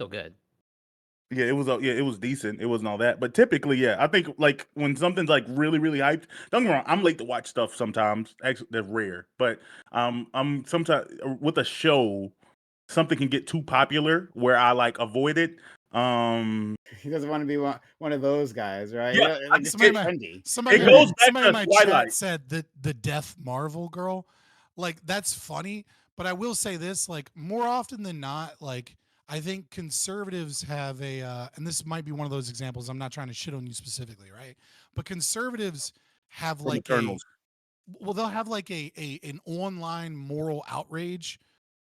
Still good. Yeah, it was decent. It wasn't all that, but typically, yeah, I think like when something's like really, really hyped. Don't get me wrong, I'm late to watch stuff sometimes. Actually, that's rare, but I'm sometimes with a show, something can get too popular where I like avoid it. Um, He doesn't want to be one of those guys, right? yeah, Like just get trendy. it goes back Somebody in to my chat Twilight. said that the deaf Marvel girl, like that's funny. But I will say this, like more often than not, like I think conservatives have and this might be one of those examples. I'm not trying to shit on you specifically, right? But conservatives have From like Eternals. they'll have like an online moral outrage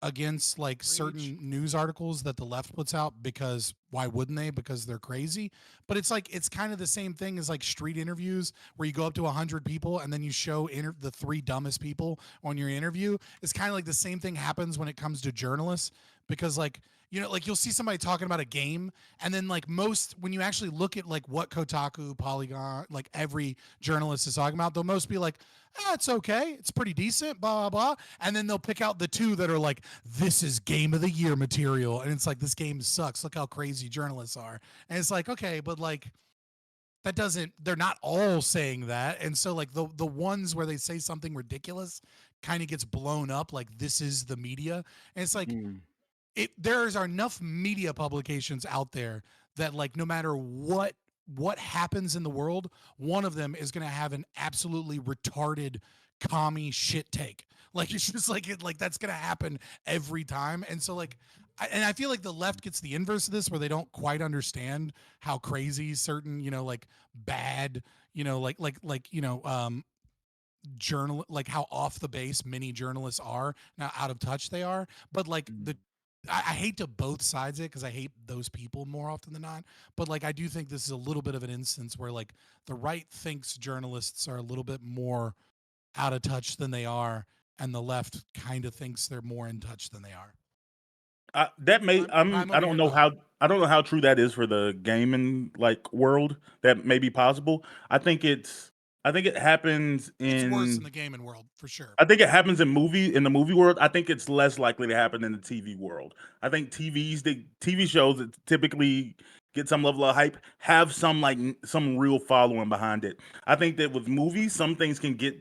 against like certain news articles that the left puts out, because why wouldn't they? Because they're crazy. But it's like it's kind of the same thing as like street interviews where you go up to 100 people and then you show the three dumbest people on your interview. It's kind of like the same thing happens when it comes to journalists, because like like you'll see somebody talking about a game, and then like most when you actually look at like what Kotaku, Polygon, like every journalist is talking about, they'll most be like, it's okay, it's pretty decent, blah blah blah, and then they'll pick out the two that are like, this is game of the year material, and it's like, this game sucks, look how crazy journalists are. And it's like, okay, but like that doesn't, they're not all saying that. And so like the ones where they say something ridiculous kind of gets blown up, like this is the media. And it's like there's enough media publications out there that like no matter what happens in the world, one of them is going to have an absolutely retarded commie shit take. Like it's just like that's going to happen every time. And so like I feel like the left gets the inverse of this, where they don't quite understand how crazy certain, like bad, journal, like how off the base many journalists are, now out of touch they are. But like I hate to both sides it, because I hate those people more often than not. But like I do think this is a little bit of an instance where like the right thinks journalists are a little bit more out of touch than they are, and the left kind of thinks they're more in touch than they are. That may Prime I over don't here. know how true that is for the gaming like world. That may be possible. I think it happens It's worse in in the gaming world for sure. I think it happens in the movie world. I think it's less likely to happen in the TV world. I think the TV shows that typically get some level of hype have some like some real following behind it. I think that with movies, some things can get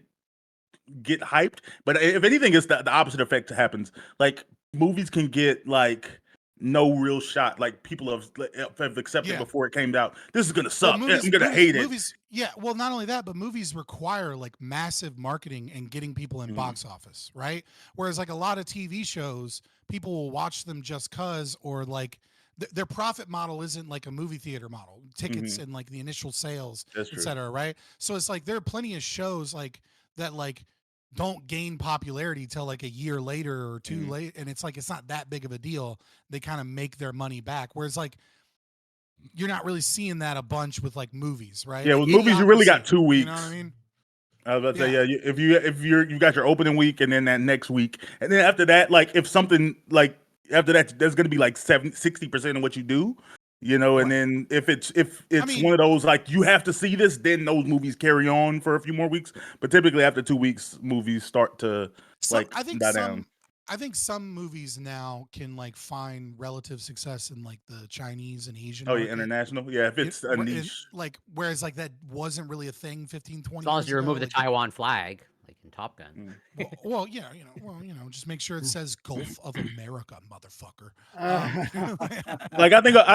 hyped, but if anything, it's the opposite effect happens. Like movies can get like no real shot. Like people have accepted Yeah. before it came out. This is gonna Well, suck. I'm gonna hate it. yeah. Well, not only that, but movies require like massive marketing and getting people in Mhm. box office, right? Whereas like a lot of TV shows, people will watch them just cause, or like their profit model isn't like a movie theater model, tickets Mhm. and like the initial sales, That's et true. cetera, right? So it's like there are plenty of shows like that like don't gain popularity till like a year later or two Mhm. late, and it's like it's not that big of a deal. They kind of make their money back. Whereas like you're not really seeing that a bunch with like movies, right? Yeah, Like with movies, you really got Idiocracy, 2 you know what I weeks. mean? I was about to say, Yeah. yeah, if you got your opening week and then that next week, and then after that, like if something like after that, there's gonna be like 60% of what you do, and Right. then if it's mean, one of those like you have to see this, then those movies carry on for a few more weeks. But typically after 2 weeks, movies start to some like I think die down. some I think some movies now can like find relative success in like the Chinese and Asian Oh yeah, market. international. Yeah, if it's a And niche. like whereas like that wasn't really a thing 15, As 20 long as years you remove ago. the Like Taiwan flag, like in Top Gun. Mm. well, yeah, just make sure it says Gulf of America, motherfucker. I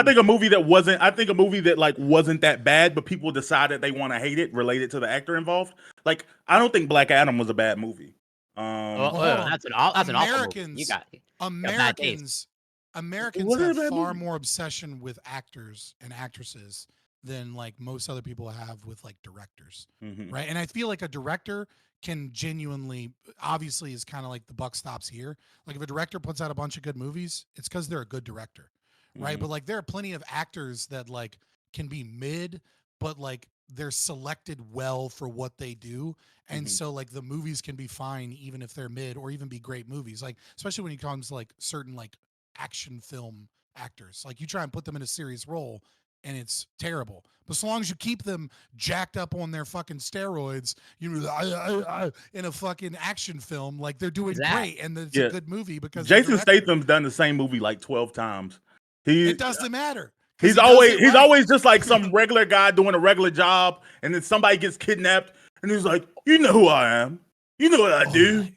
think a movie that wasn't I think a movie that like wasn't that bad, but people decided they want to hate it related to the actor involved. Like I don't think Black Adam was a bad movie. Oh, Well, hold on. that's an awful movie. You Americans, got bad taste. Americans, Americans Was it a have bad far movie? more obsession with actors and actresses than like most other people have with like directors, Mhm. right? And I feel like a director can genuinely, obviously, is kind of like the buck stops here. Like if a director puts out a bunch of good movies, it's because they're a good director, right? Mhm. But like there are plenty of actors that like can be mid, but like they're selected well for what they do. And Mhm. so like the movies can be fine even if they're mid, or even be great movies. Like especially when it comes to like certain like action film actors. Like you try and put them in a serious role and it's terrible. But so long as you keep them jacked up on their fucking steroids, in a fucking action film, like they're doing Exactly. great, and it's a Yeah. good movie because the Jason director. Statham's done the same movie like 12 times. He It doesn't matter. 'cause he's he does always it he's right. always just like some regular guy doing a regular job, and then somebody gets kidnapped, and he's like, "You know who I am. You know what I All do. right.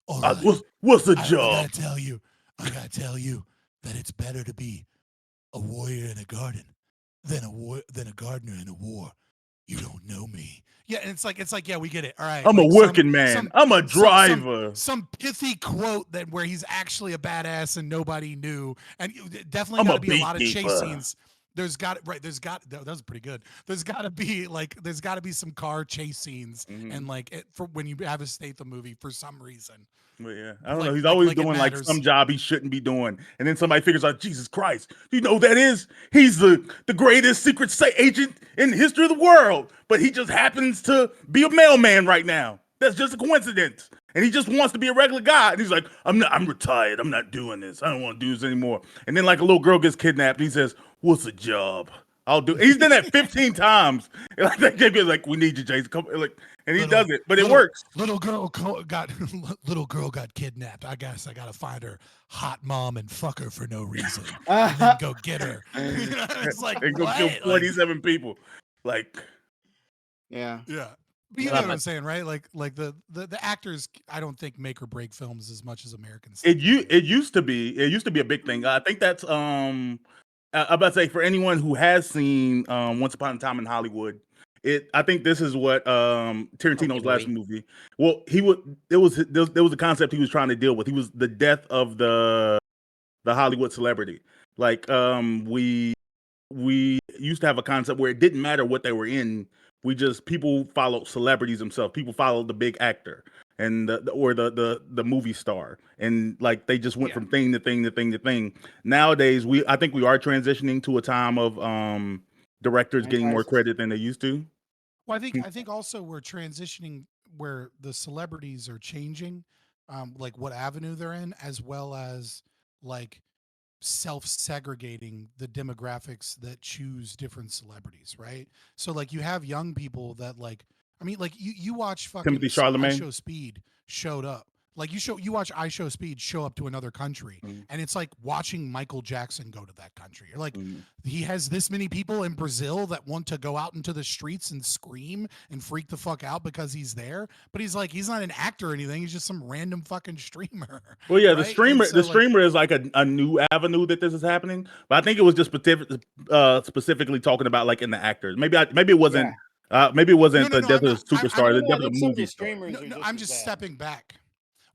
All right. What's the I job?" gotta tell you that it's better to be a warrior in a garden than a gardener in a war. You don't know me. Yeah, and it's like, yeah, we get it. All right. I'm a like working man. I'm a driver. Some pithy quote that where he's actually a badass and nobody knew. And definitely I'm got a to be a lot of chase beekeeper. scenes. That was pretty good. There's got to be some car chase scenes and like for when you have a Statham movie for some reason. But yeah, I don't Like- know. He's like- always like it doing like matters. some job he shouldn't be doing, and then somebody figures out, Jesus Christ, you know who that is? He's the greatest secret agent in the history of the world, but he just happens to be a mailman right now. That's just a coincidence, and he just wants to be a regular guy. And he's like, I'm retired. I'm not doing this. I don't want to do this anymore. And then like a little girl gets kidnapped. And he says, "What's a job? I'll do." He's done that 15 times. And like that kid is like, "We need you, Jason." Come, like, and he does it, but it works. Little girl got kidnapped. I guess I gotta find her hot mom and fuck her for no reason. And then go get her. It's like And go what? kill Like, 47 people. Like, Yeah. yeah. But you know what I'm saying, right? Like the actors, I don't think make or break films as much as Americans. it used to be a big thing. I think that's I'm about to say, for anyone who has seen Once Upon a Time in Hollywood, I think this is what Tarantino's last movie. Well, there was a concept he was trying to deal with. He was the death of the Hollywood celebrity. Like we used to have a concept where it didn't matter what they were in. People followed celebrities themselves. People followed the big actor and the movie star, and like they just went from thing to thing to thing to thing. Nowadays, I think we are transitioning to a time of directors getting more credit than they used to. Well, I think also we're transitioning where the celebrities are changing, like what avenue they're in, as well as like self-segregating the demographics that choose different celebrities, right? So like you have young people that like, I mean, like you watch fucking Timothy Chalamet. I Show Speed showed up. Like you watch I Show Speed show up to another country, and it's like watching Michael Jackson go to that country. You're like, he has this many people in Brazil that want to go out into the streets and scream and freak the fuck out because he's there. But he's not an actor or anything. He's just some random fucking streamer. Well, yeah, right? the streamer is like a new avenue that this is happening. But I think it was just specifically talking about like in the actors. Maybe it wasn't. Maybe it wasn't the death of the superstar. The death of the movie star. No, I'm just stepping back.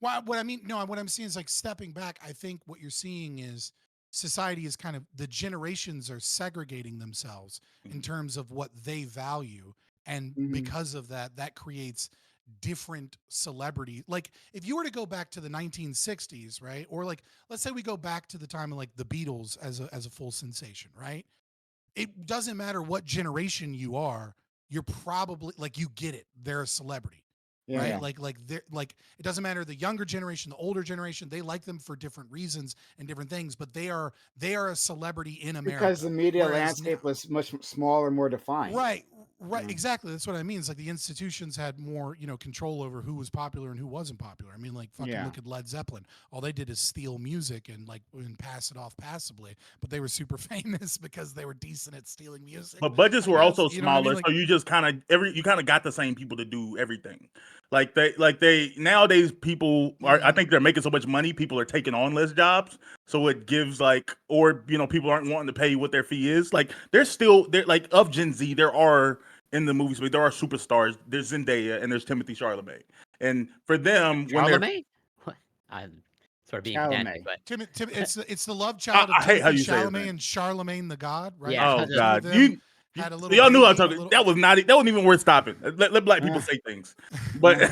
Well, what I'm seeing is like stepping back. I think what you're seeing is society is kind of, the generations are segregating themselves in terms of what they value. And because of that, that creates different celebrity. Like if you were to go back to the 1960s, right? Or like, let's say we go back to the time of like the Beatles as a full sensation, right? It doesn't matter what generation you are, you're probably like, you get it. They're a celebrity. Right. Like they're like, it doesn't matter the younger generation, the older generation, they like them for different reasons and different things, but they are a celebrity in America. Because the media landscape was much smaller, more defined. Right. Exactly. That's what I mean. It's like the institutions had more, control over who was popular and who wasn't popular. I mean, like fucking look at Led Zeppelin. All they did is steal music and pass it off passably, but they were super famous because they were decent at stealing music. But budgets were also smaller, Like, so you just kind of got the same people to do everything. Like they nowadays people are. I think they're making so much money. People are taking on less jobs, so it gives people aren't wanting to pay what their fee is. Like they're like of Gen Z. There are in the movie space. There are superstars. There's Zendaya and there's Timothy Chalamet. And for them, Chalamet? I'm sort of being pedantic, but it's the love child of Timothy Chalamet and Charlemagne the God, right? Yeah. Oh God, y'all knew I was talking. That wasn't even worth stopping. Let black people say things. But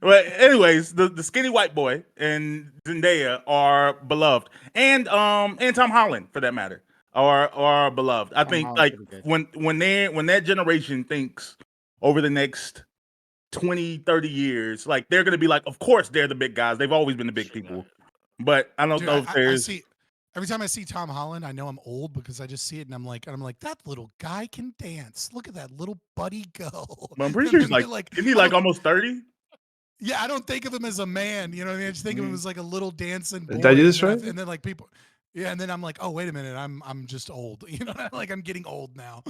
but anyways, the skinny white boy and Zendaya are beloved, and Tom Holland for that matter are beloved. I think like when that generation thinks over the next 20, 30 years, like they're gonna be like, of course they're the big guys. They've always been the big people. But I don't know if there's. Every time I see Tom Holland, I know I'm old because I just see it and I'm like, that little guy can dance. Look at that little buddy go. But I'm pretty sure he's isn't he like almost 30? Yeah, I don't think of him as a man. You know what I mean? I just think of him as like a little dancing boy. Did I do this right? And then like people, Yeah, and then I'm like, oh wait a minute, I'm just old. You know, like I'm getting old now.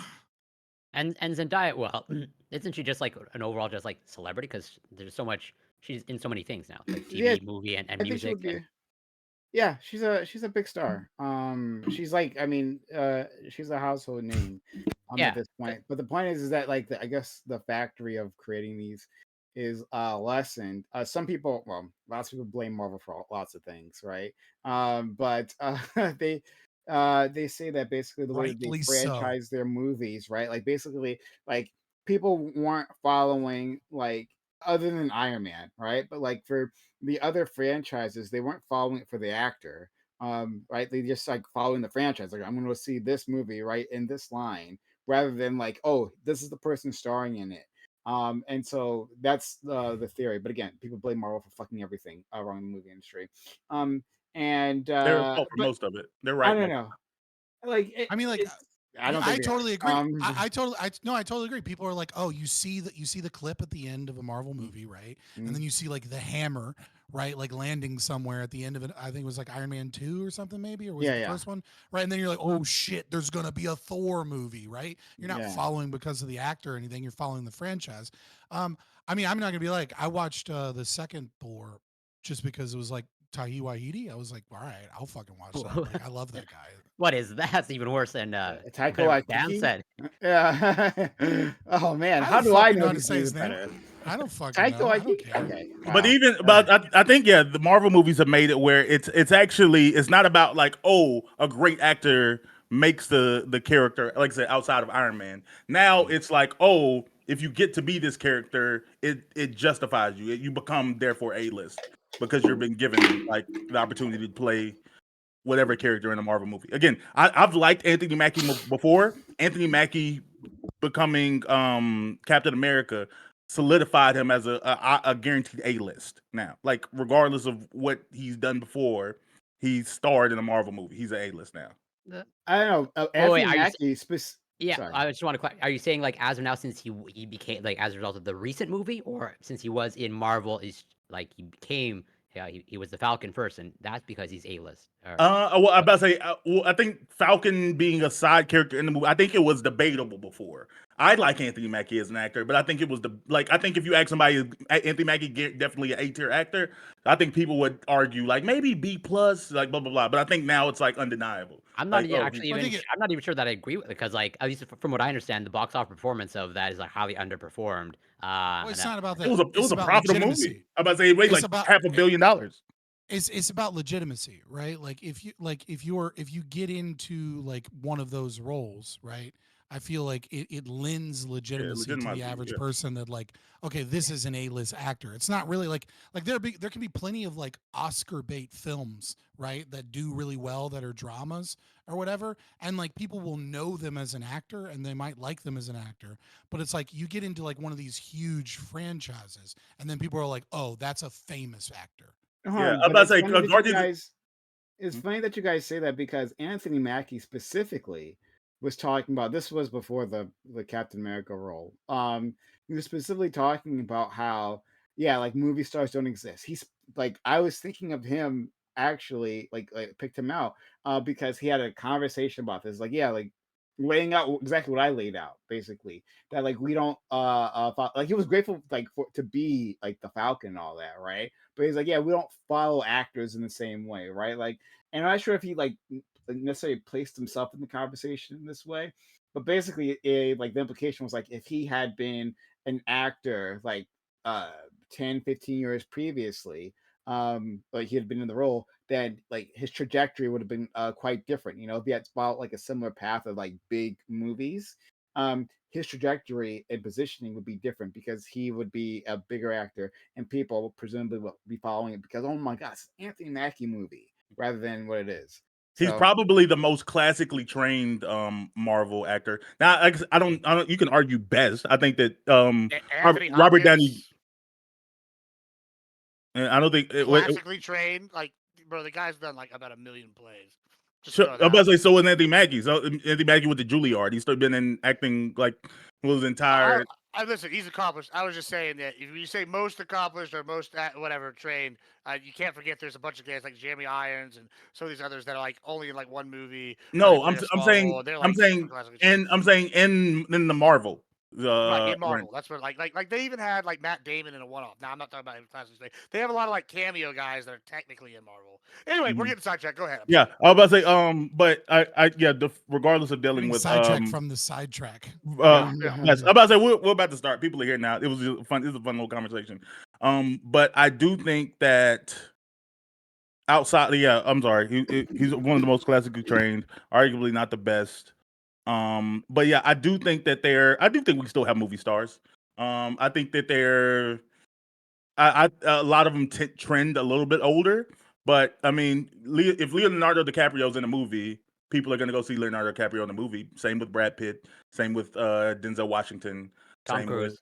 And Zendaya, well, isn't she just like an overall just like celebrity? Because there's so much. She's in so many things now, like Yeah, TV, movie, and I think she music. would be. And Yeah, she's a big star. She's like, I mean, she's a household name at yeah, this point. But the point is that like I guess the factory of creating these is lessened. Some people, well, lots of people blame Marvel for lots of things, right? But they they say that basically the way that they Rightly so. franchise their movies, right? Like basically, like people weren't following like other than Iron Man, right? But like for the other franchises, they weren't following it for the actor, right? They just like following the franchise. Like I'm going to see this movie right in this line, rather than like, oh, this is the person starring in it. And so that's the theory. But again, people blame Marvel for fucking everything around the movie industry. And They're at fault for but most of it. They're I right. don't know, like I mean, like, I don't I think they totally are. agree. I totally agree. People are like, oh, you see the clip at the end of a Marvel movie, right? And then you see like the hammer, right, like landing somewhere at the end of it. I think it was like Iron Man 2 or something, maybe, or was it the Yeah, first one, right? And then you're like, oh shit, there's gonna be a Thor movie, right? You're not yeah. following because of the actor or anything. You're following the franchise. I mean, I'm not gonna be like, I watched the second Thor just because it was like Tahi Waititi. I was like, all right, I'll fucking watch that. Like, I love that guy. what is that? That's even worse than Taika better what Dan Waititi. said. Yeah. Oh man, I how don't do I fucking know know how to these say his movies name. better? I don't fucking Taika know. I don't Waititi. care. Okay. But Wow. even, but I think yeah, the Marvel movies have made it where it's actually it's not about like, oh, a great actor makes the character, like I said, outside of Iron Man. Now it's like, oh, if you get to be this character, it justifies you. You become therefore A list because you've been given like the opportunity to play whatever character in a Marvel movie. Again, I've liked Anthony Mackie before. Anthony Mackie becoming Captain America solidified him as a guaranteed A list now. Like regardless of what he's done before, he's starred in a Marvel movie. He's an A list now. I don't know. Oh wait, Anthony Mackie. yeah, Sorry. I just want to. Are you saying like as of now, since he became like as a result of the recent movie, or since he was in Marvel, is like he became yeah he was the Falcon first, and that's because he's A list. Well, I'm about to say, well, I think Falcon being a side character in the movie, I think it was debatable before. I like Anthony Mackie as an actor, but I think it was I think if you ask somebody, is Anthony Mackie definitely an A tier actor? I think people would argue like maybe B plus, like blah blah blah. But I think now it's like undeniable. I'm not Like, e- oh, actually he's I even. think it, I'm not even sure that I agree with it because, like, at least from what I understand, the box office performance of that is like highly underperformed. well, And it's that not about it that. was it It's was a about profitable movie. legitimacy. I'm about to say it made It's like about $500 million. it's about legitimacy, right? Like if you get into like one of those roles, right? I feel like it lends Yeah, legitimacy to the legitimizing. average Yeah. person that like, okay, this is an A-list actor. It's not really like there can be plenty of like Oscar bait films, right? That do really well that are dramas or whatever. And like people will know them as an actor and they might like them as an actor. But it's like you get into like one of these huge franchises and then people are like, oh, that's a famous actor. Yeah, I'm But about to it's say funny that you Guardians. guys. It's funny that you guys say that because Anthony Mackie specifically was talking about this was before the Captain America role. He was specifically talking about how yeah, like movie stars don't exist. He's like I was thinking of him actually like picked him out because he had a conversation about this. Like yeah, like laying out exactly what I laid out basically that like we don't like he was grateful like for to be like the Falcon and all that, right? But he's like, yeah, we don't follow actors in the same way, right? Like, and I'm not sure if he like necessarily placed himself in the conversation in this way, but basically, like the implication was like if he had been an actor like uh 10, 15 years previously, like he had been in the role, then like his trajectory would have been quite different. You know, if he had followed like a similar path of like big movies, his trajectory and positioning would be different because he would be a bigger actor and people presumably will be following it because oh my gosh, it's an Anthony Mackie movie rather than what it is. He's So probably the most classically trained Marvel actor. Now, I don't. You can argue best. I think that Anthony Robert Downey. Hopkins, And I don't think. classically trained. Like, bro, the guy's done like about 1,000,000 plays. Just So, throw I'm that about out to say there. so with Anthony Mackie. So Anthony Mackie with the Juilliard. He's still been in acting like his I, entire. Listen, he's accomplished. I was just saying that if you say most accomplished or most whatever trained, you can't forget there's a bunch of guys like Jeremy Irons and some of these others that are like only in like one movie or they No, play a small role. And they're like super classically trained. I'm saying in the Marvel. Right, in Right. Marvel. That's what like they even had like Matt Damon in a one-off. Now I'm not talking about him classically trained. They have a lot of like cameo guys that are technically in Marvel. Anyway, we're Mhm. getting sidetracked. Go ahead. I'm Yeah, sorry. I was about to say, but yeah, regardless of dealing Getting with sidetracked from the sidetrack. Yeah. yes, I'm about to say we're about to start. People are here now. It was a fun little conversation. But I do think that outside, yeah, I'm sorry, he's one of the most classically trained, arguably not the best. But yeah, I do think we still have movie stars. I think that a lot of them trend a little bit older. But I mean, if Leonardo DiCaprio's in a movie, people are going to go see Leonardo DiCaprio in the movie. Same with Brad Pitt. Same with Denzel Washington. Tom Same Cruise. with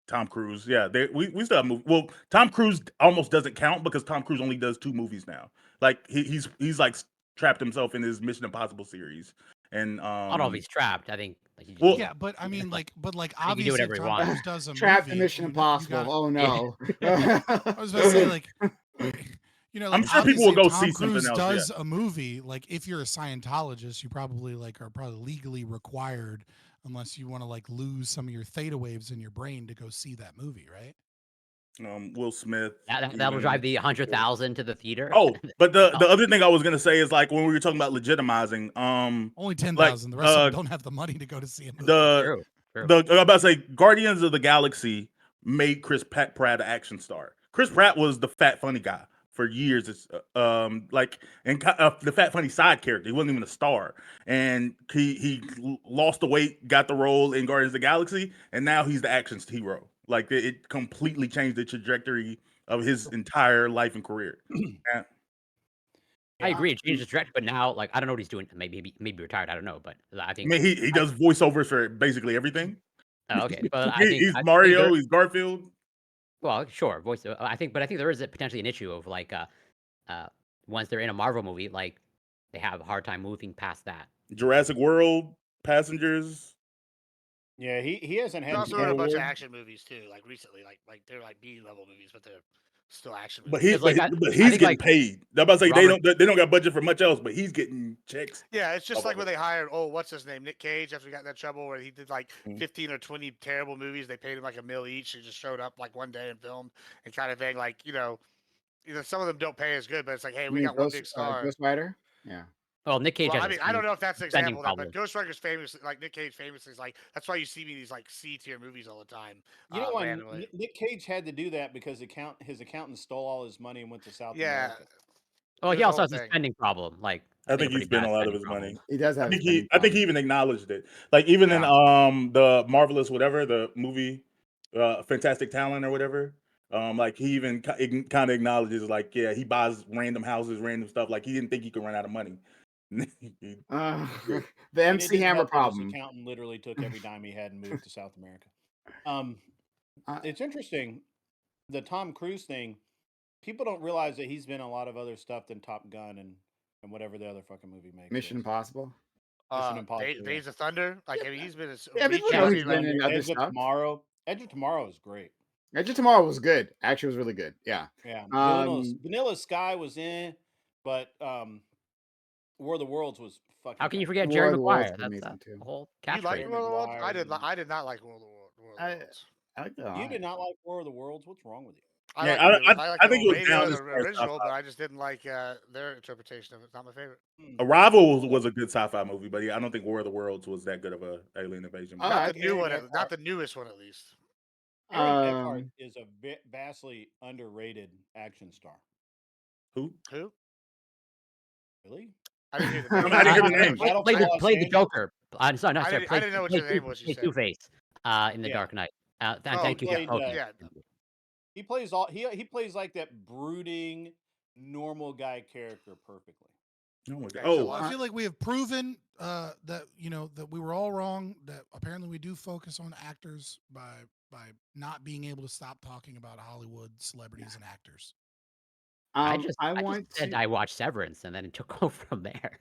Tom Cruise. Yeah, we still have movies. Well, Tom Cruise almost doesn't count because Tom Cruise only does 2 movies now. Like he's like trapped himself in his Mission Impossible series. And I don't know if he's trapped. I think like, he just, well, Yeah, but I mean, like he can do obviously, whatever if he Tom wants. Cruise does a Trapped in movie, Mission you Impossible. got- Oh no. I was about to say, like, I'm sure people will obviously, go if Tom see something Cruise else. Yeah. does a movie, like if you're a Scientologist, you probably are probably legally required, unless you want to like lose some of your theta waves in your brain to go see that movie, right? Will Smith. That'll even- drive the 100,000 to the theater. Oh, but the No. other thing I was gonna say is like when we were talking about legitimizing, Only 10,000. The rest of them don't have the money to go to see a movie. the True. I'm about to say Guardians of the Galaxy made Chris Pratt an action star. Chris Pratt was the fat funny guy for years. It's the fat funny side character. He wasn't even a star, and he lost the weight, got the role in Guardians of the Galaxy, and now he's the action hero. Like it completely changed the trajectory of his entire life and career. Yeah. I agree. It changed his direction, but now, like, I don't know what he's doing. Maybe retired. I don't know, but I I think. mean, he does voiceovers for basically everything. Oh, okay, but I think He's I think Mario. He's Garfield. well, sure, voice. I think there is potentially an issue of like, once they're in a Marvel movie, like, they have a hard time moving past that. Jurassic World, Passengers. Yeah, he hasn't He's had also in a bunch of War. action movies too, like recently, like they're like B level movies, but they're still action But movies. he's It's like but, that- but I he's think, getting like, paid. I'm about to say Robert- they don't got budget for much else, but he's getting checks. Yeah, it's just Oh, like when they hired what's his name, Nick Cage, after he got in that trouble where he did like Mhm. 15 or 20 terrible movies. They paid him like $1 million each. He just showed up like one day and filmed and kind of thing. Like some of them don't pay as good, but it's like, hey, we got one big star. Ghost Rider? Yeah. Well, Nick Cage. Well, has I a mean, I don't know if that's an spending example of that, but problem. Ghost Rider's famously, like Nick Cage famously is like, that's why you see me in these like C tier movies all the time. You know why randomly. Nick Cage had to do that because his accountant stole all his money and went to South Yeah. America. Well, he There's a also whole has a thing. spending problem. Like, I think think a he pretty spent a bad lot of spending his problem. money. He does have I think a he spending even acknowledged it. Like even in Yeah. the Marvelous whatever the movie, Fantastic Talent or whatever. Like he even kind of acknowledges like yeah he buys random houses, random stuff. Like he didn't think he could run out of money. problem. The And it MC didn't Hammer help that his problem. accountant literally took every dime he had and moved to South America. Uh, It's interesting, the Tom Cruise thing. People don't realize that he's been in a lot of other stuff than Top Gun and whatever the other fucking movie makes. Mission is. Impossible. Mission Impossible. yeah. Days of Thunder. Like, I mean, he's been in Yeah, people reach know out he's to, been like, in other Edge of stuff. Tomorrow. Edge of Tomorrow is great. Edge of Tomorrow was good. Actually, it was really good. Yeah. Yeah. Um, Vanilla Sky was in, but War of the Worlds was fucking. How can you bad. forget War Jerry of the Worlds Maguire? was That's amazing, a too. whole You like catchphrase. World of the Worlds? Maguire I did not like World of the Worlds. I like You did not like War of the Worlds? What's wrong with you? I Yeah, like I the think it was Omega, down the as far as original, sci-fi. but I just didn't like their interpretation of it. It's not my favorite. Arrival was a good sci-fi movie, but yeah, I don't think War of the Worlds was that good of a alien invasion movie. Not I the new one, Aaron not the newest one at least. Aaron Eckhart Um, is a vastly underrated action star. Who? Who? Really? I didn't hear the I name. mean, I didn't hear the name. Battle Play for the Los Joker. Angeles? I'm sorry, not I sorry. didn't know what your name was, you said. Two-Face in the Yeah. Dark Knight. Oh, Thank you. played, Okay. yeah. He plays he plays like that brooding, normal guy character perfectly. Oh, my God. Okay, so Oh, Well, I feel like we have proven that that we were all wrong. That apparently we do focus on actors by not being able to stop talking about Hollywood celebrities and actors. I I just want said to. I watched Severance and then it took off from there.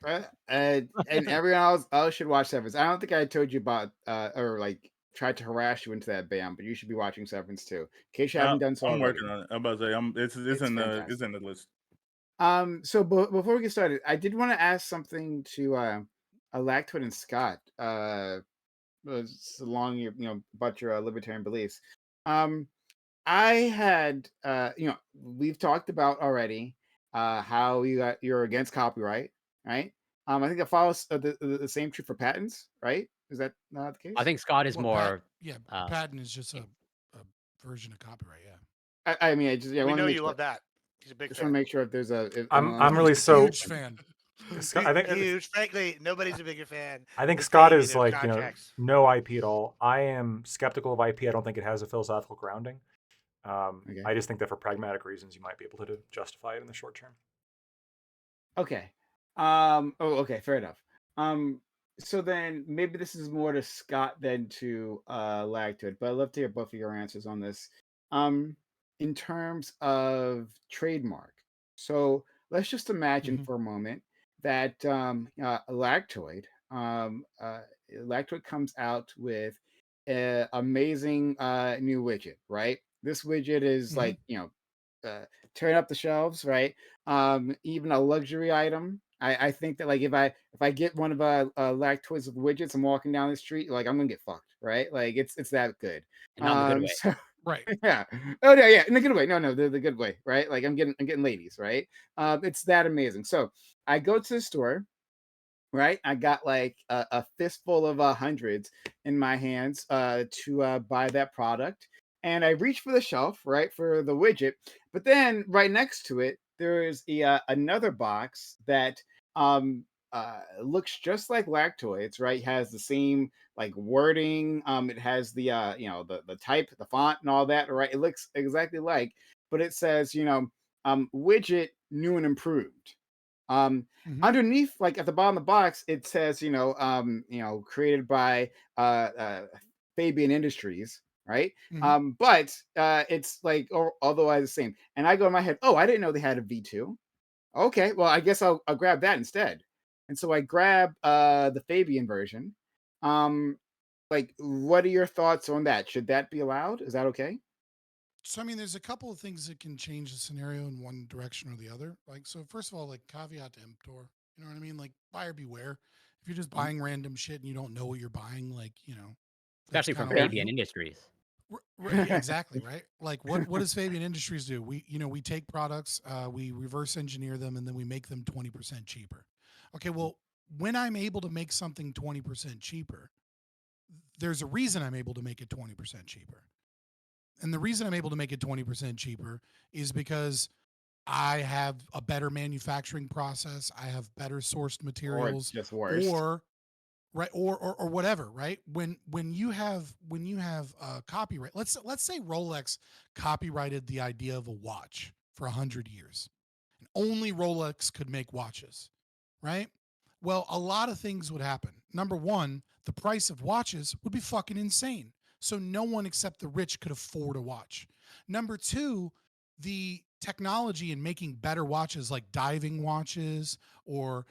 And everyone else should watch Severance. I don't think I told you about or like tried to harass you into that, Bam, but you should be watching Severance too, in case you haven't done so I'm already. working on it. I'm about to say it's It's in fantastic. the list. So before we get started, I did want to ask something to Lactoid and Scott. So long about your libertarian beliefs. I had we've talked about already how you're against copyright, right? I think that follows the same true for patents, right? Is that not the case? I think Scott is Well, more. patent is just a version of copyright. Yeah. I mean, I We want to know make you sure. love that. He's a big Just want to fan. make sure if there's a. I'm really so huge fan. I think Huge. Frankly, nobody's a bigger fan. I think than Scott Fabian is of like Context. no IP at all. I am skeptical of IP. I don't think it has a philosophical grounding. Okay. I just think that for pragmatic reasons, you might be able to justify it in the short term. Okay. Okay. Fair enough. So then maybe this is more to Scott than to Lactoid, but I'd love to hear both of your answers on this. In terms of trademark, so let's just imagine for a moment that Lactoid comes out with an amazing new widget, right? This widget is like tearing up the shelves, right? Even a luxury item. I think that like if I get one of Lactoid's widgets, I'm walking down the street, like I'm gonna get fucked, right? Like it's that good. And not in the good way. So Right. yeah. Oh yeah, in the good way. No, the good way, right? Like I'm getting ladies, right? It's that amazing. So I go to the store, right? I got like a fistful of hundreds in my hands to buy that product. And I reach for the shelf, right, for the widget. But then right next to it, there's another box that um, looks just like Lactoids, right? Has the same like wording. It has the the type, the font, and all that, right? It looks exactly like, but it says widget new and improved. Underneath, like at the bottom of the box, it says created by Fabian Industries, right? But it's like otherwise the same. And I go in my head, oh, I didn't know they had a V2. Okay, well, I guess I'll grab that instead. And so I grab the Fabian version. Like, what are your thoughts on that? Should that be allowed? Is that okay? So I mean, there's a couple of things that can change the scenario in one direction or the other. Like, so first of all, like caveat to emptor, you know what I mean? Like, buyer beware. If you're just buying random shit and you don't know what you're buying, like, that's Especially from kinda on Fabian you. Industries. Yeah, exactly, right? Like, what does Fabian Industries do? We take products, we reverse engineer them, and then we make them 20% cheaper. Okay, well, when I'm able to make something 20% cheaper, there's a reason I'm able to make it 20% cheaper. And the reason I'm able to make it 20% cheaper is because I have a better manufacturing process, I have better sourced Or it's materials, just worse. or right, or whatever, right? When you have copyright, let's say Rolex copyrighted the idea of a watch for 100 years, and only Rolex could make watches, right? Well, a lot of things would happen. Number one, the price of watches would be fucking insane. So no one except the rich could afford a watch. Number two, the technology in making better watches like diving watches or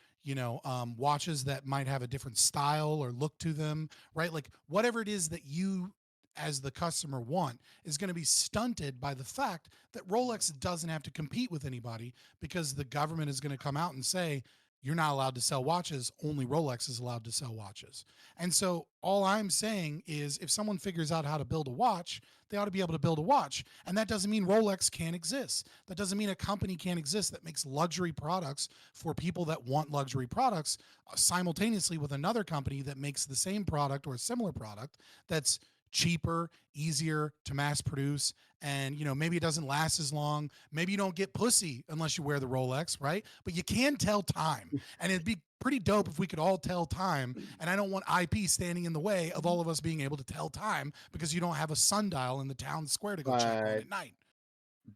watches that might have a different style or look to them, right? Like whatever it is that you as the customer want is going to be stunted by the fact that Rolex doesn't have to compete with anybody because the government is going to come out and say, you're not allowed to sell watches. Only Rolex is allowed to sell watches. And so all I'm saying is if someone figures out how to build a watch, they ought to be able to build a watch. And that doesn't mean Rolex can't exist. That doesn't mean a company can't exist that makes luxury products for people that want luxury products simultaneously with another company that makes the same product or a similar product that's cheaper, easier to mass produce, and maybe it doesn't last as long. Maybe you don't get pussy unless you wear the Rolex, right? But you can tell time, and it'd be pretty dope if we could all tell time. And I don't want IP standing in the way of all of us being able to tell time because you don't have a sundial in the town square to go check on at night.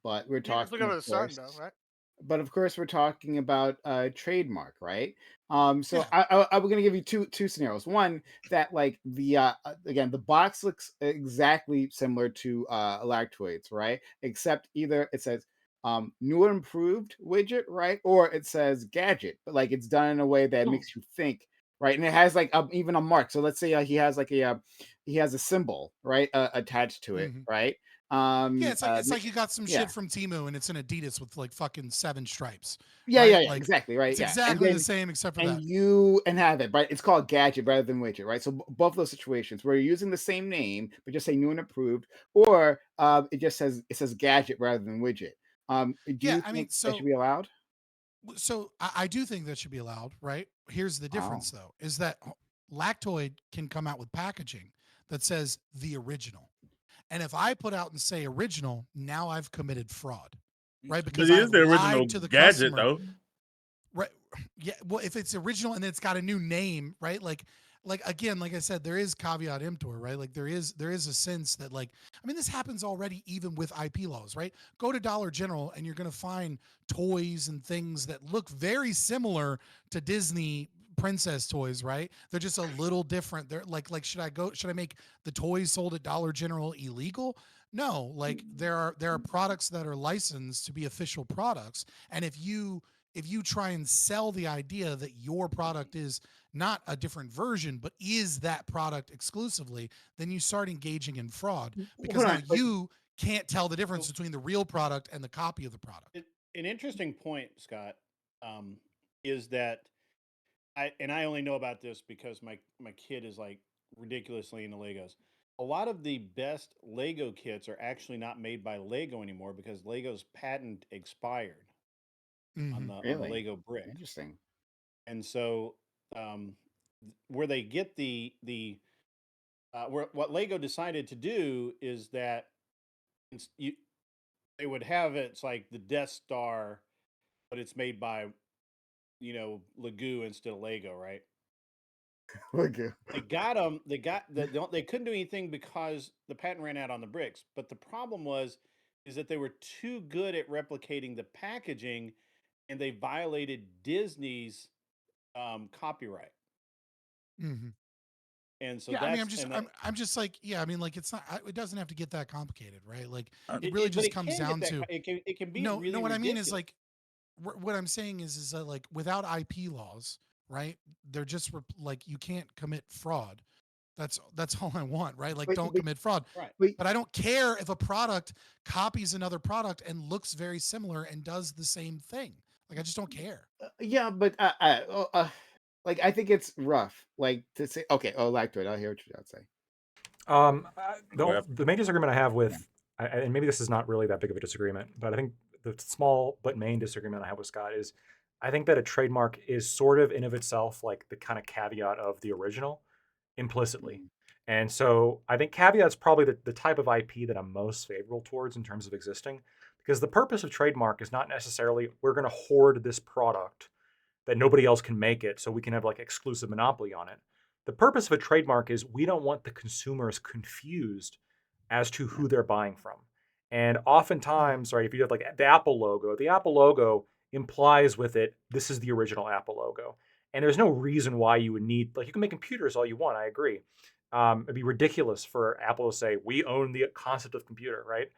But we're You can just look talking, over of the sun, course. though, right? But of course, we're talking about trademark, right? So Yeah. I'm going to give you two scenarios. One that like the again the box looks exactly similar to Lactoids, right? Except either it says new and improved widget, right, or it says gadget, but like it's done in a way that Oh. makes you think right? And it has like even a mark. So let's say he has like he has a symbol, right, attached to it, Mhm. right? Yeah, it's like Mitch- you got some yeah, shit from Timu and it's an Adidas with like fucking 7 stripes, yeah, yeah, right? yeah, Like exactly, right, it's yeah, and exactly the then same except for and that. you and have it, right? It's called gadget rather than widget, right? So both those situations where you're using the same name but just say new and approved, or it just says gadget rather than widget. Do Yeah, you I mean, think that should be allowed? so I do think that should be allowed, right? Here's the Oh, difference though, is that Lactoid can come out with packaging that says the original. And if I put out and say original, now I've committed fraud, right? But Because it is I've the original lied to the gadget, customer. though. Right. Yeah. Well, if it's original and it's got a new name, right? Like again, like I said, there is caveat emptor, right? Like there is a sense that like, I mean, this happens already even with IP laws, right? Go to Dollar General and you're gonna find toys and things that look very similar to Disney princess toys, right? They're just a little different. They're like should I make the toys sold at Dollar General illegal? No, like there are products that are licensed to be official products. And if you try and sell the idea that your product is not a different version but is that product exclusively, then you start engaging in fraud because hold now on, but you can't tell the difference So between the real product and the copy of the product. an interesting point, Scott, um, is that I only know about this because my kid is like ridiculously into Legos. A lot of the best Lego kits are actually not made by Lego anymore because Lego's patent expired Mm-hmm. on the really Lego brick. interesting. And so um, where they get where what Lego decided to do is that you they would have it's like the Death Star, but it's made by Lego instead of Lego, right? Okay. They got them. They couldn't do anything because the patent ran out on the bricks. But the problem is that they were too good at replicating the packaging, and they violated Disney's copyright. Mm-hmm. And so Yeah, I mean, that's and that, I'm just like, yeah, I mean, like it's not, it doesn't have to get that complicated, right? Like Uh, it really but just it comes can get down that. to It can be no, no. really What I mean is ridiculous. like, what I'm saying is that like without IP laws, right? They're just like you can't commit fraud. That's all I want, right? Like But, don't but, commit fraud. Right. but But I don't care if a product copies another product and looks very similar and does the same thing. Like I just don't care. yeah, but like I think it's rough, like to say. Okay, oh, Lactoid, I'll hear what you got to say. Go ahead. The main disagreement I have Yeah. with, and maybe this is not really that big of a disagreement, but I think the small but main disagreement I have with Scott is, I think that a trademark is sort of in of itself like the kind of caveat of the original implicitly. And so I think caveat's probably the type of IP that I'm most favorable towards in terms of existing, because the purpose of trademark is not necessarily we're going to hoard this product that nobody else can make it so we can have like exclusive monopoly on it. The purpose of a trademark is we don't want the consumers confused as to who they're buying from. And oftentimes, right, if you have like the Apple logo implies with it, this is the original Apple logo. And there's no reason why you would need, like, you can make computers all you want, I agree. It'd be ridiculous for Apple to say, we own the concept of computer, right?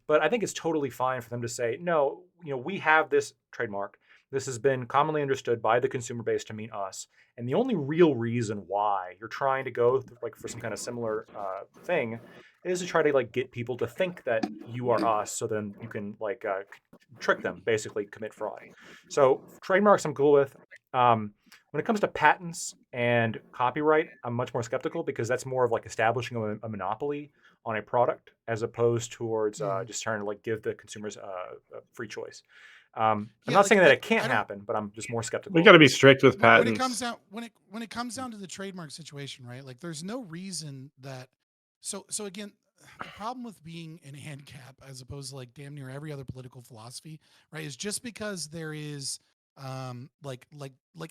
But I think it's totally fine for them to say, no, we have this trademark. This has been commonly understood by the consumer base to mean us. And the only real reason why you're trying to go like for some kind of similar thing is to try to like get people to think that you are us, so then you can like trick them, basically commit fraud. So trademarks I'm cool with. When it comes to patents and copyright, I'm much more skeptical because that's more of like establishing a monopoly on a product as opposed towards Mhm. just trying to like give the consumers a free choice. I'm Yeah, not saying that like it can't I don't happen, but I'm just more skeptical. We of got to it. be strict with when it comes patents. down when it comes down to the trademark situation, right? Like there's no reason that so again, the problem with being an ANCAP as opposed to like damn near every other political philosophy, right, is just because there is like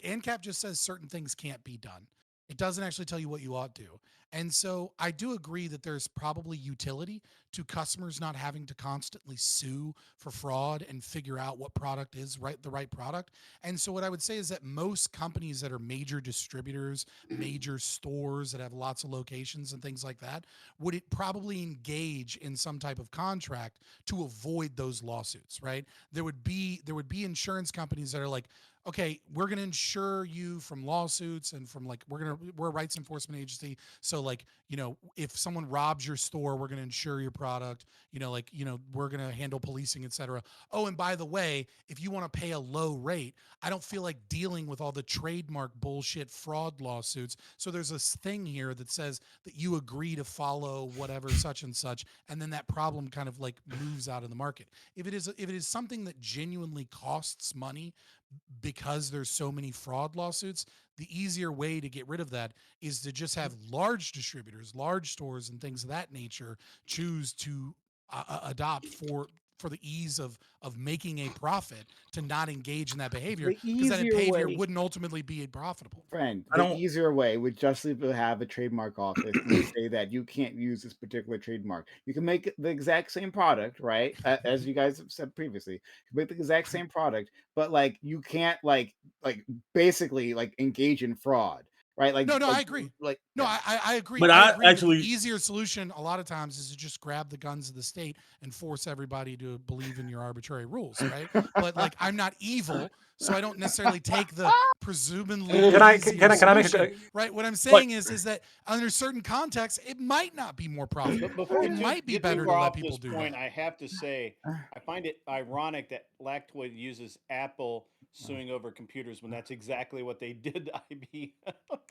ANCAP just says certain things can't be done. It doesn't actually tell you what you ought to. And so I do agree that there's probably utility to customers not having to constantly sue for fraud and figure out what product is the right product. And so what I would say is that most companies that are major distributors, major stores that have lots of locations and things like that, would it probably engage in some type of contract to avoid those lawsuits, right? There would be insurance companies that are like, okay, we're going to insure you from lawsuits and from like we're a rights enforcement agency, so like, you know, if someone robs your store, we're going to insure your product, you know, like, you know, we're going to handle policing, etc. Oh, and by the way, if you want to pay a low rate, I don't feel like dealing with all the trademark bullshit fraud lawsuits, so there's this thing here that says that you agree to follow whatever such and such, and then that problem kind of like moves out of the market. If it is something that genuinely costs money because there's so many fraud lawsuits, the easier way to get rid of that is to just have large distributors, large stores, and things of that nature choose to adopt for the ease of making a profit to not engage in that behavior, The because that easier behavior way, wouldn't ultimately be profitable. friend, I the don't. easier way would just to have a trademark office and say that you can't use this particular trademark. You can make the exact same product, right? As you guys have said previously, you can make the exact same product, but like you can't like basically like engage in fraud, right? No, I agree. Like No, yeah. I agree. But I I agree that the actually, easier solution a lot of times is to just grab the guns of the state and force everybody to believe in your arbitrary rules, right? But like, I'm not evil, so I don't necessarily take the presumably Can I easier can I make solution, a right? What I'm but saying is that under certain contexts, it might not be more But profitable. before It we might be get better too to far let off people this do point, that. I have to say, I find it ironic that Lactoid uses Apple suing over computers when that's exactly what they did to IB.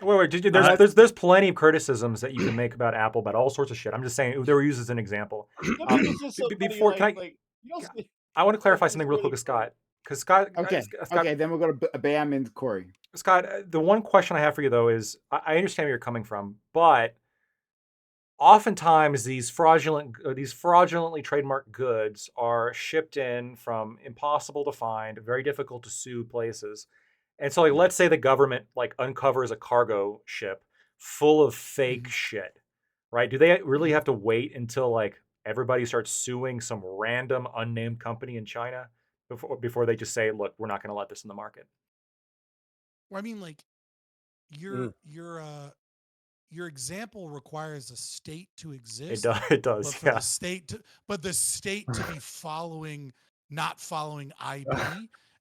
wait. I, There's plenty of criticisms that you can make about Apple about all sorts of shit. I'm just saying they were used as an example. No, but it's just so funny. Before, Like you don't see. I want to clarify It's something real quick really with funny. Scott, because Scott, Okay, then we'll go to Bam and Corey. Scott, the one question I have for you though is I understand where you're coming from, but oftentimes these fraudulently trademarked goods are shipped in from impossible to find, very difficult to sue places. And so like let's say the government like uncovers a cargo ship full of fake shit, right? Do they really have to wait until like everybody starts suing some random unnamed company in China before they just say, look, we're not going to let this in the market? Well, I mean, like your example requires a state to exist, It but does, for yeah. the state to be not following IP.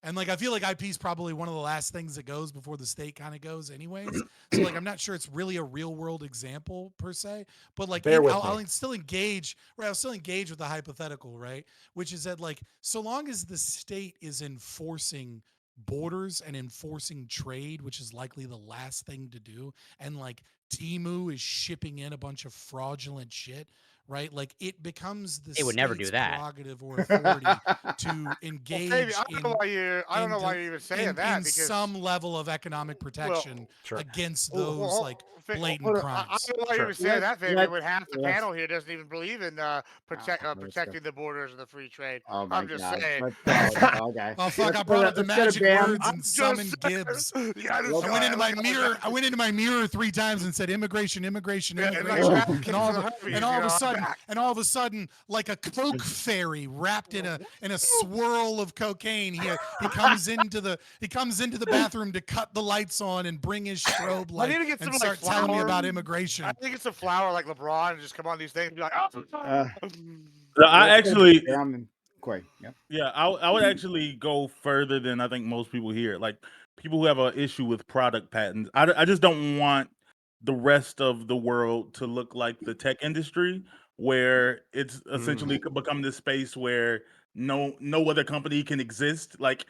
And like I feel like IP is probably one of the last things that goes before the state kind of goes anyways. So like I'm not sure it's really a real world example per se, but like Bear with me. I'll still engage, right? I'll still engage with the hypothetical, right? Which is that like so long as the state is enforcing borders and enforcing trade, which is likely the last thing to do, and like Temu is shipping in a bunch of fraudulent shit, right? Like it becomes the They would never do state's that. prerogative or authority to Well, engage Fabi, I don't know why you're even saying that in because some level of economic protection Sure. against well, those like blatant hold on. I crimes. don't know why you Sure. even saying that, Fabi, Let's- when half the let's- panel here doesn't even believe in let's go. protecting the borders of the free trade. Oh my I'm just God. saying. Let's go. Okay. Oh fuck! I Let's brought go up the to- let's go to magic Bam. words I'm and just summoned saying. Gibbs. Yeah, just I went into my saying. mirror. I went into my mirror 3 times and said immigration, immigration, Yeah, and like immigration. that And kicks all the of a, Herpes, and all of you a know, sudden, back. and all of a sudden, like a coke fairy wrapped in a swirl of cocaine, he comes into the bathroom to cut the lights on and bring his strobe I light need to get and some like start telling me flour. about immigration. I think it's a flower like LeBron and just come on these things and be like, oh. Uh, I let's go to actually, Bam and Corey. Yeah. yeah, I would actually go further than I think most people here. Like people who have an issue with product patents. I just don't want the rest of the world to look like the tech industry, where it's essentially become this space where no other company can exist. Like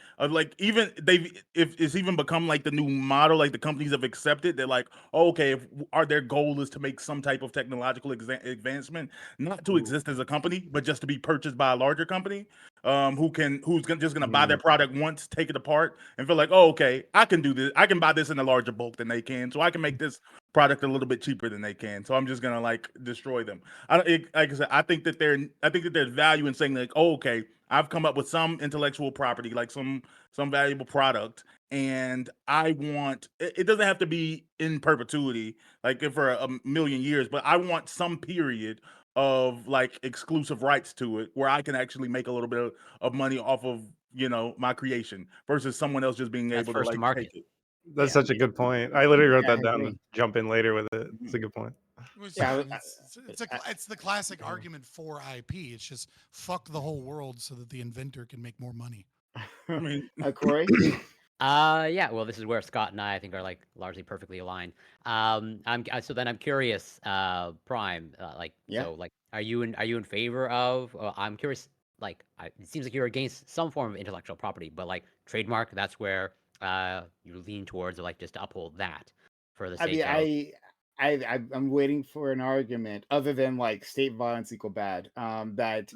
even they've if it's even become like the new model. Like the companies have accepted. They're like, oh, okay, if their goal is to make some type of technological advancement, not to exist as a company, but just to be purchased by a larger company, just gonna buy their product once, take it apart, and feel like, oh, okay, I can do this. I can buy this in a larger bulk than they can, so I can make this product a little bit cheaper than they can. So I'm just gonna like destroy them. Like I said, I think that there's value in saying like, oh, okay, I've come up with some intellectual property, like some valuable product, and I want it doesn't have to be in perpetuity, like for a million years, but I want some period of like exclusive rights to it where I can actually make a little bit of money off of my creation versus someone else just being That's able to first to like market. take it. That's Yeah. such a good point. I literally wrote Yeah, that I down agree. to jump in later with it. It's a good point. Yeah, It's the classic argument for IP. It's just fuck the whole world so that the inventor can make more money. I mean, Corey. Yeah. Well, this is where Scott and I think are like largely perfectly aligned. So then I'm curious, Prime, like, Yeah. are you in favor of? I'm curious. Like, it seems like you're against some form of intellectual property, but like trademark, that's where you lean towards, or like just to uphold that for the I mean, sake of. I'm waiting for an argument other than like state violence equal bad. That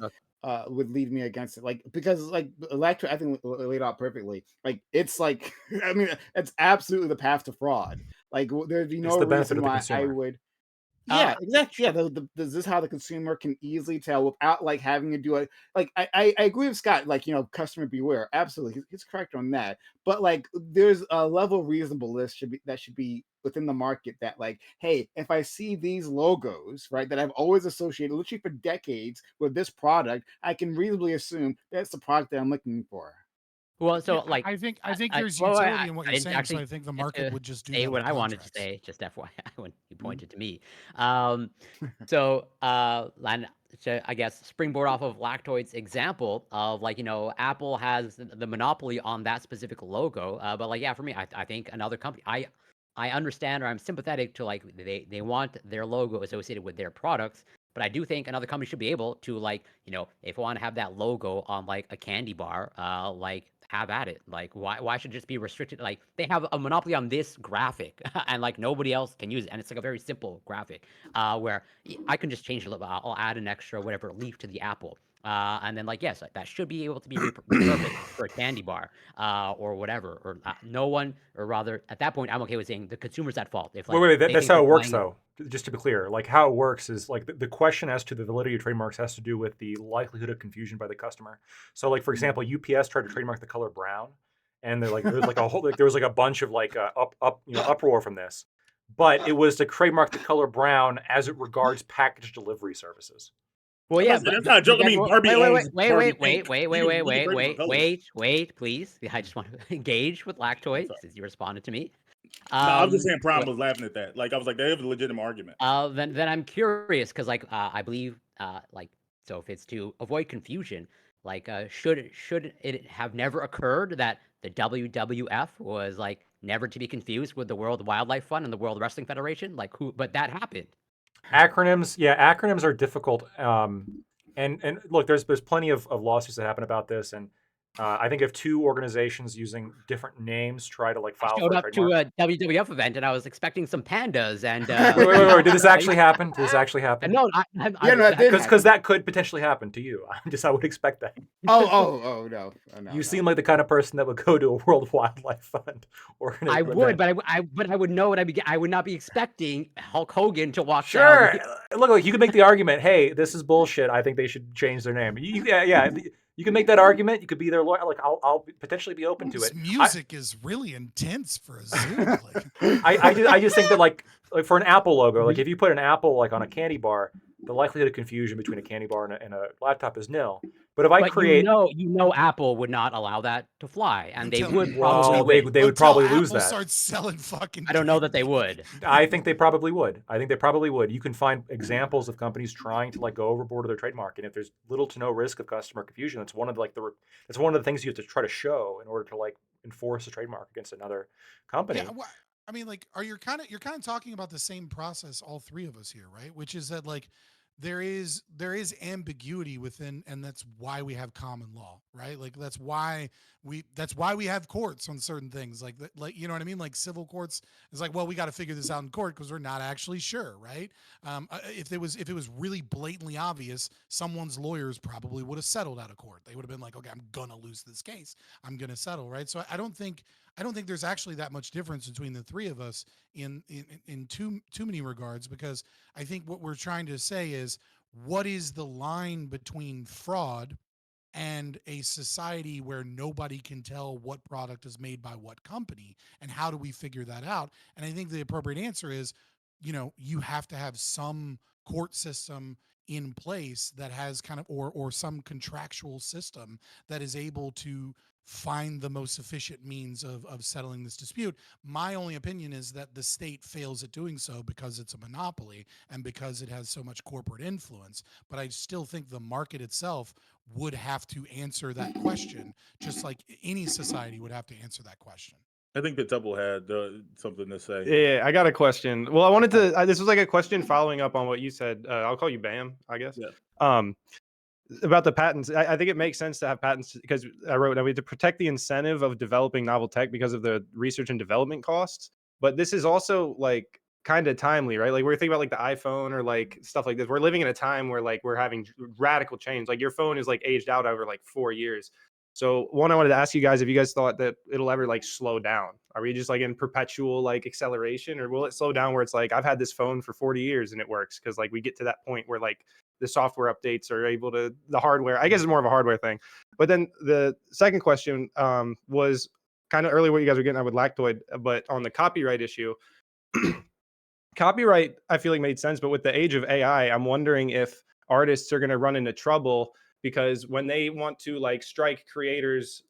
would lead me against it. Like because like Electra, I think laid out perfectly. Like it's like I mean, it's absolutely the path to fraud. Like there'd be It's no the benefit reason of the why I consumer. would. Uh, Yeah, exactly. Yeah, sure. this is how the consumer can easily tell without like having to do it. Like I agree with Scott. Like customer beware. Absolutely, he's correct on that. But like, there's a level of reasonableness should be within the market. That like, hey, if I see these logos, right, that I've always associated literally for decades with this product, I can reasonably assume that's the product that I'm looking for. Well, Yeah, so like, I think there's well, utility in what I you're didn't saying, so actually I think the get market to would just do say that what with I wanted to contracts. say. Just FYI, when you Mhm. pointed to me. Um, and so I guess springboard off of Lactoid's example of like, Apple has the monopoly on that specific logo. But like, yeah, for me, I think another company, I understand, or I'm sympathetic to like they want their logo associated with their products. But I do think another company should be able to like, if I want to have that logo on like a candy bar, like have at it. Like why should it just be restricted? Like they have a monopoly on this graphic and like nobody else can use it. And it's like a very simple graphic where I can just change it a little bit. I'll add an extra whatever leaf to the apple. And then like yes, like, that should be able to be repurposed for a candy bar or whatever. Or no one, or rather at that point, I'm okay with saying the consumer's at fault. If like Wait. they That's think how they're it works, buying it. though. Just to be clear, like how it works is like the question as to the validity of trademarks has to do with the likelihood of confusion by the customer. So, like for example, UPS tried to trademark the color brown, and they're like there's like a whole like there was like a bunch of like uproar from this, but it was to trademark the color brown as it regards package delivery services. Well, I yeah, must say, that's not a joke. I mean, well, Barbie owns Barbie Pink. You can trade for colors. wait, please. I just want to engage with I'm Lactoid sorry. since you responded to me. No, I was just Um, saying Prime wait, was laughing at that. Like I was like, they have a legitimate argument. then I'm curious because like I believe like so if it's to avoid confusion, like should it have never occurred that the WWF was like never to be confused with the World Wildlife Fund and the World Wrestling Federation? Like who? But that happened. Acronyms, yeah, acronyms are difficult. And look, there's plenty of lawsuits that happen about this, and I think if two organizations using different names try to like I file showed for a up to trademark. a WWF event and I was expecting some pandas and Wait. Did this actually happen? Did this actually happen? no, Yeah, no, that did Because happen. that could potentially happen to you. I would expect that. Oh no, no, You no. seem like the kind of person that would go to a World Wildlife Fund or I an would, event. but I would know what I would not be expecting Hulk Hogan to walk Sure. down. Look, like you could make the argument, hey, this is bullshit. I think they should change their name. Yeah. You can make that argument. You could be their lawyer. Like I'll potentially be open to This it. music is really intense for a Zoom. Like, I just think that like for an Apple logo, like if you put an apple like on a candy bar, the likelihood of confusion between a candy bar and a laptop is nil. But if I But create, Apple would not allow that to fly, and they until would probably well, they win. would probably lose Apple that. starts selling fucking. I don't know that they would. I think they probably would. You can find examples of companies trying to like go overboard with their trademark, and if there's little to no risk of customer confusion, that's one of that's one of the things you have to try to show in order to like enforce a trademark against another company. Yeah, I mean, like, you're kind of talking about the same process, all three of us here, right? Which is that like there is ambiguity within, and that's why we have common law, right? Like that's why we have courts on certain things, like you know what I mean? Like civil courts is like, well, we got to figure this out in court because we're not actually sure, right? If it was really blatantly obvious, someone's lawyers probably would have settled out of court. They would have been like, okay, I'm gonna lose this case, I'm gonna settle, right? So I don't think there's actually that much difference between the three of us in too many regards, because I think what we're trying to say is, what is the line between fraud and a society where nobody can tell what product is made by what company, and how do we figure that out? And I think the appropriate answer is, you have to have some court system in place that has kind of, or some contractual system that is able to find the most efficient means of settling this dispute. My only opinion is that the state fails at doing so because it's a monopoly and because it has so much corporate influence. But I still think the market itself would have to answer that question, just like any society would have to answer that question. I think Pitbull had something to say. Yeah, I got a question. Well, I wanted to. This was like a question following up on what you said. I'll call you Bam, I guess. Yeah. About the patents, I think it makes sense to have patents because I wrote that we have to protect the incentive of developing novel tech because of the research and development costs. But this is also like kind of timely, right? Like we're thinking about like the iPhone or like stuff like this. We're living in a time where like we're having radical change. Like your phone is like aged out over like 4 years. So one, I wanted to ask you guys if you guys thought that it'll ever like slow down. Are we just like in perpetual like acceleration, or will it slow down where it's like I've had this phone for 40 years and it works? Because like we get to that point where like the software updates are able to, the hardware, I guess it's more of a hardware thing. But then the second question was kind of earlier what you guys were getting at with Lactoid, but on the copyright issue, copyright I feel like made sense, but with the age of AI, I'm wondering if artists are going to run into trouble because when they want to like strike creators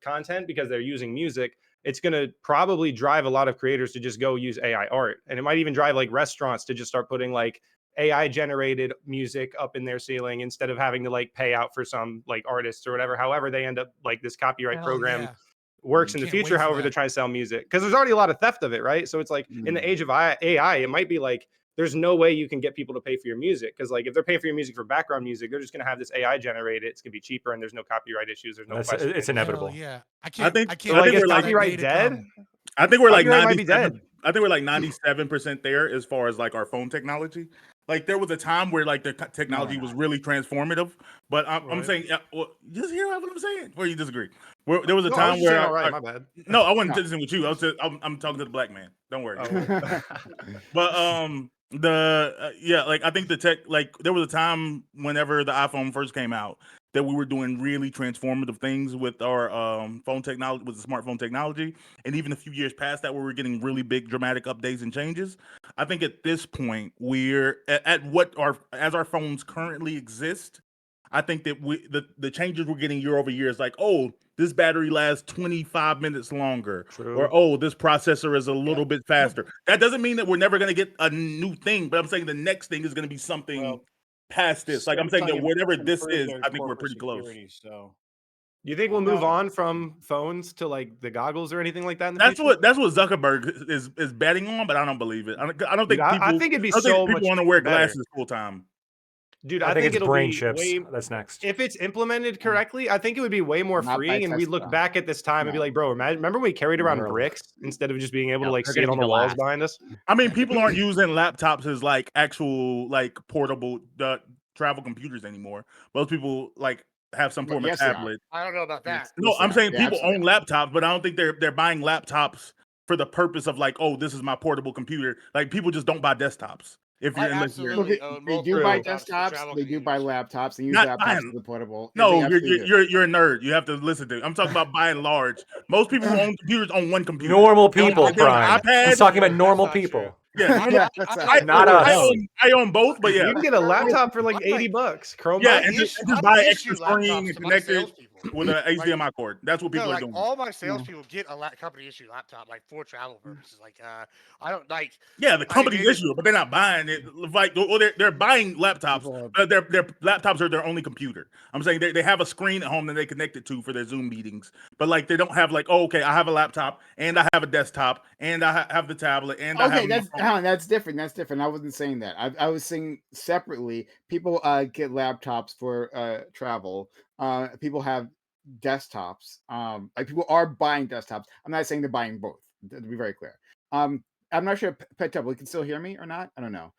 content because they're using music, it's going to probably drive a lot of creators to just go use AI art. And it might even drive like restaurants to just start putting like AI generated music up in their ceiling instead of having to like pay out for some like artists or whatever. However, they end up like this copyright Hell program yeah. works in the Can't wait future. for However, that. they're trying to sell music because there's already a lot of theft of it, right? So it's like in the age of AI, it might be like there's no way you can get people to pay for your music because like if they're paying for your music for background music, they're just going to have this AI generated. It's going to be cheaper and there's no copyright issues. There's no question. It's inevitable. Hell yeah. I think- can't I wait think for we're that like- day copyright to dead? come. I think we're like Copyright might be 97. dead. I think we're like 97% there as far as like our phone technology. Like there was a time where like the technology was really transformative, but I'm Right. saying, well, just hear what I'm saying, or you disagree. There was a No, I was time just where saying all right, my bad. no, I wasn't No. listening with you. I'm talking to the black man. Don't worry. Oh. But yeah, like I think the tech, like there was a time whenever the iPhone first came out that we were doing really transformative things with our phone technology, with the smartphone technology, and even a few years past that, where we're getting really big dramatic updates and changes. I think at this point we're at what as our phones currently exist. I think that the changes we're getting year over year is like, oh, this battery lasts 25 minutes longer, True. or oh, this processor is a little bit faster. That doesn't mean that we're never going to get a new thing, but I'm saying the next thing is going to be something Well, past this. Like I'm saying that Samsung whatever this improved is, their I think we're corporate pretty close. security, So Do you think we'll move No. on from phones to like the goggles or anything like that in the That's future? what Zuckerberg is betting on, but I don't believe it. I don't think Dude, people. I think it'd be I don't so think much people want to wear better. glasses full time. Dude, I think it's it'll brain be chips. way, That's next. if it's implemented correctly, I think it would be way more Not by freeing. And we look Tesla. back at this time and be No. like, bro, remember when we carried around Bro. bricks instead of just being able to No, like they're see it gonna on be the the walls last. behind us? I mean, people aren't using laptops as like actual like portable travel computers anymore. Most people like have some form Yes, of they are. tablet. I don't know about that. No, Yes, they I'm are. saying They people own absolutely laptops, but I don't think they're buying laptops for the purpose of like, oh, this is my portable computer. Like people just don't buy desktops. If I you're unless you're Well, absolutely they, own they do multiple buy laptops for desktops. travel They do buy commuters. laptops and use Not laptops buying- as the portable. no, They absolutely do. you're a nerd. You have to listen to. I'm talking about by and large. Most people who own computers own one computer. Normal They own- people, they own an Prime. iPad. He's talking about That's normal not true. people. Yeah, Yeah, that's I- Not us. I own both, but yeah, You can get a laptop for like I'm like- $80. Chromebook. yeah, and just I'm buy an issue extra screen laptops and to my connect it salespeople. with an HDMI cord. That's what people No, are like doing. all my salespeople get a company issue laptop, like for travel purposes. Like, I don't like. Yeah, the company's maybe- issue, but they're not buying it. Like, or they're buying laptops, People but their laptops are their only computer. I'm saying they have a screen at home that they connect it to for their Zoom meetings, but like they don't have like, oh, okay, I have a laptop and I have a desktop and I have the tablet and I Okay, have. that's Alan, that's different. That's different. I wasn't saying that. I was saying separately. People get laptops for travel. People have desktops. Like people are buying desktops. I'm not saying they're buying both. To be very clear. I'm not sure. Pet Double, you can still hear me or not? I don't know.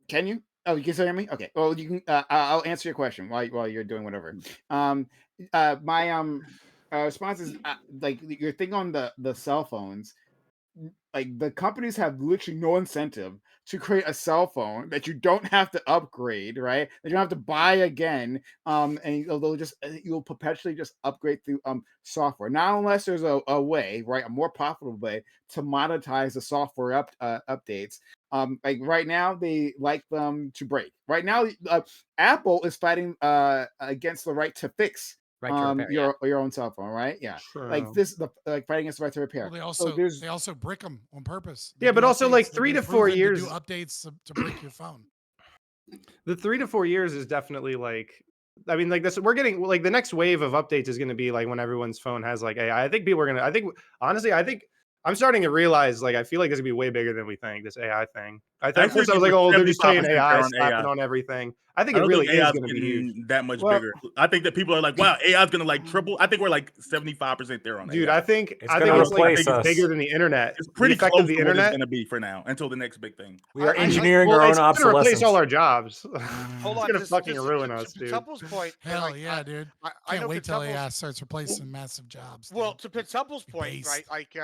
Can you? Oh, you can still hear me? Okay. Well, you can. I'll answer your question while you're doing whatever. My response is like your thing on the cell phones. Like the companies have literally no incentive to create a cell phone that you don't have to upgrade, right? That you don't have to buy again. And they'll just you'll perpetually just upgrade through software. Not unless there's a way, right, a more profitable way to monetize the software updates. Like right now, they like them to break. Right now, Apple is fighting against the right to fix Right to repair, yeah. your own cell phone, right? Yeah. Like True. like fighting against the right to repair. Well, So there's they also brick them on purpose. They Yeah, do but also like updates. They've 3 been to 4 proven to years. do updates to brick your phone. The 3 to 4 years is definitely like, I mean, like this, we're getting like the next wave of updates is going to be like when everyone's phone has like AI. I think people are going to, I think, honestly, I think I'm starting to realize, like, I feel like this could be way bigger than we think, this AI thing. At first I was like, oh, they're just saying 75% AI, on slapping AI. on everything. I think I it don't really think is AI is going to be huge. getting that much Well- bigger. I think that people are like, wow, AI is going to like triple. I think we're like 75% there on Dude, AI. I think It's I gonna think it's like replace us. bigger than the internet. It's pretty the effect close of the to what it's internet. going to be for now until the next big thing. We are I- engineering Well, our own it's going to replace obsolescence. all our jobs. Hold it's on, going to just- fucking just ruin to us, dude. Pintuple's point. and, Hell like, yeah, dude. I Can't know wait till Pintuple's- AI starts replacing massive jobs. Well, dude. to Pintuple's point, Based. right? Like,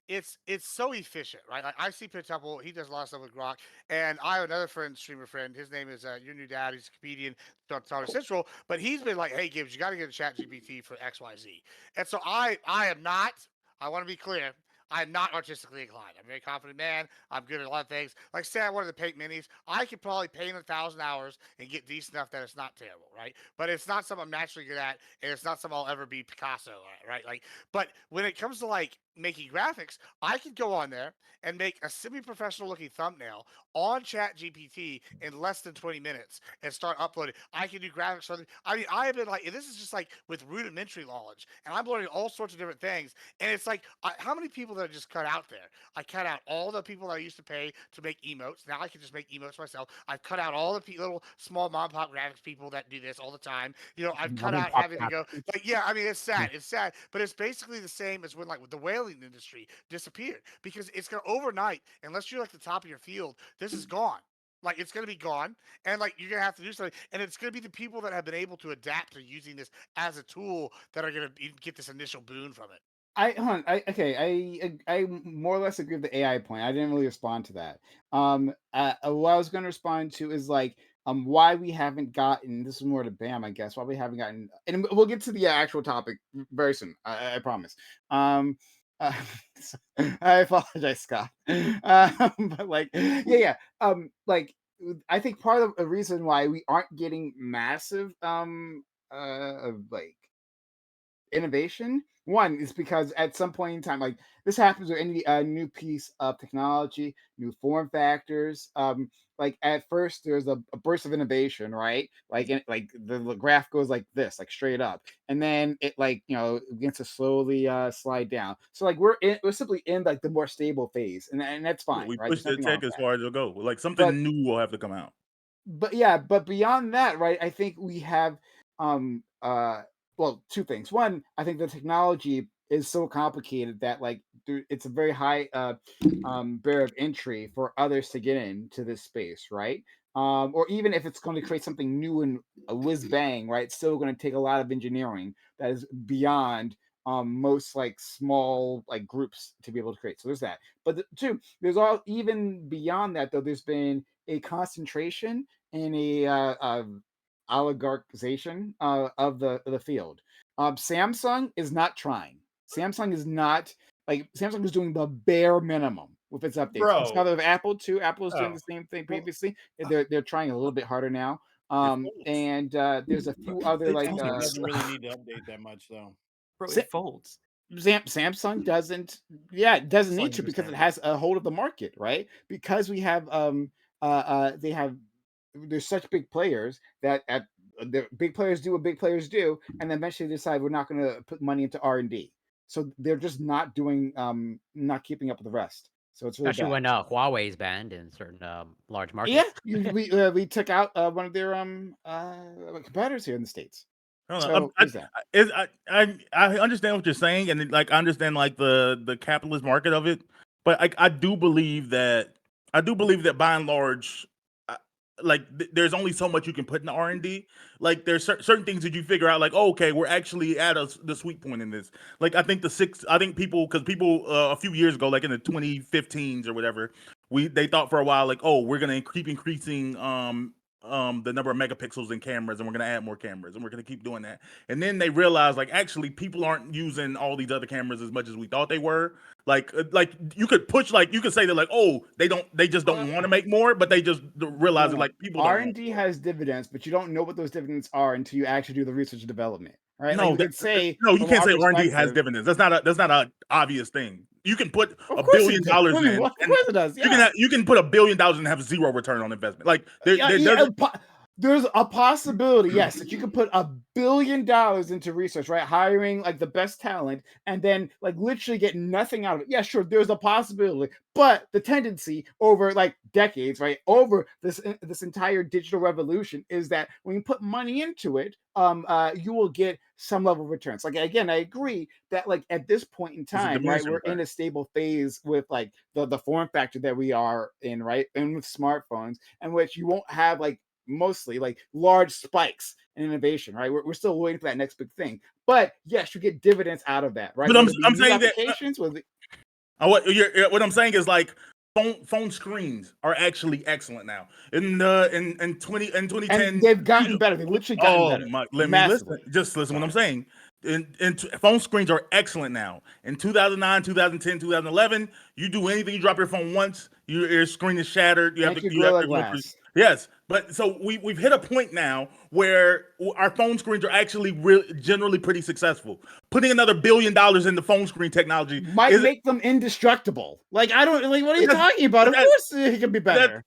it's so efficient, right? Like, I see Pintuple, he does a lot of stuff with Grok, and I have another streamer friend. His name is your new dad. He's a comedian on Comedy Central, but he's been like, "Hey, Gibbs, you got to get a ChatGPT for XYZ." And so I am not. I want to be clear. I'm not artistically inclined. I'm a very confident man. I'm good at a lot of things. Like, say I wanted to paint minis, I could probably paint 1,000 hours and get decent enough that it's not terrible, right? But it's not something I'm naturally good at, and it's not something I'll ever be Picasso at, right? Like, but when it comes to like making graphics, I could go on there and make a semi-professional looking thumbnail on ChatGPT in less than 20 minutes and start uploading. I can do graphics for them. I mean, I have been like, and this is just like with rudimentary knowledge, and I'm learning all sorts of different things. And it's like, how many people that I just cut out there? I cut out all the people that I used to pay to make emotes. Now I can just make emotes myself. I've cut out all the little small mom and pop graphics people that do this all the time. You know, I've cut out having to go. Like, yeah, I mean, it's sad. It's sad, but it's basically the same as when like with the whaling industry disappeared, because it's gonna overnight, unless you're like the top of your field, this is gone. Like, it's going to be gone, and like you're going to have to do something, and it's going to be the people that have been able to adapt to using this as a tool that are going to get this initial boon from it. I more or less agree with the AI point. I didn't really respond to that. What I was going to respond to is like why we haven't gotten, this is more to Bam, I guess, why we haven't gotten, and we'll get to the actual topic very soon. I promise. I apologize, Scott. But like, yeah. Like, I think part of the reason why we aren't getting massive like innovation, one, is because at some point in time, like this happens with any new piece of technology, new form factors. Like at first there's a burst of innovation, right? Like like the graph goes like this, like straight up, and then it like begins to slowly slide down. So like we're simply in like the more stable phase, and that's fine, We right? push There's the nothing wrong tech with as that. far as it'll go. Like something new will have to come out. But yeah, but beyond that, right? I think we have well, two things. One, I think the technology is so complicated that like it's a very high barrier of entry for others to get into this space, right? Or even if it's going to create something new and a whiz bang, right? It's still going to take a lot of engineering that is beyond most like small like groups to be able to create. So there's that. But two, there's all even beyond that though. There's been a concentration and a oligarchization of the field. Samsung is not trying. Samsung is not like Samsung is doing the bare minimum with its updates. Bro. It's other with Apple too. Apple is doing Oh. the same thing Well, previously. They're trying a little bit harder now. And there's a few other It like folds. Doesn't really need to update that much though. Bro, Sa- it folds. Samsung doesn't, yeah, it doesn't That's need to all because it understandable. has a hold of the market, right? Because we have they have, there's such big players that at the big players do what big players do, and then eventually decide we're not going to put money into R&D. So they're just not doing not keeping up with the rest. So it's really Especially bad. when Huawei's banned in certain large markets. Yeah, we took out one of their competitors here in the States. I don't So know. there's that. I understand what you're saying, and like I understand like the capitalist market of it, but I do believe that by and large, like there's only so much you can put in the R&D. Like there's certain things that you figure out, like, oh, okay, we're actually at the sweet point in this. Like I think people, because people a few years ago, like in the 2015s or whatever, they thought for a while like, oh, we're gonna keep increasing the number of megapixels in cameras, and we're going to add more cameras, and we're going to keep doing that. And then they realized like actually people aren't using all these other cameras as much as we thought they were. Like you could push, like you could say that like, oh, they just don't want to make more, but they just realize that like people don't want R&D has dividends, but you don't know what those dividends are until you actually do the research and development, right? No, Like we could say no, you from can't our say R&D has perspective. dividends. That's not a obvious thing. You can put Of $1 course billion it does. I mean, in, of and course it does. you Yeah. can put $1 billion and have zero return on investment. Like there Yeah, doesn't. there's a possibility, yes, that you could put $1 billion into research, right? Hiring like the best talent and then like literally get nothing out of it. Yeah, sure, there's a possibility, but the tendency over like decades, right, over this entire digital revolution is that when you put money into it, you will get some level of returns. Like again, I agree that like at this point in It's a time, right, diminishing we're in return. a stable phase with like the form factor that we are in, right, and with smartphones, in which you won't have like mostly like large spikes in innovation, right? We're still waiting for that next big thing, but yes, you get dividends out of that, right? But Whether it be I'm new saying that applications, whether what I'm saying is like phone screens are actually excellent now. In 2010, and they've you gotten do- better. They've literally gotten oh better my, let me listen. massively. Just listen what I'm Sorry. saying. Phone screens are excellent now. In 2009, 2010, 2011, you do anything, you drop your phone once, your screen is shattered. Thank you, You have Gorilla to go through. Glass. Yes, but so we've hit a point now where our phone screens are actually generally pretty successful. Putting another $1 billion into phone screen technology Might is make them indestructible. Like I don't like. What are you That's- talking about? Of that- course, it can be better.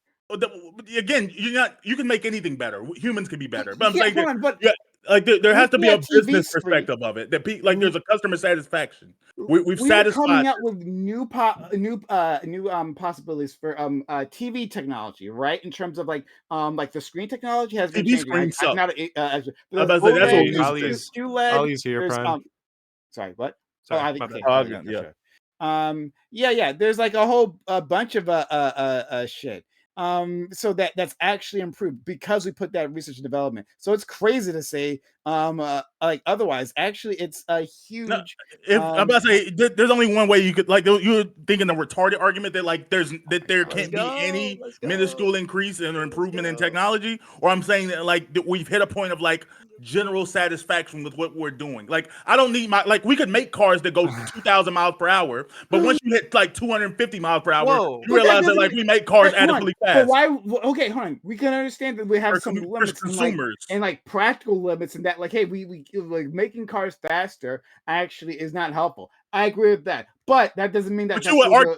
again, you can make anything better. Humans can be better, but I'm Yeah, saying hold on, but yeah, like there has to be looking a at TV business screen, perspective of it. That like there's a customer satisfaction. We've we were satisfied. coming up with new possibilities for TV technology, right? In terms of like the screen technology has been TV changing. screens suck. Not I'm there's about to say that's what OLED, we there's used to. Ali's QLED, Ali's here, there's Prime. sorry, what? Sorry, Ali, my bad. okay, Oh, there we go, yeah. gotcha. Yeah. There's like a whole bunch of shit. So that's actually improved because we put that research and development. So it's crazy to say like otherwise. Actually, it's a No, huge if I'm about to say there's only one way you could like you're thinking a retarded argument that like there can't be any minuscule increase and improvement in technology, or I'm saying that like that we've hit a point of like general satisfaction with what we're doing. Like I don't need my like we could make cars that go 2,000 miles per hour, but once you hit like 250 miles per hour, Whoa. you But that realize that doesn't like mean- we make cars But hold on, adequately but fast. why? Okay, hold on. We can understand that we have For some for limits and like consumers. practical limits, and that like, hey, we like making cars faster actually is not helpful. I agree with that, but that doesn't mean that But that's you would where argue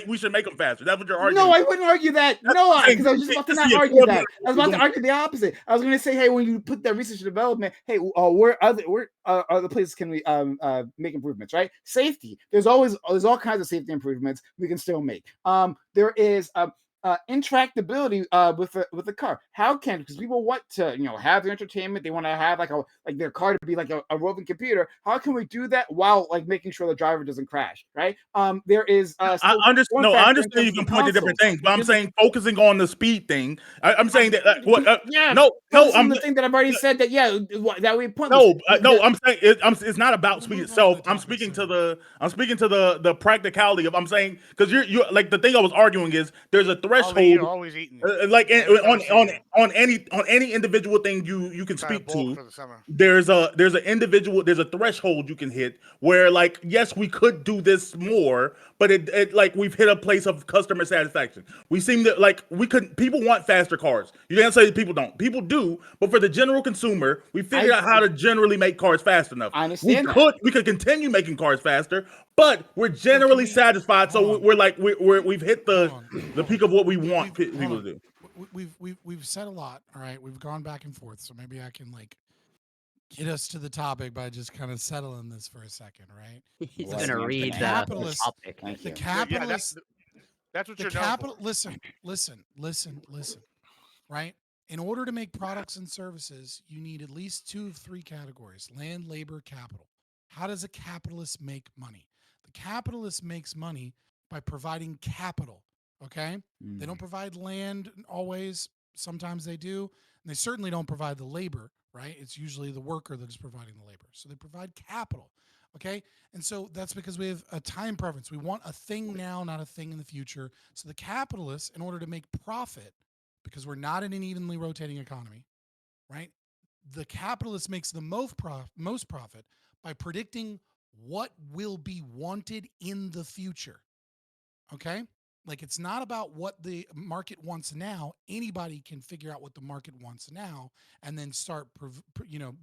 we should make them faster. That's what you're arguing. no, I wouldn't argue that. That's No, what I'm saying. because I was just about to This is not the argue equivalent that. of I what was we're about to doing. argue the opposite. I was going to say, hey, when you put that research and development, hey, where other places can we make improvements, right? Safety. There's all kinds of safety improvements we can still make. There is intractability with the car. How can, because people want to have their entertainment, they want to have like their car to be like a roving computer. How can we do that while like making sure the driver doesn't crash, right? There is I still understand. form No, I factor in understand you terms of can point to different consoles. things, but I'm There's saying focusing on the speed thing. I'm saying that yeah, no, focusing on I'm the thing that I've already said that that we pointless. no, no. I'm saying it's not about We'll speed move on to itself. the I'm topic, speaking sir. to the practicality of. I'm saying because you're like the thing I was arguing is there's a Ali, threshold. you're always eating. Like Every conversation. on any individual thing you can Trying to speak bulk to, for the summer. there's a threshold you can hit where like yes we could do this more, but it like we've hit a place of customer satisfaction. We seem to like people want faster cars. You can't say that people don't. People do, but for the general consumer, we figured out how to generally make cars fast enough. I understand that. We could continue making cars faster, but we're generally we- satisfied. So hold on. we're like we've hit the Hold on, the hold peak on. of what we want We've- hold people on. to do. We've said a lot. All right, we've gone back and forth. So maybe I can like get us to the topic by just kind of settling this for a second, right? He's Well, gonna the read the capitalist- topic. Thank The you. capitalist, That's what the you're known capital. for. Listen. Right. In order to make products and services, you need at least 2 of 3 categories: land, labor, capital. How does a capitalist make money? The capitalist makes money by providing capital. Okay. They don't provide land always. Sometimes they do. And they certainly don't provide the labor, right? It's usually the worker that is providing the labor. So they provide capital. Okay. And so that's because we have a time preference. We want a thing now, not a thing in the future. So the capitalists, in order to make profit, because we're not in an evenly rotating economy, right? The capitalist makes the most profit by predicting what will be wanted in the future. Okay? Like it's not about what the market wants now. Anybody can figure out what the market wants now and then start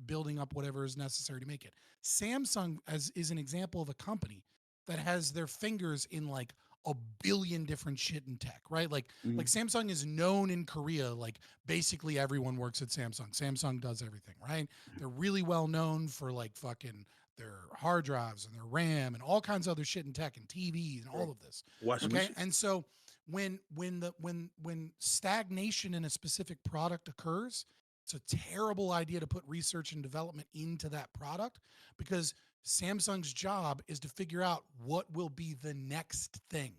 building up whatever is necessary to make it. Samsung is an example of a company that has their fingers in like a billion different shit in tech, right? Like Samsung is known in Korea, like basically everyone works at Samsung. Samsung does everything, right? They're really well known for like fucking their hard drives and their RAM and all kinds of other shit in tech and TVs and all of this. Washing Okay. machine. And so when stagnation in a specific product occurs, it's a terrible idea to put research and development into that product, because Samsung's job is to figure out what will be the next thing.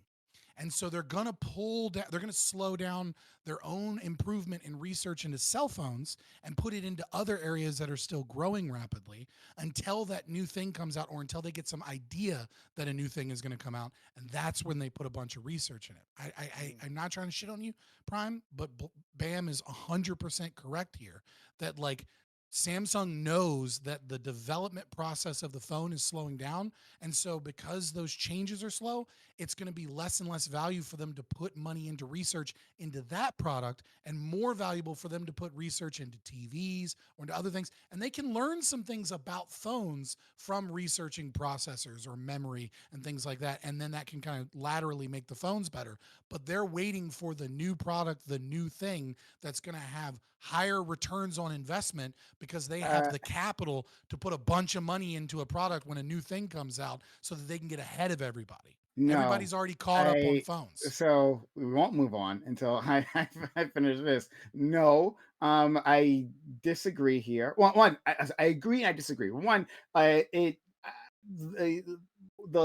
And so they're going to pull down, they're going to slow down their own improvement in research into cell phones and put it into other areas that are still growing rapidly until that new thing comes out, or until they get some idea that a new thing is going to come out. And that's when they put a bunch of research in it. I'm not trying to shit on you, Prime, but Bam is 100% correct here that like Samsung knows that the development process of the phone is slowing down. And so because those changes are slow, it's going to be less and less value for them to put money into research into that product, and more valuable for them to put research into TVs or into other things. And they can learn some things about phones from researching processors or memory and things like that. And then that can kind of laterally make the phones better. But they're waiting for the new product, the new thing that's going to have higher returns on investment, because they have the capital to put a bunch of money into a product when a new thing comes out, so that they can get ahead of everybody. No, Everybody's already caught up on phones. So we won't move on until I finish this. No, I disagree here. I agree and I disagree. One, the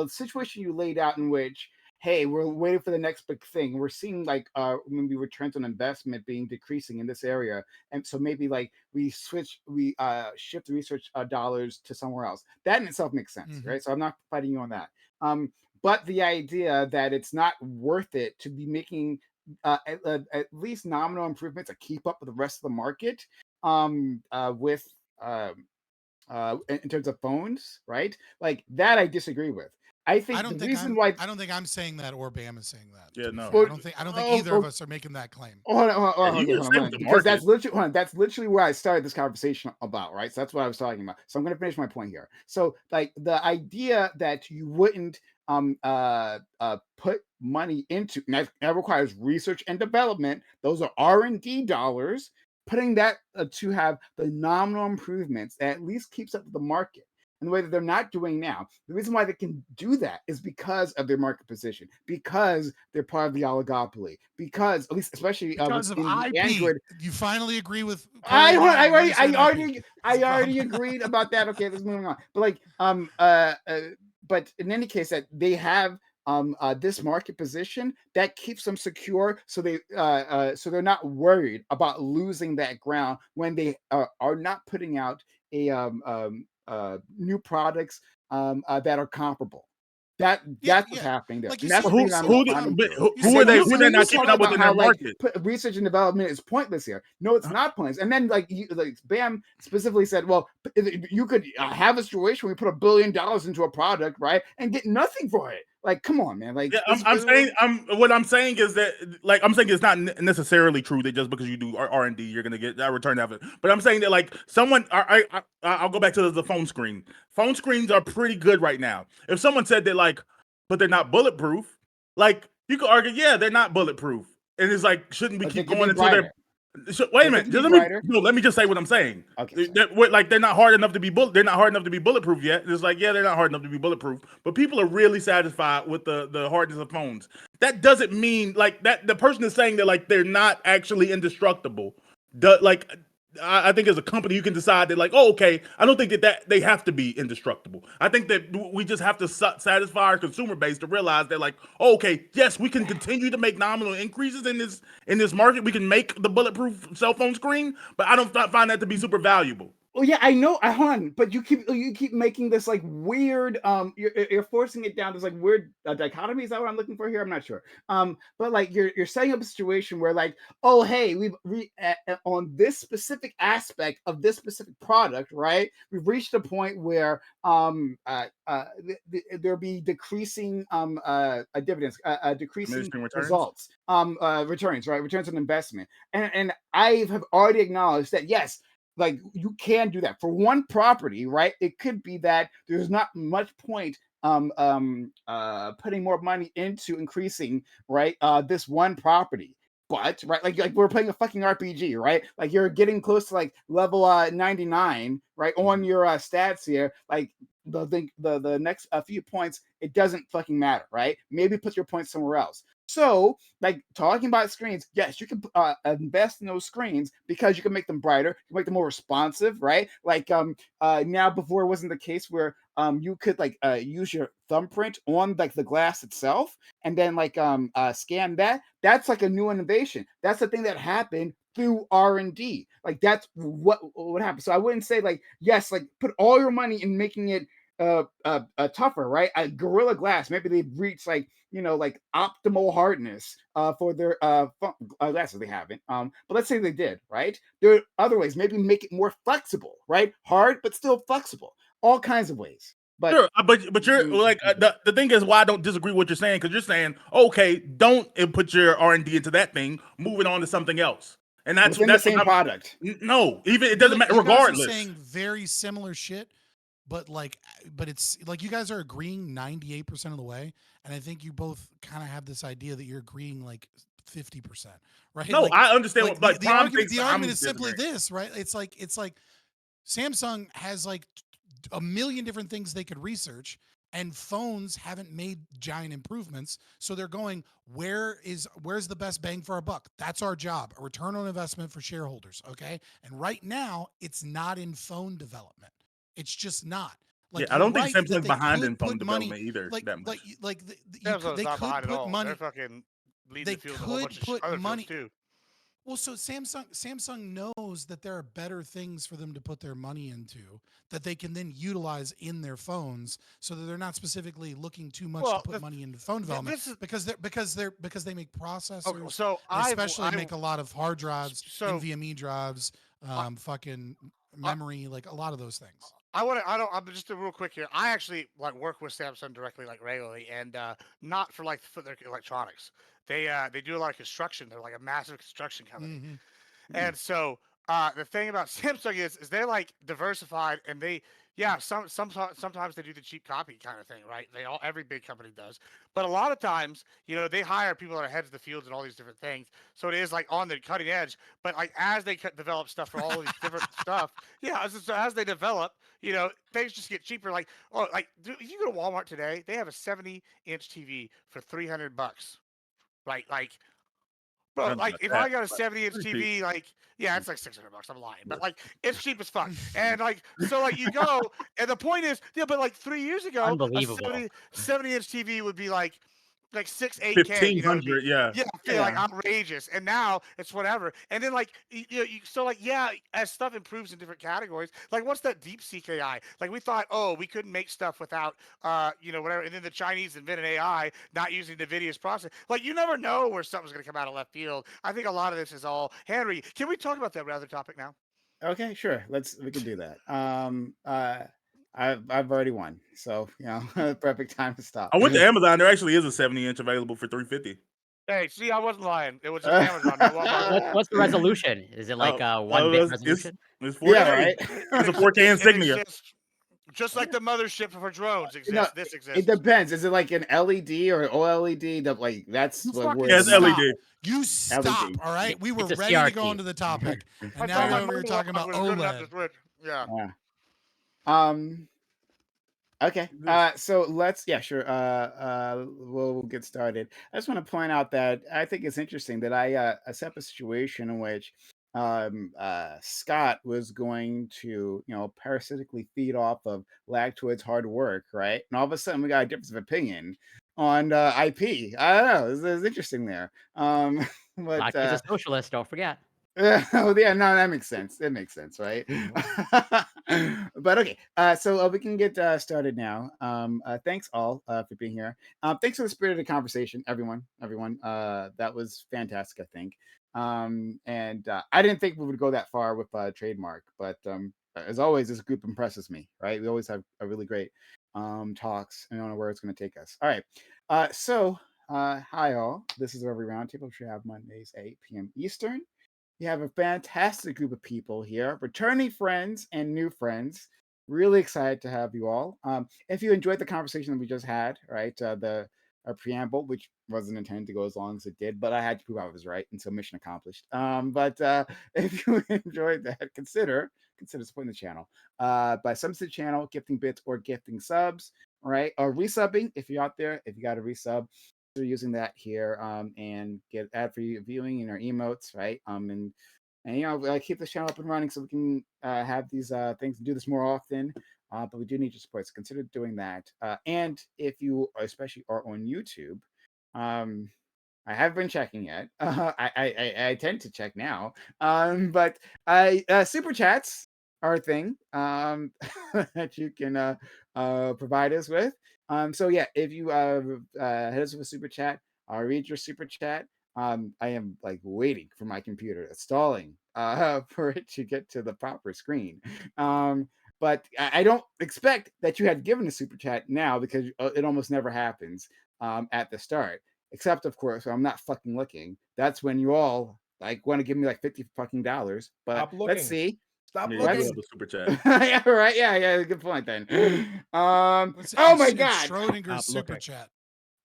situation you laid out in which, hey, we're waiting for the next big thing. We're seeing like maybe returns on investment being decreasing in this area, and so maybe like we shift the research dollars to somewhere else. That in itself makes sense, right? So I'm not fighting you on that. But the idea that it's not worth it to be making at least nominal improvements to keep up with the rest of the market with in terms of phones, right? Like that, I disagree with. I think the reason why I don't think I'm saying that, or Bam is saying that. Yeah, no. I don't think either of us are making that claim. Hold on, because market. that's literally where I started this conversation about, right? So that's what I was talking about. So I'm going to finish my point here. So like the idea that you wouldn't put money into, and that requires research and development. Those are R&D dollars. Putting that to have the nominal improvements that at least keeps up with the market in the way that they're not doing now. The reason why they can do that is because of their market position, because they're part of the oligopoly, because at least, especially because of IP. Android. You finally agree with? I already agreed about that. Okay, let's move on. But like, but in any case, that they have this market position that keeps them secure, so they're not worried about losing that ground when they are not putting out a new products that are comparable. That's what's happening there. Like you that's said, who are they? Who they're not keeping up with in their market? Research and development is pointless here. No, it's not pointless. And then like Bam specifically said, well, you could have a situation where you put $1 billion into a product, right, and get nothing for it. Like, come on, man. Like, yeah, what I'm saying is that, like, I'm saying it's not necessarily true that just because you do R&D, you're gonna get that return of it. But I'm saying that, like, I'll go back to the phone screen. Phone screens are pretty good right now. If someone said that, like, but they're not bulletproof, like, you could argue, yeah, they're not bulletproof, and it's like, shouldn't we keep going until they're wait a minute. Let me just say what I'm saying. Okay. They're not hard enough to be they're not hard enough to be bulletproof yet. It's like, yeah, they're not hard enough to be bulletproof, but people are really satisfied with the hardness of phones. That doesn't mean like that the person is saying that like they're not actually indestructible. I think as a company you can decide that like, oh, okay, I don't think that they have to be indestructible. I think that we just have to satisfy our consumer base to realize that like, oh, okay, yes, we can continue to make nominal increases in this market. We can make the bulletproof cell phone screen, but I don't find that to be super valuable. Oh yeah, I know. I hold on, but you keep making this like weird. You're forcing it down. There's like weird dichotomy. Is that what I'm looking for here? I'm not sure. But like you're setting up a situation where like, oh hey, on this specific aspect of this specific product, right? We've reached a point where there'll be decreasing dividends, decreasing Diminishing returns? results, returns, right? Returns on investment, and I have already acknowledged that yes, like you can do that for one property, right? It could be that there's not much point putting more money into increasing, right, this one property. But right, like we're playing a fucking RPG, right? Like you're getting close to like level 99, right, on your stats here. Like the next few points, it doesn't fucking matter, right? Maybe put your points somewhere else. So, like talking about screens, yes, you can invest in those screens because you can make them brighter, you can make them more responsive, right? Like now, before it wasn't the case where you could like use your thumbprint on like the glass itself and then like scan that. That's like a new innovation. That's the thing that happened through R&D. Like that's what happened. So I wouldn't say like yes, like put all your money in making it tougher, right? Gorilla Glass, maybe they've reached like like optimal hardness for their glasses. They haven't, but let's say they did, right? There are other ways. Maybe make it more flexible, right? Hard but still flexible. All kinds of ways. But sure, but you're like the thing is why I don't disagree with what you're saying, because you're saying okay, don't put your R&D into that thing, move it on to something else, and that's within the same product. No, even it doesn't matter. You guys are Regardless, saying very similar shit, but it's like you guys are agreeing 98% of the way, and I think you both kind of have this idea that you're agreeing like 50%, right? no, Like, I understand like what, but the Prime argument, thinks the I'm argument is simply disagreeing. this, right? It's like Samsung has like a million different things they could research, and phones haven't made giant improvements, so they're going, where's the best bang for our buck? That's our job, a return on investment for shareholders. Okay, and right now it's not in phone development. It's just not. Yeah, Like I you're don't think right that Samsung's they behind in could phone put money, development either like that much. Samsung's they not could behind at put all. money. They're fucking leading They the field in a whole could bunch of put other money. fields too. Well, so Samsung knows that there are better things for them to put their money into that they can then utilize in their phones, so that they're not specifically looking too much Well, to put money into phone development this is because they make okay. processors, So and especially make a lot of hard drives, so NVMe drives, fucking I, memory, like a lot of those things. I want to. I don't. I'm just real quick here. I actually like work with Samsung directly, like regularly, and not for like for their electronics. They do a lot of construction. They're like a massive construction company. Mm-hmm. And so the thing about Samsung is they're like diversified, and sometimes they do the cheap copy kind of thing, right? Every big company does, but a lot of times they hire people that are heads of the fields and all these different things, so it is like on the cutting edge. But like as they develop stuff for all these different stuff, yeah, as they develop, things just get cheaper. Like you go to Walmart today, they have a 70-inch TV for $300, right? Like bro, Nothing like like if that, I got a but 70-inch pretty cheap. TV, like yeah, it's like $600. I'm lying, but like it's cheap as fuck. And like so, like you go, and the point is, yeah, but like 3 years ago, a Unbelievable. 70-inch TV would be like 6 8K, it'd be 1500, yeah. feel like Yeah. outrageous, and now it's whatever. And then like so like yeah, as stuff improves in different categories, like what's that DeepSeek AI? Like we thought, oh, we couldn't make stuff without whatever, and then the Chinese invented AI not using NVIDIA's process. Like you never know where something's gonna come out of left field. I think a lot of this is all Henry. Can we talk about that other topic now? Okay, sure. We can do that. I've already won, so perfect time to stop. I went to Amazon. There actually is a 70-inch available for $350. Hey, see, I wasn't lying. It was just Amazon, not Walmart. What's the resolution? Is it like Oh, 1 bit it's resolution? 4K. Yeah, right. It's a 4K It insignia. exists just like the mothership for drones You know, exists. This it exists. depends. Is it like an LED or OLED? Like that's You what fucking where Yeah, it's the money- stop. LED. You stop. LED. All right, we were It's a ready to go CRT. on to the topic, I and now thought my we're mother talking about was good enough to OLED. switch. Yeah. Yeah. Okay. So let's sure. We'll get started. I just want to point out that I think it's interesting that I set up a situation in which Scott was going to parasitically feed off of Lactoid's hard work, right? And all of a sudden we got a difference of opinion on IP. I don't know. It's interesting there. But Black is a socialist, don't forget. Oh yeah, no, that makes sense. That makes sense, right? But okay, so we can get started now. Thanks all for being here. Thanks for the spirited conversation, everyone. That was fantastic, I think. And I didn't think we would go that far with trademark, but as always, this group impresses me. Right? We always have a really great talks, and I don't know where it's going to take us. All right. Hi all. This is Every Roundtable, which we have Mondays 8 p.m. Eastern. We have a fantastic group of people here, returning friends and new friends. Really excited to have you all. If you enjoyed the conversation that we just had, right, the preamble, which wasn't intended to go as long as it did, but I had to prove I was right, and so mission accomplished. But if you enjoyed that, consider supporting the channel by subs to the channel, gifting bits or gifting subs, right, or resubbing if you're out there. If you got a resub, we're using that here and get ad-free viewing in our emotes, right? And you know, keep the channel up and running so we can have these things and do this more often. But we do need your support, so consider doing that. And if you especially are on YouTube, I haven't been checking yet. I tend to check now. But super chats are a thing that you can provide us with. So yeah, if you hit us with a super chat, I'll read your super chat. I am like waiting for my computer, stalling for it to get to the proper screen. But I don't expect that you had given a super chat now because it almost never happens at the start. Except of course, I'm not fucking looking. That's when you all like want to give me like $50 fucking dollars. But Stop let's looking. see. Stop Yeah, you do Let's have looking. a super chat. yeah, right. Yeah, good point then. It's, Oh my it's god, Schrodinger's Stop super looking. chat.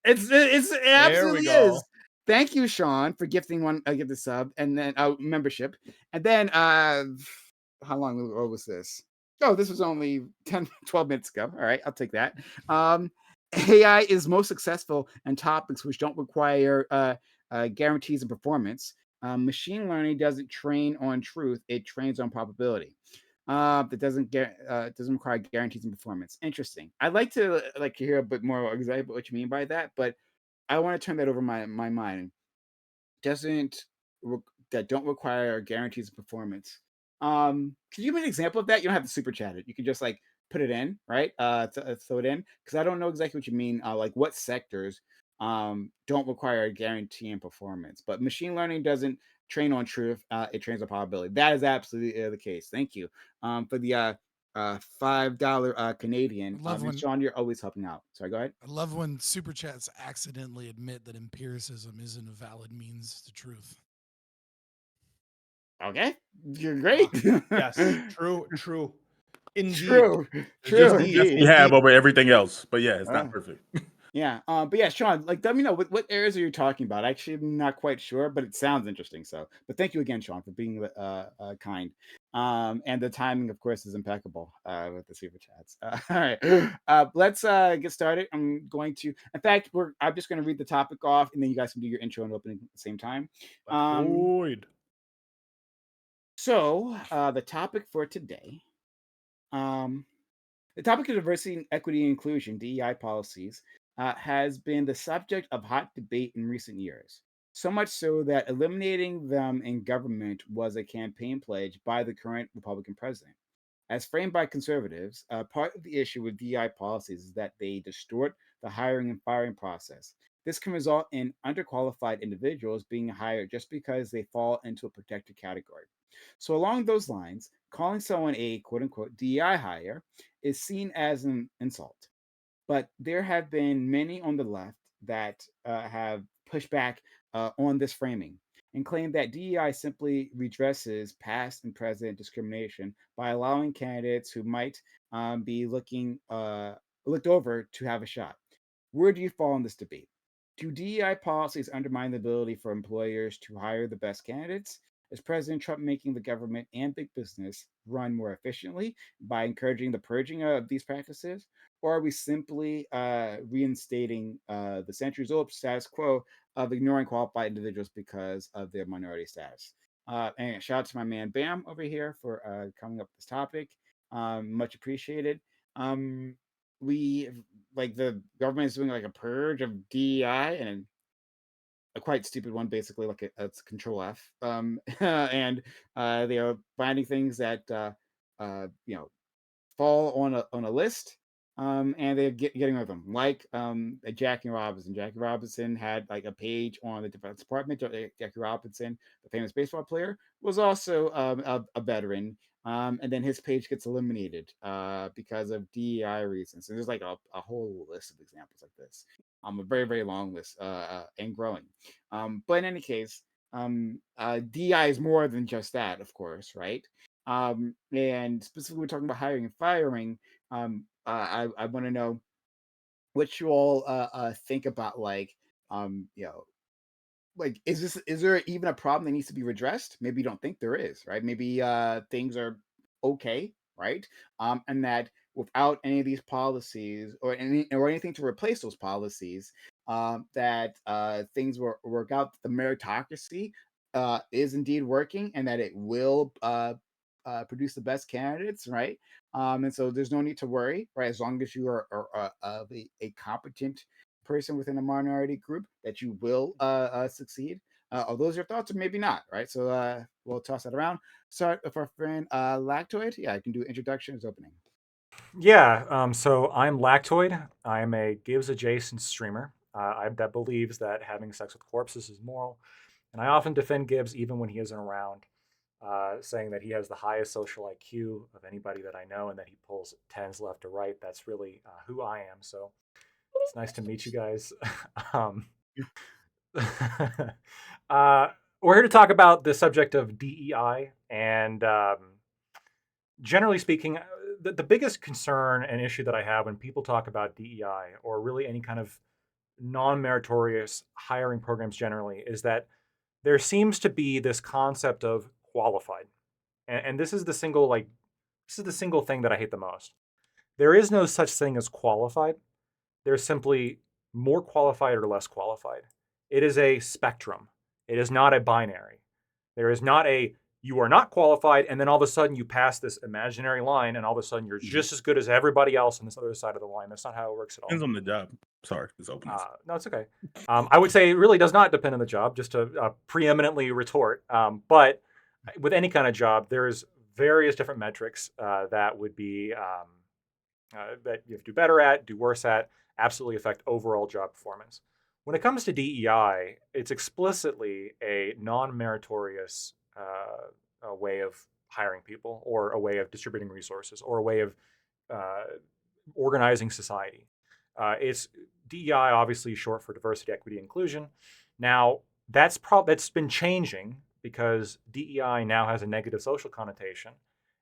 it we absolutely go. is. Thank you, Sean, for gifting one give the sub and then membership. And then how long ago was this? Oh, this was only 10, 12 minutes ago. All right, I'll take that. AI is most successful in topics which don't require guarantees of performance. Machine learning doesn't train on truth; it trains on probability. That doesn't require guarantees and performance. Interesting. I'd like to hear a bit more exactly what you mean by that, but I want to turn that over my mind. Doesn't that don't require guarantees of performance. Can you give me an example of that? You don't have to super chat it. You can just like put it in, right? Throw it in because I don't know exactly what you mean. Like what sectors don't require a guarantee in performance, but machine learning doesn't train on truth. It trains on probability. That is absolutely the case. Thank you for the $5 Canadian. I love when Sean, you're always helping out. Sorry, go ahead. I love when super chats accidentally admit that empiricism isn't a valid means to truth. Okay, you're great. Yes. True. Indeed. True. It's just the Indeed. best we have over everything else. But yeah, it's Oh. not perfect. Yeah. But yeah, Sean, like, let me know what areas are you talking about? Actually, I'm not quite sure, but it sounds interesting. So, but thank you again, Sean, for being kind. And the timing, of course, is impeccable with the super chats. All right. Let's get started. I'm going to, in fact, I'm just going to read the topic off, and then you guys can do your intro and opening at the same time. Boyd. So, the topic for today, the topic of diversity, equity, and inclusion, DEI policies, has been the subject of hot debate in recent years. So much so that eliminating them in government was a campaign pledge by the current Republican president. As framed by conservatives, part of the issue with DEI policies is that they distort the hiring and firing process. This can result in underqualified individuals being hired just because they fall into a protected category. So, along those lines, calling someone a quote unquote DEI hire is seen as an insult. But there have been many on the left that have pushed back on this framing and claim that DEI simply redresses past and present discrimination by allowing candidates who might be looked over to have a shot. Where do you fall in this debate? Do DEI policies undermine the ability for employers to hire the best candidates? Is President Trump making the government and big business run more efficiently by encouraging the purging of these practices? Or are we simply reinstating the centuries-old status quo of ignoring qualified individuals because of their minority status? And shout out to my man Bam over here for coming up with this topic. Much appreciated. We like the government is doing like a purge of DEI, and a quite stupid one, basically like it's Control F, and they are finding things that you know, fall on a list, and they're getting rid of them. Like Jackie Robinson. Jackie Robinson had like a page on the Defense Department. Jackie Robinson, the famous baseball player, was also a veteran. And then his page gets eliminated because of DEI reasons. And there's like a whole list of examples like this. A very, very long list and growing. But in any case, DEI is more than just that, of course, right? And specifically, we're talking about hiring and firing. I want to know what you all think about, like, you know, like, is there even a problem that needs to be redressed? Maybe you don't think there is, right? Maybe things are okay, right? And that without any of these policies or anything to replace those policies, that things will work out. The meritocracy is indeed working, and that it will produce the best candidates, right? And so there's no need to worry, right? As long as you are a competent person within a minority group, that you will succeed. Are those your thoughts, or maybe not, right? So we'll toss that around. Start with our friend Lactoid. Yeah, I can do introductions, opening. Yeah, so I'm Lactoid. I'm a Gibbs adjacent streamer that believes that having sex with corpses is moral. And I often defend Gibbs even when he isn't around, saying that he has the highest social IQ of anybody that I know and that he pulls tens left to right. That's really who I am. So it's nice to meet you guys. um, we're here to talk about the subject of DEI. And generally speaking, the biggest concern and issue that I have when people talk about DEI or really any kind of non-meritorious hiring programs generally is that there seems to be this concept of qualified. And this is the single thing that I hate the most. There is no such thing as qualified. There's simply more qualified or less qualified. It is a spectrum. It is not a binary. There is not a you are not qualified, and then all of a sudden you pass this imaginary line, and all of a sudden you're just as good as everybody else on this other side of the line. That's not how it works at all. Depends on the job. Sorry, it's open. No, it's okay. I would say it really does not depend on the job, just to preeminently retort. But with any kind of job, there's various different metrics that would be that you have to do better at, do worse at, absolutely affect overall job performance. When it comes to DEI, it's explicitly a non-meritorious a way of hiring people, or a way of distributing resources, or a way of organizing society. It's DEI, obviously short for diversity, equity, inclusion. Now that's been changing because DEI now has a negative social connotation,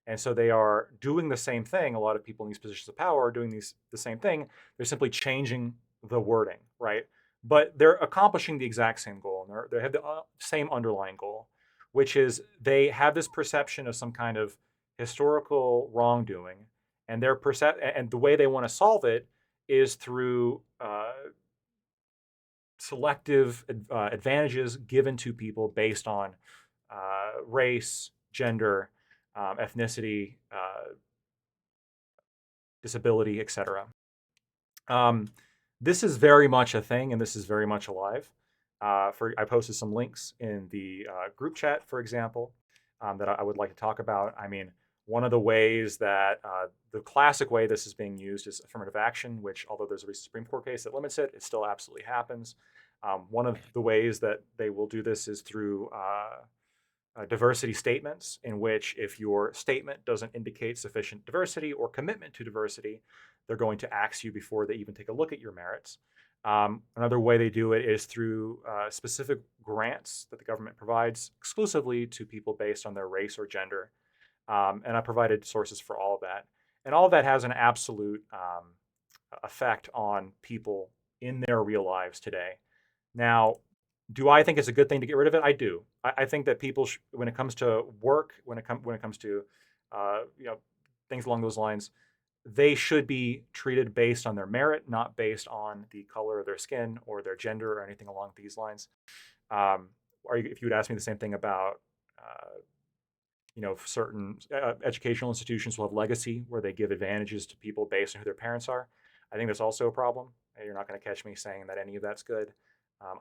and so they are doing the same thing. A lot of people in these positions of power are doing the same thing. They're simply changing the wording, right? But they're accomplishing the exact same goal, and they have the same underlying goal, which is they have this perception of some kind of historical wrongdoing, and and the way they want to solve it is through selective advantages given to people based on race, gender, ethnicity, disability, etc. This is very much a thing, and this is very much alive. I posted some links in the group chat, for example, that I would like to talk about. I mean, one of the ways that the classic way this is being used is affirmative action, which, although there's a recent Supreme Court case that limits it, it still absolutely happens. One of the ways that they will do this is through diversity statements, in which if your statement doesn't indicate sufficient diversity or commitment to diversity, they're going to axe you before they even take a look at your merits. Another way they do it is through specific grants that the government provides exclusively to people based on their race or gender. And I provided sources for all of that. And all of that has an absolute effect on people in their real lives today. Now, do I think it's a good thing to get rid of it? I do. I think that people, when it comes to work, when it comes to things along those lines, they should be treated based on their merit, not based on the color of their skin or their gender or anything along these lines. If you would ask me the same thing about, certain educational institutions will have legacy where they give advantages to people based on who their parents are, I think that's also a problem. You're not going to catch me saying that any of that's good.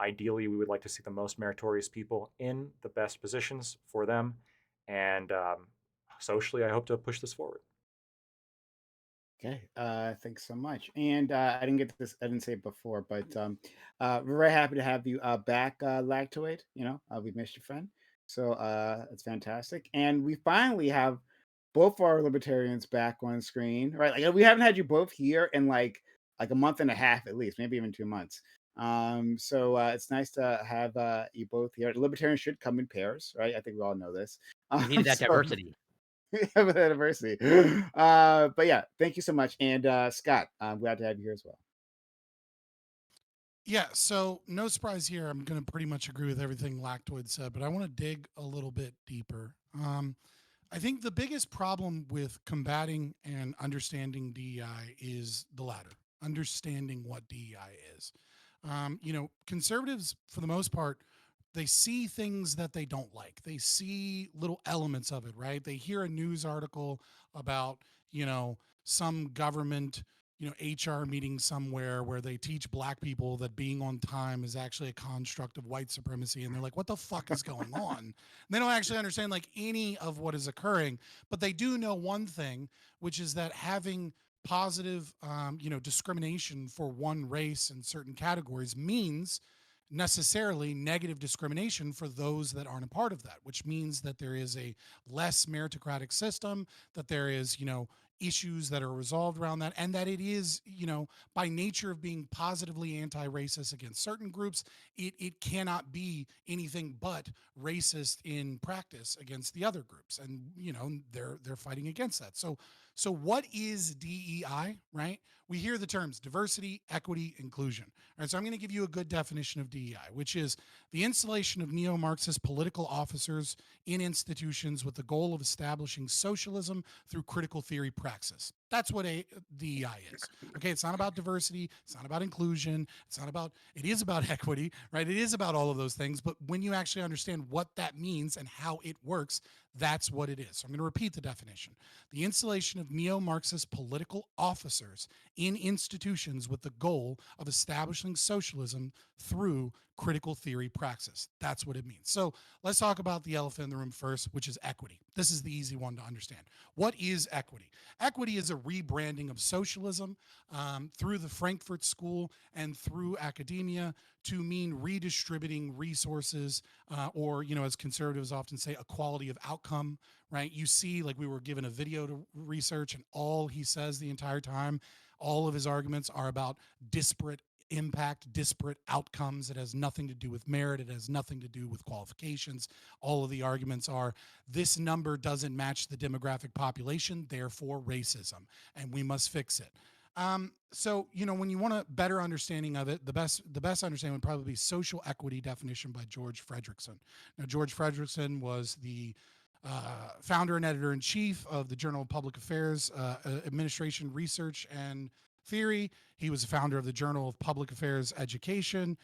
Ideally, we would like to see the most meritorious people in the best positions for them. And socially, I hope to push this forward. Okay, thanks so much. And I didn't get this, I didn't say it before, but we're very happy to have you back, Lactoid. We missed your friend, so it's fantastic. And we finally have both our libertarians back on screen, right? Like we haven't had you both here in like a month and a half at least, maybe even 2 months. So it's nice to have you both here. Libertarians should come in pairs, right? I think we all know this. We needed that So diversity. with anniversary. But yeah, thank you so much. And Scott, I'm glad to have you here as well. Yeah, so no surprise here. I'm going to pretty much agree with everything Lactoid said, but I want to dig a little bit deeper. I think the biggest problem with combating and understanding DEI is the latter, understanding what DEI is. Conservatives, for the most part, they see things that they don't like. They see little elements of it, right? They hear a news article about, some government, HR meeting somewhere where they teach black people that being on time is actually a construct of white supremacy. And they're like, what the fuck is going on? And they don't actually understand like any of what is occurring, but they do know one thing, which is that having positive, discrimination for one race in certain categories means necessarily negative discrimination for those that aren't a part of that, which means that there is a less meritocratic system, that there is, issues that are resolved around that, and that it is, by nature of being positively anti-racist against certain groups, it cannot be anything but racist in practice against the other groups. And, they're fighting against that. So what is DEI, right? We hear the terms diversity, equity, inclusion. All right, so I'm going to give you a good definition of DEI, which is the installation of neo-Marxist political officers in institutions with the goal of establishing socialism through critical theory praxis. That's what DEI is. Okay, it's not about diversity, it's not about inclusion, it is about equity, right? It is about all of those things, but when you actually understand what that means and how it works, that's what it is. So I'm going to repeat the definition. The installation of neo-Marxist political officers in institutions with the goal of establishing socialism through critical theory praxis. That's what it means. So let's talk about the elephant in the room first, which is equity. This is the easy one to understand. What is equity? Equity is a rebranding of socialism through the Frankfurt School and through academia to mean redistributing resources or, as conservatives often say, equality of outcome, right? You see, like we were given a video to research, and all he says the entire time, all of his arguments are about disparate impact, disparate outcomes. It has nothing to do with merit. It has nothing to do with qualifications. All of the arguments are this number doesn't match the demographic population, therefore racism, and we must fix it. So, when you want a better understanding of it, the best understanding would probably be social equity definition by George Fredrickson. Now, George Fredrickson was the founder and editor-in-chief of the Journal of Public Affairs, Administration Research and Theory. He was the founder of the Journal of Public Affairs Education.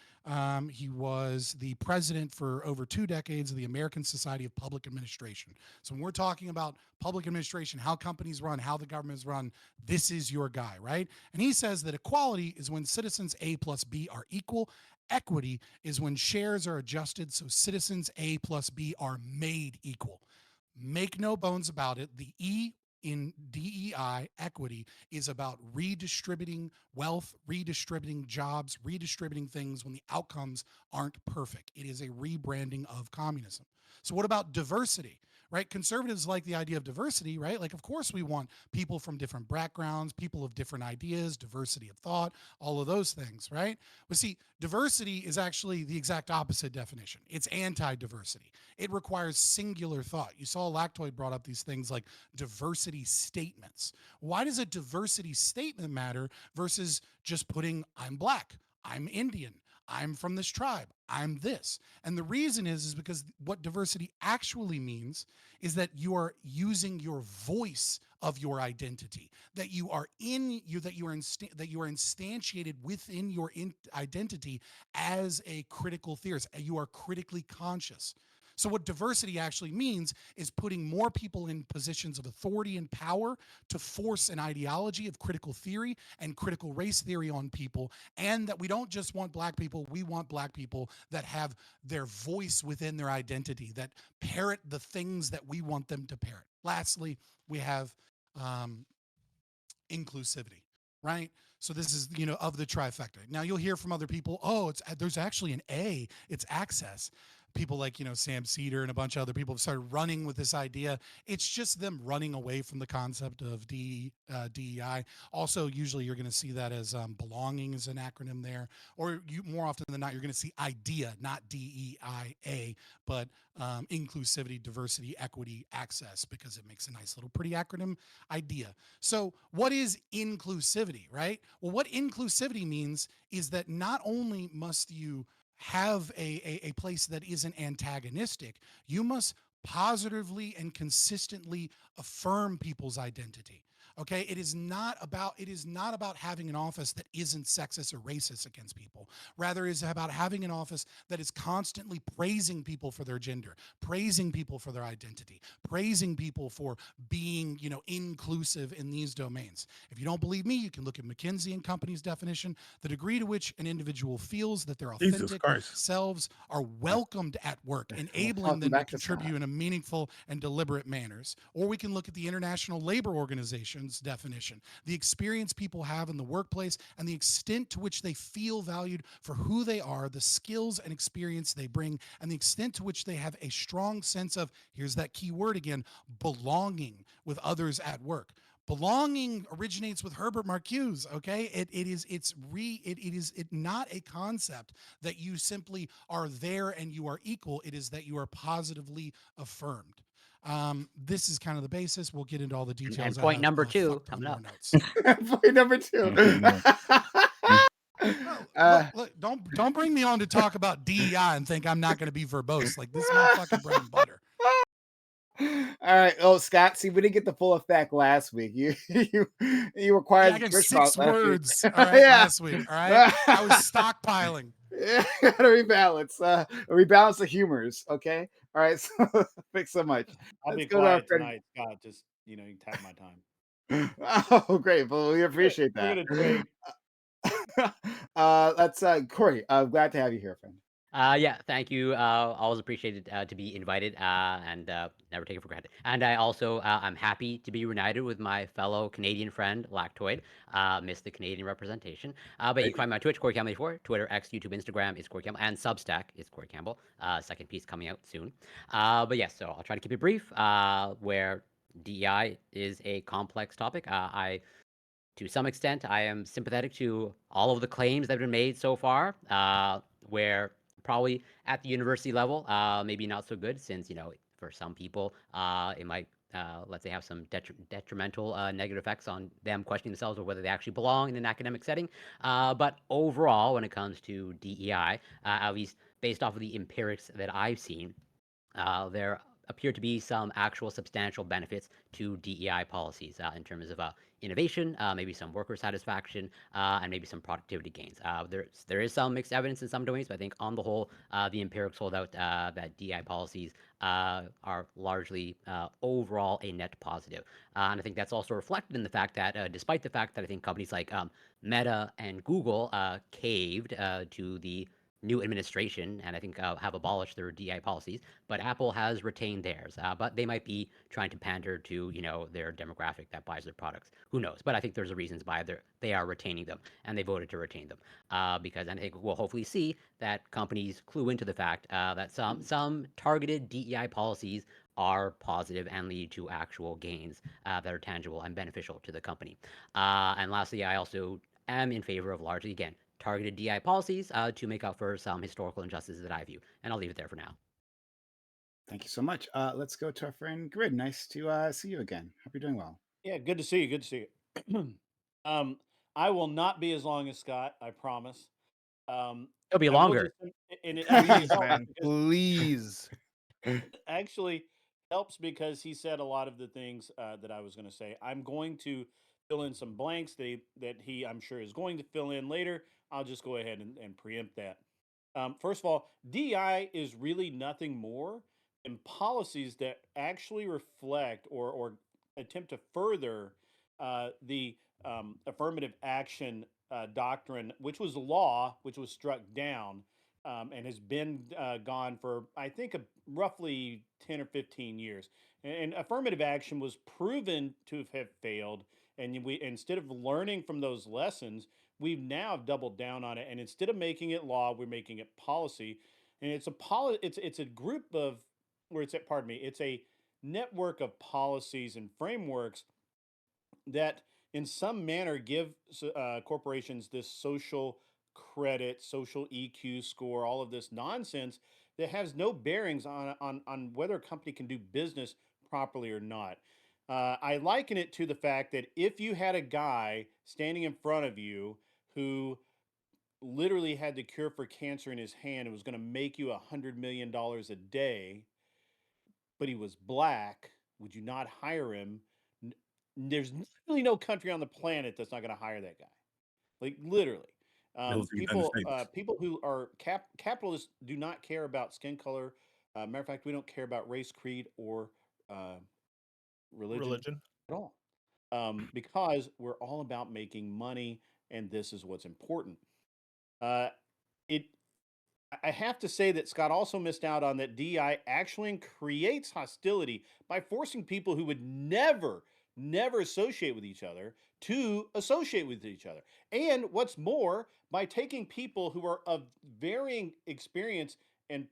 He was the president for over 2 decades of the American Society of Public Administration. So when we're talking about public administration, how companies run, how the government is run, this is your guy, right? And he says that equality is when citizens A plus B are equal. Equity is when shares are adjusted so citizens A plus B are made equal. Make no bones about it. The E in DEI, equity, is about redistributing wealth, redistributing jobs, redistributing things when the outcomes aren't perfect. It is a rebranding of communism. So what about diversity? Right? Conservatives like the idea of diversity, right? Like, of course, we want people from different backgrounds, people of different ideas, diversity of thought, all of those things, right? But see, diversity is actually the exact opposite definition. It's anti-diversity. It requires singular thought. You saw Lactoid brought up these things like diversity statements. Why does a diversity statement matter versus just putting, I'm black, I'm Indian, I'm from this tribe, I'm this? And the reason is because what diversity actually means is that you are using your voice of your identity, that you are instantiated within your identity as a critical theorist. You are critically conscious. So what diversity actually means is putting more people in positions of authority and power to force an ideology of critical theory and critical race theory on people, and that we don't just want black people, we want black people that have their voice within their identity, that parrot the things that we want them to parrot. Lastly, we have inclusivity, right? So this is, of the trifecta. Now you'll hear from other people, oh, there's actually an A, it's access. People like, Sam Cedar and a bunch of other people have started running with this idea. It's just them running away from the concept of DEI. Also, usually you're going to see that as belonging is an acronym there, or more often than not, you're going to see IDEA, not DEIA, but inclusivity, diversity, equity, access, because it makes a nice little pretty acronym, IDEA. So what is inclusivity, right? Well, what inclusivity means is that not only must you have a place that isn't antagonistic, you must positively and consistently affirm people's identity. Okay, it is not about having an office that isn't sexist or racist against people. Rather, it is about having an office that is constantly praising people for their gender, praising people for their identity, praising people for being, inclusive in these domains. If you don't believe me, you can look at McKinsey and Company's definition. The degree to which an individual feels that their Jesus authentic Christ. selves are welcomed at work, enabling welcome them to back to contribute in a meaningful and deliberate manners. Or we can look at the International Labor Organization's definition, the experience people have in the workplace and the extent to which they feel valued for who they are, the skills and experience they bring, and the extent to which they have a strong sense of, here's that key word again, belonging with others at work. Belonging originates with Herbert Marcuse. Okay, it is not a concept that you simply are there and you are equal. It is that you are positively affirmed. This is kind of the basis. We'll get into all the details. And point number fuck 2 ton coming more up. notes. Point number 2. Look, don't bring me on to talk about DEI and think I'm not going to be verbose. Like, this is my fucking bread and butter. All right. Oh, Scott, see, we didn't get the full effect last week. You required I gave Rich 6 Mouth last week. words. All right, Yeah. last week. All right, I was stockpiling. Yeah, gotta rebalance the humors. Okay. All right. So thanks so much. I'll Let's be go to our quiet friend. tonight, Scott. Just you can tap my time. Oh, great. Well, we appreciate We're that. gonna trade. Let's Corey. I'm glad to have you here, friend. Yeah, thank you. Always appreciated to be invited and never take it for granted. And I also, I'm happy to be reunited with my fellow Canadian friend, Lactoid. Missed the Canadian representation. But you can find me on Twitch, Corey Campbell 84, Twitter, X, YouTube, Instagram is Corey Campbell, and Substack is Corey Campbell. Second piece coming out soon. But yes, so I'll try to keep it brief, where DEI is a complex topic. To some extent, I am sympathetic to all of the claims that have been made so far, where probably at the university level, maybe not so good, since for some people it might let's say have some detrimental negative effects on them questioning themselves or whether they actually belong in an academic setting. But overall, when it comes to DEI, at least based off of the empirics that I've seen, there appear to be some actual substantial benefits to DEI policies in terms of innovation, maybe some worker satisfaction, and maybe some productivity gains. There is some mixed evidence in some domains, but I think on the whole, the empirics hold out that DEI policies are largely overall a net positive. And I think that's also reflected in the fact that despite the fact that I think companies like Meta and Google caved to the new administration and I think have abolished their DI policies, but Apple has retained theirs. But they might be trying to pander to their demographic that buys their products. Who knows? But I think there's a reasons why they are retaining them, and they voted to retain them because I think we'll hopefully see that companies clue into the fact that some targeted DEI policies are positive and lead to actual gains that are tangible and beneficial to the company. And lastly, I also am in favor of largely, again, targeted DI policies to make up for some historical injustices that I view. And I'll leave it there for now. Thank you so much. Let's go to our friend Grid. Nice to see you again. Hope you're doing well. Yeah, good to see you. Good to see you. I will not be as long as Scott. I promise. It'll be I will longer. just- and it actually Please, helps man. because- Please. it actually helps because he said a lot of the things that I was going to say. I'm going to fill in some blanks that he, I'm sure, is going to fill in later. I'll just go ahead and preempt that. First of all, DI is really nothing more and policies that actually reflect or attempt to further the affirmative action doctrine, which was law, which was struck down and has been gone for, I think, roughly 10 or 15 years. And affirmative action was proven to have failed. And we, instead of learning from those lessons, we've now doubled down on it. And instead of making it law, we're making it policy. And it's a group of, or it's a, pardon me, it's a network of policies and frameworks that in some manner give corporations this social credit, social EQ score, all of this nonsense that has no bearings on whether a company can do business properly or not. I liken it to the fact that if you had a guy standing in front of you who literally had the cure for cancer in his hand and was going to make you $100 million a day, but he was black, would you not hire him? There's really no country on the planet that's not going to hire that guy. Like literally, Those are the United States. people who are capitalists do not care about skin color. Matter of fact, we don't care about race, creed, or religion at all, because we're all about making money, and this is what's important. Uh, it I have to say that Scott also missed out on that DI actually creates hostility by forcing people who would never associate with each other to associate with each other. And what's more, by taking people who are of varying experience and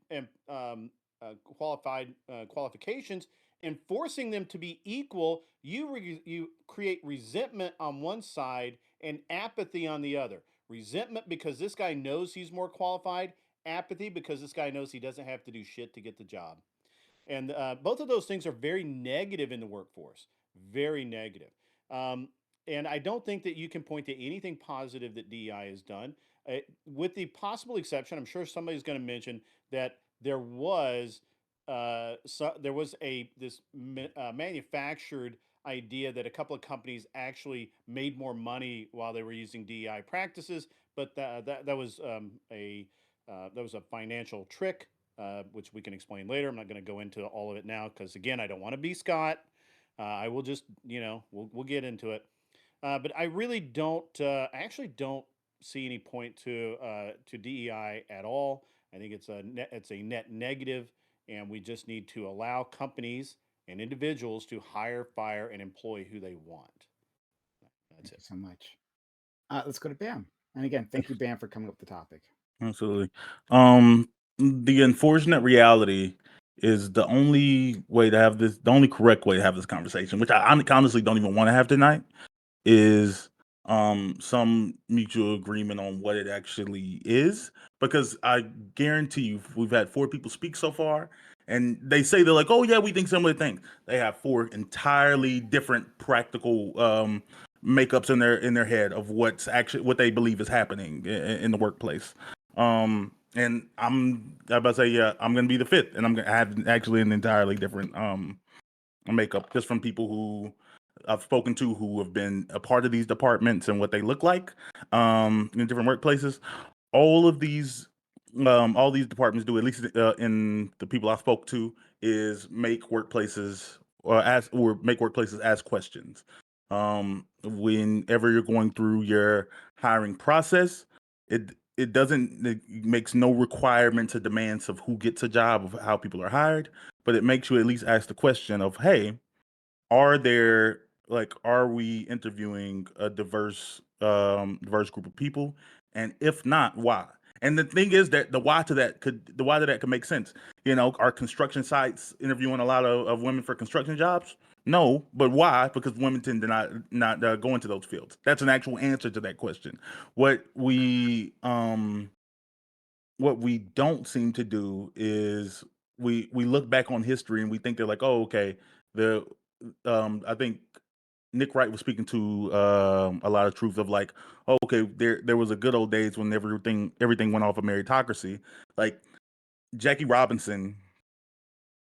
qualified qualifications and forcing them to be equal, you create resentment on one side and apathy on the other. Resentment because this guy knows he's more qualified, apathy because this guy knows he doesn't have to do shit to get the job. And both of those things are very negative in the workforce, very negative. Um, and I don't think that you can point to anything positive that DEI has done, with the possible exception. I'm sure somebody's going to mention that there was a this manufactured idea that a couple of companies actually made more money while they were using DEI practices, but that was a financial trick, which we can explain later. I'm not going to go into all of it now because, again, I don't want to be Scott. I will just, we'll get into it. But I really don't. I actually don't see any point to DEI at all. I think it's a net negative, and we just need to allow companies and individuals to hire, fire, and employ who they want. That's Thank you it. so much. Let's go to Bam. And again, thank you, Bam, for coming up with the topic. Absolutely. The unfortunate reality is the only way to have this, the only correct way to have this conversation, which I honestly don't even want to have tonight, is some mutual agreement on what it actually is. Because I guarantee you, we've had 4 people speak so far, and they say they're like, "Oh yeah, we think similar things." They have 4 entirely different practical makeups in their head of what's actually what they believe is happening in the workplace. And I'm about to say, yeah, I'm gonna be the 5th, and I'm gonna have actually an entirely different makeup just from people who I've spoken to who have been a part of these departments and what they look like in different workplaces. All of these all these departments do, at least in the people I spoke to, is make workplaces ask questions. Whenever you're going through your hiring process, it makes no requirements or demands of who gets a job, of how people are hired, but it makes you at least ask the question of, hey, are we interviewing a diverse group of people, and if not, why? And the thing is that the why to that could make sense. Are construction sites interviewing a lot of women for construction jobs? No, but why? Because women tend to not go into those fields. That's an actual answer to that question. What we don't seem to do is we look back on history and we think they're like, oh, okay, the I think Nick Wright was speaking to a lot of truth of like, oh, okay, there was a good old days when everything went off of meritocracy. Like Jackie Robinson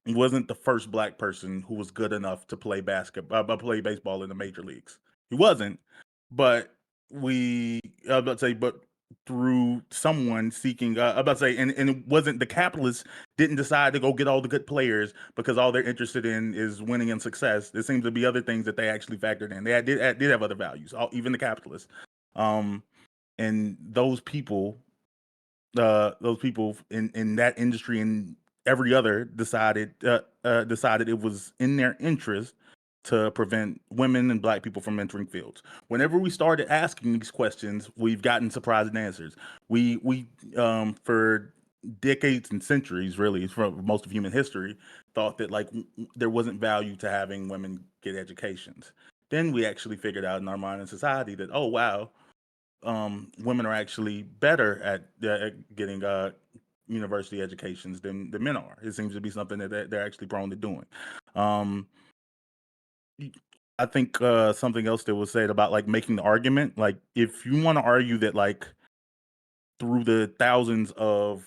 wasn't the first black person who was good enough to play play baseball in the major leagues. He wasn't, but we let's say, but through someone seeking. I'm about to say, and it wasn't the capitalists didn't decide to go get all the good players because all they're interested in is winning and success. There seems to be other things that they actually factored in. They did have other values, even the capitalists. And those people in that industry and every other decided it was in their interest to prevent women and black people from entering fields. Whenever we started asking these questions, we've gotten surprising answers. We for decades and centuries, really, for most of human history, thought that like there wasn't value to having women get educations. Then we actually figured out in our mind and society that, oh wow, women are actually better at getting university educations than the men are. It seems to be something that they're actually prone to doing. Um, I think something else that was said about like making the argument, like if you want to argue that like through the thousands of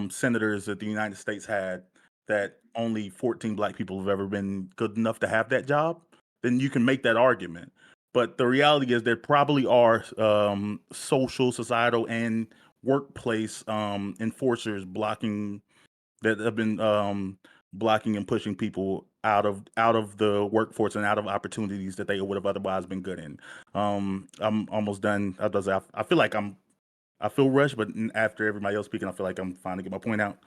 senators that the United States had, that only 14 black people have ever been good enough to have that job, then you can make that argument. But the reality is there probably are social, societal, and workplace enforcers blocking that have been blocking and pushing people out of the workforce and out of opportunities that they would have otherwise been good in. I'm almost done. I feel like I feel rushed, but after everybody else speaking, I feel like I'm finally get my point out.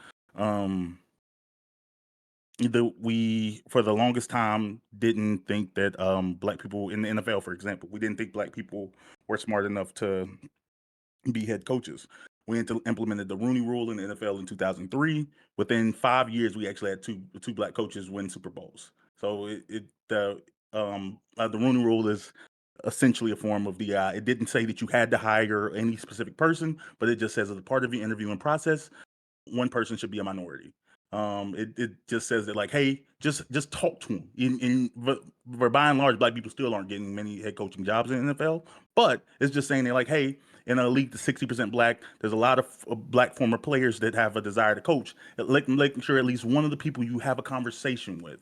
We for the longest time didn't think that black people in the NFL, for example, we didn't think black people were smart enough to be head coaches. We implemented the Rooney Rule in the NFL in 2003. Within 5 years, we actually had two black coaches win Super Bowls. So the Rooney Rule is essentially a form of DI. It didn't say that you had to hire any specific person, but it just says as a part of the interviewing process, one person should be a minority. It just says that like, hey, just talk to them. But by and large, black people still aren't getting many head coaching jobs in the NFL. But it's just saying they're like, hey, in a league that's 60% black, there's a lot of black former players that have a desire to coach. Making sure at least one of the people you have a conversation with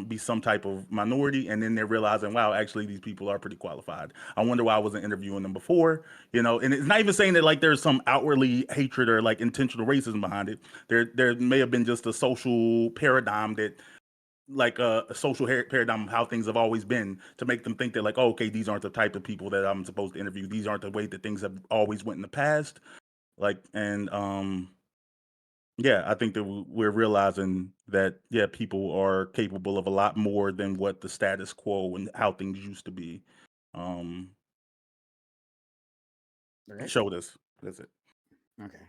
be some type of minority, and then they're realizing, wow, actually these people are pretty qualified. I wonder why I wasn't interviewing them before, and it's not even saying that like there's some outwardly hatred or like intentional racism behind it. There may have been just a social paradigm that like a social paradigm of how things have always been to make them think that like, oh, okay, these aren't the type of people that I'm supposed to interview. These aren't the way that things have always went in the past. Like, and yeah, I think that we're realizing that yeah, people are capable of a lot more than what the status quo and how things used to be um Okay. showed us. That's it. Okay.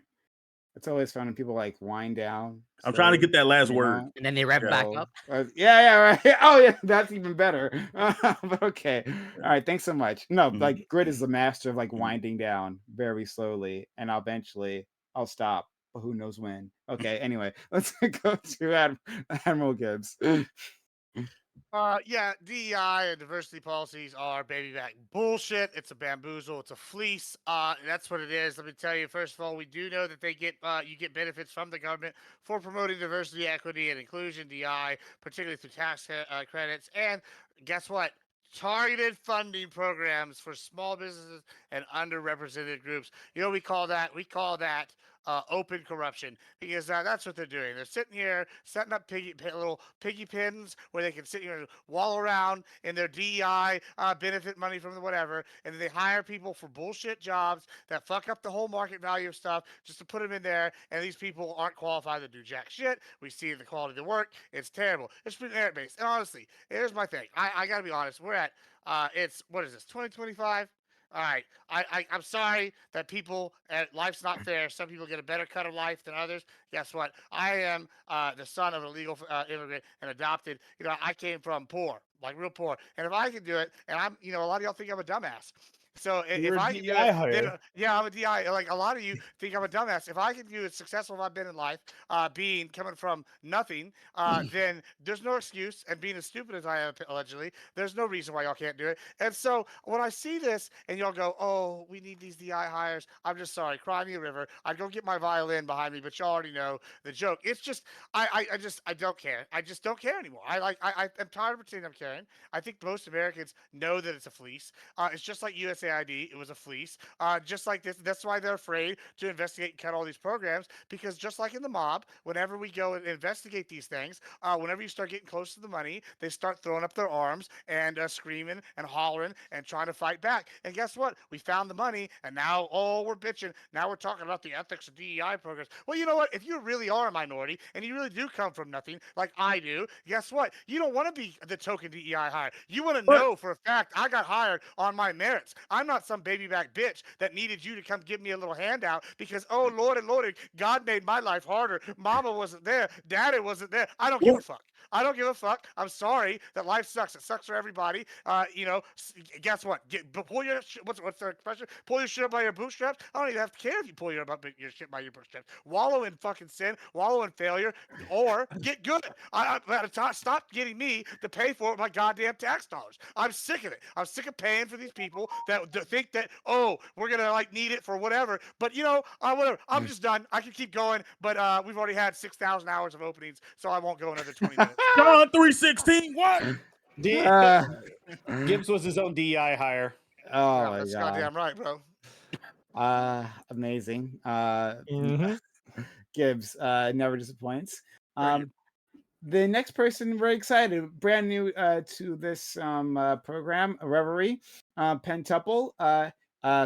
It's always fun when people like wind down. I'm trying to get that last word. And then they rev back So, up. yeah, right. Oh, yeah, that's even better. But okay. All right. Thanks so much. No, like Grit is the master of like winding down very slowly, and eventually I'll stop. But who knows when? Okay. Anyway, let's go to Admiral Gibbs. Yeah, DEI and diversity policies are baby back bullshit. It's a bamboozle. It's a fleece. That's what it is. Let me tell you. First of all, we do know that they get you get benefits from the government for promoting diversity, equity, and inclusion. DEI, particularly through tax credits, and guess what? Targeted funding programs for small businesses and underrepresented groups. You know, we call that open corruption, because that's what they're doing. They're sitting here setting up little piggy pins where they can sit here and wallow around in their DEI benefit money from the whatever, and then they hire people for bullshit jobs that fuck up the whole market value of stuff just to put them in there, and these people aren't qualified to do jack shit. We see the quality of the work. It's terrible. It's been merit based. And honestly, here's my thing. I gotta be honest. We're at it's what is this, 2025? All right. I'm sorry that people life's not fair. Some people get a better cut of life than others. Guess what? I am the son of a legal immigrant and adopted. You know, I came from poor, like real poor. And if I can do it, and I'm, a lot of y'all think I'm a dumbass. So You're if a I can do DEI it, hire. then yeah, I'm a DI. Like a lot of you think I'm a dumbass. If I can do it successful as I've been in life, coming from nothing, then there's no excuse. And being as stupid as I am allegedly, there's no reason why y'all can't do it. And so when I see this and y'all go, oh, we need these DI hires, I'm just sorry, cry me a river. I'd go get my violin behind me, but y'all already know the joke. It's just I don't care. I just don't care anymore. I'm tired of pretending I'm caring. I think most Americans know that it's a fleece. It's just like USAID. It was a fleece. Just like this. That's why they're afraid to investigate and cut all these programs, because just like in the mob, whenever we go and investigate these things, whenever you start getting close to the money, they start throwing up their arms and screaming and hollering and trying to fight back. And guess what? We found the money, and now, oh, we're bitching. Now we're talking about the ethics of DEI programs. Well, you know what? If you really are a minority and you really do come from nothing, like I do, guess what? You don't want to be the token DEI hire. You want to know for a fact I got hired on my merits. I'm not some baby back bitch that needed you to come give me a little handout because, oh, Lord and Lord, God made my life harder. Mama wasn't there. Daddy wasn't there. I don't give a fuck. I don't give a fuck. I'm sorry that life sucks. It sucks for everybody. Guess what? Pull your what's the expression? Pull your shit up by your bootstraps. I don't even have to care if you pull your shit by your bootstraps. Wallow in fucking sin. Wallow in failure, or get good. Stop getting me to pay for it with my goddamn tax dollars. I'm sick of it. I'm sick of paying for these people that think that, oh, we're gonna like need it for whatever. But whatever. I'm just done. I can keep going, but we've already had 6,000 hours of openings, so I won't go another 20 minutes. John 3:16. What? Gibbs was his own DEI hire. Oh Yeah, my that's god. goddamn right, bro. Amazing. Mhm. Gibbs never disappoints. Right. The next person, very excited, brand new to this program, Reverie, Pentuple.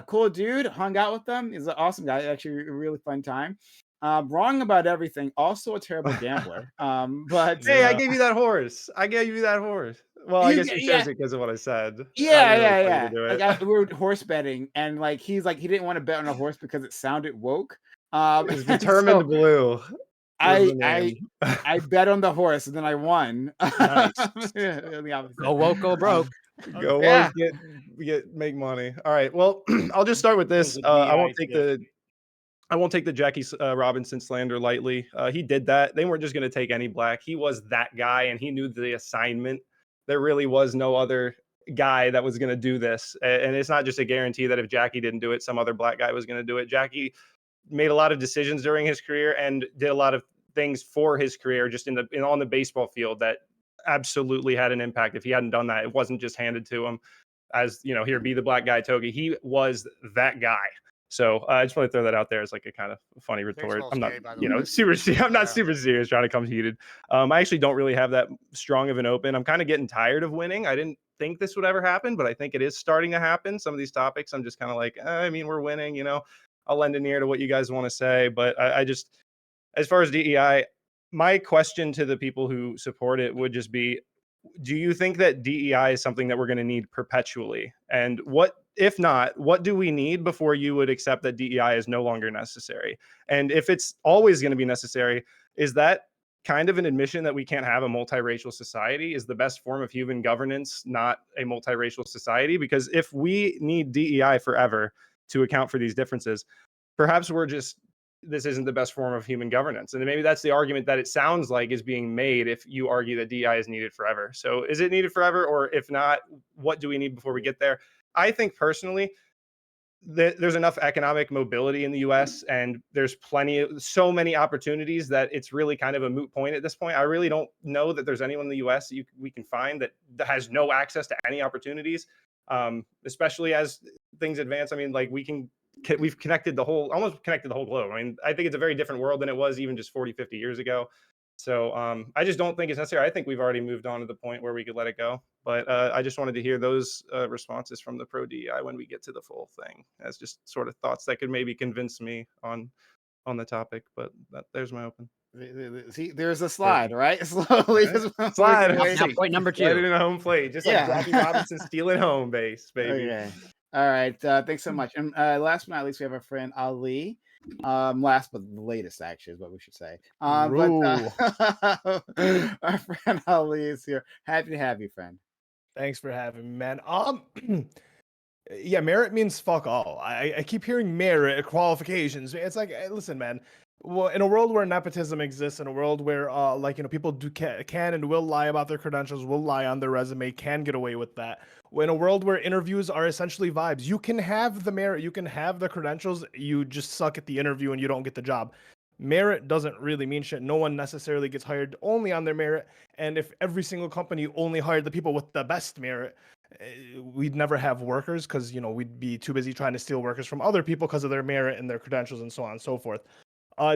Cool dude, hung out with them. He's an awesome guy. Actually, a really fun time. Wrong about everything. Also a terrible gambler. But Hey, I gave you that horse. I gave you that horse. Well, I guess you chose it because of what I said. Yeah. Like we were horse betting, and like he didn't want to bet on a horse because it sounded woke. It's Determined Blue. I bet on the horse and then I won. Nice. The opposite. Go woke, go broke. Go Yeah. make money. All right. Well, I'll just start with this. It was a I won't take the Jackie Robinson slander lightly. He did that. They weren't just going to take any black. He was that guy, and he knew the assignment. There really was no other guy that was going to do this. And it's not just a guarantee that if Jackie didn't do it, some other black guy was going to do it. Jackie made a lot of decisions during his career and did a lot of things for his career just on the baseball field that absolutely had an impact. If he hadn't done that, it wasn't just handed to him as, here, be the black guy, Togi. He was that guy. So I just want to throw that out there as like a kind of funny retort. I'm not, I'm not super serious trying to come heated. I actually don't really have that strong of an open. I'm kind of getting tired of winning. I didn't think this would ever happen, but I think it is starting to happen. Some of these topics, I'm just kind of like, we're winning, I'll lend an ear to what you guys want to say. But I just, as far as DEI, my question to the people who support it would just be, do you think that DEI is something that we're going to need perpetually? And if not, what do we need before you would accept that DEI is no longer necessary? And if it's always going to be necessary, is that kind of an admission that we can't have a multiracial society? Is the best form of human governance not a multiracial society? Because if we need DEI forever to account for these differences, perhaps this isn't the best form of human governance. And maybe that's the argument that it sounds like is being made if you argue that DEI is needed forever. So is it needed forever? Or if not, what do we need before we get there? I think personally, there's enough economic mobility in the US and there's so many opportunities that it's really kind of a moot point at this point. I really don't know that there's anyone in the US that we can find that has no access to any opportunities, especially as things advance. I mean, like we've almost connected the whole globe. I mean, I think it's a very different world than it was even just 40, 50 years ago. So I just don't think it's necessary. I think we've already moved on to the point where we could let it go. But I just wanted to hear those responses from the pro DEI when we get to the full thing, as just sort of thoughts that could maybe convince me on the topic. But there's my open. See, there's a slide, right? Slowly, slide. Now, point number 2. Right in the home plate, just like Jackie Robinson stealing home base, baby. Okay. All right. Thanks so much. And last but not least, we have our friend Ali. Last but the latest, actually, is what we should say. But our friend Ali is here. Happy to have you, friend. Thanks for having me, man. Yeah, merit means fuck all. I keep hearing merit qualifications. It's like, listen, man. Well, in a world where nepotism exists, in a world where people can and will lie about their credentials, will lie on their resume, can get away with that. In a world where interviews are essentially vibes, you can have the merit, you can have the credentials, you just suck at the interview and you don't get the job. Merit doesn't really mean shit. No one necessarily gets hired only on their merit. And if every single company only hired the people with the best merit, we'd never have workers because we'd be too busy trying to steal workers from other people because of their merit and their credentials and so on and so forth.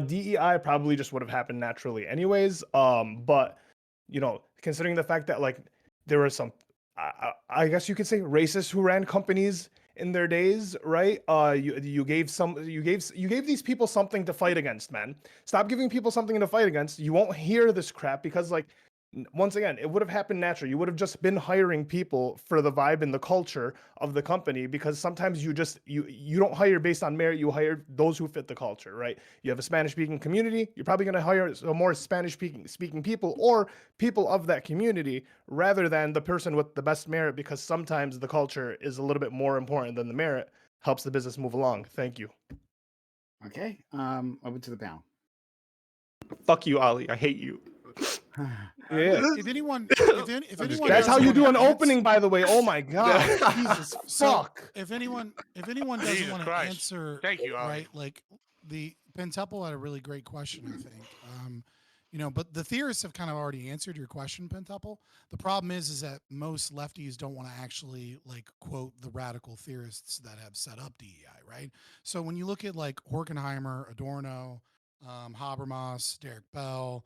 DEI probably just would have happened naturally anyways. But considering the fact that like there were some, I guess you could say racists who ran companies in their days, right? You gave these people something to fight against, man. Stop giving people something to fight against. You won't hear this crap because like once again, it would have happened naturally. You would have just been hiring people for the vibe and the culture of the company because sometimes you don't hire based on merit. You hire those who fit the culture, right? You have a Spanish speaking community. You're probably going to hire more Spanish speaking people or people of that community rather than the person with the best merit because sometimes the culture is a little bit more important than the merit. Helps the business move along. Thank you. Okay. Over to the panel. Fuck you, Ali. I hate you. Yeah. If anyone, That's how you do an answer- opening, by the way. Oh my god. Jesus So fuck. if anyone doesn't Jesus want to Christ. answer, Thank you, Ollie. right? Like the Pentuple had a really great question, I think. But the theorists have kind of already answered your question, Pentuple. The problem is that most lefties don't want to actually like quote the radical theorists that have set up DEI, right? So when you look at like Horkheimer, Adorno, Habermas, Derek Bell,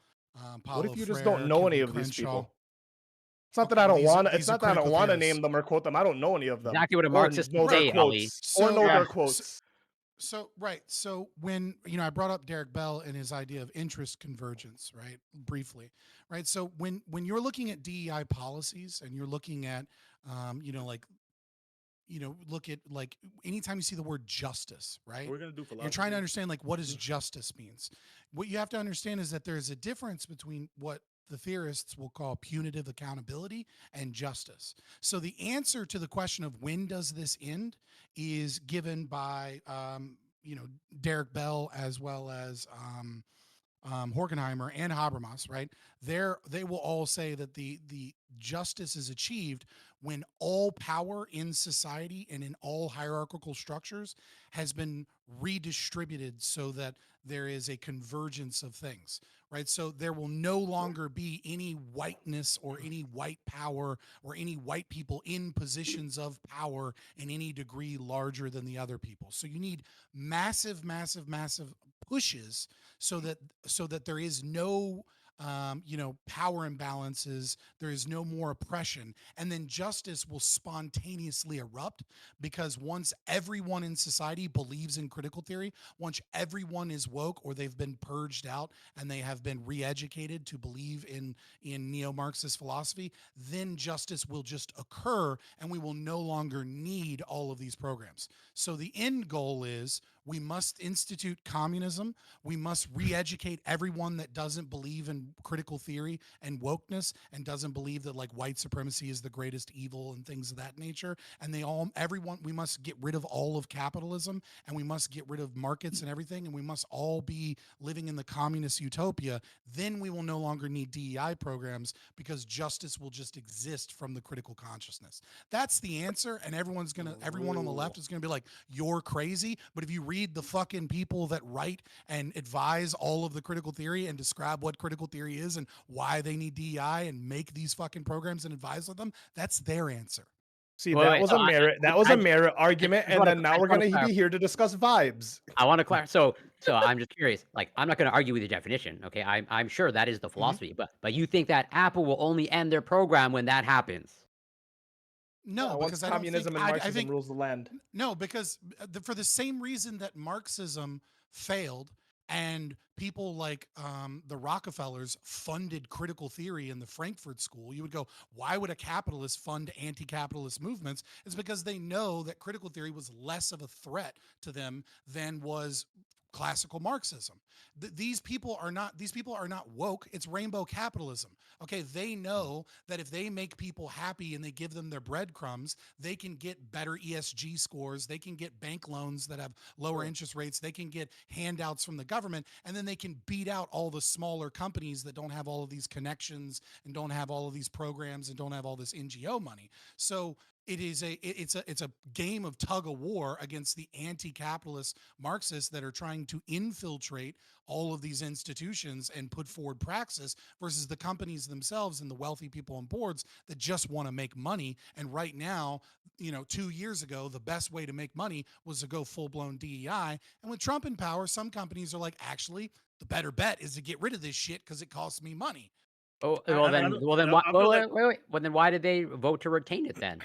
Paulo What if you just Freire, don't know any Kimberly of these Crenshaw. people? It's not that Okay, I don't these are- want to. It's these are not that I don't critical want to theorists. name them or quote them. I don't know any of them. Exactly what a Or Marxist know would their say, quotes. Ali. Or know Yeah. their quotes. So when I brought up Derek Bell and his idea of interest convergence, right, briefly, right. So when you're looking at DEI policies and you're looking at, look at like anytime you see the word justice, right? We're gonna do philosophy. You're trying to understand like what does justice means. What you have to understand is that there's a difference between what the theorists will call punitive accountability and justice. So the answer to the question of when does this end is given by Derek Bell as well as Horkheimer and Habermas, right? They will all say that the justice is achieved when all power in society and in all hierarchical structures has been redistributed so that there is a convergence of things, right? So there will no longer be any whiteness or any white power or any white people in positions of power in any degree larger than the other people. So you need massive, massive, massive pushes so that there is no power imbalances, there is no more oppression, and then justice will spontaneously erupt because once everyone in society believes in critical theory, once everyone is woke or they've been purged out and they have been re-educated to believe in neo-Marxist philosophy, then justice will just occur and we will no longer need all of these programs. So the end goal is we must institute communism. We must re-educate everyone that doesn't believe in critical theory and wokeness and doesn't believe that like white supremacy is the greatest evil and things of that nature. And we must get rid of all of capitalism and we must get rid of markets and everything. And we must all be living in the communist utopia. Then we will no longer need DEI programs because justice will just exist from the critical consciousness. That's the answer. And everyone on the left is going to be like, you're crazy. But if you read the fucking people that write and advise all of the critical theory and describe what critical theory is and why they need DEI and make these fucking programs and advise on them, that's their answer. See, Wait, that wait, was so a merit. That was a merit argument, just and wanna- then I now just we're wanna gonna clarify. be here to discuss vibes. I want to clarify. So I'm just curious. Like, I'm not going to argue with your definition. Okay, I'm sure that is the philosophy. But you think that Apple will only end their program when that happens? No, Once because I don't communism think, and I Marxism think rules the land. no, because for the same reason that Marxism failed and people like the Rockefellers funded critical theory in the Frankfurt School, you would go, why would a capitalist fund anti-capitalist movements? It's because they know that critical theory was less of a threat to them than was classical Marxism. These people are not woke. It's rainbow capitalism. Okay, they know that if they make people happy and they give them their breadcrumbs, they can get better ESG scores, they can get bank loans that have lower interest rates, they can get handouts from the government, and then they can beat out all the smaller companies that don't have all of these connections and don't have all of these programs and don't have all this NGO money. So it's a game of tug of war against the anti-capitalist Marxists that are trying to infiltrate all of these institutions and put forward praxis versus the companies themselves and the wealthy people on boards that just want to make money. And right now, 2 years ago, the best way to make money was to go full-blown DEI. And with Trump in power, some companies are like, actually, the better bet is to get rid of this shit because it costs me money. Oh, I well don't then I why feel like wait. Well, then why did they vote to retain it then?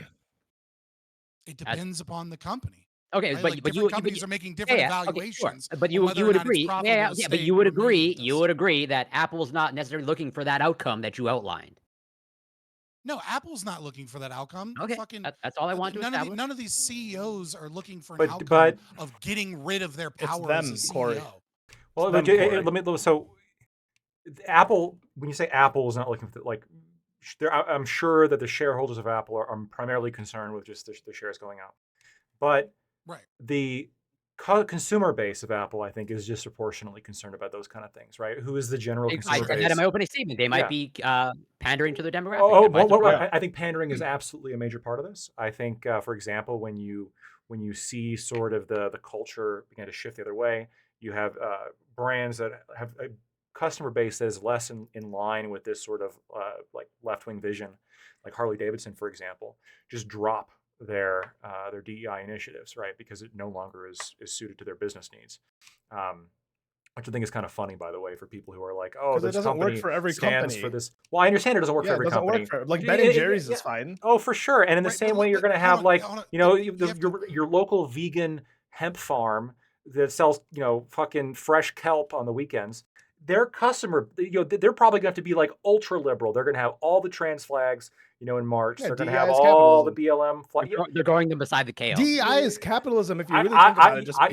It As depends upon the company. Okay, Right? but Like but different you companies are making yeah, different yeah, okay, sure. evaluations But on you whether or would not it's agree, profitable yeah, to yeah, but stay you would or remain with agree, us. that Apple's not necessarily looking for that outcome that you outlined. No, Apple's not looking for that outcome. Okay, Fucking that's all I want to establish. none of these CEOs are looking for an But outcome of getting rid of their It's power as a them, Corey. CEO. well, them, but Corey. let me. So Apple, when you say Apple is not looking for like, I'm sure that the shareholders of Apple are primarily concerned with just the shares going out, but Right. the consumer base of Apple, I think, is disproportionately concerned about those kind of things, right? Who is the general I consumer said that in base? my opening statement. They might Yeah. be pandering to the demographic. Oh, That might surprise you. I think pandering is absolutely a major part of this. I think, for example, when you see sort of the culture begin to shift the other way, you have brands that have a customer base that is less in line with this sort of like left wing vision, like Harley Davidson, for example, just drop their DEI initiatives, right? Because it no longer is suited to their business needs. Which I think is kind of funny, by the way, for people who are like, "Oh, Because it this doesn't work company for every stands for company. this." Well, I understand it doesn't work for Yeah, it every doesn't company. work for like Yeah, Ben and yeah, Jerry's yeah. is fine. Oh, for sure. And in the Right, same but way, you're but going to hold have on, like, hold on. you have to, your local vegan hemp farm that sells, fucking fresh kelp on the weekends. Their customer, they're probably going to have to be like ultra liberal. They're going to have all the trans flags, in March. Yeah, They're going to DEI have is all the capitalism. BLM flag. They're going them beside the kale. DEI is capitalism if you I- really I- think about I- it. Just I-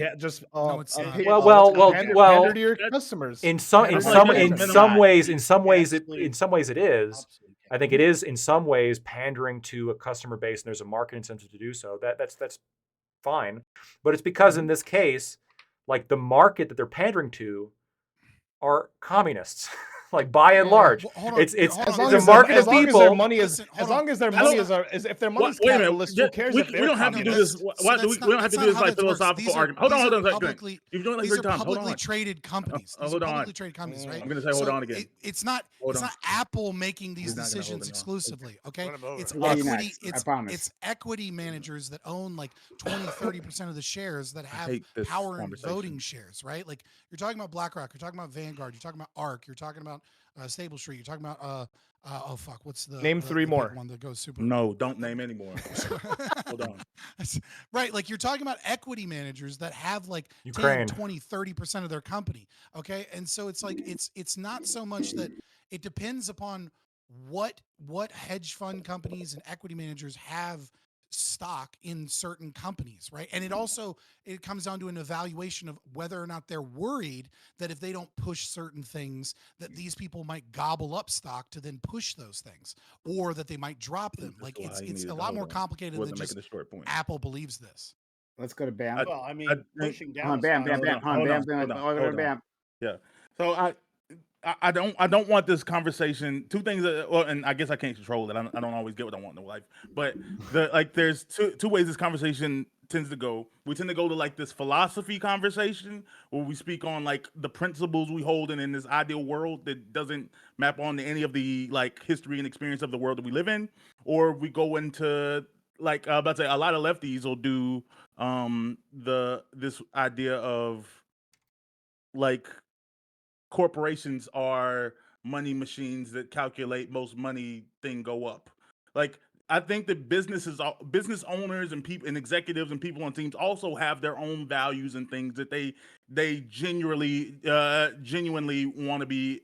No, it's not. pander to your That- customers. in some Pander in to some your in customers. some ways Absolutely. in some ways it is. Absolutely. I think it is in some ways pandering to a customer base, and there's a market incentive to do so. That's fine, but it's because in this case, like the market that they're pandering to are communists, like by and large. Well, hold on. It's Hold As on. long a as market their, of as long as people. their money is Listen, as hold long on. as their That's money not- is if their Wait money's a minute. capitalist, who cares We if they're don't have to do communist? this. Why do we don't have to do this like philosophical argument? Hold on. Publicly, You're doing like these three are times. Hold publicly on. traded companies. These are Hold on. publicly traded companies, right? I'm gonna say hold on again. It's not Hold it's on. not Apple making these He's not gonna hold decisions it on. exclusively. Okay, Run him over. it's We'll let you equity. next, I It's promise. it's equity managers that own like 20-30% of the shares that have hate this power in conversation. voting shares, right? Like you're talking about BlackRock, you're talking about Vanguard, you're talking about ARK, you're talking about Stable Street, you're talking about oh fuck, what's the Name three the big more. one that goes super? No, don't name anymore. Hold on. Right, like you're talking about equity managers that have like Ukraine. 10, 20, 30% of their company. Okay. And so it's like it's not so much that it depends upon what hedge fund companies and equity managers have stock in certain companies, right? And it comes down to an evaluation of whether or not they're worried that if they don't push certain things that these people might gobble up stock to then push those things, or that they might drop them. That's Like why it's he it's needed a to lot hold more on. complicated Wasn't than just making a short point. Apple believes this. Let's go to Bam. Well, I mean, I think- pushing Hold on, down. Bam, stock- Bam, Bam. Hold on, Bam, Bam. Hold on, Bam. Yeah. So I don't want this conversation. Two things. Well, and I guess I can't control it. I don't always get what I want in life. But there's two ways this conversation tends to go. We tend to go to like this philosophy conversation where we speak on like the principles we hold in this ideal world that doesn't map onto any of the like history and experience of the world that we live in, or we go into like about to say a lot of lefties will do this idea of like corporations are money machines that calculate most money thing go up. Like I think that business owners and people and executives and people on teams also have their own values and things that they genuinely want to be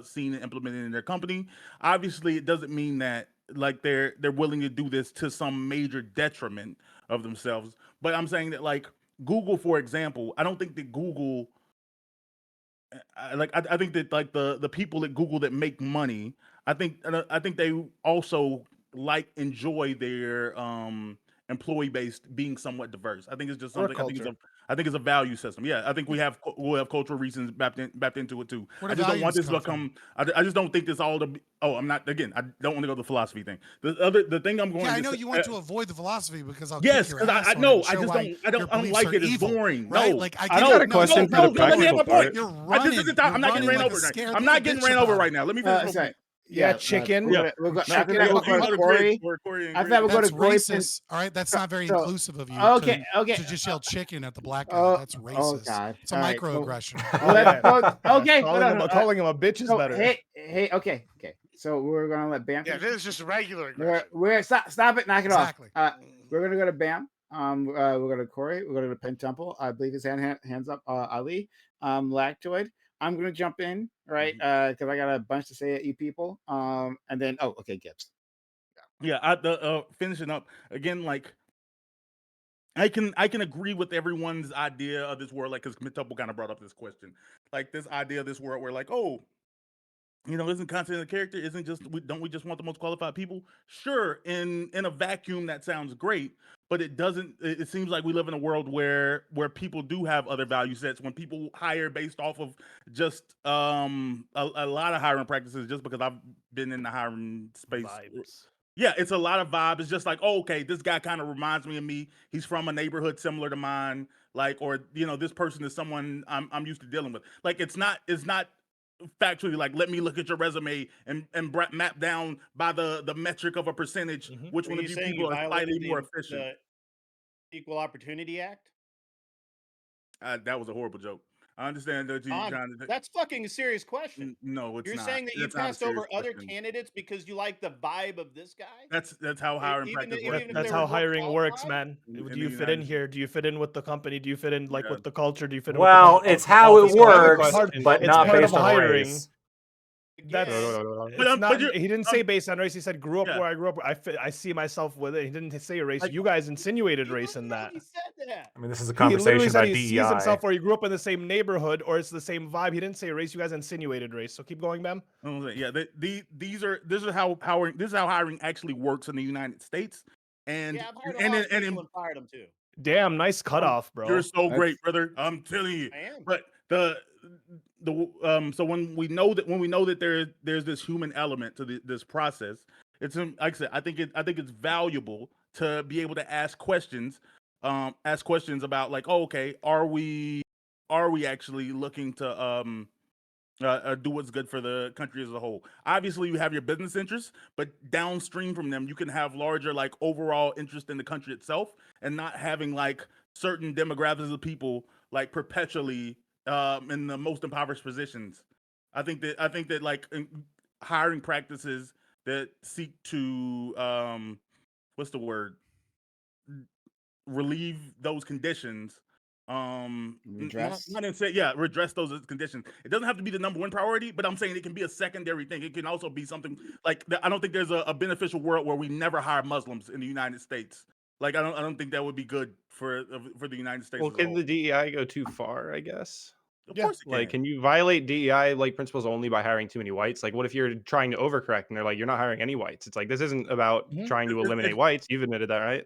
seen and implemented in their company. Obviously, it doesn't mean that like they're willing to do this to some major detriment of themselves. But I'm saying that like Google, for example, I don't think that Google I think that like the people at Google that make money, I think they also like enjoy their employee base being somewhat diverse. I think it's just Or something. culture. I think it's a value system. Yeah, I think we'll have cultural reasons backed into it too. Where I do just don't want values this to come from? become. I just don't think this all to be. Oh, I'm not. Again, I don't want to go to the philosophy thing. The thing I'm going. Yeah, I to know say- you want to avoid the philosophy because I'll Yes, kick your because ass I on it know. and I show just why don't. I your don't beliefs like are it. It's evil, boring. right? No, Like I I get don't. got a it. No, question no, for the no, no, Let me have practical a point. part. You're This running. isn't time. You're I'm not getting running ran like over. a Right. scared I'm little not getting bitch ran over about right it. now. Let me finish my Sorry. point. Yeah, Yeah, chicken. we'll go, No, after yeah, that, we'll you go go to to Griggs Corey. or Corey and After that, we'll Griggs. go That's to Corey. racist. All right, that's So, not very so inclusive of you okay, okay. to just yell chicken at the black guy. Oh, That's oh racist. God. It's a All right. So microaggression. Oh, let's yeah. go. Okay. hold Calling on, him calling him a bitch is so, better. hey. Okay. So we're gonna let Bam. Yeah, finish. this is just regular We're, aggression. stop it. Knock it Exactly. off. We're gonna go to Bam. We're going to Corey. We're going to Penn Temple. I believe his hands up. Ali. Lactoid. I'm gonna jump in, right? Because I got a bunch to say at you people. And then okay, Gibbs. Yeah, finishing up again, like I can agree with everyone's idea of this world, like because Temple kind of brought up this question, like this idea of this world where like, oh, isn't content a character? Isn't just don't we just want the most qualified people? Sure, in a vacuum that sounds great, but it doesn't. It seems like we live in a world where people do have other value sets. When people hire based off of just a lot of hiring practices, just because I've been in the hiring space. Vibes. Yeah, it's a lot of vibe. It's just like, oh, okay, this guy kind of reminds me of me. He's from a neighborhood similar to mine, like, or this person is someone I'm used to dealing with. Like, it's not factually like, let me look at your resume and map down by the metric of a percentage which Are one of you you saying people you are slightly violated more efficient. the Equal Opportunity Act? That was a horrible joke. I understand that you're trying to. That's fucking a serious question. No, it's You're not. saying that you That's not a passed serious over other question. candidates because you like the vibe of this guy? That's how hiring Even practice even works. if That's they how were more hiring works, qualified? man. In Do the you fit in United here? Do you fit in with the company? Do you fit in like Yeah. with the culture? Do you fit in Well, with the it's how it office? Whatever works, part- but it's not part based of on hiring. race. That's Again, it's not. you're- He didn't say based on race. He said grew up Yeah. where I grew up. I see myself with it. He didn't say race. Like- You guys insinuated he race in that. literally said that. I mean, this is a He literally conversation said about he sees DEI. himself where he grew up in the same neighborhood or it's the same vibe. He didn't say race. You guys insinuated race. So keep going, Bam. Yeah, this is how hiring actually works in the United States, and Yeah, I've hired a lot of and people and fired them too. Damn, nice cutoff, bro. you're so That's- great, brother. I'm telling you. I am. But so when we know that there's this human element to this process, it's like I said, I think it's valuable to be able to ask questions about like, oh, okay, are we actually looking to do what's good for the country as a whole. Obviously, you have your business interests, but downstream from them, you can have larger, like, overall interest in the country itself, and not having like certain demographics of people like perpetually in the most impoverished positions. I think that like hiring practices that seek to what's the word, relieve those conditions, Redress? not say, yeah, redress those conditions. It doesn't have to be the number one priority, but I'm saying it can be a secondary thing. It can also be something like I don't think there's a beneficial world where we never hire Muslims in the United States. Like I don't think that would be good for the United States. Well, as a can whole. the DEI go too far? I guess. Of Yeah, course it Like, can. can you violate DEI like principles only by hiring too many whites? Like, what if you're trying to overcorrect and they're like, you're not hiring any whites? It's like this isn't about trying to eliminate whites. You've admitted that, right?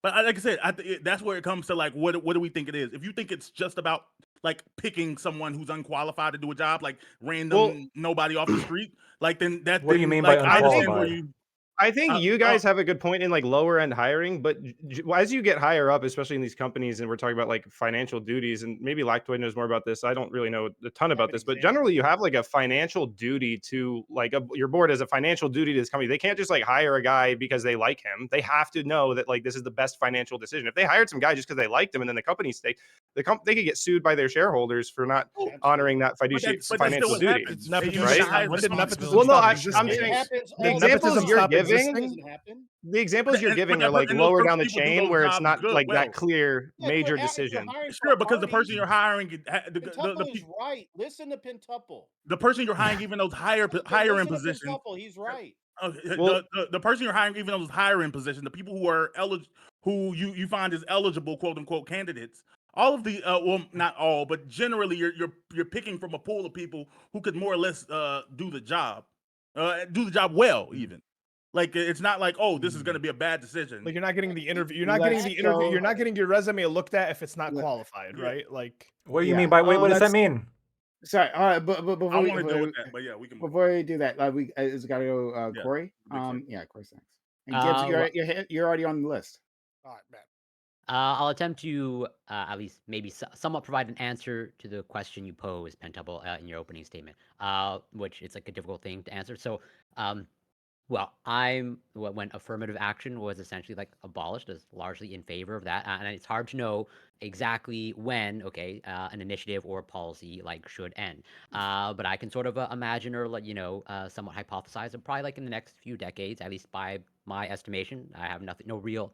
But like I said, that's where it comes to like what do we think it is? If you think it's just about like picking someone who's unqualified to do a job, like random nobody off the street, like then that. What do you then, mean by like, I understand where unqualified? you. I think you uh, guys have a good point in like lower end hiring, but as you get higher up, especially in these companies, and we're talking about like financial duties, and maybe Lactoid knows more about this. I don't really know a ton about an this, but example. generally you have like a financial duty to like your board has a financial duty to this company. They can't just like hire a guy because they like him. They have to know that like this is the best financial decision. If they hired some guy just because they liked him and then the company stayed, they could get sued by their shareholders for not honoring that fiduciary But that's still financial what duty. happens. Nepotism. Right? When did nepotism Well, no, stop I'm existing? It saying happens the all examples nepotism you're stop giving, existing? doesn't happen. the examples you're But giving that- are like and those lower first down the people do chain those where it's jobs not good, like well. that clear Yeah, if major you're hiring decision. for Sure, because the Hardee's, person you're hiring, Pentuple is right. Listen to Pentuple. the person you're hiring, even those higher Listen in to positions. Pentuple. He's right. Well- The person you're hiring, even those higher in position, the people who are who you find as eligible, quote unquote, candidates. All of the well, not all, but generally, you're picking from a pool of people who could more or less do the job well, even. Like it's not like, oh, this is Mm. going to be a bad decision. Like you're not getting the interview. You're not getting Let's the interview. You're go- not getting your resume looked at if it's not Yeah. qualified, Yeah. right? Like What do you Yeah. mean by wait? What does that Let's- mean? Sorry. All right, but I before want to we, deal with that, but yeah, we can. Move on. before we do that, we is got to go. Yeah, Corey. big fan. Yeah, Corey's next. And Gibbs, well- you're already on the list. All right, man. I'll attempt to at least maybe somewhat provide an answer to the question you posed, Pentable, in your opening statement, which it's like a difficult thing to answer. So, well, when affirmative action was essentially like abolished, is largely in favor of that, and it's hard to know exactly when, an initiative or policy like should end. But I can sort of imagine or somewhat hypothesize that probably like in the next few decades, at least by my estimation, I have no real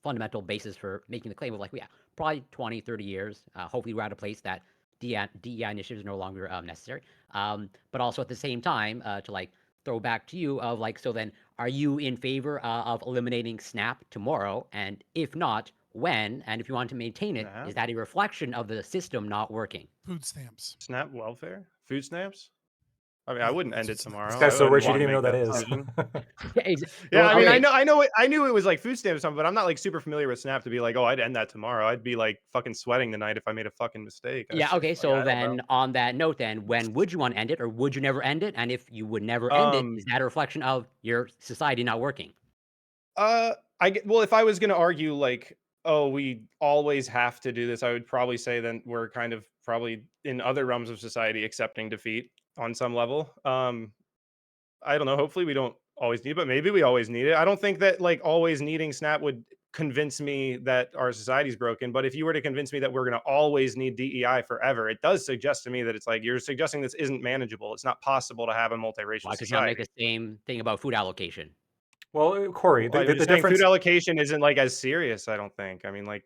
fundamental basis for making the claim of like, yeah, probably 20, 30 years. Hopefully we're at a place that DEI initiatives are no longer necessary. But also at the same time, to like throw back to you of like, so then are you in favor of eliminating SNAP tomorrow? And if not, when? And if you want to maintain it, Snap? is that a reflection of the system not working? Food stamps. SNAP welfare, food stamps. I mean, I Yeah, wouldn't that's end it what SNAP tomorrow. is. This guy's I so wouldn't rich, you wanna didn't even know make what that that is. decision. Yeah, I mean, okay. I knew it was like food stamps or something, but I'm not like super familiar with SNAP to be like, oh, I'd end that tomorrow. I'd be like fucking sweating tonight if I made a fucking mistake. Yeah, That's okay, just, like, so I don't know. then on that note then, when would you want to end it or would you never end it? And if you would never end it, is that a reflection of your society not working? Well, if I was gonna argue like, oh, we always have to do this, I would probably say then we're kind of probably in other realms of society accepting defeat on some level. I don't know. Hopefully, we don't always need it, but maybe we always need it. I don't think that like always needing SNAP would convince me that our society's broken. But if you were to convince me that we're going to always need DEI forever, it does suggest to me that it's like you're suggesting this isn't manageable. It's not possible to have a multiracial Why could you not make society. the same thing about food allocation? Well, Corey, Well, the you're saying difference. food allocation isn't like as serious. I don't think. I mean, like,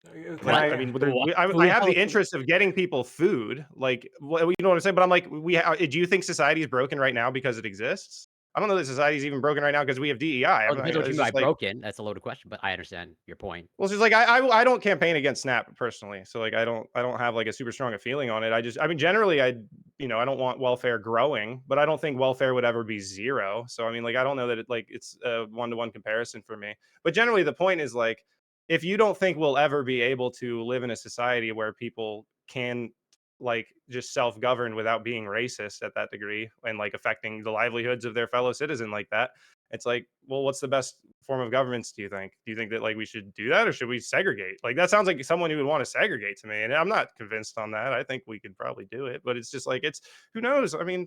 Can What? I mean, I Food have the allocation- interest of getting people food. Like, you know what I'm saying? But I'm like, do you think society is broken right now because it exists? I don't know that society is even broken right now because we have DEI. Well, it I'm depends what you it's mean by just like, broken. That's a loaded question, but I understand your point. well, it's just like I don't campaign against SNAP personally, so like I don't have like a super strong feeling on it. I mean generally I don't want welfare growing, but I don't think welfare would ever be zero. So I mean like I don't know that it's a one-to-one comparison for me. But generally the point is like if you don't think we'll ever be able to live in a society where people can like just self-govern without being racist at that degree and like affecting the livelihoods of their fellow citizen like that, it's like, well, what's the best form of governance, do you think? Do you think that like we should do that or should we segregate? Like that sounds like someone who would want to segregate to me. And I'm not convinced on that. I think we could probably do it, but it's just like it's who knows? I mean,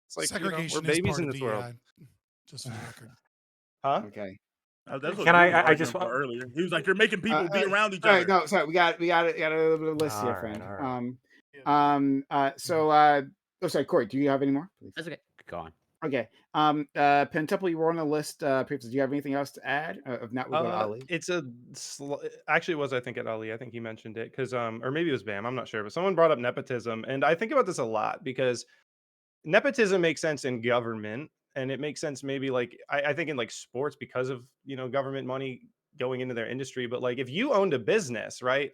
it's like Segregation we're is babies part in of this world. DEI, just for the record. Huh? Okay. That's what Can Drew I- was I arguing just for want- earlier. He was like, "You're making people be around each All other." right, no, sorry. We got a little bit of list here, All friend. right. Sorry, Corey. Do you have any more? Please. That's okay. Go on. Okay. Pentuple, you were on the list. Previously. Do you have anything else to add? If not, we'll go to Ali. It's actually it was I think at Ali. I think he mentioned it because or maybe it was Bam. I'm not sure, but someone brought up nepotism, and I think about this a lot because nepotism makes sense in government, and it makes sense maybe like I think in like sports because of government money going into their industry. But like if you owned a business, right?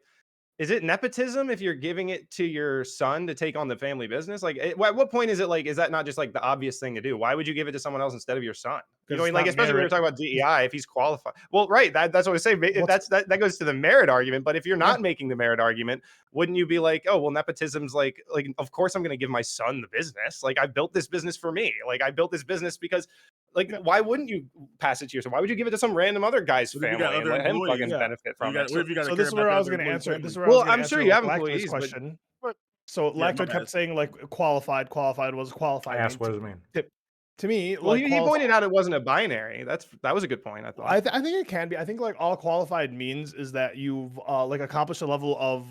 Is it nepotism if you're giving it to your son to take on the family business? Like, at what point is it like, is that not just like the obvious thing to do? Why would you give it to someone else instead of your son? You know, Because it's like not especially when we're merit. talking about DEI, if he's qualified. Well, right, that's what I say. What's- That goes to the merit argument. But if you're not making the merit argument, wouldn't you be like, oh, well, nepotism's like of course I'm going to give my son the business. Like I built this business for me. Like I built this business because. Like, why wouldn't you pass it to your son? Why would you give it to some random other guy's What if you family got and other let him employees? fucking Yeah. benefit from it? What if you got So this is where I was going to answer. This is where I Well, was gonna I'm answer sure you have Lactoid's employees, but- question. But- So Yeah, my Lactoid bad. kept saying like qualified was I qualified. asked, what means. does it mean? To me, Well, like he pointed out it wasn't a binary. That was a good point. I thought. I think it can be. I think like all qualified means is that you've like accomplished a level of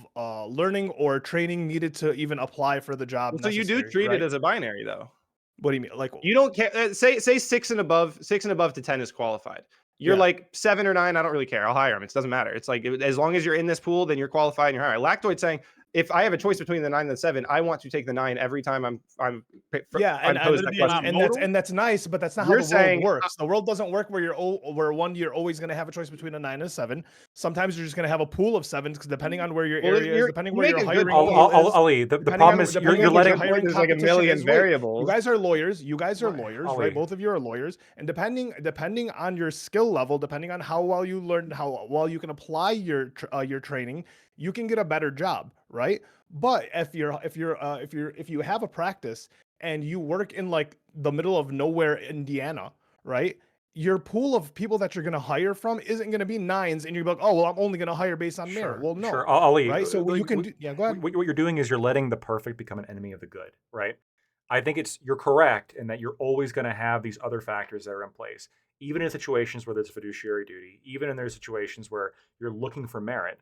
learning or training needed to even apply for the job. So you do necessary, treat right? it as a binary, though. What do you mean? Like You don't care. Say 6 and above to 10 is qualified. You're Yeah. like 7 or 9. I don't really care. I'll hire him. It doesn't matter. It's like as long as you're in this pool, then you're qualified and you're hired. Lactoid saying if I have a choice between the 9 and the 7, I want to take the 9 every time I'm Yeah, I'm and posed Would that it be a question. and that's nice, but that's not You're how the saying, world works. The world doesn't work where you're always going to have a choice between a 9 and a 7. Sometimes you're just going to have a pool of 7s because depending on where your Well, area is, depending where make your a good hiring point. pool is, Ali, the depending problem on- is depending you're on what letting. your hiring There's like a competition million is. Wait, variables. You guys are lawyers. You guys are Right, lawyers, Ali. right? Both of you are lawyers, and depending on your skill level, depending on how well you learn, how well you can apply your training, you can get a better job, right? But if you have a practice and you work in like the middle of nowhere, Indiana, right? Your pool of people that you're going to hire from isn't going to be 9s, and you're like, oh well, I'm only going to hire based on merit. Well, no, Sure. Ali, right? So what you can do, yeah, go ahead. What you're doing is you're letting the perfect become an enemy of the good, right? I think you're correct in that you're always going to have these other factors that are in place, even in situations where there's fiduciary duty, even in there's situations where you're looking for merit.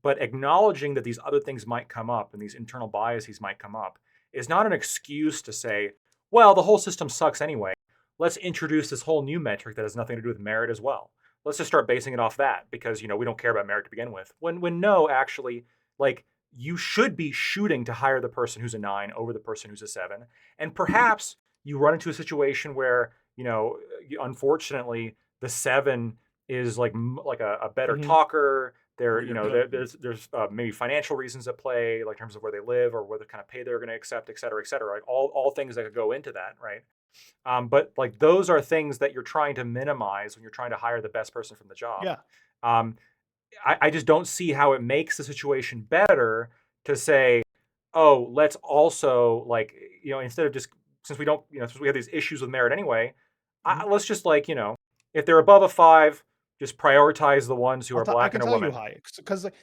But acknowledging that these other things might come up and these internal biases might come up is not an excuse to say, well, the whole system sucks anyway. Let's introduce this whole new metric that has nothing to do with merit as well. Let's just start basing it off that because, we don't care about merit to begin with. When no, actually, like, you should be shooting to hire the person who's a 9 over the person who's a 7. And perhaps you run into a situation where, unfortunately, the 7 is like a better talker. There's maybe financial reasons at play, like in terms of where they live or what kind of pay they're going to accept, et cetera, right? All things that could go into that, right? But like those are things that you're trying to minimize when you're trying to hire the best person from the job. Yeah. I just don't see how it makes the situation better to say, oh, let's also instead of just since we don't, since we have these issues with merit anyway, let's just if they're above a 5, just prioritize the ones who are black and a woman. Because there's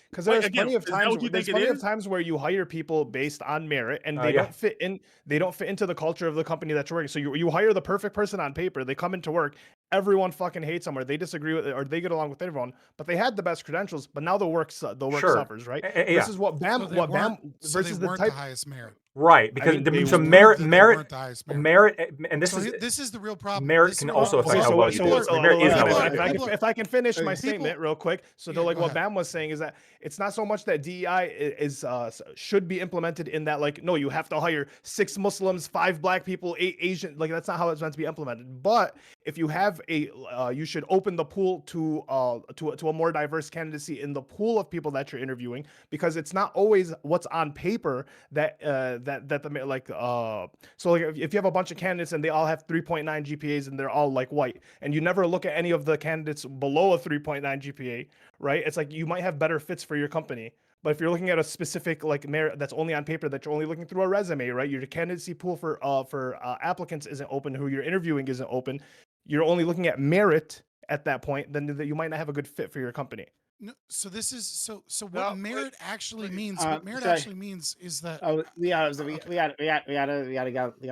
plenty of times. There's plenty of times where you hire people based on merit, and they don't fit in. They don't fit into the culture of the company that you're working. So you hire the perfect person on paper. They come into work. Everyone fucking hates them, or they disagree with it, or they get along with everyone. But they had the best credentials. But now the work suffers, right? This is what BAM. So What BAM versus they the weren't type. the highest merit. Right, because weren't merit, the highest merit. merit, and this is the real problem. Merit can also affect how well you do. Merit is how well you do. If I can finish my statement real quick, so Yeah, like go what ahead. Bam was saying is that it's not so much that DEI is should be implemented in that like no, you have to hire 6 Muslims, 5 black people, 8 Asian. Like that's not how it's meant to be implemented. But if you have you should open the pool to a more diverse candidacy in the pool of people that you're interviewing, because it's not always what's on paper that so like if you have a bunch of candidates and they all have 3.9 GPAs and they're all like white, and you never look at any of the candidates below a 3.9 GPA, right? It's like you might have better fits for your company. But if you're looking at a specific like merit that's only on paper, that you're only looking through a resume, right? Your candidacy pool for applicants isn't open, who you're interviewing isn't open. You're only looking at merit at that point, then you might not have a good fit for your company. No, so this is so what No, merit actually means. sorry. What merit actually means is that Oh, we got a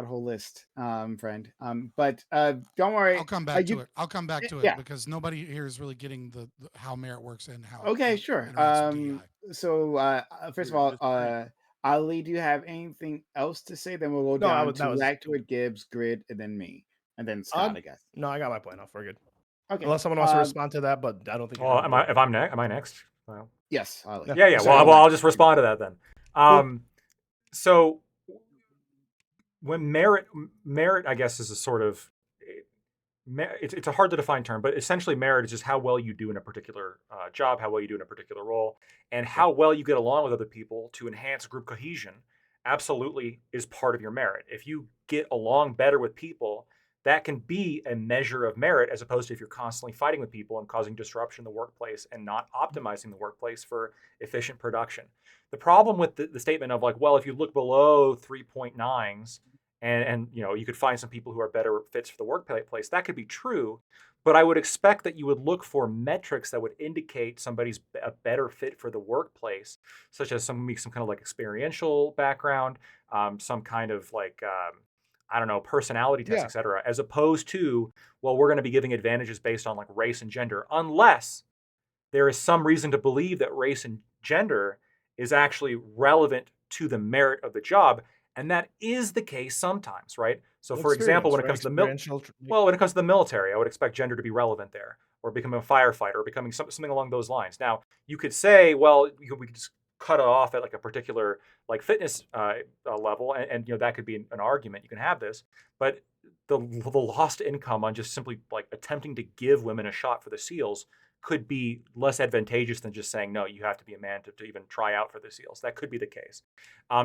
whole list, friend. But don't worry. I'll come back you- to it. I'll come back to it yeah. because nobody here is really getting the how merit works and how. Okay, it sure. interacts with DEI. So first of all, Ali, do you have anything else to say? Then we'll go No, down that to was- Lactoid, Gibbs, Grid, and then me, and then Scott, I guess. No, I got my point off. We're good. Okay. Unless someone wants to respond to that, but I don't think. Well, am I next? Well, Yes, Ali. yeah. Sorry, Well, I'll just respond to that then. So when merit, I guess, is a sort of it's a hard to define term, but essentially merit is just how well you do in a particular job, how well you do in a particular role, and how well you get along with other people to enhance group cohesion. Absolutely is part of your merit. If you get along better with people, that can be a measure of merit, as opposed to if you're constantly fighting with people and causing disruption in the workplace and not optimizing the workplace for efficient production. The problem with the statement of like, well, if you look below 3.9s and you could find some people who are better fits for the workplace, that could be true. But I would expect that you would look for metrics that would indicate somebody's a better fit for the workplace, such as some kind of like experiential background, some kind of like personality test, et cetera, as opposed to, well, we're going to be giving advantages based on like race and gender, unless there is some reason to believe that race and gender is actually relevant to the merit of the job. And that is the case sometimes, right? So for example, when it comes to the military, I would expect gender to be relevant there, or becoming a firefighter, or becoming something along those lines. Now, you could say, well, we could just cut it off at like a particular like fitness level, and that could be an argument. You can have this, but the lost income on just simply like attempting to give women a shot for the SEALs could be less advantageous than just saying, no, you have to be a man to even try out for the SEALs. That could be the case.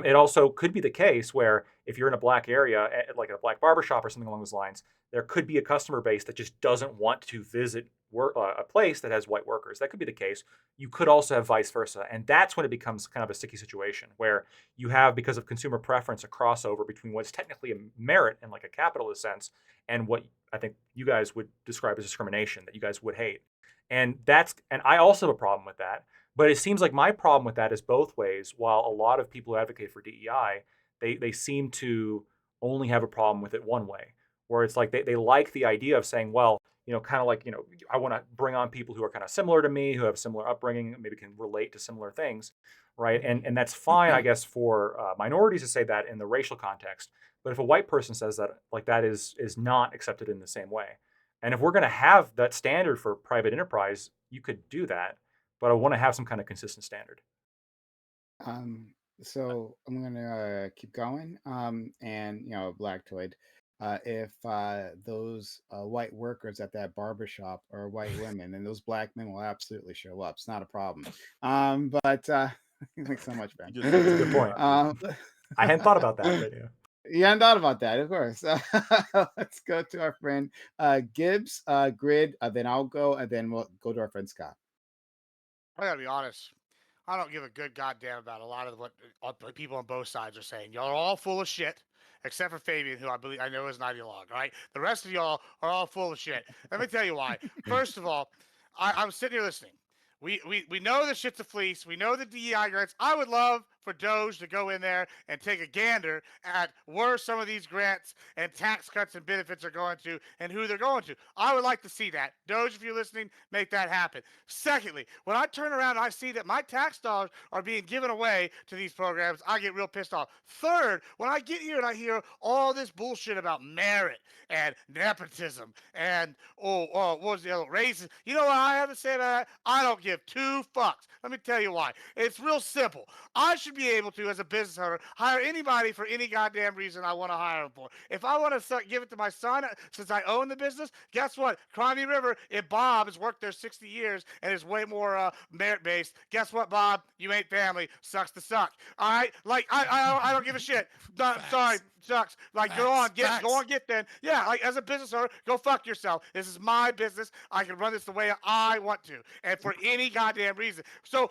It also could be the case where if you're in a black area, like a black barbershop or something along those lines, there could be a customer base that just doesn't want to visit a place that has white workers. That could be the case. You could also have vice versa. And that's when it becomes kind of a sticky situation where you have, because of consumer preference, a crossover between what's technically a merit in like a capitalist sense and what I think you guys would describe as discrimination that you guys would hate. And I also have a problem with that. But it seems like my problem with that is both ways. While a lot of people who advocate for DEI, they seem to only have a problem with it one way, where it's like they like the idea of saying, well, kind of like, I want to bring on people who are kind of similar to me, who have similar upbringing, maybe can relate to similar things, right? And that's fine, I guess, for minorities to say that in the racial context. But if a white person says that, like that is not accepted in the same way. And if we're going to have that standard for private enterprise, you could do that, but I want to have some kind of consistent standard. So I'm gonna keep going. And Blacktoid, if those white workers at that barbershop are white women, then those black men will absolutely show up. It's not a problem. But thanks so much, Ben. That's a good point. I hadn't thought about that, but yeah. Yeah, I thought about that, of course. Let's go to our friend Gibbs, Grid, then I'll go, and then we'll go to our friend Scott. I gotta be honest. I don't give a good goddamn about a lot of what people on both sides are saying. Y'all are all full of shit, except for Fabian, who I know is an ideologue. Right? The rest of y'all are all full of shit. Let me tell you why. First of all, I'm sitting here listening. We know the shit's a fleece. We know the DEI grants. I would love for Doge to go in there and take a gander at where some of these grants and tax cuts and benefits are going to and who they're going to. I would like to see that. Doge, if you're listening, make that happen. Secondly, when I turn around and I see that my tax dollars are being given away to these programs, I get real pissed off. Third, when I get here and I hear all this bullshit about merit and nepotism and what was the other, racism, you know what I have to say about that? I don't give two fucks. Let me tell you why. It's real simple. I should be able to, as a business owner, hire anybody for any goddamn reason I want to hire them for. If I want to give it to my son, since I own the business, guess what? Crimey River, if Bob has worked there 60 years and is way more merit-based, guess what, Bob? You ain't family. Sucks to suck. All right? Like, I don't give a shit. Sorry. Sucks. Like, go on, get then. Yeah, like, as a business owner, go fuck yourself. This is my business. I can run this the way I want to, and for any goddamn reason. So,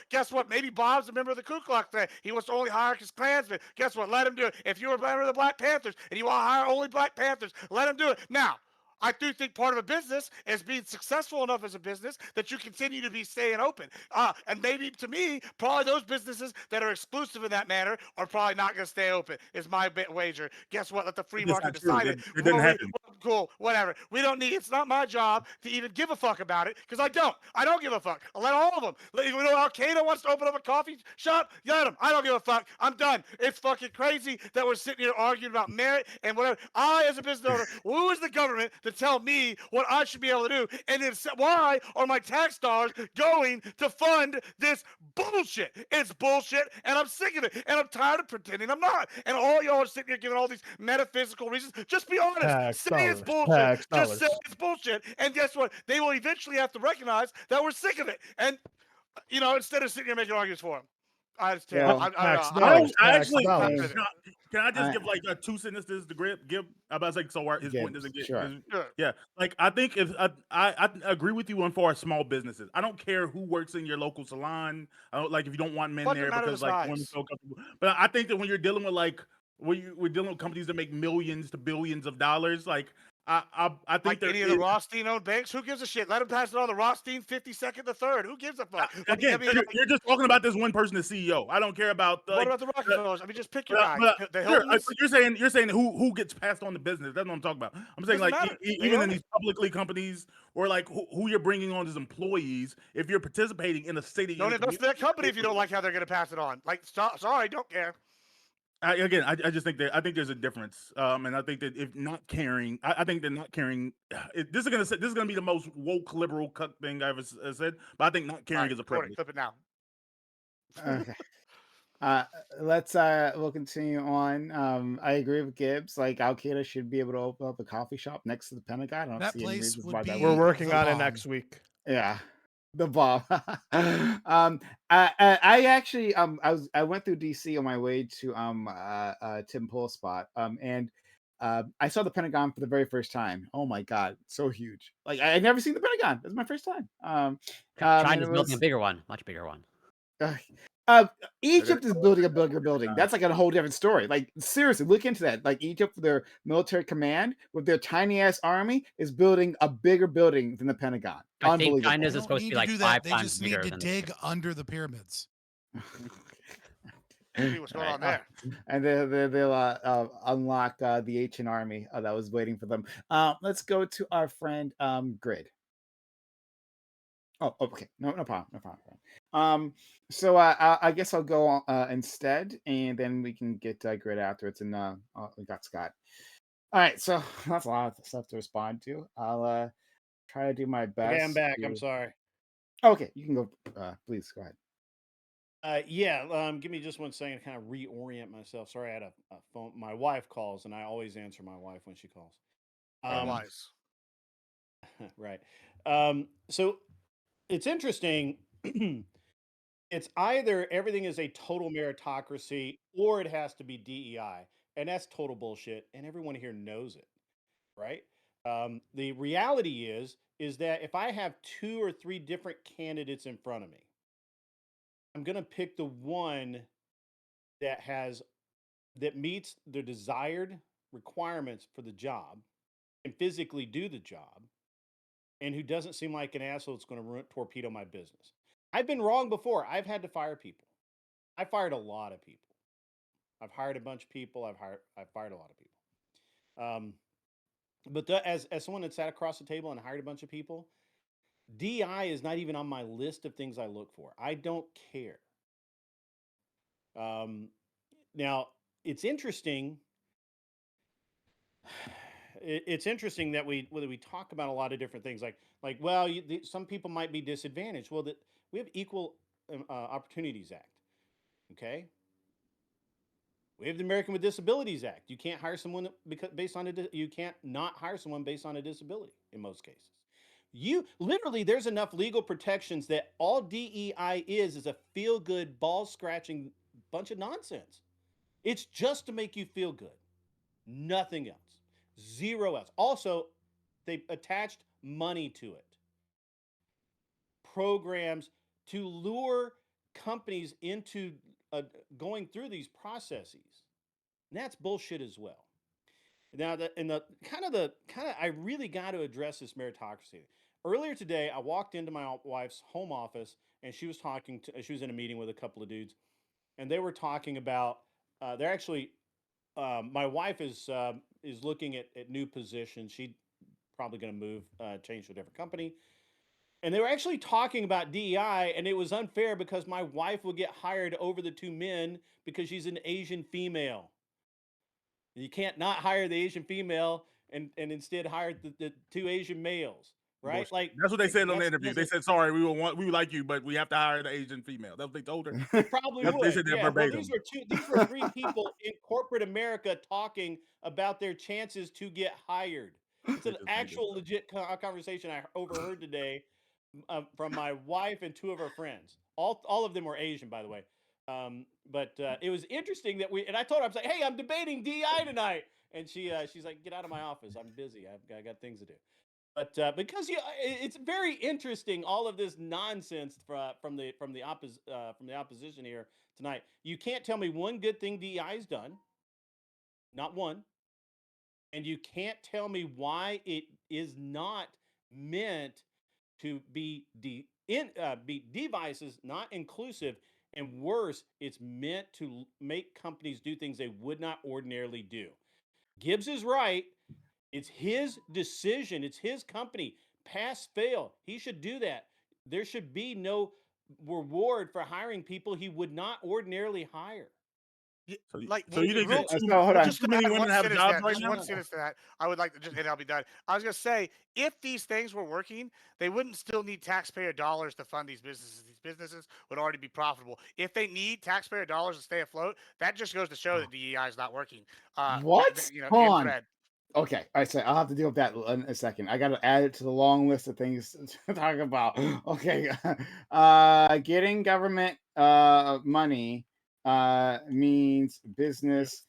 guess what? Maybe Bob's a member of the Ku Klux Klan. He wants to only hire his Klansmen. Guess what? Let him do it. If you're a member of the Black Panthers and you want to hire only Black Panthers, let him do it. Now, I do think part of a business is being successful enough as a business that you continue to be staying open. And maybe, to me, probably those businesses that are exclusive in that manner are probably not going to stay open, is my wager. Guess what? Let the free market decide it. It didn't happen. Cool, whatever. We don't need, it's not my job to even give a fuck about it, because I don't give a fuck. I'll let all of them. Al-Qaeda wants to open up a coffee shop, let them. I don't give a fuck. I'm done. It's fucking crazy that we're sitting here arguing about merit and whatever. I, as a business owner, who is the government to tell me what I should be able to do? And then why are my tax dollars going to fund this bullshit? It's bullshit, and I'm sick of it, and I'm tired of pretending I'm not. And all y'all are sitting here giving all these metaphysical reasons. Just be honest. Say it's bullshit. Just say it's bullshit. And guess what? They will eventually have to recognize that we're sick of it. And, instead of sitting here making arguments for them. I just tell you, can I just give like 2 sentences to give about like so his point doesn't get sure. Yeah, like I think if I agree with you on for small businesses. I don't care who works in your local salon. I don't like if you don't want men there because like women so comfortable. But I think that when you're dealing with we're dealing with companies that make millions to billions of dollars, like I think like any of the Rothstein-owned banks, who gives a shit? Let them pass it on the Rothstein 52nd the third. Who gives a fuck? Again, you're just talking about this one person, the CEO. I don't care about what about the Rockefellers? I mean, just pick your guy. You're saying who gets passed on the business. That's what I'm talking about. I'm saying like even in these publicly companies or like who you're bringing on as employees, if you're participating in a city, don't invest in that company if you don't like how they're going to pass it on. Like, sorry, don't care. I just think I think there's a difference, and I think that if not caring, I think that not caring, this is gonna be the most woke liberal cuck thing I ever said, but I think not caring is a privilege. Clip it now. Okay. Uh, we'll continue on. I agree with Gibbs. Like Al Qaeda should be able to open up a coffee shop next to the Pentagon. I don't That see any place reasons would why that be We're wouldn't. working the on it bomb. next week. Yeah, the bomb. I actually I went through DC on my way to Tim Pool's spot. And I saw the Pentagon for the very first time. Oh my god, so huge! Like I had never seen the Pentagon. It was my first time. And China's it building a was bigger one, much bigger one. uh, uh, Egypt is building a bigger building. That's like a whole different story. Like seriously, look into that. Like Egypt, their military command with their tiny ass army is building a bigger building than the Pentagon. I think Unbelievable. China's They is don't supposed to need be to like do 5 that. They times just bigger need to than the dig under the pyramids. See what's going on there. And they'll unlock the ancient army that was waiting for them. Let's go to our friend Grid. Oh, okay. No problem. No problem. So I guess I'll go instead, and then we can get Grid afterwards. And we got Scott. All right. So that's a lot of stuff to respond to. I'll try to do my best. Okay, I'm back. I'm to- sorry. Okay, you can go. Please go ahead. Yeah, give me just 1 second to kind of reorient myself. Sorry, I had a phone. My wife calls, and I always answer my wife when she calls. Wise. Right. So it's interesting. It's either everything is a total meritocracy or it has to be DEI, and that's total bullshit, and everyone here knows it, right? The reality is that if I have 2 or 3 different candidates in front of me, I'm gonna pick the one that meets the desired requirements for the job and physically do the job, and who doesn't seem like an asshole that's going to torpedo my business. I've been wrong before. I've had to fire people. I fired a lot of people. I've hired a bunch of people. I've fired a lot of people. But as someone that sat across the table and hired a bunch of people, DI is not even on my list of things I look for. I don't care. Now it's interesting. It's interesting that we talk about a lot of different things, like well, some people might be disadvantaged. Well, we have Equal Opportunities Act. Okay, we have the American with Disabilities Act. You can't hire someone you can't not hire someone based on a disability in most cases. You literally, there's enough legal protections that all DEI is a feel good, ball scratching bunch of nonsense. It's just to make you feel good, nothing else. Zero else. Also, they attached money to it. Programs to lure companies into going through these processes. And that's bullshit as well. Now, I really got to address this meritocracy. Earlier today, I walked into my wife's home office, and she was in a meeting with a couple of dudes, and they were talking about. They're actually. My wife is looking at new positions. She's probably going to move, change to a different company. And they were actually talking about DEI, and it was unfair because my wife would get hired over the 2 men because she's an Asian female. You can't not hire the Asian female and instead hire the 2 Asian males, right? Bullshit. Like That's what they said on the interview. They doesn't. said, "Sorry, we would like you, but we have to hire the Asian female." That's what they told her. They probably They would. said that Yeah. Well, verbatim. these were 3 people in corporate America talking about their chances to get hired. It's They an just made it actual up. legit conversation I overheard today from my wife and 2 of her friends. All of them were Asian, by the way. But it was interesting that and I told her, I was like, "Hey, I'm debating DI tonight," and she's like, "Get out of my office. I'm busy. I got things to do." But because it's very interesting, all of this nonsense from the opposition here tonight. You can't tell me one good thing DEI's done, not one, and you can't tell me why it is not meant to be devices, not inclusive, and worse, it's meant to make companies do things they would not ordinarily do. Gibbs is right. It's his decision. It's his company. Pass, fail. He should do that. There should be no reward for hiring people he would not ordinarily hire. Like So you think real, that So hold on. too many women have jobs right just now? one sentence to that. I would like to just, and I'll be done. I was gonna say, if these things were working, they wouldn't still need taxpayer dollars to fund these businesses. These businesses would already be profitable. If they need taxpayer dollars to stay afloat, that just goes to show that DEI is not working. What? Hold on. infrared. Okay, all right, so I'll have to deal with that in a second. I got to add it to the long list of things to talk about. Okay, getting government money means business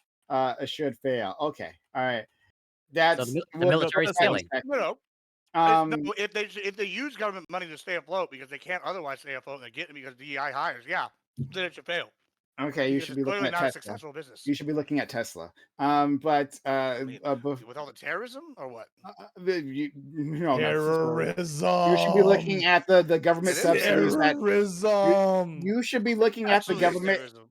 should fail. Okay, all right, So that's the we'll put military's that in a failing. second. No, Um, if they use government money to stay afloat because they can't otherwise stay afloat, and they get it because DEI hires, yeah, then it should fail. okay, you Because should it's be looking clearly at not a Tesla. successful business. You should be looking at Tesla. But I mean, with all the terrorism or what? no, Terrorism. you should be looking at the government It is subsidies that Terrorism. you should be looking at the Absolutely is government. terrorism.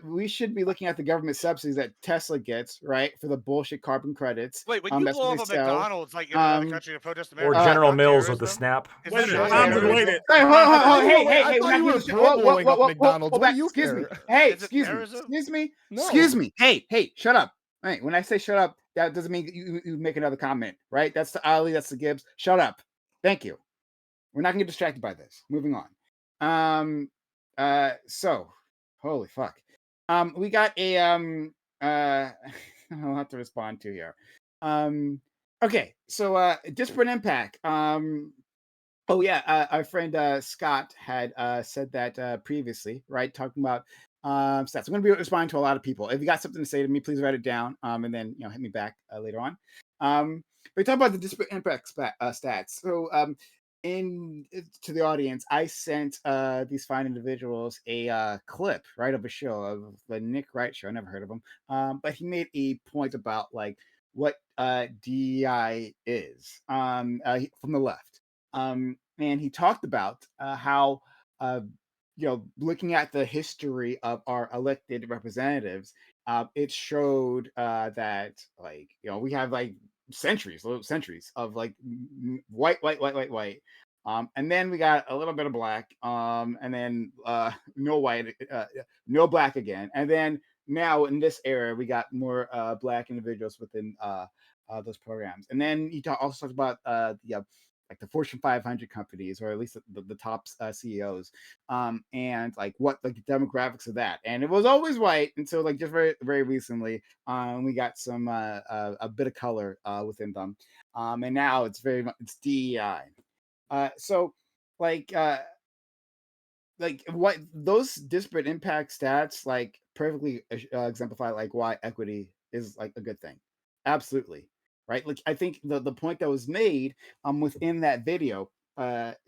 We should be looking at the government subsidies that Tesla gets, right, for the bullshit carbon credits. Wait, when you That's blow what up a they sell. McDonald's like in another country to protest Or America, is that General not Mills with the terrorism? snap. Is Wait that a not minute, Tom, terrorism? wait it. Hey, hold on, I hold on. think- Hey, I we're thought not you gonna were do- whoa, whoa, blowing whoa, up whoa, McDonald's. hold What back. do you Excuse me. care? Hey, Is it excuse me. terrorism? Excuse me. No. Excuse me. Hey, shut up. Right. When I say shut up, that doesn't mean you make another comment, right? That's the Ali, that's the Gibbs. Shut up. Thank you. We're not gonna get distracted by this. Moving on. So holy fuck. We got a I'll have to respond to here. Okay, so disparate impact. Oh yeah, our friend Scott had said that previously, right? Talking about stats. I'm going to be responding to a lot of people. If you got something to say to me, please write it down, and then hit me back later on. But we talk about the disparate impact stats. So to the audience, I sent these fine individuals a clip, right, of a show of the Nick Wright show. I never heard of him, but he made a point about like what DEI is from the left. And he talked about how looking at the history of our elected representatives, it showed that like we have like centuries of like white, and then we got a little bit of black, and then no white, no black again, and then now in this era we got more black individuals within those programs, and then he also talked about like the Fortune 500 companies, or at least the top CEOs, and like what the demographics of that. And it was always white until like just very, very recently, we got some a bit of color within them, and now it's it's DEI. So like what those disparate impact stats like perfectly exemplify like why equity is like a good thing. Absolutely. Right. Like I think the point that was made within that video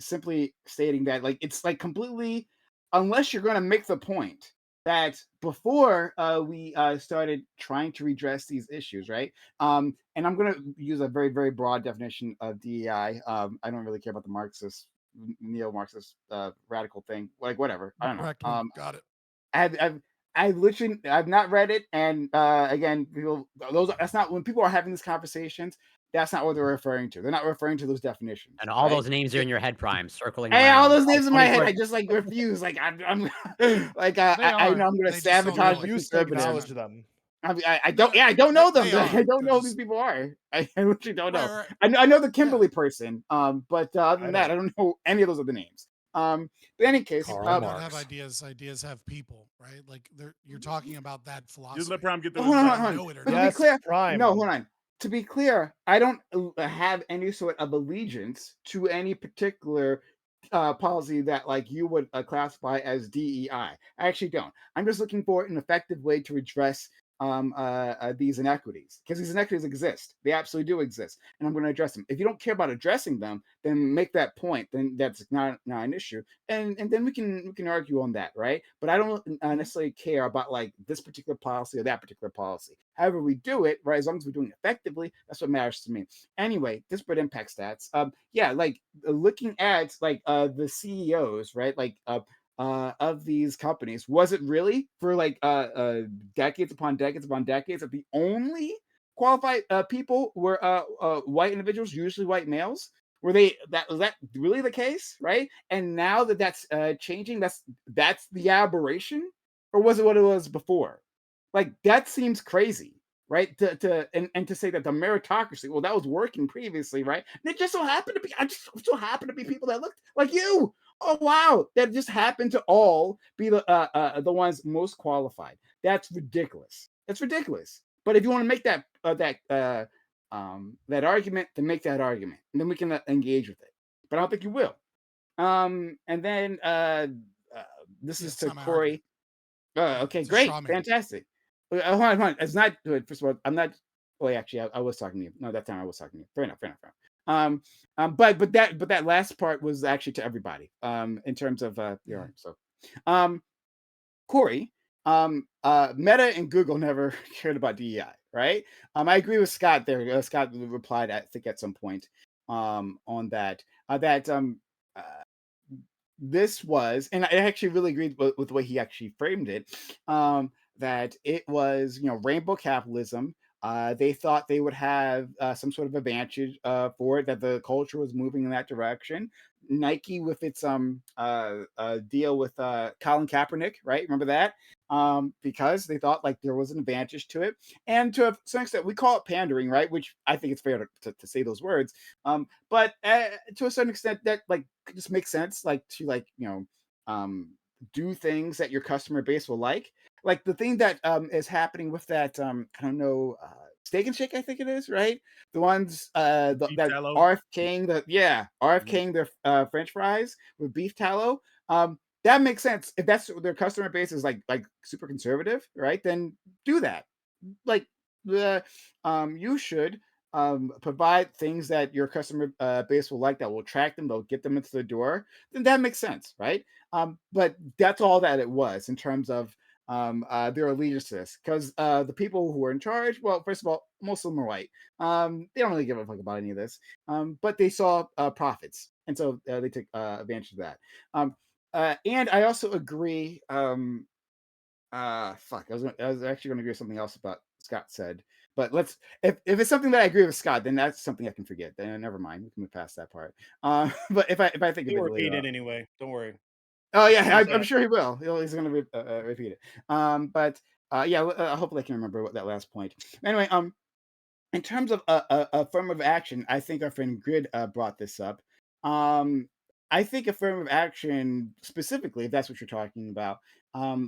simply stating that like it's like completely, unless you're going to make the point that before we started trying to redress these issues, right? And I'm going to use a very, very broad definition of DEI. I don't really care about the Marxist, neo-Marxist radical thing, like whatever. I don't know. Correct one. Got it. I've not read it, and again, that's not when people are having these conversations. That's not what they're referring to. They're not referring to those definitions. And all right? those names are in your head, Prime, circling Hey, around. all those names in my head, 24 I just like refuse. Like I'm like They I know are. I'm going to They just don't sabotage know the it. Refuse to acknowledge conservatives. them. I don't. Yeah, I don't know them. They are. I don't know who They're these people are. I literally don't know. Right. I know the Kimberly person. But other than I that, don't. I don't know any of those other names. But in any case, Karl People Marx. don't have ideas. Ideas have people, right? Like you're talking about that philosophy. Just let Prime get through hold his on, thought. hold on. Know it or But not. to be clear, Prime. no, hold on. To be clear, I don't have any sort of allegiance to any particular policy that like you would classify as DEI. I actually don't. I'm just looking for an effective way to address these inequities, because these inequities exist. They absolutely do exist, and I'm going to address them. If you don't care about addressing them, then make that point. Then that's not an issue, and then we can argue on that, right? But I don't necessarily care about like this particular policy or that particular policy. However we do it, right, as long as we're doing it effectively, that's what matters to me. Anyway, disparate impact stats. Yeah, like looking at like the CEOs, right, like of these companies, was it really for like decades upon decades upon decades that the only qualified people were white individuals, usually white males? Were they was that really the case, right? And now that that's changing, that's the aberration, or was it what it was before? Like that seems crazy, right? And to say that the meritocracy, well, that was working previously, right? And it just so happened to be, I just so happened to be people that looked like you. Oh wow, that just happened to all be the ones most qualified. That's ridiculous. That's ridiculous. But if you want to make that that argument, then make that argument, and then we can engage with it. But I don't think you will. And then this Yeah, is it's to not my argument. Corey. Okay, It's a great, straw man. fantastic. Hold on, hold on. It's not good. First of all, I'm not. Oh, actually, I was talking to you. No, that time I was talking to you. Fair enough. Fair enough. Fair enough. But that last part was actually to everybody. In terms of your so, Corey, Meta and Google never cared about DEI, right? I agree with Scott there. Scott replied, I think, at some point, on that. Uh, this was, and I actually really agreed with the way he actually framed it, that it was, rainbow capitalism. They thought they would have some sort of advantage for it, that the culture was moving in that direction. Nike with its deal with Colin Kaepernick, right? Remember that? Because they thought like there was an advantage to it, and to some extent, we call it pandering, right? Which I think it's fair to say those words. But to a certain extent, that like just makes sense, like to do things that your customer base will like the thing that is happening with that I don't know, Steak and Shake, I think it is, right? The ones Beef that tallow. RFKing RFKing their French fries with beef tallow. That makes sense if that's their customer base is like super conservative, right? Then do that. Like the you should provide things that your customer base will like, that will attract them, they'll get them into the door. Then that makes sense, right? But that's all that it was in terms of their allegiances, because the people who are in charge, well, first of all, most of them are white. They don't really give a fuck about any of this, but they saw profits, and so they took advantage of that. And I also agree. Fuck, I was actually going to agree with something else about Scott said, but let's, if it's something that I agree with Scott, then that's something I can forget. Then never mind, we can move past that part. But if I think of He'll it repeat later, it anyway. Don't worry. oh As soon yeah, as I'm sure he will. He's going to repeat it. But yeah, hopefully I can remember what that last point. Anyway, in terms of affirmative action, I think our friend Grid brought this up. I think affirmative action, specifically, if that's what you're talking about,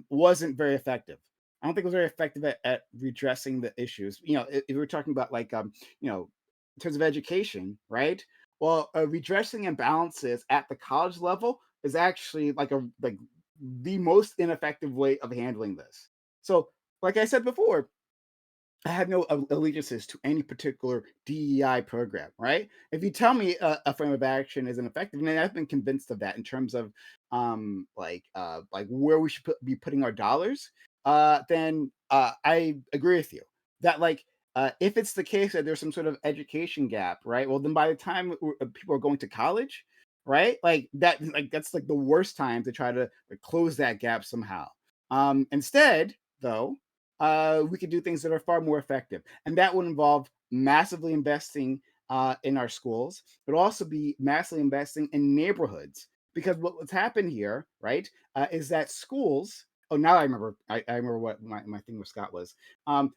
wasn't very effective. I don't think it was very effective at redressing the issues. If we're talking about like, in terms of education, right? Well, redressing imbalances at the college level is actually like the most ineffective way of handling this. So, like I said before, I have no allegiances to any particular DEI program, right? If you tell me affirmative action isn't effective, and I've been convinced of that in terms of like where we should be putting our dollars, then I agree with you that like if it's the case that there's some sort of education gap, right? Well, then by the time people are going to college, right? That's like the worst time to try to like, close that gap somehow. Instead, though, we could do things that are far more effective. And that would involve massively investing in our schools, but also be massively investing in neighborhoods. Because what's happened here, right, is that schools, oh, now I remember, I remember what my thing with Scott was,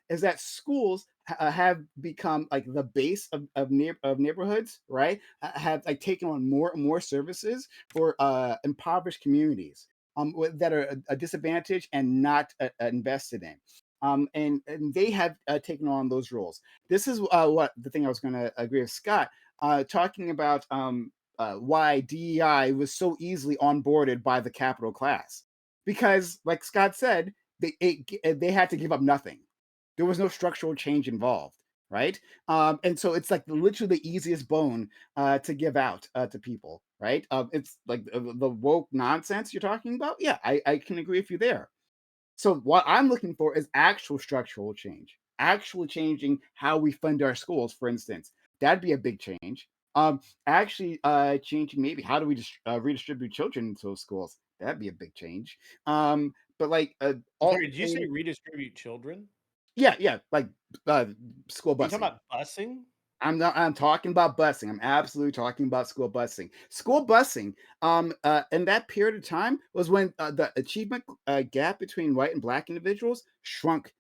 is that schools have become like the base of neighborhoods, right? Have like taken on more and more services for impoverished communities that are a disadvantage and not invested in. And they have taken on those roles. This is what the thing I was going to agree with Scott, talking about why DEI was so easily onboarded by the capital class, because, like Scott said, they had to give up nothing. There was no structural change involved, right? And so it's like literally the easiest bone to give out to people, right? It's like the woke nonsense you're talking about. Yeah, I can agree with you there. So what I'm looking for is actual structural change, actually changing how we fund our schools, for instance. That'd be a big change. Actually changing maybe how do we redistribute children into those schools. That'd be a big change. But like all Sorry, did you say redistribute children? yeah, like school Are you talking busing. about busing? I'm talking about busing. I'm absolutely talking about school busing. School busing, in that period of time was when the achievement gap between white and black individuals shrunk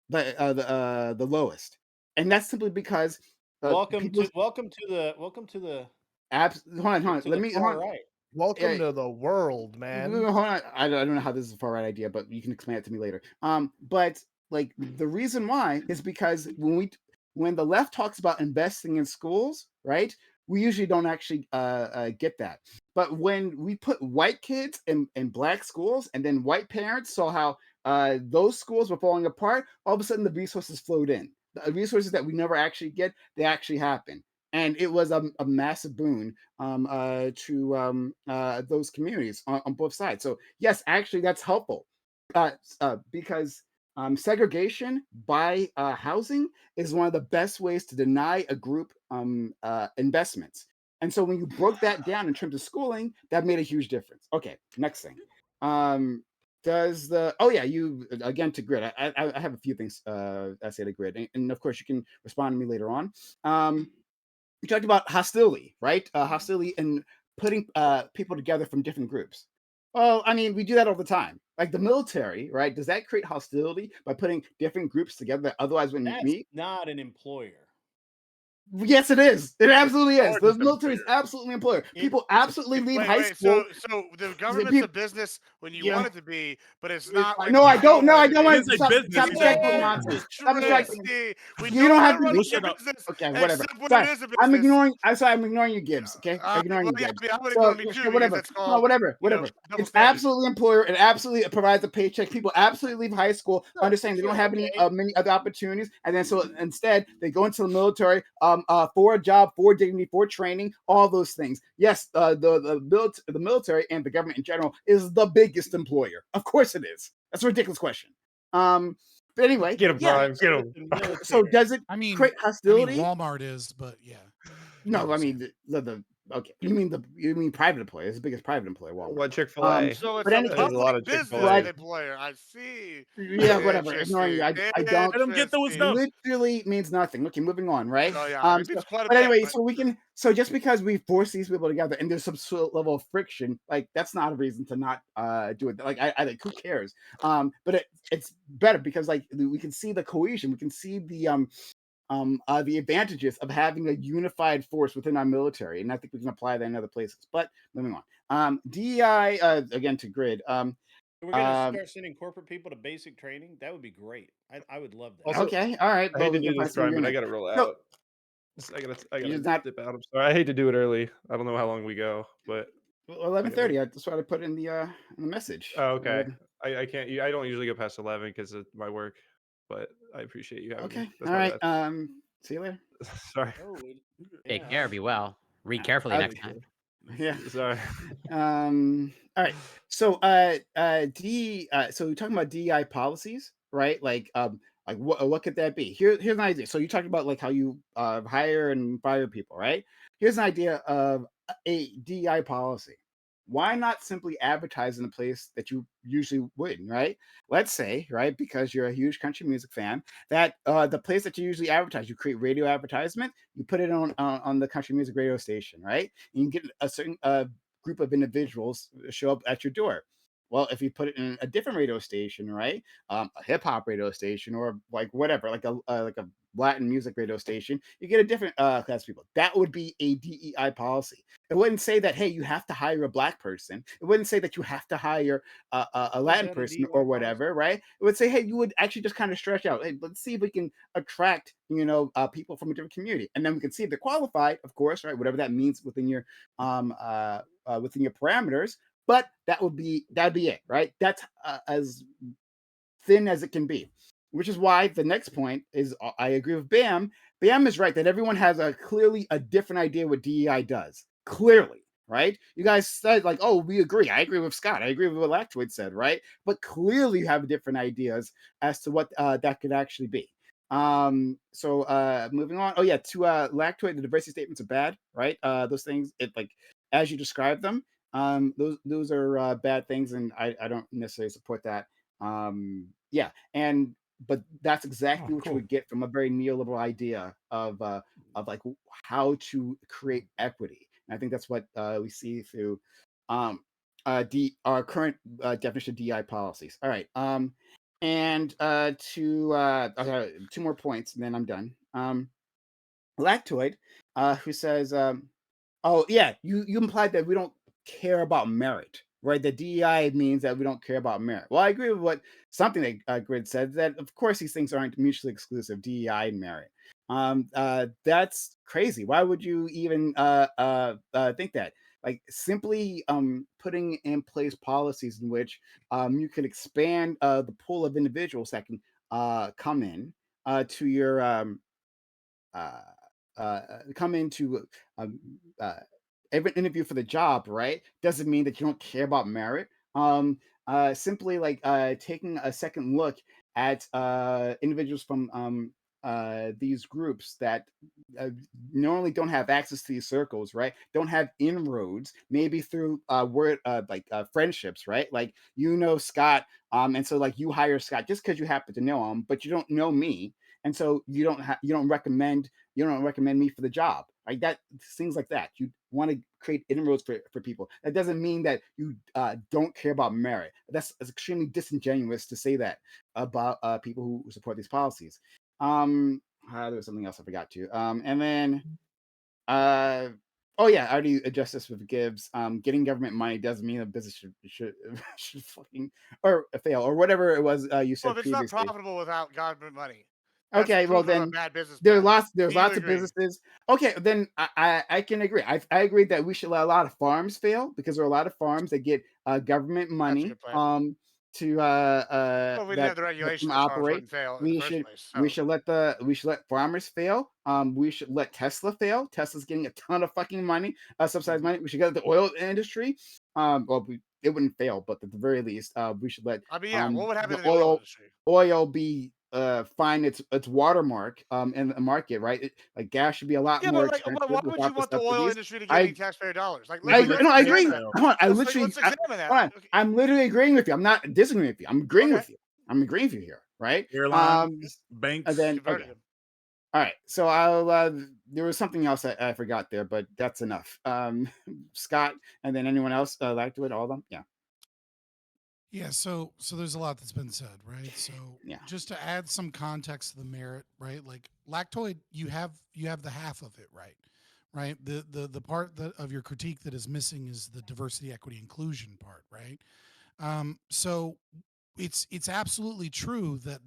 the lowest, and that's simply because Welcome people. to welcome to the Hold on, hold on. to Let the me far right. Welcome Yeah, to the world, man. hold on. I don't know how this is a far right idea, but you can explain it to me later. But like the reason why is because when the left talks about investing in schools, right? We usually don't actually get that. But when we put white kids in black schools, and then white parents saw how those schools were falling apart, all of a sudden the resources flowed in. The resources that we never actually get, they actually happen. And it was a massive boon to those communities on both sides. So yes, actually, that's helpful because segregation by housing is one of the best ways to deny a group investments. And so when you broke that down in terms of schooling, that made a huge difference. Okay, next thing. Does the you again to grid? I have a few things I say to grid, and of course you can respond to me later on. You talked about hostility, right? Hostility and putting people together from different groups. Well, I mean, we do that all the time. Like the military, right? Does that create hostility by putting different groups together that otherwise wouldn't That's meet? not an employer. Yes, it is. It absolutely is. The Hard to military is compare. absolutely an employer. It- People absolutely leave Wait, high wait. school. So the government's People, a business when you yeah. want it to be, but it's not when No, you I don't. No, want I it to don't be. It want is to a stop. business. Stop It's distracting a with Yes, nonsense. business. Stop distracting. we You don't don't have want to run to. We'll a shut up. business Okay, whatever. except when Sorry, it is a I'm business. ignoring. I'm sorry, I'm ignoring you, Gibbs. Okay, ignoring Well, you, yeah, Gibbs. I mean, I'm So ignoring you too because whatever. that's No, called, whatever. Whatever. double It's standard. absolutely employer. It absolutely provides a paycheck. People absolutely leave high school, understanding they don't have any okay. many other opportunities, and then so instead they go into the military for a job, for dignity, for training, all those things. Yes, the military and the government in general is the biggest employer. Of course it is. That's a ridiculous question. But anyway, Get him, yeah. Prime. Get him. So Military. does it I mean, create hostility? Walmart is, but yeah. No, I understand. mean the okay. You mean private employer? It's the biggest private employer, Walmart. What Chick-fil-A? So it's But a any There's a case, lot public of business Chick-fil-A. employer. I see. yeah, whatever. Ignoring you, Interesting. I don't. Let him get through his stuff. Literally means nothing. Okay, moving on, right? Oh yeah, it So, means quite a but bit. anyway, But so we can. So just because we force these people together and there's some sort of level of friction, like that's not a reason to not do it. Like I think who cares? But it's better because like we can see the cohesion. We can see the advantages of having a unified force within our military, and I think we can apply that in other places. But moving on, DEI again to grid. We're gonna start sending corporate people to basic training. That would be great. I would love that. Also, Okay, all right. I Well, hate to we can do find this, some Prime, but I agreement. gotta roll So out. I you're gotta not dip out. I'm sorry. I hate to do it early. I don't know how long we go, but 11:30. That's what I put in the message. oh, okay. I can't. I don't usually go past 11 because of my work, but I appreciate you having me. Okay. That's All my right. bad. See you later. Sorry. Oh, Take yeah. care. Be well. Read carefully next time. Yeah. Sorry. All right. So so we're talking about DEI policies, right? Like what could that be? Here's an idea. So you talked about like how you hire and fire people, right? Here's an idea of a DEI policy. Why not simply advertise in a place that you usually wouldn't, right? Let's say, right, because you're a huge country music fan, that the place that you usually advertise, you create radio advertisement, you put it on the country music radio station, right? And you get a certain group of individuals show up at your door. Well, if you put it in a different radio station, right, a hip hop radio station, or like whatever, like a Latin music radio station, you get a different class of people. That would be a DEI policy. It wouldn't say that, hey, you have to hire a black person. It wouldn't say that you have to hire a Latin that a person DEI or policy? whatever, right? It would say, hey, you would actually just kind of stretch out. Hey, let's see if we can attract, people from a different community, and then we can see if they're qualified, of course, right? Whatever that means within your parameters. But that'd be it, right? That's as thin as it can be. Which is why the next point is I agree with Bam. Bam is right that everyone has clearly a different idea what DEI does. Clearly, right? You guys said like, oh, we agree. I agree with Scott. I agree with what Lactoid said, right? But clearly you have different ideas as to what that could actually be. So moving on. Oh yeah, to Lactoid, the diversity statements are bad, right? Those things, as you describe them, those are bad things, and I don't necessarily support that. Yeah, and but that's exactly Oh, what you cool. would get from a very neoliberal idea of like how to create equity. And I think that's what we see through our current definition of DI policies. All right. And okay, 2 more points, and then I'm done. Lactoid, who says, "Oh yeah, you implied that we don't care about merit, right? The DEI means that we don't care about merit." Well, I agree with what something that Grid said, that of course these things aren't mutually exclusive, DEI and merit. That's crazy. Why would you even think that? Like simply putting in place policies in which you can expand the pool of individuals that can come in to your uh, come into um, uh, every interview for the job, right? Doesn't mean that you don't care about merit. Simply like taking a second look at individuals from these groups that normally don't have access to these circles, right? Don't have inroads, maybe through word like friendships, right? Like Scott, and so like you hire Scott just because you happen to know him, but you don't know me, and so you don't recommend me for the job, right? That things like that. You want to create inroads for people. That doesn't mean that you don't care about merit. That's extremely disingenuous to say that about people who support these policies. There was something else I forgot to. And then oh yeah, I already addressed this with Gibbs. Getting government money doesn't mean a business should should fucking or fail or whatever it was you said Well, if it's not previously. profitable without government money, that's Okay, well proof of a then bad business there's plan. there's Me, you lots of agree? businesses. Okay, then I can agree. I agree that we should let a lot of farms fail because there are a lot of farms that get government That's a money good plan. to Well, we didn't have that the help regulation, them the farmers operate. wouldn't fail in the We first should place. we So, should let farmers fail. We should let Tesla fail. Tesla's getting a ton of fucking money, subsidized money. We should get the oil industry. It wouldn't fail, but at the very least, we should let I mean, yeah, what would happen the in the oil industry? oil be find its watermark in the market, right? Like gas should be a lot Yeah, more but like, why expensive would you without the want the oil subsidies. industry to get any I taxpayer dollars? Like, We should let no, I the gas agree. examine that. fail. Hold on, Let's examine that. hold on. Okay. I'm literally agreeing with you. I'm not disagreeing with you. I'm agreeing Okay. with you. I'm agreeing with you here, right? Airlines, And banks. then Converted okay, him. all right. So I'll. There was something else I forgot there, but that's enough. Scott, and then anyone else like to it? All of them? Yeah, Yeah, so there's a lot that's been said, right? So yeah. just to add some context to the merit, right? Like Lactoid, you have the half of it, right? Right? The part that of your critique that is missing is the diversity, equity, inclusion part, right? So it's absolutely true that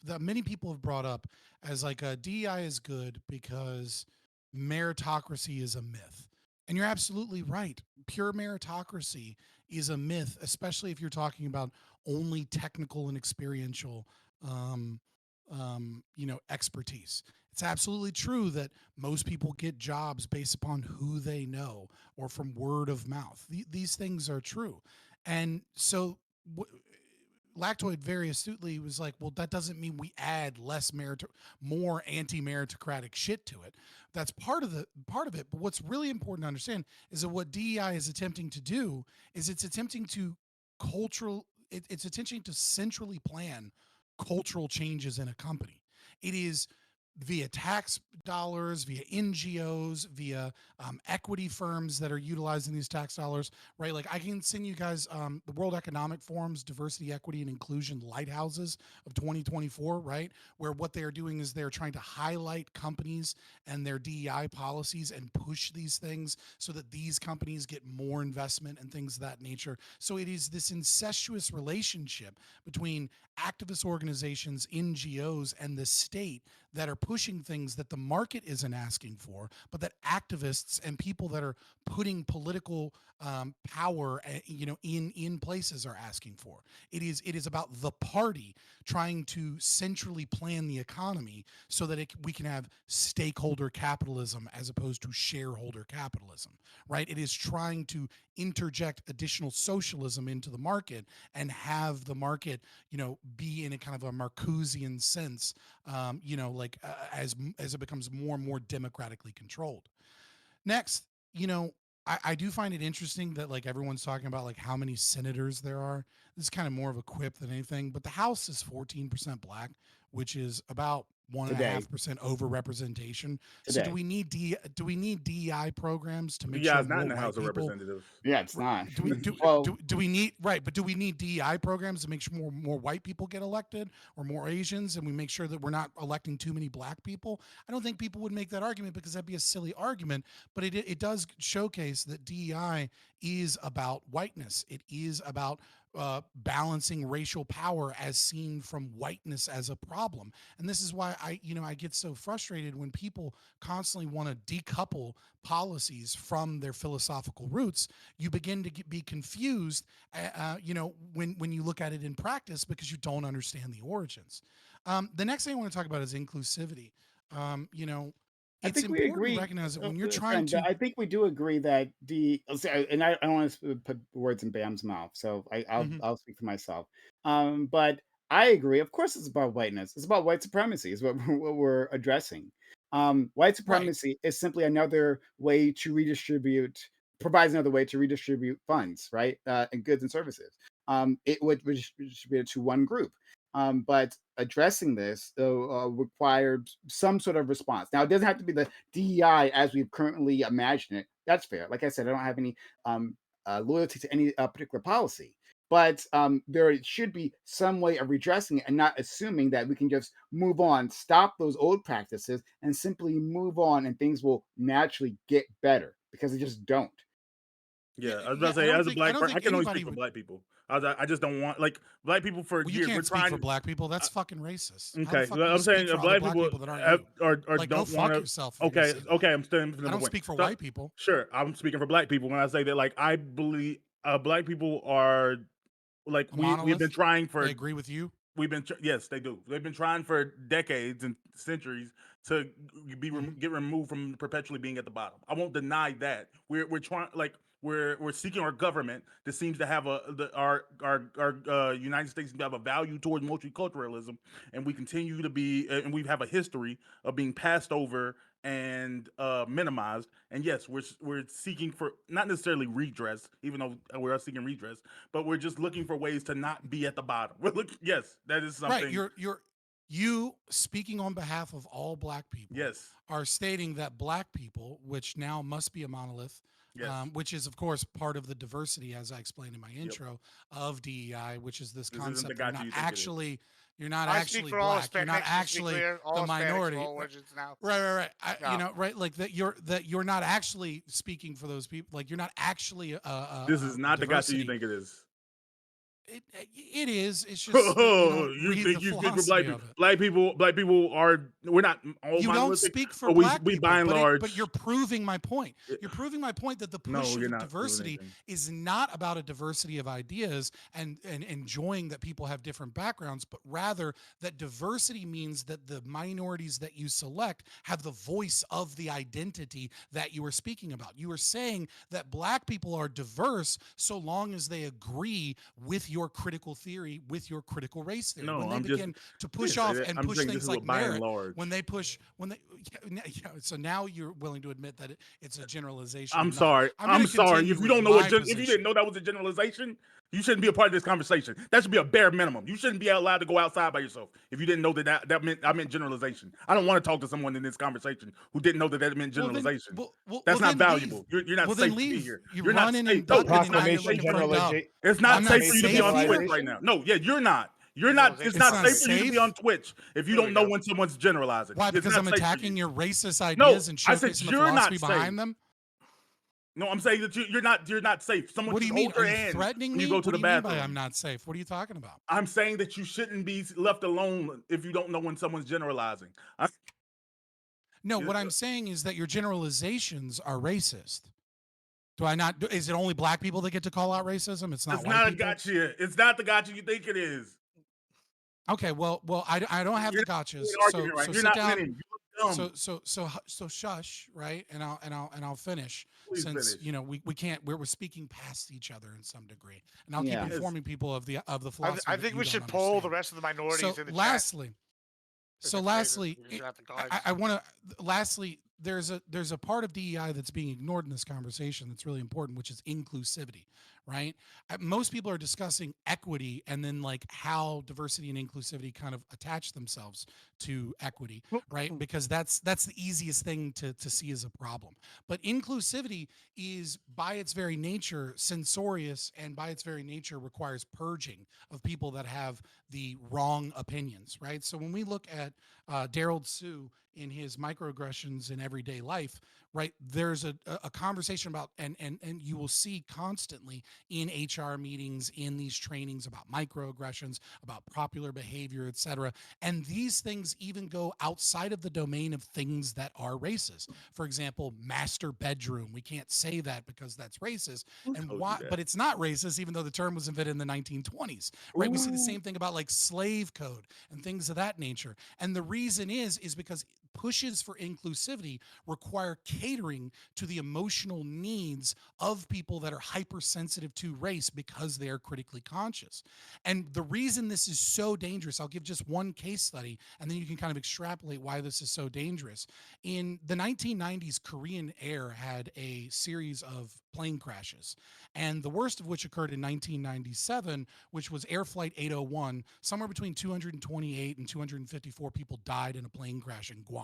that many people have brought up as like a DEI is good because meritocracy is a myth. And you're absolutely right. Pure meritocracy is a myth, especially if you're talking about only technical and experiential expertise. It's absolutely true that most people get jobs based upon who they know or from word of mouth. These things are true. And so Lactoid very astutely was like, well, that doesn't mean we add more anti-meritocratic shit to it. That's part of it. But what's really important to understand is that what DEI is attempting to do is it's attempting to it's attempting to centrally plan cultural changes in a company. It is via tax dollars, via NGOs, via equity firms that are utilizing these tax dollars, right? Like I can send you guys the World Economic Forum's Diversity, Equity, and Inclusion Lighthouses of 2024, right? Where what they are doing is they're trying to highlight companies and their DEI policies and push these things so that these companies get more investment and things of that nature. So it is this incestuous relationship between activist organizations, NGOs, and the state that are pushing things that the market isn't asking for, but that activists and people that are putting political power, in places are asking for. It is about the party trying to centrally plan the economy so that we can have stakeholder capitalism as opposed to shareholder capitalism, right? It is trying to interject additional socialism into the market and have the market, be in a kind of a Marcusian sense, as it becomes more and more democratically controlled. Next, I do find it interesting that like everyone's talking about like how many senators there are. This is kind of more of a quip than anything, but the House is 14% black, which is about Today. 1.5% overrepresentation. So Today. do we need DEI programs to make Yeah, sure it's not more in the white House of people? Representatives. Yeah, it's not. Do we need right? But do we need DEI programs to make sure more white people get elected or more Asians, and we make sure that we're not electing too many black people? I don't think people would make that argument because that'd be a silly argument. But it does showcase that DEI is about whiteness. It is about balancing racial power as seen from whiteness as a problem. And this is why I get so frustrated when people constantly want to decouple policies from their philosophical roots. You begin to be confused, when you look at it in practice because you don't understand the origins. The next thing I want to talk about is inclusivity. I It's think we important agree. to recognize that when you're trying friend, to, I think we do agree that and I don't want to put words in Bam's mouth, so Mhm. I'll speak for myself. But I agree. Of course, it's about whiteness. It's about white supremacy. Is what what we're addressing. White right, supremacy is simply another way to provides another way to redistribute funds, right, and goods and services. It would redistribute it to one group. But addressing this required some sort of response. Now, it doesn't have to be the DEI as we currently imagine it. That's fair. Like I said, I don't have any loyalty to any particular policy. But there should be some way of redressing it and not assuming that we can just move on, stop those old practices, and simply move on and things will naturally get better because they just don't. Yeah, I was yeah. about to say, as a I black don't person, I think can only anybody speak for would. black people. I just don't want like black people for Well, you years. We're can't speak for trying. black people. Uh, That's fucking racist. How the okay, fuck well, do you I'm saying speak for other black black people people that aren't you? or Like, go don't fuck want to. yourself if you're gonna Okay, say okay, that. I'm staying for I the don't point. speak for So, white people. sure, I'm speaking for black people when I say that. Like, I believe black people are like A we've been monolith. trying They for agree with you. yes, they do. They've been trying for decades and centuries to Mhm. get removed from perpetually being at the bottom. I won't deny that. We're trying like we're seeking our government that seems to have our United States seems to have a value towards multiculturalism, and we continue to be and we have a history of being passed over and minimized. And yes, we're seeking for not necessarily redress, even though we are seeking redress, but we're just looking for ways to not be at the bottom. We're looking, yes, that is Right. something. You speaking on behalf of all black people Yes, are stating that black people, which now must be a monolith, yes, which is of course part of the diversity, as I explained in my yep. intro, of DEI, which is this This isn't the concept that gotcha you think it is. you're not I speak actually for all black. You're not Hispanics, just to be actually clear. All the Hispanics of minority. all origins now. Right. Yeah. Right. Like that you're not actually speaking for those people. Like you're not actually This is not the gotcha you diversity. think it is. It is. It's just that you Oh, don't you read think the you speak for black philosophy people? of it. Black people are. We're not all You don't monolithic, speak for but black we people, by and but large. you're proving my point. it- You're proving my point that the no, push you're of not doing diversity anything. is not about a diversity of ideas and enjoying that people have different backgrounds, but rather that diversity means that the minorities that you select have the voice of the identity that you are speaking about. You are saying that black people are diverse so long as they agree with your critical theory, with your critical race theory. No, When they I'm just. begin to I push didn't say off that. and I'm push saying this things is like what by and merit, large. so now you're willing to admit that it's a generalization. I'm and not. sorry. I'm going I'm to sorry. continue If you with don't know my if you position. didn't know that was a generalization, you shouldn't be a part of this conversation. That should be a bare minimum. You shouldn't be allowed to go outside by yourself if you didn't know that meant I meant generalization. I don't want to talk to someone in this conversation who didn't know that meant Well, then, generalization. well, That's not then leave. valuable. You're not Well, then safe to be leave. here. You're You're not running safe. and No, The ducking, it's and now not you're proclamation safe looking for a right now. dub. It's I'm not not safe for you to be safe on here. Twitch right now. No, yeah, you're not. You're not. It's It's not not safe for you to be safe? on Twitch if you There we don't know go. when someone's generalizing. Why? It's Because not I'm safe for attacking you. your racist No, ideas and I said showcasing the you're philosophy not safe. behind them. No, I'm saying that you're not safe. Someone What do should you mean? hold Are your you hand threatening when you me? go to What the do you mean by I'm bathroom. not safe? What are you talking about? I'm saying that you shouldn't be left alone if you don't know when someone's generalizing. No, what I'm saying is that your generalizations are racist. Do I not? Is it only black people that get to call out racism? It's not It's white not a people. gotcha. It's not the gotcha you think it is. Okay, well, I don't have You're the gotchas. not winning So right. so You're sit not down. winning. You look dumb. So shush, right? And I'll finish Please since finish. we can't we're speaking past each other in some degree. And I'll Yeah. keep informing people of the philosophy. I that think you we don't should poll the understand. rest of the minorities So in the chat. lastly, if so it's racist. lastly, We should have the cards. I want to lastly there's a part of DEI that's being ignored in this conversation that's really important, which is inclusivity, right? Most people are discussing equity and then like how diversity and inclusivity kind of attach themselves to equity, right? Because that's the easiest thing to see as a problem. But inclusivity is by its very nature censorious, and by its very nature requires purging of people that have the wrong opinions, right? So when we look at Daryl Sue in his microaggressions in everyday life, right, there's a conversation about, and you will see constantly in HR meetings, in these trainings, about microaggressions, about popular behavior, etc. And these things even go outside of the domain of things that are racist. For example, master bedroom. We can't say that because that's racist. Who And told you why? that? But it's not racist, even though the term was invented in the 1920s, right? We see the Ooh. same thing about like slave code and things of that nature. And the reason is because pushes for inclusivity require catering to the emotional needs of people that are hypersensitive to race because they are critically conscious. And the reason this is so dangerous, I'll give just one case study, and then you can kind of extrapolate why this is so dangerous. In the 1990s, Korean Air had a series of plane crashes, and the worst of which occurred in 1997, which was Air Flight 801. Somewhere between 228 and 254 people died in a plane crash in Guam.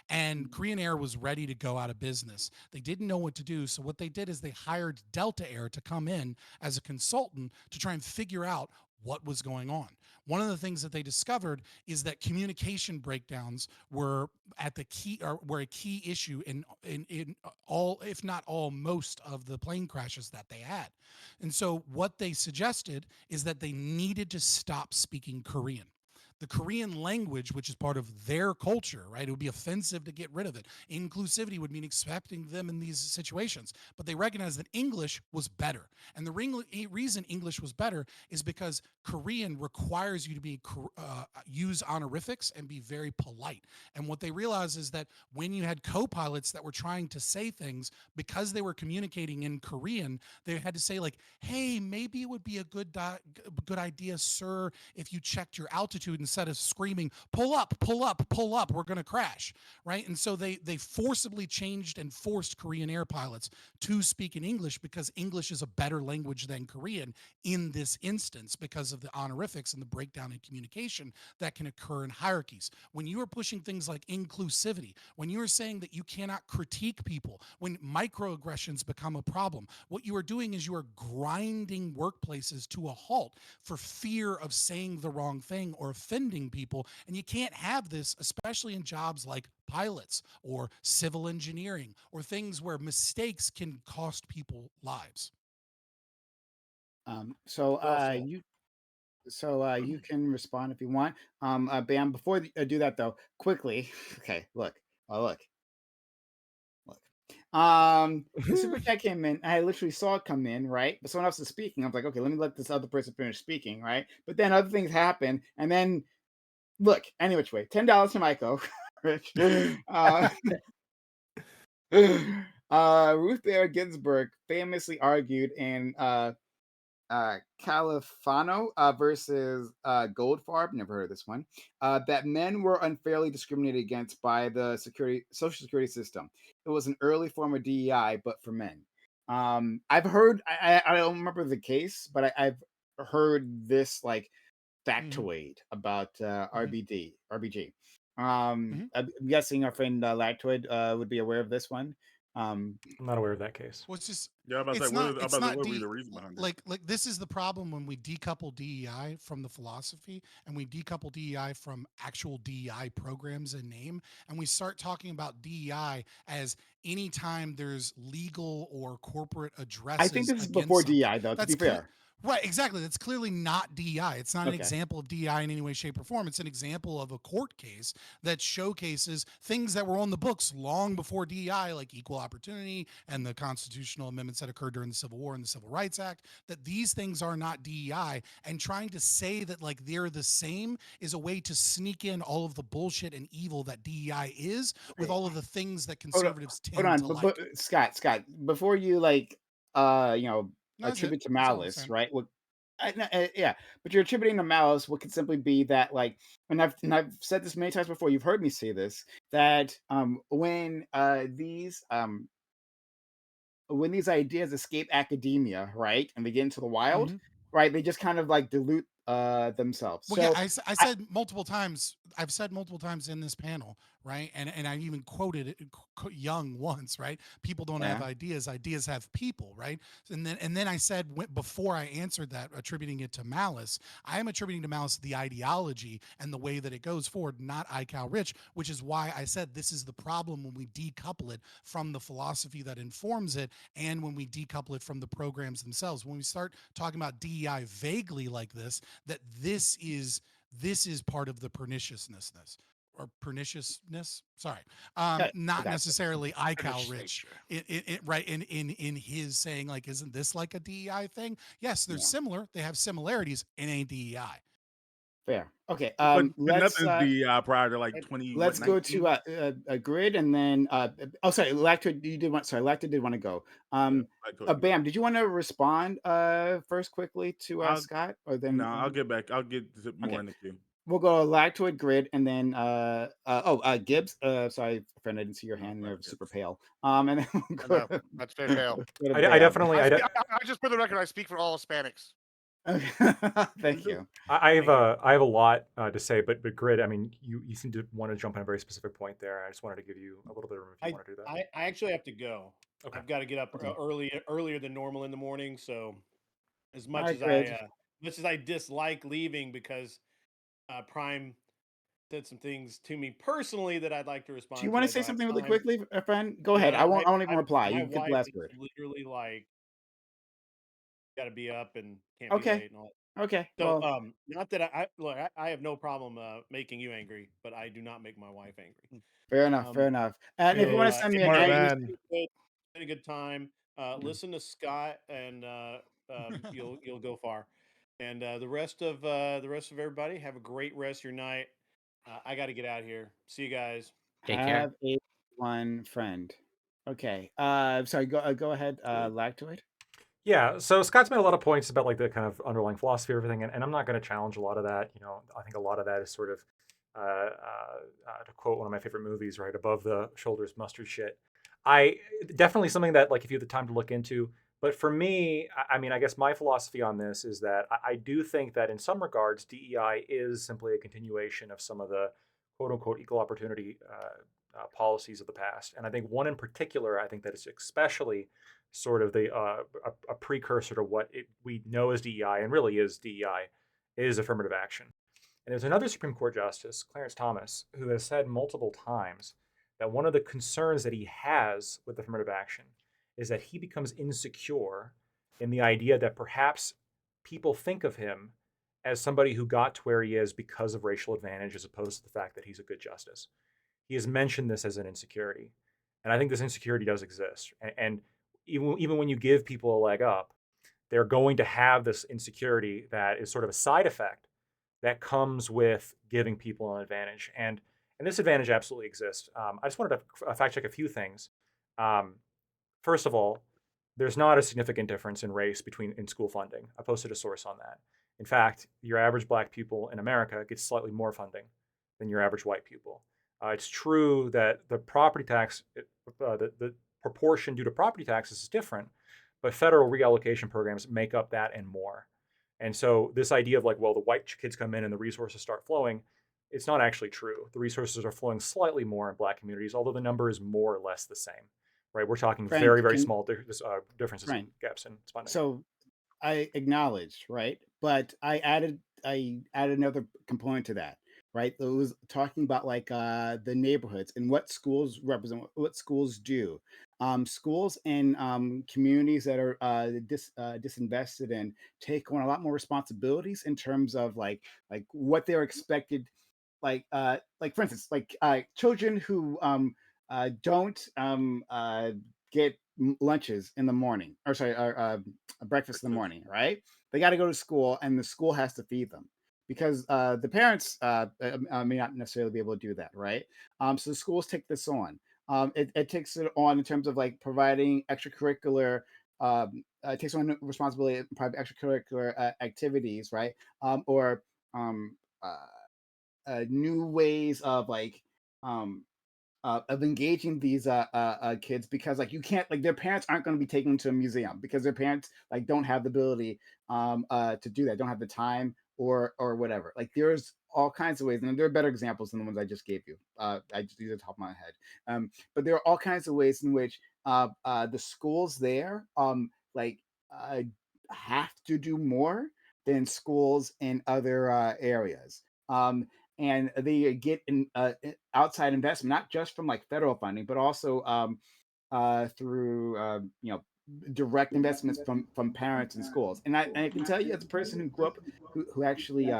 And Korean Air was ready to go out of business. They didn't know what to do. So what they did is they hired Delta Air to come in as a consultant to try and figure out what was going on. One of the things that they discovered is that communication breakdowns were at the key, or were a key issue in all, if not all, most of the plane crashes that they had. And so what they suggested is that they needed to stop speaking Korean. The Korean language, which is part of their culture, right? It would be offensive to get rid of it. Inclusivity would mean accepting them in these situations. But they recognized that English was better. And the reason English was better is because Korean requires you to be use honorifics and be very polite. And what they realized is that when you had co-pilots that were trying to say things, because they were communicating in Korean, they had to say like, hey, maybe it would be a good idea, sir, if you checked your altitude instead of screaming, pull up, pull up, pull up, we're going to crash, right? And so they forcibly changed and forced Korean Air pilots to speak in English because English is a better language than Korean in this instance because of the honorifics and the breakdown in communication that can occur in hierarchies. When you are pushing things like inclusivity, when you are saying that you cannot critique people, when microaggressions become a problem, what you are doing is you are grinding workplaces to a halt for fear of saying the wrong thing or offending people. And you can't have this, especially in jobs like pilots or civil engineering or things where mistakes can cost people lives. So Well said. you can respond if you want. Bam. Before I do that though, quickly. Okay, look. Oh, look. The super chat came in. I literally saw it come in, right? But someone else is speaking. I was like, okay, let me let this other person finish speaking, right? But then other things happen, and then look, any which way, $10 to Michael. Rich. Ruth Bader Ginsburg famously argued in Califano versus Goldfarb, never heard of this one, that men were unfairly discriminated against by the social security system. It was an early form of DEI, but for men. I've heard, I don't remember the case, but I've heard this like factoid about RBG. I'm guessing our friend Lactoid would be aware of this one. I'm not aware of that case. Well, it's just Yeah, I'm about to it's say, not what would be the reason behind it? like this is the problem when we decouple DEI from the philosophy and we decouple DEI from actual DEI programs and name, and we start talking about DEI as anytime there's legal or corporate addresses. I think this is against before something. DEI, though. To be fair. Right, exactly. That's clearly not DEI. It's not an Okay. example of DEI in any way, shape, or form. It's an example of a court case that showcases things that were on the books long before DEI, like equal opportunity and the constitutional amendments that occurred during the Civil War and the Civil Rights Act, that these things are not DEI. And trying to say that like they're the same is a way to sneak in all of the bullshit and evil that DEI is with all of the things that conservatives Hold tend on, to but like. Scott, before you like No, that's it. attribute to That's all I'm malice, saying. right? What Yeah, but you're attributing to malice. What could simply be that, like, and I've said this many times before. You've heard me say this, that when these ideas escape academia, right, and they get into the wild, Mhm. right, they just kind of like dilute themselves. Well, yeah, So I I, said multiple times. I've said multiple times in this panel, right? And I even quoted it, Young once, right? People don't have yeah, ideas; ideas have people, right? And then I said before I answered that, attributing it to malice, I am attributing to malice the ideology and the way that it goes forward, not iCal Rich, which is why I said this is the problem when we decouple it from the philosophy that informs it, and when we decouple it from the programs themselves. When we start talking about DEI vaguely like this, that this is part of the perniciousness or perniciousness. Sorry, yeah, I not got you. necessarily iCal British Rich. nature. Right in his saying, like, isn't this like a DEI thing? Yes, they're Yeah, similar. They have similarities in a DEI. fair. Okay, But nothing's DEI prior to like And 20, what, let's go 19? to a grid, and then oh, sorry, Lacto, you did want sorry, Lacto did want to go. Yeah, Um, like you go. Bam, did you want to respond first quickly to I'll Scott, or no, then I'll get back. I'll get more okay? in the queue. We'll go Lactoid Grid, and then Gibbs. Sorry, friend, I didn't see your No, hand. not They're super Gibbs. pale. And then we'll I go know to, that's very pale. go to I Bam. definitely, I just for the record, I speak for all Hispanics. Okay. Thank you. I have thank you. I have a lot to say, but Grid, I mean, you seem to want to jump on a very specific point there. I just wanted to give you a little bit of room if you I, want to do that. I actually have to go. Okay. I've got to get up Okay. earlier than normal in the morning. So as All much right, as Grid. I dislike leaving because Prime said some things to me personally that I'd like to Do you respond want to. to I say don't have something really time. quickly, friend? Go ahead. Yeah, I won't even reply. my You get the wife last is word. literally like, got to be up and can't be Okay. late and all. Okay. So, Well, not that look, I have no problem making you angry, but I do not make my wife angry. fair enough. Fair Um, enough. And if you so want to send me an Smart angry, man. it's been a good time. yeah. Listen to Scott, and you'll go far. And the rest of everybody, have a great rest of your night. I got to get out of here. See you guys. Take care. Have a one friend. Okay. Sorry. Go ahead. Lactoid. Yeah, so Scott's made a lot of points about like the kind of underlying philosophy of everything, and I'm not going to challenge a lot of that. I think a lot of that is sort of, to quote one of my favorite movies, right, above the shoulders mustard shit. I definitely something that like if you have the time to look into. But for me, I mean, I guess my philosophy on this is that I do think that in some regards, DEI is simply a continuation of some of the quote unquote equal opportunity policies of the past, and I think one in particular, I think that is especially sort of a precursor to what we know as DEI and really is DEI is affirmative action. And there's another Supreme Court Justice, Clarence Thomas, who has said multiple times that one of the concerns that he has with affirmative action is that he becomes insecure in the idea that perhaps people think of him as somebody who got to where he is because of racial advantage as opposed to the fact that he's a good justice. He has mentioned this as an insecurity. And I think this insecurity does exist. And even when you give people a leg up, they're going to have this insecurity that is sort of a side effect that comes with giving people an advantage. And this advantage absolutely exists. I just wanted to fact check a few things. Um, First of all, there's not a significant difference in race in school funding. I posted a source on that. In fact, your average black pupil in America gets slightly more funding than your average white pupil. It's true that the property tax, the proportion due to property taxes is different, but federal reallocation programs make up that and more. And so this idea of like, well, the white kids come in and the resources start flowing, it's not actually true. The resources are flowing slightly more in black communities, although the number is more or less the same, right? We're talking Frank, very, very can small differences in Frank. gaps in funding. So I acknowledged, right? But I added another component to that, right? It was talking about like the neighborhoods and what schools represent, what schools do. Schools in communities that are disinvested and take on a lot more responsibilities in terms of like what they're expected, like for instance, like children who don't get lunches in the morning, or sorry, breakfast in the morning, right? They got to go to school, and the school has to feed them because the parents may not necessarily be able to do that, right? So the schools take this on. It takes it on in terms of like providing extracurricular takes on responsibility in private extracurricular activities, right? Or um, new ways of um, of engaging these kids, because like you can't, like their parents aren't going to be taking them to a museum because their parents like don't have the ability to do that, don't have the time or whatever. Like there's all kinds of ways, and there are better examples than the ones I just gave you. I just use the top of my head, but there are all kinds of ways in which the schools there like uh, have to do more than schools in other areas. And they get outside investment, not just from like federal funding, but also through direct investments from parents and schools. And I can tell you, as a person who grew up, who actually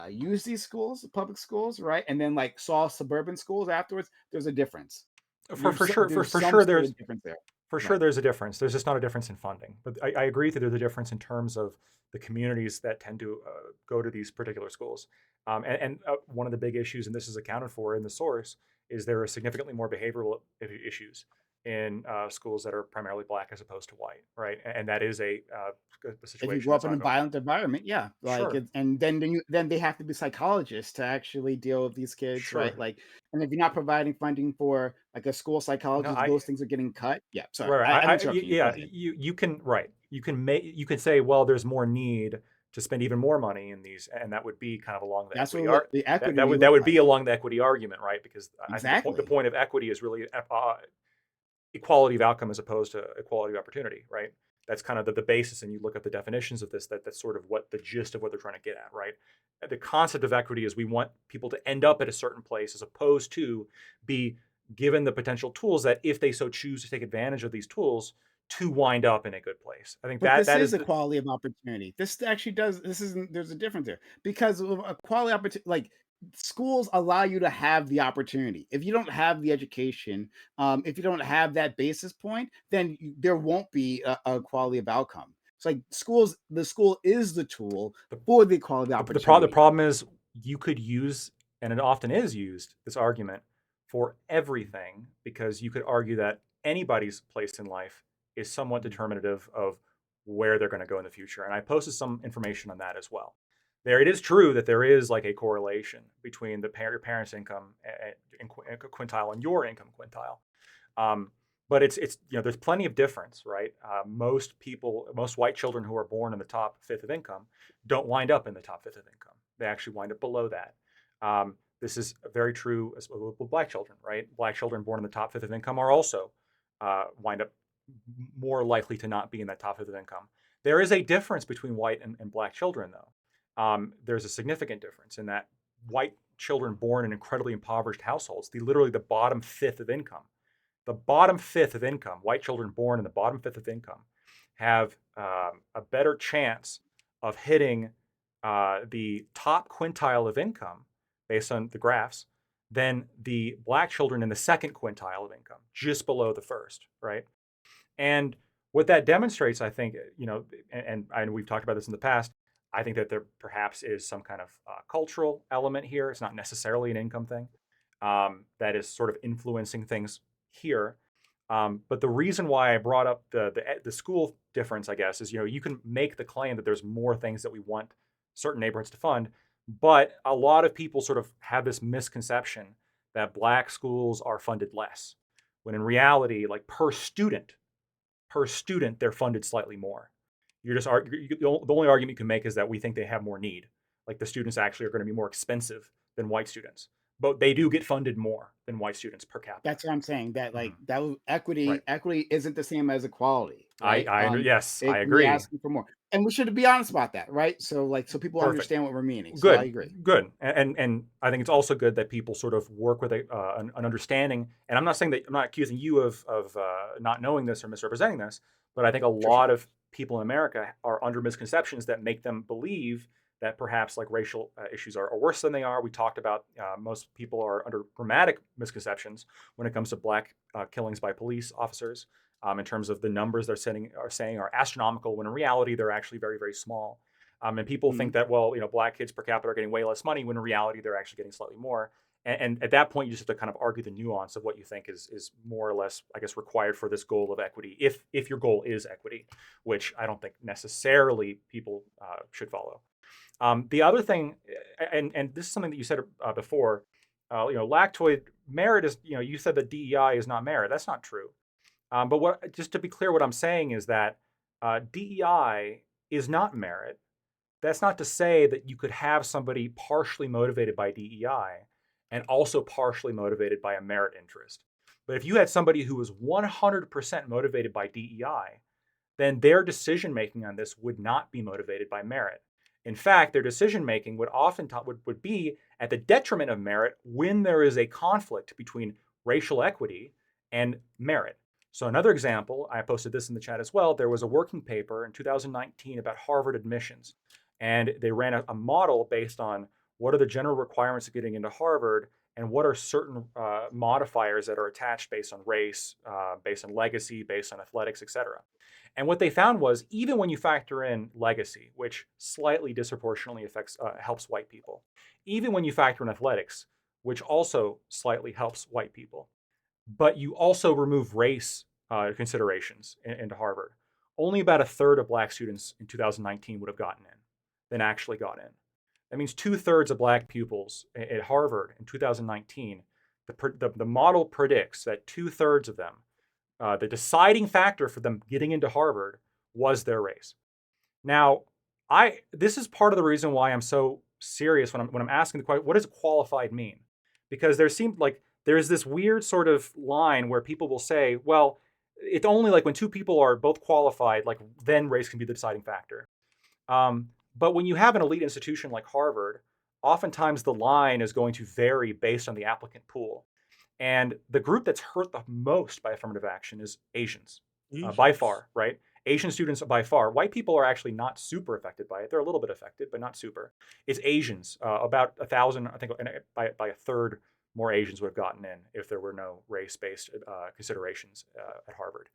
used these schools, public schools, right, and then like saw suburban schools afterwards, there's a difference. For There's sure, there's for some sure, sort there's of difference there. for sure Right. there's a difference. There's just not a difference in funding. But I agree that there's a difference in terms of the communities that tend to go to these particular schools. And one of the big issues, and this is accounted for in the source, is there are significantly more behavioral issues in schools that are primarily black as opposed to white, right? And that is a If you situation grow up that's in a ongoing. violent environment, yeah, like Sure, and then they have to be psychologists to actually deal with these kids, right? sure. Like, and if you're not providing funding for like a school No, psychologist, I those things are getting cut. Yeah, sorry, right. I'm interrupting you. Go Yeah. ahead. You can right. You can say, well, there's more need to spend even more money in these, and that would be kind of along the That's equity what the equity that may would look be like. along the equity argument, right? Because I think the Exactly. point of equity is really equality of outcome as opposed to equality of opportunity, right? That's kind of the basis, and you look at the definitions of this. That's sort of what the gist of what they're trying to get at, right? The concept of equity is we want people to end up at a certain place as opposed to be given the potential tools that, if they so choose to take advantage of these tools, to wind up in a good place. I think But this that is is the equality of opportunity. This actually does. This isn't. There's a difference there because of equality opportunity. Like schools allow you to have the opportunity. If you don't have the education, if you don't have that basis point, then there won't be a quality of outcome. It's like schools. The school is the tool the, for the equality of the opportunity. problem is you could use, and it often is used, this argument for everything, because you could argue that anybody's place in life is somewhat determinative of where they're going to go in the future. And I posted some information on that as well. There, it is true that there is like a correlation between your parents' income quintile and your income quintile. But it's there's plenty of difference, right? Most white children who are born in the top fifth of income don't wind up in the top fifth of income. They actually wind up below that. This is very true with black children, right? Black children born in the top fifth of income are also wind up more likely to not be in that top fifth of income. There is a difference between white and black children, though. There's a significant difference in that white children born in incredibly impoverished households, literally the bottom fifth of income, white children born in the bottom fifth of income have a better chance of hitting the top quintile of income based on the graphs than the black children in the second quintile of income, just below the first, right? And what that demonstrates, I think, and we've talked about this in the past, I think that there perhaps is some kind of cultural element here. It's not necessarily an income thing that is sort of influencing things here. But the reason why I brought up the school difference, I guess, is you can make the claim that there's more things that we want certain neighborhoods to fund, but a lot of people sort of have this misconception that black schools are funded less, when in reality, like per student, they're funded slightly more. The only argument you can make is that we think they have more need. Like the students actually are going to be more expensive than white students, but they do get funded more than white students per capita. That's what I'm saying. That like Mhm. that was Right. equity isn't the same as equality, right? Yes, It I can be agree. asking for more, and we should be honest about that, right? So like so people Perfect. understand what we're meaning. So I Good, agree. good. And I think it's also good that people sort of work with an understanding. And I'm not saying that, I'm not accusing you of not knowing this or misrepresenting this, but I think a Sure, lot of people in America are under misconceptions that make them believe that perhaps like racial issues are worse than they are. We talked about most people are under dramatic misconceptions when it comes to black killings by police officers, in terms of the numbers they're saying are astronomical, when in reality they're actually very, very small. And people think Mhm. that, well, black kids per capita are getting way less money, when in reality they're actually getting slightly more. And at that point, you just have to kind of argue the nuance of what you think is more or less, I guess, required for this goal of equity, if your goal is equity, which I don't think necessarily people should follow. The other thing, and this is something that you said before, lactoid merit is, you said that DEI is not merit. That's not true. But just to be clear, what I'm saying is that DEI is not merit. That's not to say that you could have somebody partially motivated by DEI and also partially motivated by a merit interest. But if you had somebody who was 100% motivated by DEI, then their decision making on this would not be motivated by merit. In fact, their decision making would often would be at the detriment of merit when there is a conflict between racial equity and merit. So another example, I posted this in the chat as well, there was a working paper in 2019 about Harvard admissions. And they ran a model based on what are the general requirements of getting into Harvard and what are certain modifiers that are attached based on race, based on legacy, based on athletics, etc. And what they found was even when you factor in legacy, which slightly disproportionately helps white people, even when you factor in athletics, which also slightly helps white people, but you also remove race considerations into Harvard, only about a third of black students in 2019 would have gotten in than actually got in. That means 2/3 of black pupils at Harvard in 2019, the model predicts that 2/3 of them, the deciding factor for them getting into Harvard was their race. Now, this is part of the reason why I'm so serious when I'm asking the question, what does qualified mean? Because there's this weird sort of line where people will say, well, it's only like when two people are both qualified, like then race can be the deciding factor. But when you have an elite institution like Harvard, oftentimes the line is going to vary based on the applicant pool. And the group that's hurt the most by affirmative action is Asians, by far, right? Asian students by far. White people are actually not super affected by it. They're a little bit affected, but not super. It's Asians, about 1,000, I think, by a third more Asians would have gotten in if there were no race-based considerations at Harvard.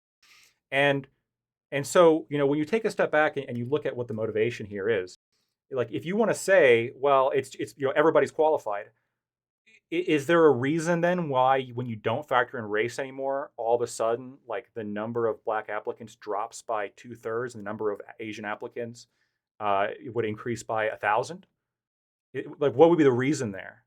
And so, when you take a step back and you look at what the motivation here is, like if you want to say, well, it's everybody's qualified, is there a reason then why when you don't factor in race anymore, all of a sudden, like the number of black applicants drops by 2/3 and the number of Asian applicants would increase by 1,000? Like, what would be the reason there?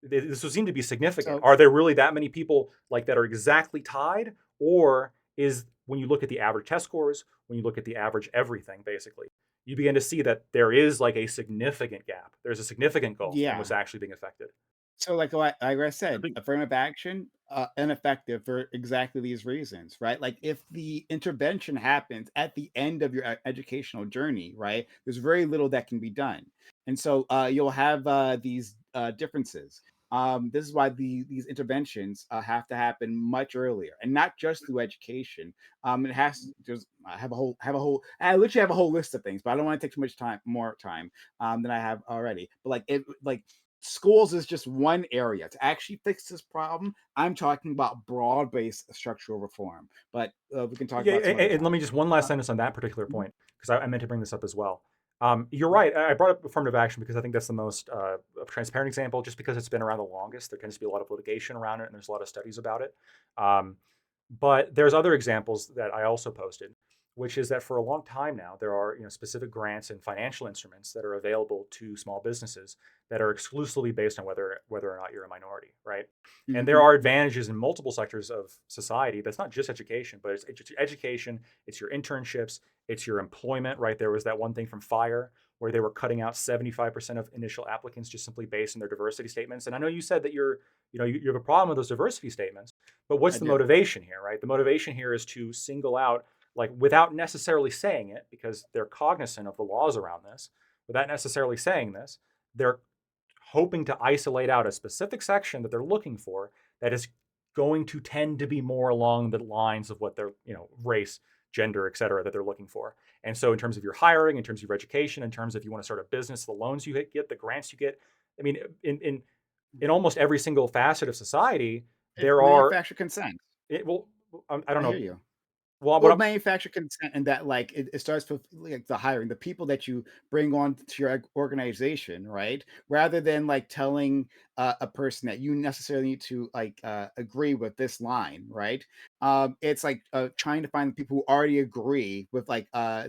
This would seem to be significant. Are there really that many people like that are exactly tied? Or is, when you look at the average test scores, when you look at the average everything, basically, you begin to see that there is like a significant gap. There's a significant gulf in what's actually being affected. So, like I said, affirmative action ineffective for exactly these reasons, right? Like if the intervention happens at the end of your educational journey, right? There's very little that can be done, and so you'll have these differences. This is why these interventions have to happen much earlier, and not just through education. It has to just I literally have a whole list of things, but I don't want to take too much more time than I have already. But schools is just one area to actually fix this problem. I'm talking about broad-based structural reform, but we can talk about. And let me just one last sentence on that particular point, because I meant to bring this up as well. You're right. I brought up affirmative action because I think that's the most transparent example, just because it's been around the longest. There tends to be a lot of litigation around it, and there's a lot of studies about it. But there's other examples that I also posted, which is that for a long time now, there are specific grants and financial instruments that are available to small businesses that are exclusively based on whether or not you're a minority, right? Mm-hmm. And there are advantages in multiple sectors of society. That's not just education, but it's education, it's your internships, it's your employment, right? There was that one thing from FIRE where they were cutting out 75% of initial applicants just simply based on their diversity statements. And I know you said that you have a problem with those diversity statements, but what's the motivation here, right? The motivation here is to single out, like without necessarily saying it, because they're cognizant of the laws around this, without necessarily saying this, they're hoping to isolate out a specific section that they're looking for that is going to tend to be more along the lines of what their race, gender, et cetera, that they're looking for. And so in terms of your hiring, in terms of your education, in terms of if you want to start a business, the loans you get, the grants you get, I mean, in almost every single facet of society, there are manufactured consent. I don't know. I hear you. Well, Well, manufacture consent, and that like it starts with like the hiring, the people that you bring on to your organization, right? Rather than like telling a person that you necessarily need to like agree with this line, right? It's like trying to find the people who already agree with like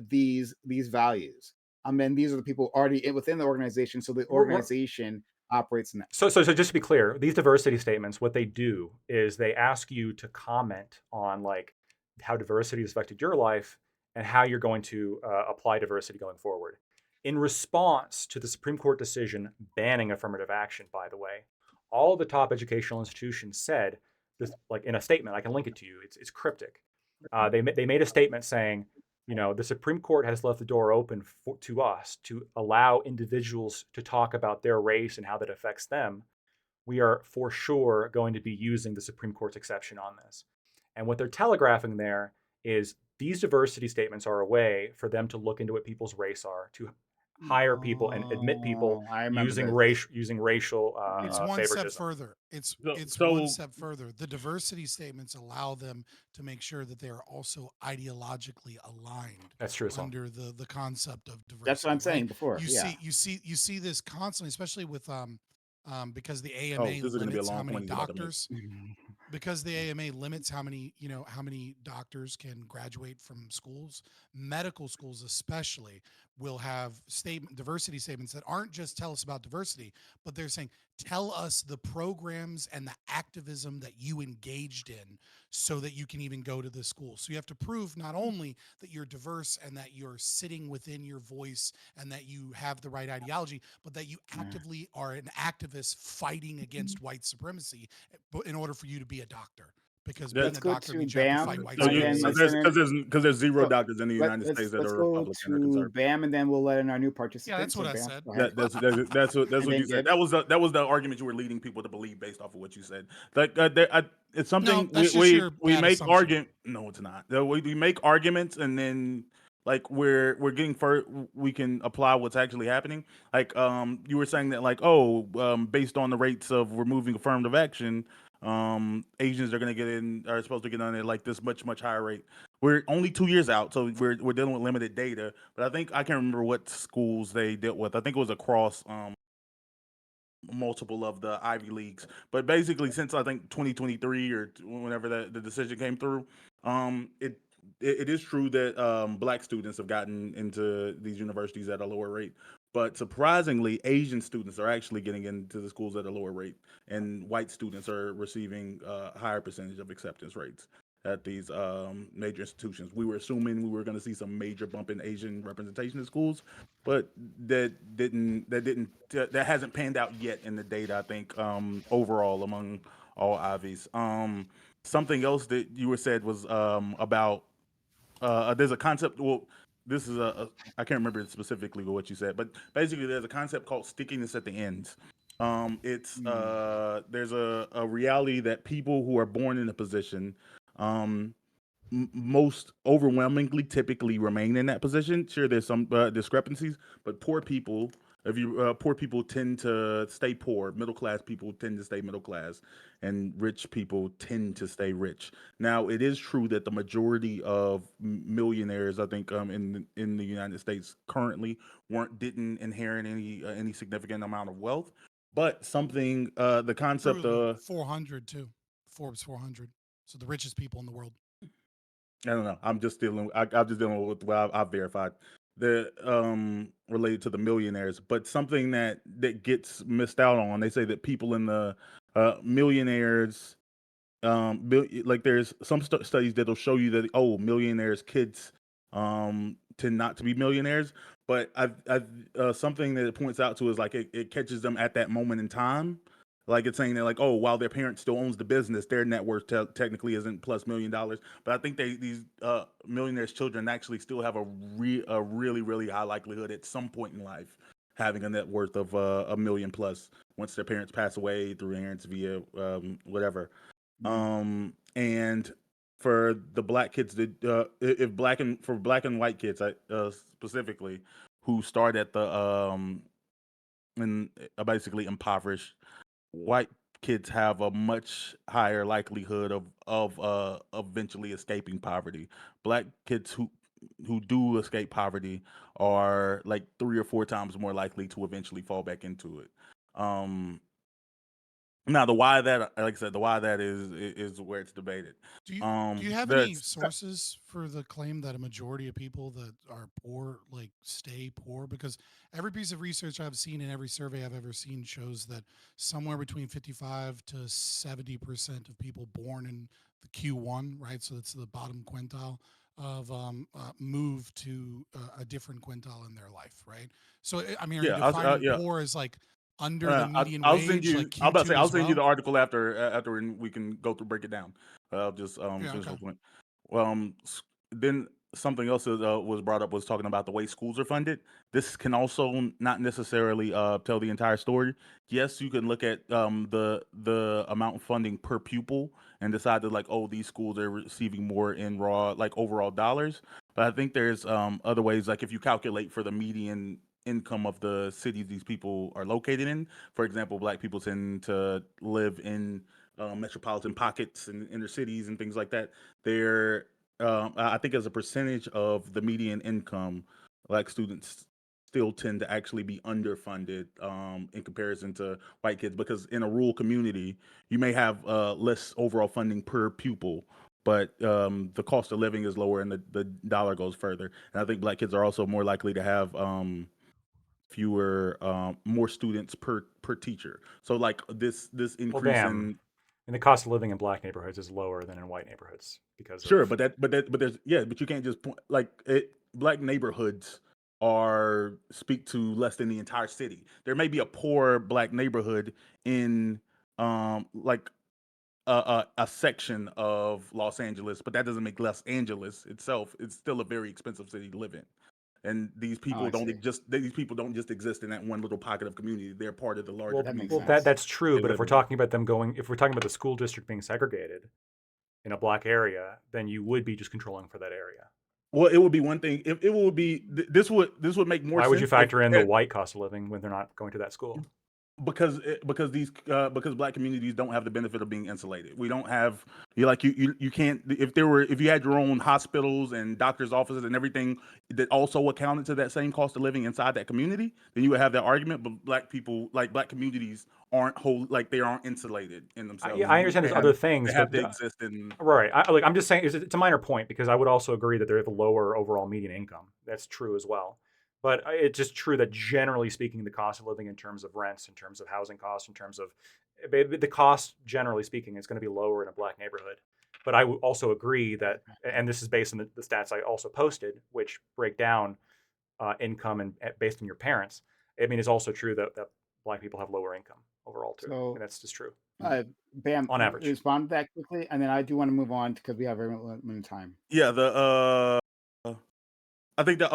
these values. And these are the people already within the organization, so the organization operates in that. So just to be clear, these diversity statements, what they do is they ask you to comment on like how diversity has affected your life and how you're going to apply diversity going forward. In response to the Supreme Court decision banning affirmative action, by the way, all of the top educational institutions said this, like in a statement. I can link it to you. It's cryptic. They made a statement saying, you know, the Supreme Court has left the door open to us to allow individuals to talk about their race and how that affects them. We are for sure going to be using the Supreme Court's exception on this. And what they're telegraphing there is these diversity statements are a way for them to look into what people's race are, to hire people and admit people I remember using this. racial It's one step favoritism. further. It's So- one step further. The diversity statements allow them to make sure that they are also ideologically aligned That's true as well. under the concept of diversity. That's what I'm saying right? before. You Yeah. see this constantly, especially with because the Oh, AMA this is gonna be a limits how long many point he's about to make. doctors because the AMA limits how many doctors can graduate from schools. Medical schools especially will have diversity statements that aren't just tell us about diversity, but they're saying tell us the programs and the activism that you engaged in so that you can even go to the school. So you have to prove not only that you're diverse and that you're sitting within your voice and that you have the right ideology, but that you actively are an activist fighting against white supremacy in order for you to be a doctor. Because being Let's a go doctor to means you have to BAM. fight white So you, Again, so supremacy. because there's zero so doctors in the United States that let's are go Republican or to conservative. BAM, and then we'll let in our new participants. Yeah, that's what So I BAM, said. go ahead. That's what And then you said. Gibbs. That was the argument you were leading people to believe based off of what you said. Like it's something that's just your we bad make assumption. argument. No, it's not. We make arguments and then like we're getting we can apply what's actually happening. Like you were saying that like based on the rates of removing affirmative action, Asians are supposed to get on it like this much higher rate. We're only 2 years out, so we're dealing with limited data. But I think I can't remember what schools they dealt with. I think it was across multiple of the Ivy Leagues. But basically, since I think 2023 or whenever the decision came through, it is true that Black students have gotten into these universities at a lower rate. But surprisingly, Asian students are actually getting into the schools at a lower rate, and white students are receiving a higher percentage of acceptance rates at these major institutions. We were assuming we were going to see some major bump in Asian representation in schools, but that hasn't panned out yet in the data. I think overall among all Ivies. Something else that you were said was about there's a concept. Well, this is I can't remember specifically what you said, but basically there's a concept called stickiness at the ends. It's there's a reality that people who are born in a position most overwhelmingly typically remain in that position. Sure, there's some discrepancies, but poor people, poor people tend to stay poor. Middle class people tend to stay middle class, and rich people tend to stay rich. Now, it is true that the majority of millionaires, I think, in the United States currently didn't inherit any significant amount of wealth. But something, the concept True, of 400 too. Forbes 400. So the richest people in the world. I don't know. I'm just dealing. I'm just dealing with what I've verified. The related to the millionaires, but something that gets missed out on. They say that people in the millionaires, like there's some studies that'll show you that millionaires' kids tend not to be millionaires. But something that it points out to is like it catches them at that moment in time. Like it's saying that like, while their parent still owns the business, their net worth technically isn't plus $1 million. But I think these millionaires' children actually still have a really high likelihood at some point in life having a net worth of $1 million plus once their parents pass away through inheritance via whatever. And for the black kids that for black and white kids, specifically, who start at the in basically impoverished white kids have a much higher likelihood of eventually escaping poverty. Black kids who do escape poverty are like 3 or 4 times more likely to eventually fall back into it. Um, Now the why that, like I said, the why that is where it's debated. Do you have any That's sources for the claim that a majority of people that are poor like stay poor? Because every piece of research I've seen and every survey I've ever seen shows that somewhere between 55 to 70% of people born in the Q1, right? So it's the bottom quintile of move to a different quintile in their life, right? So I mean, are you yeah, defining yeah. poor as like under the median I'll send wage, you. like I'm about to say Q2 I'll as send you well? the article after and we can go through break it down. I'll just Yeah, finish okay. my point. Then something else that, was brought up was talking about the way schools are funded. This can also not necessarily tell the entire story. Yes, you can look at the amount of funding per pupil and decide that like, oh, these schools are receiving more in raw like overall dollars. But I think there's other ways, like if you calculate for the median income of the cities these people are located in. For example, black people tend to live in metropolitan pockets and inner cities and things like that. They're, I think, as a percentage of the median income, black students still tend to actually be underfunded in comparison to white kids, because in a rural community, you may have less overall funding per pupil, but the cost of living is lower and the dollar goes further. And I think black kids are also more likely to have fewer more students per teacher. So like this Well, increase damn. in, And the cost of living in black neighborhoods is lower than in white neighborhoods because sure, of but there's, yeah, but you can't just point like it. Black neighborhoods are speak to less than the entire city. There may be a poor black neighborhood in like a section of Los Angeles, but that doesn't make Los Angeles itself. It's still a very expensive city to live in. And these Oh, people I don't see. these people don't just exist in that one little pocket of community. They're part of the larger well, That makes community sense. that's true. they But if live we're in. talking about them going, if we're talking about the school district being segregated in a black area, then you would be just controlling for that area. Well, it would be one thing if it would be this would make more Why would you sense if factor in the white cost of living when they're not going to that school? because black communities don't have the benefit of being insulated. We don't have, you can't, if you had your own hospitals and doctors offices and everything that also accounted to that same cost of living inside that community, then you would have that argument. But black people, like black communities, aren't whole, like they aren't insulated in themselves. Yeah, I understand They there's have other things, they have but to exist in. right. I'm just saying it's a minor point because I would also agree that they have a lower overall median income. That's true as well. But it's just true that generally speaking, the cost of living in terms of rents, in terms of housing costs, in terms of the cost, generally speaking, is going to be lower in a black neighborhood. But I would also agree that, and this is based on the stats I also posted, which break down income and based on your parents. I mean, it's also true that black people have lower income overall too, So, and that's just true Bam, on average. respond to that quickly, and then I do want to move on because we have very limited time. Yeah, I think that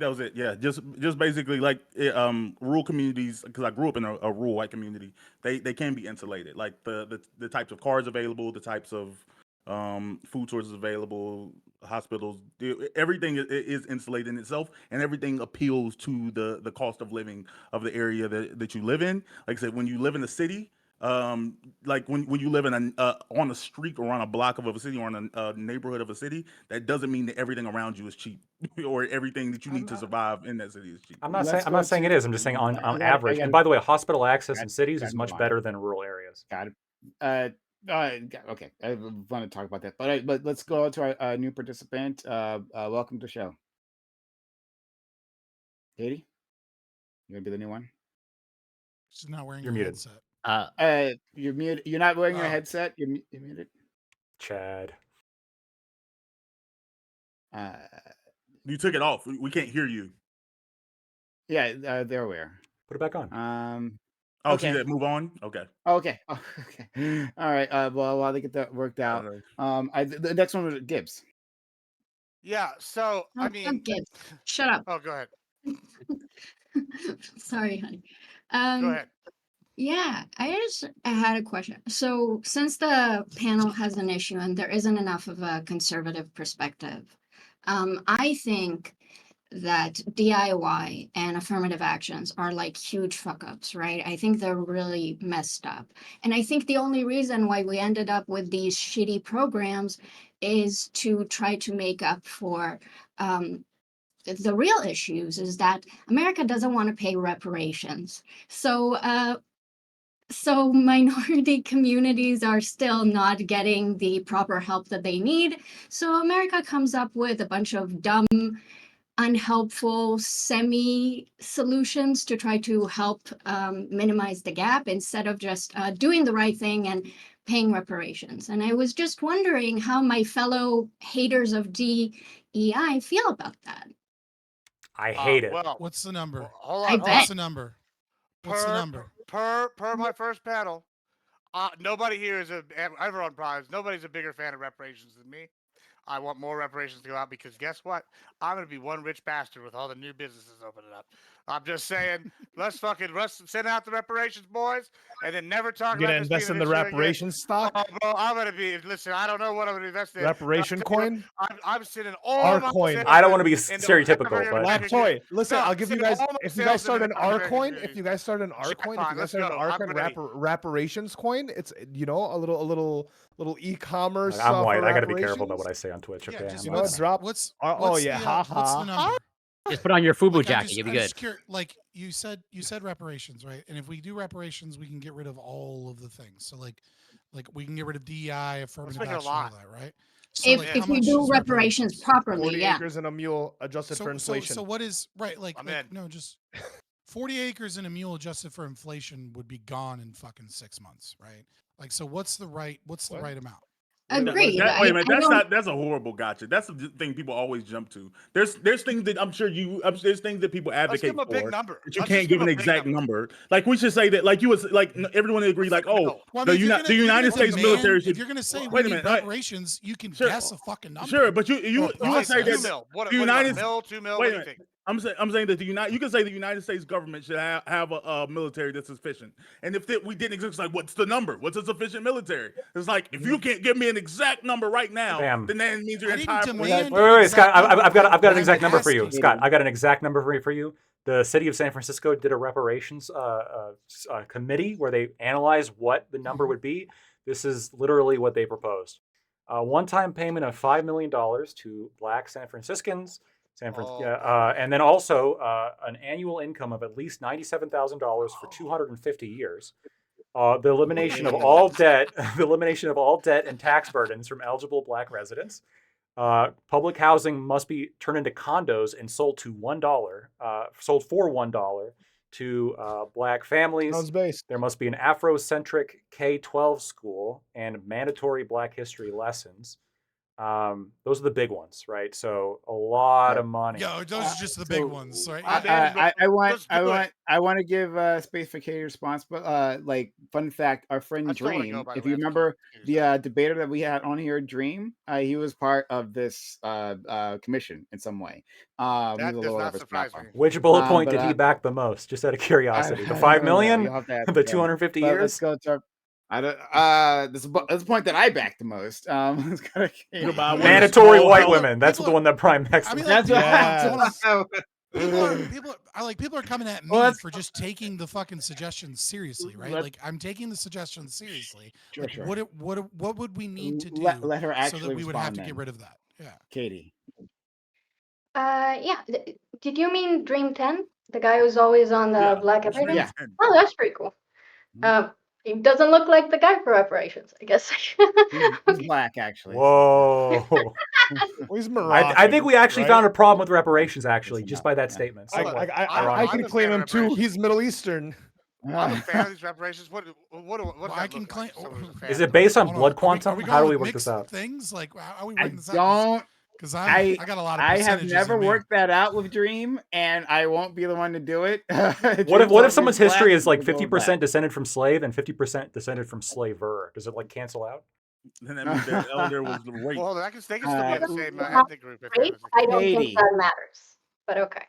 was it. Yeah, just basically like rural communities, because I grew up in a rural white community. They can be insulated. Like the types of cars available, the types of food sources available, hospitals, everything is insulated in itself, and everything appeals to the cost of living of the area that you live in. Like I said, when you live in the city, like when you live in on a street or on a block of a city or in a neighborhood of a city, that doesn't mean that everything around you is cheap or everything that you I'm need to not. survive in that city is cheap. I'm Let's not go saying to. it is. I'm just saying on I got. average. And by the way, hospital access Got, in cities got is to move much on. better than rural areas. Got it. Okay. I want to talk about that, but let's go to our new participant. Welcome to the show, Katie. You gonna be the new one? She's not wearing You're her muted, headset. You're muted. You're not wearing your Oh. headset. You're muted. Chad. You took it off. We can't hear you. Yeah, they're aware. Put it back on. Oh, Okay. she said move on. Okay. Okay. Okay. All right. Well, while they get that worked out, the next one was Gibbs. Yeah. So I mean, Gibbs. Shut up. oh, go ahead. Sorry, honey. Go ahead. Yeah, I had a question. So since the panel has an issue and there isn't enough of a conservative perspective, I think that DIY and affirmative actions are like huge fuck ups, right? I think they're really messed up. And I think the only reason why we ended up with these shitty programs is to try to make up for the real issues, is that America doesn't want to pay reparations. So minority communities are still not getting the proper help that they need. So America comes up with a bunch of dumb, unhelpful semi-solutions to try to help minimize the gap instead of just doing the right thing and paying reparations. And I was just wondering how my fellow haters of DEI feel about that. I hate it. Well, What's the number? hold I on. bet. What's the number? What's the Per number? per my first panel, nobody here is everyone probably nobody's a bigger fan of reparations than me. I want more reparations to go out because guess what? I'm gonna be one rich bastard with all the new businesses opening up. I'm just saying, let's send out the reparations, boys, and then never talk You're about gonna this invest being in an the issue again. reparations stock, Oh, bro, I'm gonna be. Listen, I don't know what I'm gonna invest in. but I'll reparation tell you what, coin, I'm sending all my R-coin. sales I don't want to be into stereotypical, African but American Laptoy. Listen, No, I'll I'm give you sending guys. all my If you guys sales into start an the African R American coin, if community. you guys start an R coin, if fine, you guys let's start an go. R I'm coin ready. reparations coin, it's a little e-commerce. I'm white. for I got to be careful about reparations. what I say on Twitch. Yeah, Okay, just You I'm know not- what? Drop. what's Oh what's yeah, the, ha what's the ha. number? Just put on your FUBU Like, jacket. You'll be I'm good. just curious. Like you said reparations, right? And if we do reparations, we can get rid of all of the things. So like we can get rid of DEI, affirmative make it a action, all lot. that, right? So If like, if how you much do does reparations reparations cost? properly, 40 yeah. acres and a mule adjusted for inflation. So what is right? Like, I'm in. no, just 40 acres and a mule adjusted for inflation would be gone in fucking 6 months, right? Like, so what's the right What? amount? Agreed. Wait a minute. That's don't- not. That's a horrible gotcha. That's the thing people always jump to. There's things that I'm sure there's things that people Let's give advocate them a big for, number. but you Let's can't just give them an a big exact number. Like we should say that. Like you was like everyone would agree. Like No. oh, Well, I the mean, if you're the United gonna States demand- military if should. you're gonna say Wait we a need minute. all right. reparations, you can Sure. guess a fucking number. Sure, but you or a would say process. that 2 mil. What the do you United want? Mil, 2 mil. Wait What a do you minute. think? I'm saying that you can say the United States government should have a military that's sufficient. And if we didn't exist, it's like what's the number? What's a sufficient military? It's like if you can't give me an exact number right now, Bam. then that means your I didn't entire demand Wait, Scott. exact number. I've got an I'm exact number for you, asking. Scott. I got an exact number for you. The city of San Francisco did a reparations committee where they analyzed what the number would be. This is literally what they proposed: one-time payment of $5 million to Black San Franciscans, and then also an annual income of at least $97,000 for 250 years. The elimination of all debt, and tax burdens from eligible Black residents. Public housing must be turned into condos and sold for $1 to Black families. Sounds based. There must be an Afrocentric K-12 school and mandatory Black history lessons. Those are the big ones, right? So a lot of money. Yeah, those are just the big ones, right? I want to give space for Katie response, but like fun fact, our friend I still wanna go Dream, by the if you way, remember Katie's the debater that we had on here, Dream, he was part of this commission in some way. He That was a does lower not of his surprise platform. me. Which bullet point but, did he back the most? Just out of curiosity, the I 5 don't know. million, You'll have to ask the him. 250 But years. let's go to I don't. This is the point that I backed the most. Let's go to Katie. Goodbye, women. Mandatory Small white house. women. That's the one that Prime X. I mean, That's like, what. people are coming at me Well, let's- for just taking the fucking suggestions seriously, right? Let- Like I'm taking the suggestions seriously. Sure, Like, sure. what would we need to do Let her so actually that we would have respond to then. get rid of that? Yeah. Katie. Yeah. Did you mean Dream 10? The guy who's always on the Yeah, Black it's Everything? Yeah. Oh, that's pretty cool. He doesn't look like the guy for reparations, I guess. He's black, actually. Whoa. Well, he's Moroccan. I think we actually right? found a problem with reparations, actually, Listen just up, by that yeah. statement. I, So, I, I, I'm I a can fan claim of him too. reparations. He's Middle Eastern. I'm a fan of these reparations. What Well, I can claim. is it based on Hold blood Are quantum? we How do going we with work this mixed out? Things like how are we I working this out? don't. Because I got a lot of. I have percentages never in me. worked that out with Dream, and I won't be the one to do it. What if someone's history is like 50% descended from slave and 50% descended from slaver? Does it like cancel out? Then that means their elder was the rape. Well, they can still be in the same Uh, ethnic group. If Rape? I don't Katie. think that matters. But okay.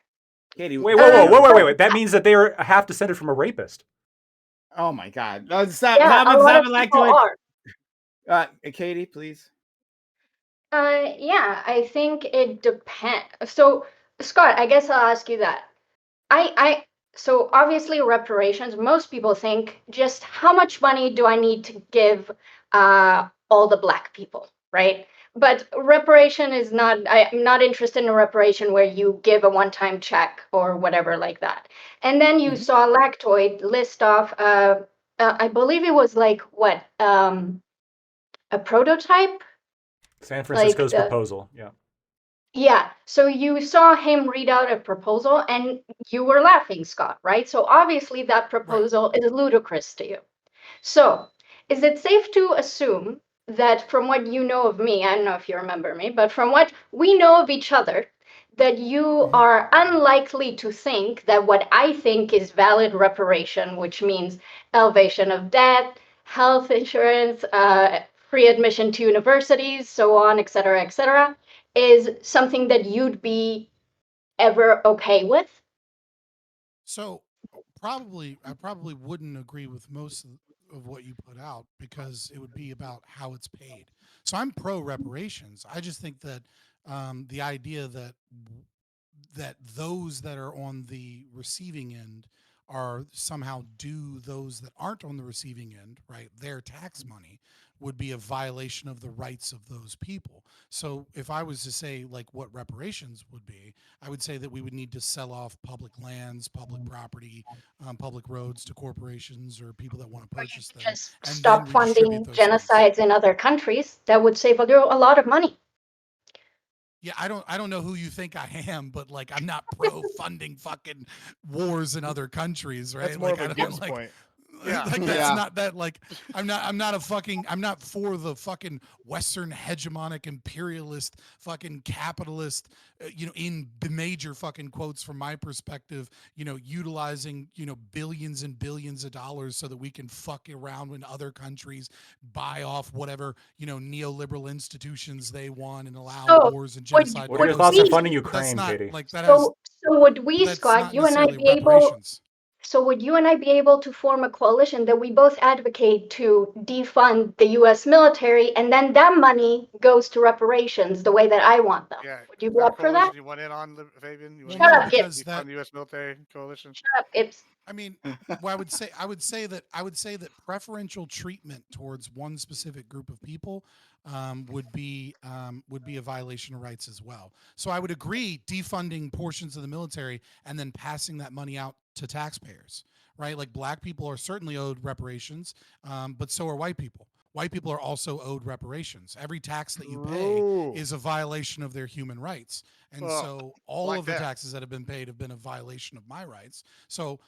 Katie, Wait. That means that they're half descended from a rapist. Oh my God! No, stop! Yeah, a lot of Like people are. Katie, please. Yeah, I think it depends. So Scott, I guess I'll ask you that. So obviously reparations, most people think just how much money do I need to give all the black people, right? But reparation is not, I'm not interested in a reparation where you give a one-time check or whatever like that. And then you saw Lactoid list off, I believe it was like what, a prototype? San Like Francisco's the, proposal. Yeah. yeah, so you saw him read out a proposal and you were laughing, Scott, right? So obviously that Right. proposal is ludicrous to you. So is it safe to assume that from what you know of me, I don't know if you remember me, but from what we know of each other, that you are unlikely to think that what I think is valid reparation, which means elevation of debt, health insurance, free admission to universities, so on, et cetera, is something that you'd be ever okay with? So I probably wouldn't agree with most of what you put out because it would be about how it's paid. So I'm pro reparations. I just think that the idea that those that are on the receiving end are somehow due those that aren't on the receiving end, right? Their tax money would be a violation of the rights of those people. So if I was to say like what reparations would be, I would say that we would need to sell off public lands, public property, public roads to corporations or people that want to Or you purchase could them, just and then stop redistribute funding those funds. genocides in other countries. That would save a lot of money. Yeah, I don't know who you think I am, but like I'm not pro funding fucking wars in other countries, right? That's more Like of I a don't Gibbs like point. Yeah. like that's Yeah. not that like I'm not for the fucking Western hegemonic imperialist fucking capitalist, in the major fucking quotes from my perspective, utilizing, billions and billions of dollars so that we can fuck around when other countries buy off whatever, neoliberal institutions they want and allow So wars and would genocide. What are your would thoughts on we funding But that's Ukraine, not Katie? like that has so would we, but that's Scott, not you and I necessarily be able reparations. so would you and I be able to form a coalition that we both advocate to defund the US military and then that money goes to reparations the way that I want them? Yeah. Would you Is go that a up for that? coalition you want in on, Fabian? You Well, want Shut no, up, Gibbs. because that defund the U.S. military coalition? Shut up, Gibbs. I mean, well, I would say that preferential treatment towards one specific group of people would be a violation of rights as well. So I would agree defunding portions of the military and then passing that money out to taxpayers, right? Like black people are certainly owed reparations, but so are white people. White people are also owed reparations. Every tax that you pay Ooh. is a violation of their human rights. And Well, so all like of the that. taxes that have been paid have been a violation of my rights. So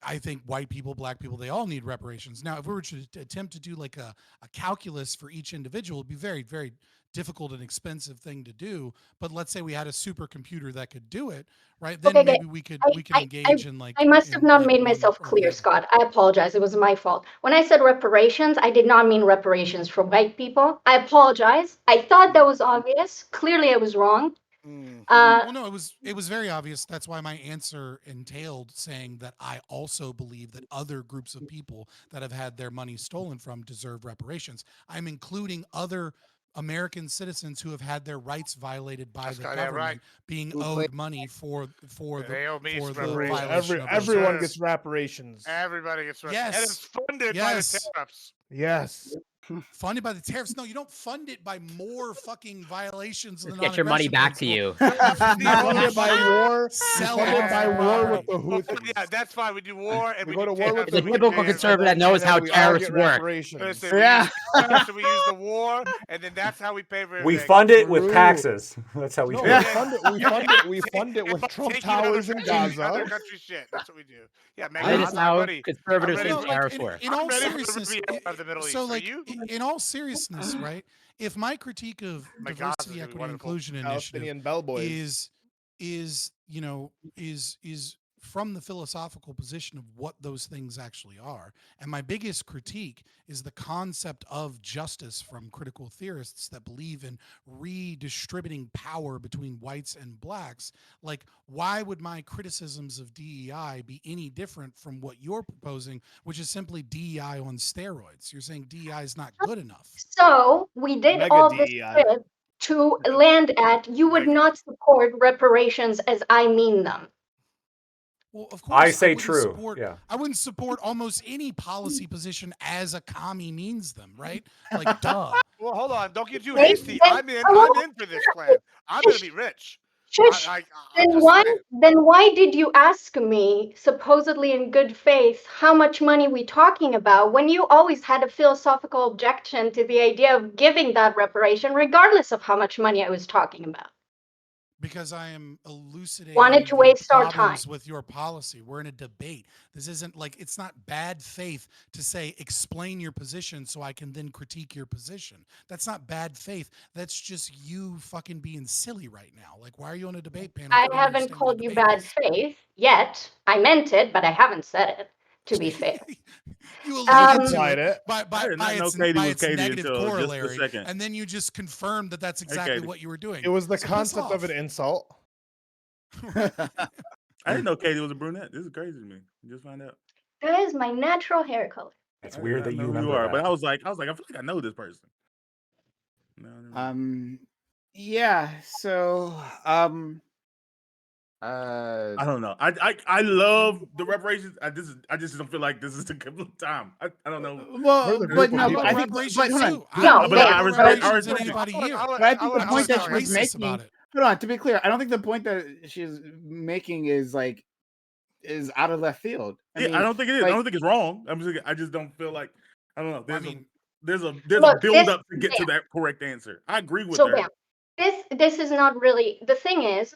I think white people, black people, they all need reparations. Now, if we were to attempt to do like a calculus for each individual, it'd be very, very difficult and expensive thing to do. But let's say we had a supercomputer that could do it, right? Then Okay, maybe we could engage in like I must have in not like made one myself or the clear, other. Scott. I apologize. It was my fault. When I said reparations, I did not mean reparations for white people. I apologize. I thought that was obvious. Clearly, I was wrong. Mm. Well, no, it was very obvious. That's why my answer entailed saying that I also believe that other groups of people that have had their money stolen from deserve reparations. I'm including other American citizens who have had their rights violated by That's the goddamn right. government, being Wait. owed money for They owe me for some the reparations. violation of those Everyone rights. gets reparations. Everybody gets and it's Yes. funded Yes. by the tariffs. Yes. Funded by the tariffs. No, you don't fund it by more fucking violations of the Get your money non-aggression back to principle. you. You fund You fund it by war. You Sell fund it off by the war with property. the Well, Houthis. yeah, that's fine. We do war and We we go do to war with tariffs The and we do typical tariffs. conservative that and knows then how we all tariffs get work. reparations. Listen, we Yeah. use tariffs and we use the war, and then that's how we pay for We everything. fund it with True. taxes. That's how we No, do we it. fund it. We fund it. We fund it And with by Trump taking other towers in countries- Other Gaza. country shit. That's what we do. Yeah, man. That is I'm how ready. conservatives I'm ready think for- tariffs work. In I'm all ready for seriousness, Libya of the Middle so East. Are like you? in all seriousness, right? If my critique of My God, this is diversity, gonna be equity, wonderful. inclusion initiative Palestinian bellboys. is from the philosophical position of what those things actually are. And my biggest critique is the concept of justice from critical theorists that believe in redistributing power between whites and blacks. Like, why would my criticisms of DEI be any different from what you're proposing, which is simply DEI on steroids? You're saying DEI is not good enough. So we did Mega all this DEI. shit to land at, you would Megan. not support reparations as I mean them. Well, of course, I say wouldn't true. Support, Yeah. I wouldn't support almost any policy position as a commie means them, right? Like, duh. Well, hold on. Don't get too Wait, hasty. then- I'm in. oh, I'm in for this plan. I'm gonna be rich. Shush. I'm Then just why? saying. Then why did you ask me, supposedly in good faith, how much money we talking about when you always had a philosophical objection to the idea of giving that reparation, regardless of how much money I was talking about? Because I am elucidating Wanted to the waste our time. problems with your policy. We're in a debate. This isn't like, it's not bad faith to say, explain your position so I can then critique your position. That's not bad faith. That's just you fucking being silly right now. Like, why are you on a debate panel? I if you don't haven't understand what a called you debate bad is? faith yet. I meant it, but I haven't said it, to be fair. You Um, alluded to Tried it it. by, I by, did by not know its, Katie by was its Katie negative until just a corollary, second. and then you just confirmed that that's exactly Katie. what you were doing. It was the So piss concept of off. an insult. I didn't know Katie was a brunette. This is crazy to me. Just find out. That is my natural hair color. It's I did weird not that you know who remember are, that. but I was like, I feel like I know this person. No, never mind. Yeah. So, I don't know. I love the reparations. I just don't feel like this is the good time. I don't know. well, We're the but group of no, people. but I think, reparations but hold on. too. No, I but don't I have respect- I reparations than respect- anybody here. But I think the I'm point not that she was racist making. about it. Hold on. To be clear, I don't think the point that she's making is like is out of left field. I don't think it is. I like- don't think it's wrong. I just don't feel like I don't know. I There's mean, there's a Look, build up to this- get to that correct answer. I agree with So her. Bam, this is not really the thing is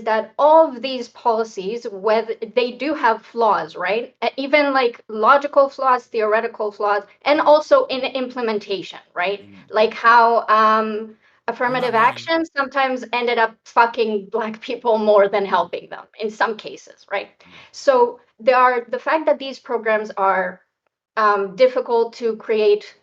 that all of these policies, whether they do have flaws, right? Even like logical flaws, theoretical flaws, and also in implementation, right? Like how affirmative lying. action sometimes ended up fucking Black people more than helping them in some cases, right? So the fact that these programs are difficult to create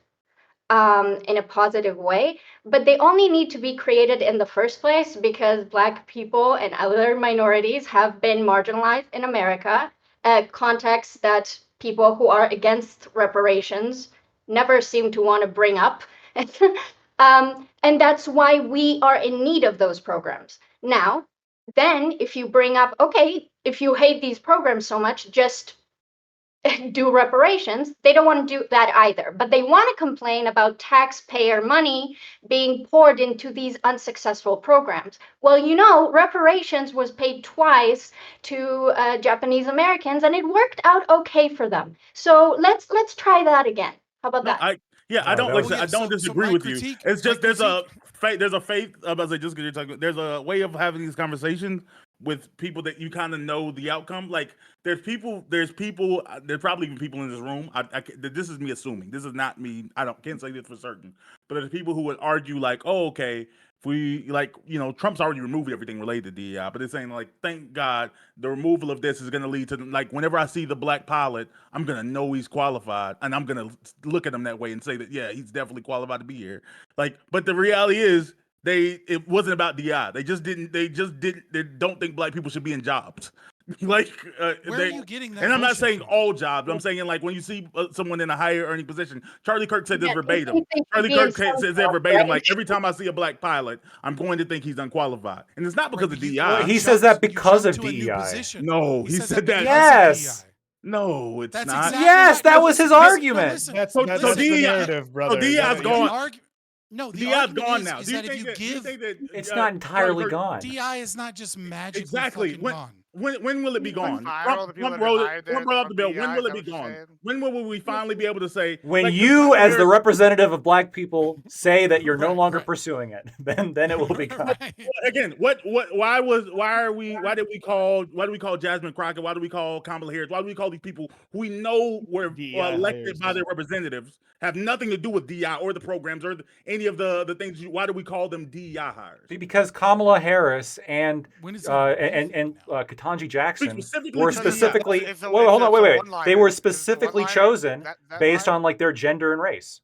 in a positive way, but they only need to be created in the first place because Black people and other minorities have been marginalized in America, a context that people who are against reparations never seem to want to bring up. And that's why we are in need of those programs. Now, then if you bring up, okay, if you hate these programs so much, just do reparations, they don't want to do that either. But they want to complain about taxpayer money being poured into these unsuccessful programs. Well, you know, reparations was paid twice to Japanese Americans, and it worked out okay for them. So let's try that again. How about No, that? I No, don't that like was- I said, I don't so disagree my with you. critique- It's my just there's critique- a faith. I'm about to say just because you're talking. There's a way of having these conversations with people that you kind of know the outcome. Like there's people. There's probably even people in this room. This is me assuming. This is not me. Can't say this for certain. But there's people who would argue like, oh, okay. If we Trump's already removed everything related to DEI, but it's saying like, thank God the removal of this is going to lead to like whenever I see the Black pilot, I'm going to know he's qualified, and I'm going to look at him that way and say that yeah, he's definitely qualified to be here. Like, but the reality is it wasn't about DEI. They don't think Black people should be in jobs. Like, Where are you getting that? and I'm not bullshit saying from? all jobs. I'm saying like when you see someone in a higher earning position. Charlie Kirk said this Yeah, verbatim. you think Charlie he'd be in Kirk some says that job, verbatim. right? Like every time I see a Black pilot, I'm going to think he's unqualified, and it's not because Right, of but you- DEI. He you says that jumped- you because jumped of to a new DEI. position. No, he says said that. because of Yes. DEI. No, it's That's not. exactly Yes, what- that no, was his listen, no, argument. listen, That's So that's DEI the narrative, brother. DEI 's That's- gone. No, the DEI's argument gone is, now. is Do you that if think you that? Do you give think that It's Charlie not entirely Kirk- gone. DI is not just magically Exactly. fucking gone. When will it be gone? Fire all the people Trump that are wrote hired it. there Trump brought up from the bill. DEI, When will is it that be what you're gone? saying? When will we finally be able to say When like, you, as the Harris- representative of Black people, say that you're no Right, longer right. pursuing it, then it will be gone. Right. again, why did we call Jasmine Crockett? Why do we call Kamala Harris? Why do we call these people who we know were DEI elected hires. by their representatives, have nothing to do with DEI or the programs or any of the things? Why do we call them DEI hires? Because Kamala Harris and When is it anything now? Ketanji Jackson specifically were to DEI. specifically It's a- well, hold it's on, a wait. They one-liner. were It's a specifically one-liner. chosen That based line? on like their gender and race.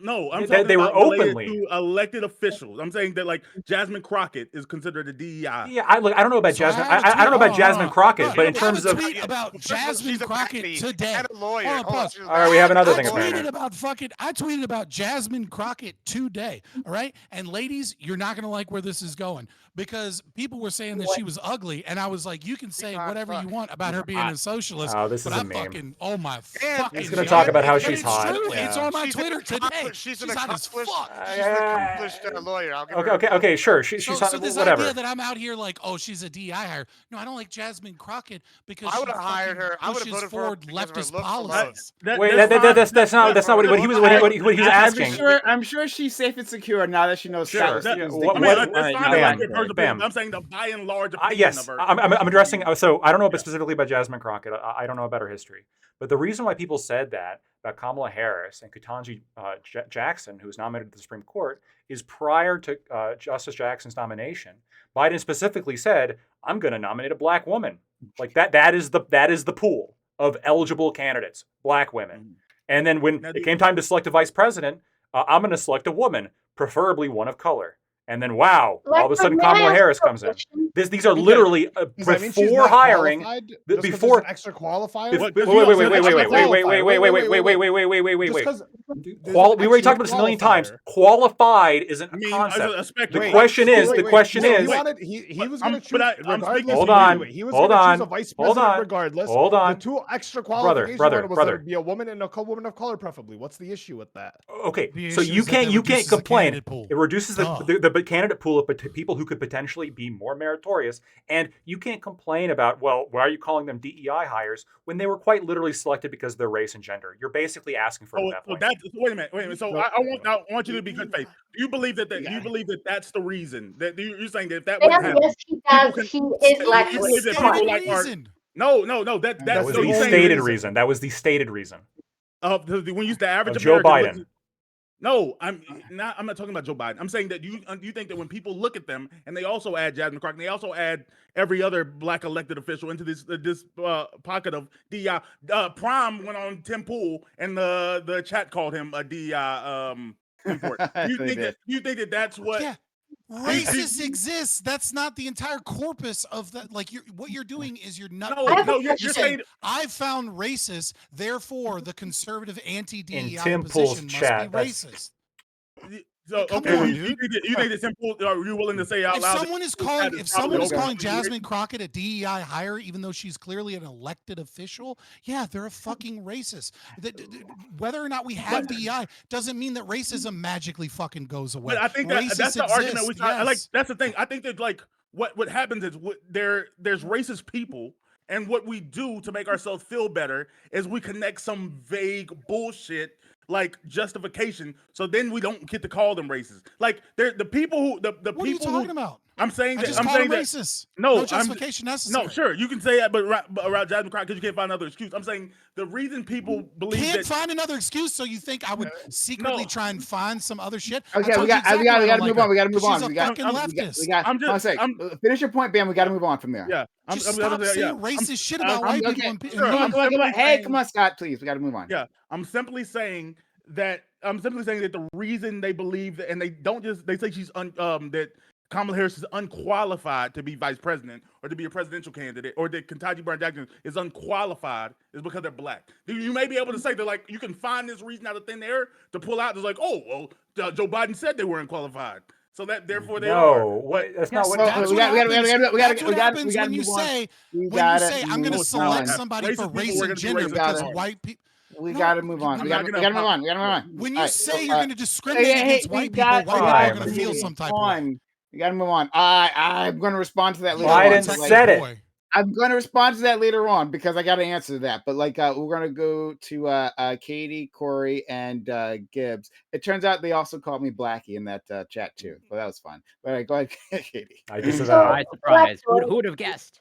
No, I'm They talking were about related openly. to elected officials. I'm saying that like Jasmine Crockett is considered a DEI. Yeah, I don't know about So I Jasmine. have a I don't know tweet. about Jasmine Crockett, Look, but in I have terms a of tweet about Well, first of all, Jasmine she's a Crockett baddie today. and a lawyer. Hold on, Hold on, pause. she's a all right, we have another I thing tweeted apparently. I tweeted about Jasmine Crockett today. All right, and ladies, you're not gonna like where this is going because people were saying that she was ugly, and I was like, you can say hot whatever you fuck. want about her being a socialist, Oh, this but is a I meme. fucking oh my And fucking He's gonna she talk is- about how but she's it's hot. true. It's Yeah. on my She's an Twitter today. accomplished- She's an hot as accomplished. fuck. She's an accomplished lawyer. I'll give her Okay, sure. She's So hot, this whatever. idea that I'm out here like, oh, she's a DI hire. No, I don't like Jasmine Crockett because I she would've hired fucking her. I would've pushes voted for her forward because of her leftist looks alone. policies. Wait, that's fine. that's not what he was asking. I'm sure she's safe and secure now that she knows Sure, Scott was that- thinking what- I mean, about that's it. fine. Now, Like like, your personal Bam. opinion. I'm saying the by and large opinion Yes, of her. I'm addressing. So I don't know specifically about Jasmine Crockett. I don't know about her history. But the reason why people said that about Kamala Harris and Ketanji Jackson, who was nominated to the Supreme Court, is prior to Justice Jackson's nomination, Biden specifically said, "I'm going to nominate a black woman." Like that. That is the pool of eligible candidates, black women. And then when it came time to select a vice president, I'm going to select a woman, preferably one of color. And then, wow, all of a sudden Kamala Harris comes in. These are literally Does that mean she's before not hiring. qualified? Just 'cause Before there's an extra qualifier. What- wait. We already talked about this a million times. Qualified isn't I a mean, concept. a spectrum. The question is. He was going to choose. I'm regardless. speaking- Hold on, He was hold going to on, choose a vice hold president on, regardless. hold on. The two extra Brother, qualifications brother, was brother. that it'd be a woman and a woman of color, preferably. What's the issue with that? Okay, The so issue you is that that can't reduces the complain. candidate pool. It reduces Duh. the candidate pool of people who could potentially be more meritorious, and you can't complain about, well, why are you calling them DEI hires when they were quite literally selected because of their race and gender? You're basically asking for it at that point. Wait a minute. So I want you to be good faith. Do you believe that that's the reason that you're saying that if that wouldn't happen? Yes, he people does. can- He is you black. believe that Come on. people like art? Reason. No. That's That was so the you're saying stated reason. That was the stated reason. When you use the average Of Joe American Biden. looks- No, I'm not talking about Joe Biden. I'm saying that you think that when people look at them and they also add Jasmine Crockett, and they also add every other black elected official into this pocket of DEI. Prime went on Tim Pool and the chat called him a DEI import. You think that that's what? Yeah. Racist exists. That's not the entire corpus of that. Like what you're doing is you're not. You're saying I've found racist. Therefore, the conservative anti-DEI Tim Pool's position chat, must be that's- racist. So Come okay, on, you think that Tim Pool? Are you willing to say out If loud? someone is calling, Jasmine Crockett a DEI hire, even though she's clearly an elected official, yeah, they're a fucking racist. Whether or not we have DEI doesn't mean that racism magically fucking goes away. But I think that's the argument we try. Like that's the thing. I think that like what happens is there's racist people, and what we do to make ourselves feel better is we connect some vague bullshit like justification, so then we don't get to call them racist. Like they're the people who the What are people you talking about? I'm saying I that just I'm called saying them that racist. no, No justification necessary. No, sure, you can say that, but around Jasmine Crockett, because you can't find another excuse. I'm saying the reason people believe Can't that find another excuse, so you think I would secretly try and find some other shit? Okay, we got to move on. We got to move on. We got to finish your point, Bam. We got to move on from there. Yeah, Just stop saying racist shit about white people. Come on, Scott, please. We got to move on. Yeah, I'm simply saying that the reason they believe that, and they say she's that Kamala Harris is unqualified to be vice president or to be a presidential candidate, or that Ketanji Brown Jackson is unqualified is because they're black. You may be able to say that, like, you can find this reason out of thin air to pull out. It's like, oh, well, Joe Biden said they were unqualified, so that therefore they are. That's not what. That's what happens when you say I'm going to select somebody for race and gender because white people. We got to move on. We got to move on. When you say you're going to discriminate against white people, white people are going to feel some type of way. We got to move on. I'm going to respond to that later. Biden said it. I'm going to respond to that later on because I got to answer that. But like, we're going to go to Katie, Corey, and Gibbs. It turns out they also called me Blackie in that chat too. So that was fun. But go ahead, Katie. I disavow. Surprise! Who would have guessed?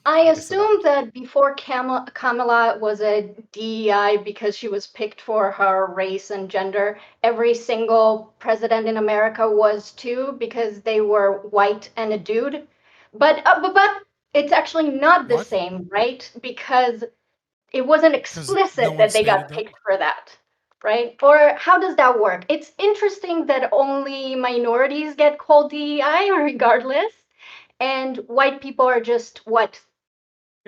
I assume that before Kamala was a DEI because she was picked for her race and gender, every single president in America was too because they were white and a dude. But it's actually not the same, right? Because it wasn't explicit that they got picked for that. right? Or how does that work? It's interesting that only minorities get called DEI regardless, and white people are just what?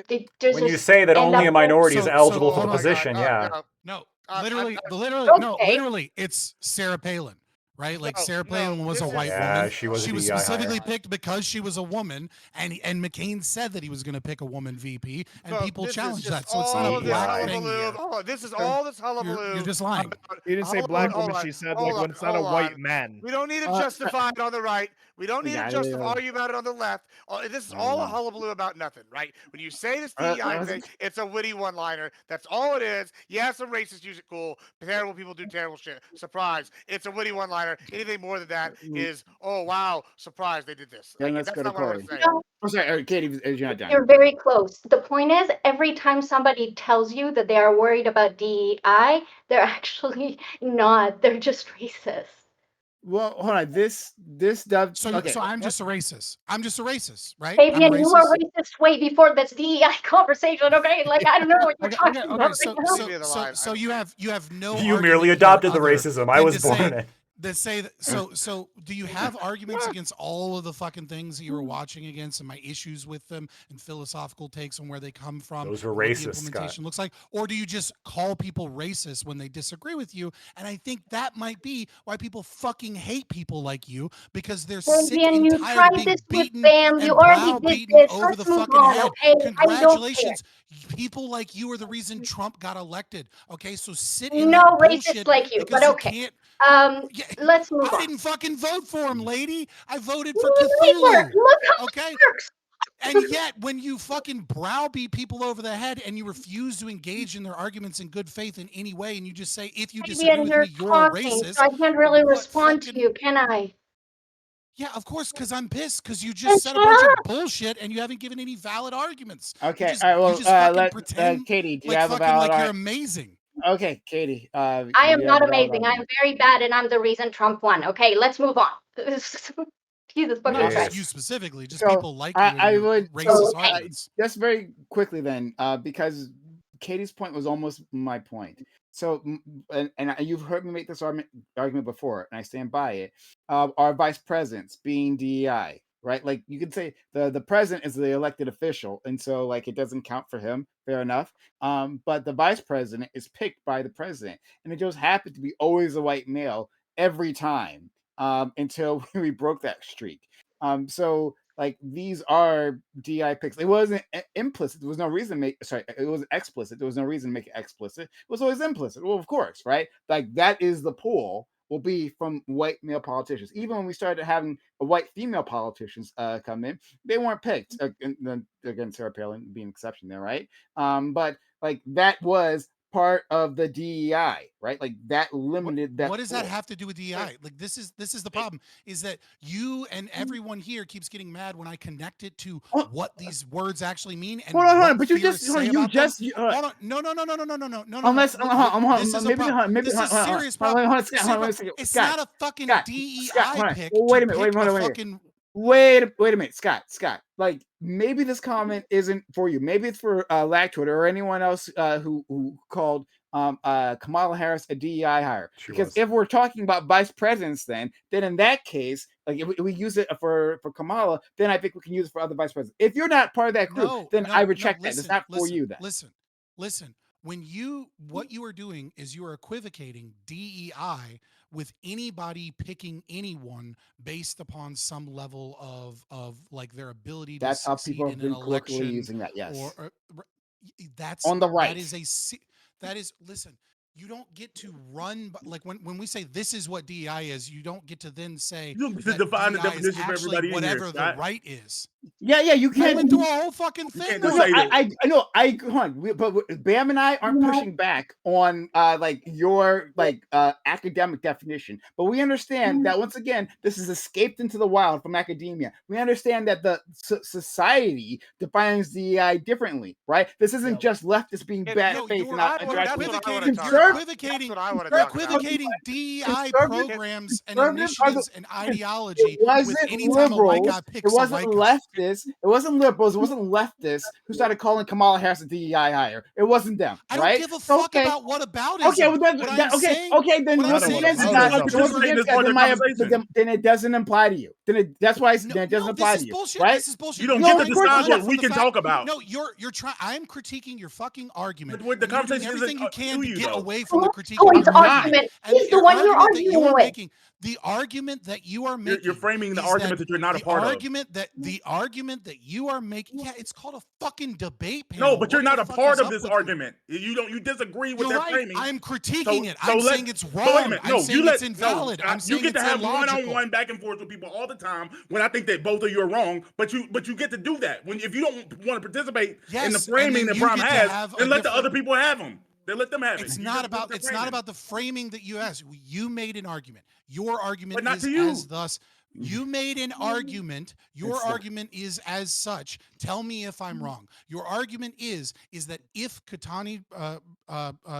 They When you just say that end only up a minority is So- eligible so- for oh the my God, position, yeah. No, I- literally, I- literally, it's Sarah Palin, right? Like No, Sarah Palin no, was a this is- white Yeah, woman. she was a She was DEI specifically hire. picked because she was a woman, and McCain said that he was going to pick a woman VP, and No, people this is challenged just that. So it's not all a this black DEI. thing hullabaloo. here. Hold on, this is all this hullabaloo. You're just lying. about- She didn't say hold black on, hold woman. on, She said hold like on, when it's not a hold white on. man. We don't need to justify it on the right. We don't need to Yeah, justify yeah. argue about it on the left. This is all a hullabaloo about nothing, right? When you say this DEI thing, it's a witty one-liner. That's all it is. Yeah, some racists use it cool. Terrible people do terrible shit. Surprise. It's a witty one-liner. Anything more than that is, oh, wow, surprise, they did this. Then Like, let's that's go to not what I want to Corey. say. No, I'm sorry, Katie, you're not done. you're very close. The point is, every time somebody tells you that they are worried about DEI, they're actually not. They're just racist. Well, hold on. This does. So, Okay. so I'm just a racist. I'm just a racist, right? Fabian, I'm a you were racist. racist way before this DEI conversation, okay? Like, I don't know what you're Okay, talking okay, about okay. So, right now. Leave me the line. so you have no. You argument merely here adopted the other racism. I than was to born say- in it. that say that, so do you have arguments against all of the fucking things that you were watching against and my issues with them and philosophical takes on where they come from? Those were and what racist, the implementation looks like, or do you just call people racist when they disagree with you? And I think that might be why people fucking hate people like you, because they're sick Fabian, and you tired tried of being this with beaten Bam. and You already did browbeaten this. over Let's the move fucking on, head. okay? I don't care. Congratulations. People like you are the reason Trump got elected. Okay, so sit in No that racists bullshit like you, because but okay. can't. Yeah, Let's move I on. didn't fucking vote for him, lady. I voted for Me neither. Cthulhu. Look how Okay. it works. And yet, when you fucking browbeat people over the head and you refuse to engage in their arguments in good faith in any way, and you just say, if you disagree Fabian, with you're me, you're a talking, racist. so I can't really what respond to fucking- you, can I? Yeah, of course, because I'm pissed because you Then just said a shut bunch up. of bullshit and you haven't given any valid arguments. Okay. just- all right. you Well, just fucking let pretend Katie. Do you Like have a fucking valid? like you're amazing. Okay, Katie. I do am you not have a valid amazing. I'm argument? very bad, and I'm the reason Trump won. Okay, let's move on. Jesus fucking Not Yes. just Christ. you specifically, just So, people like you and I your would racist okay. arguments. just very quickly then, because Katie's point was almost my point. So, you've heard me make this argument before, and I stand by it. Our vice presidents being DEI, right? Like you could say the president is the elected official, and so like it doesn't count for him. Fair enough. But the vice president is picked by the president, and it just happened to be always a white male every time until we broke that streak. So like these are DI picks. It wasn't implicit. There was no reason to make. Sorry, it was explicit. There was no reason to make it explicit. It was always implicit. Well, of course, right? Like that is the pool will be from white male politicians. Even when we started having white female politicians come in, they weren't picked. Again, Sarah Palin being an exception there, right? But like that was part of the DEI, right? Like that limited that. What does that pool. have to do with DEI? Like this is the problem is that you and everyone here keeps getting mad when I connect it to Oh. what these words actually mean. And Hold on, what but you theorists just hold say on, you about them. just Hold on. No. Unless Look, this is a maybe problem. maybe This is a serious problem. This is a problem. It's not a fucking DEI pick. Well, wait a minute, to wait pick a a minute. fucking Wait a minute, Scott. Like maybe this comment isn't for you. Maybe it's for Lactwood or anyone else who called Kamala Harris a DEI hire. Because if we're talking about vice presidents, then in that case, like if we use it for Kamala, then I think we can use it for other vice presidents. If you're not part of that group, then I reject that. It's not for you then. Listen. When what you are doing is you are equivocating DEI with anybody picking anyone based upon some level of like their ability to That's how succeed people have in been an colloquially election. using that. Yes. That's on the right. That is listen. You don't get to run like when we say this is what DEI is. You don't get to then say You don't get to that define the DEI is definition for actually everybody in here, whatever the Scott. right is. Yeah, you I can't. went through a whole fucking thing. just No, say that. I know. Hold on. But Bam and I aren't pushing back on like your like academic definition. But we understand that once again, this is escaped into the wild from academia. We understand that the society defines DEI differently, right? This isn't just leftists being bad faith and not addressing You're equivocating DEI programs and conservative initiatives and ideology it wasn't with anytime a white liberals, guy picks it wasn't a white guy. leftists. It wasn't liberals. It wasn't leftists who started calling Kamala Harris a DEI hire. It wasn't them. I don't right? give a fuck Okay. about what about Okay, well, then, what then- I'm okay, saying, okay. Then what I'm once saying again, is then that once participating again, is part of the conversation. then it doesn't apply to you. That's why it doesn't apply this to is you, bullshit. right? This is bullshit. You don't No, get to of course decide not. what we can talk about. No, you're trying. I'm critiquing your fucking argument. But the and you're doing conversation everything isn't you can to to you, get though. away from the critique. Oh, of it's my argument. argument. And He's the one you're argument that you arguing are with. making, the argument that you are making, You're framing the is argument that you're not a the part of. argument that the argument that you are making. Yeah, it's called a fucking debate panel. No, but you're What not the a fuck part is of up this with you? argument. You disagree with You're their right. framing. I'm critiquing it. I'm let- saying it's but wait a wrong. minute. I'm No, saying you let it's invalid. No, I'm saying you get to it's have illogical. one-on-one back and forth with people all the time when I think that both of you are wrong. But you get to do that if you don't want to participate in the Yes, and framing then that you Prime get to has, have a then let the different- other people have them. Then let them have it. It's You not just about put the it's not framing. about the framing that you asked. You made an argument. Your argument But not is to you. as thus. You made an argument. Your It's the- argument is as such. Tell me if I'm wrong. Your argument is that if Ketanji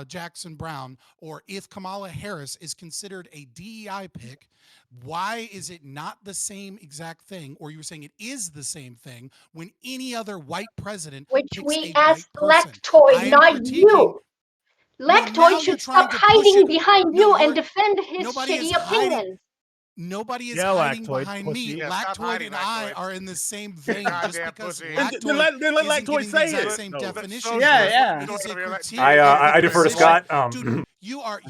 Jackson Brown or if Kamala Harris is considered a DEI pick, why is it not the same exact thing? Or you were saying it is the same thing when any other white president Which picks we a asked white person. I Lectoid, am not critiquing- you. Well, now Lectoid you're should trying stop to push hiding it- behind No, you and you're- defend his nobody is shitty hiding- opinions. Nobody is Yeah, hiding Lactoid, behind pussy. me. Yeah, stop Lactoid hiding, and I Lactoid. are in the same vein. Just Goddamn because pussy. Lactoid Then let isn't Lactoid getting the say exact it. same No. definition. Yeah, it yeah. is a critique. I of the defer to position. Scott. Dude, you are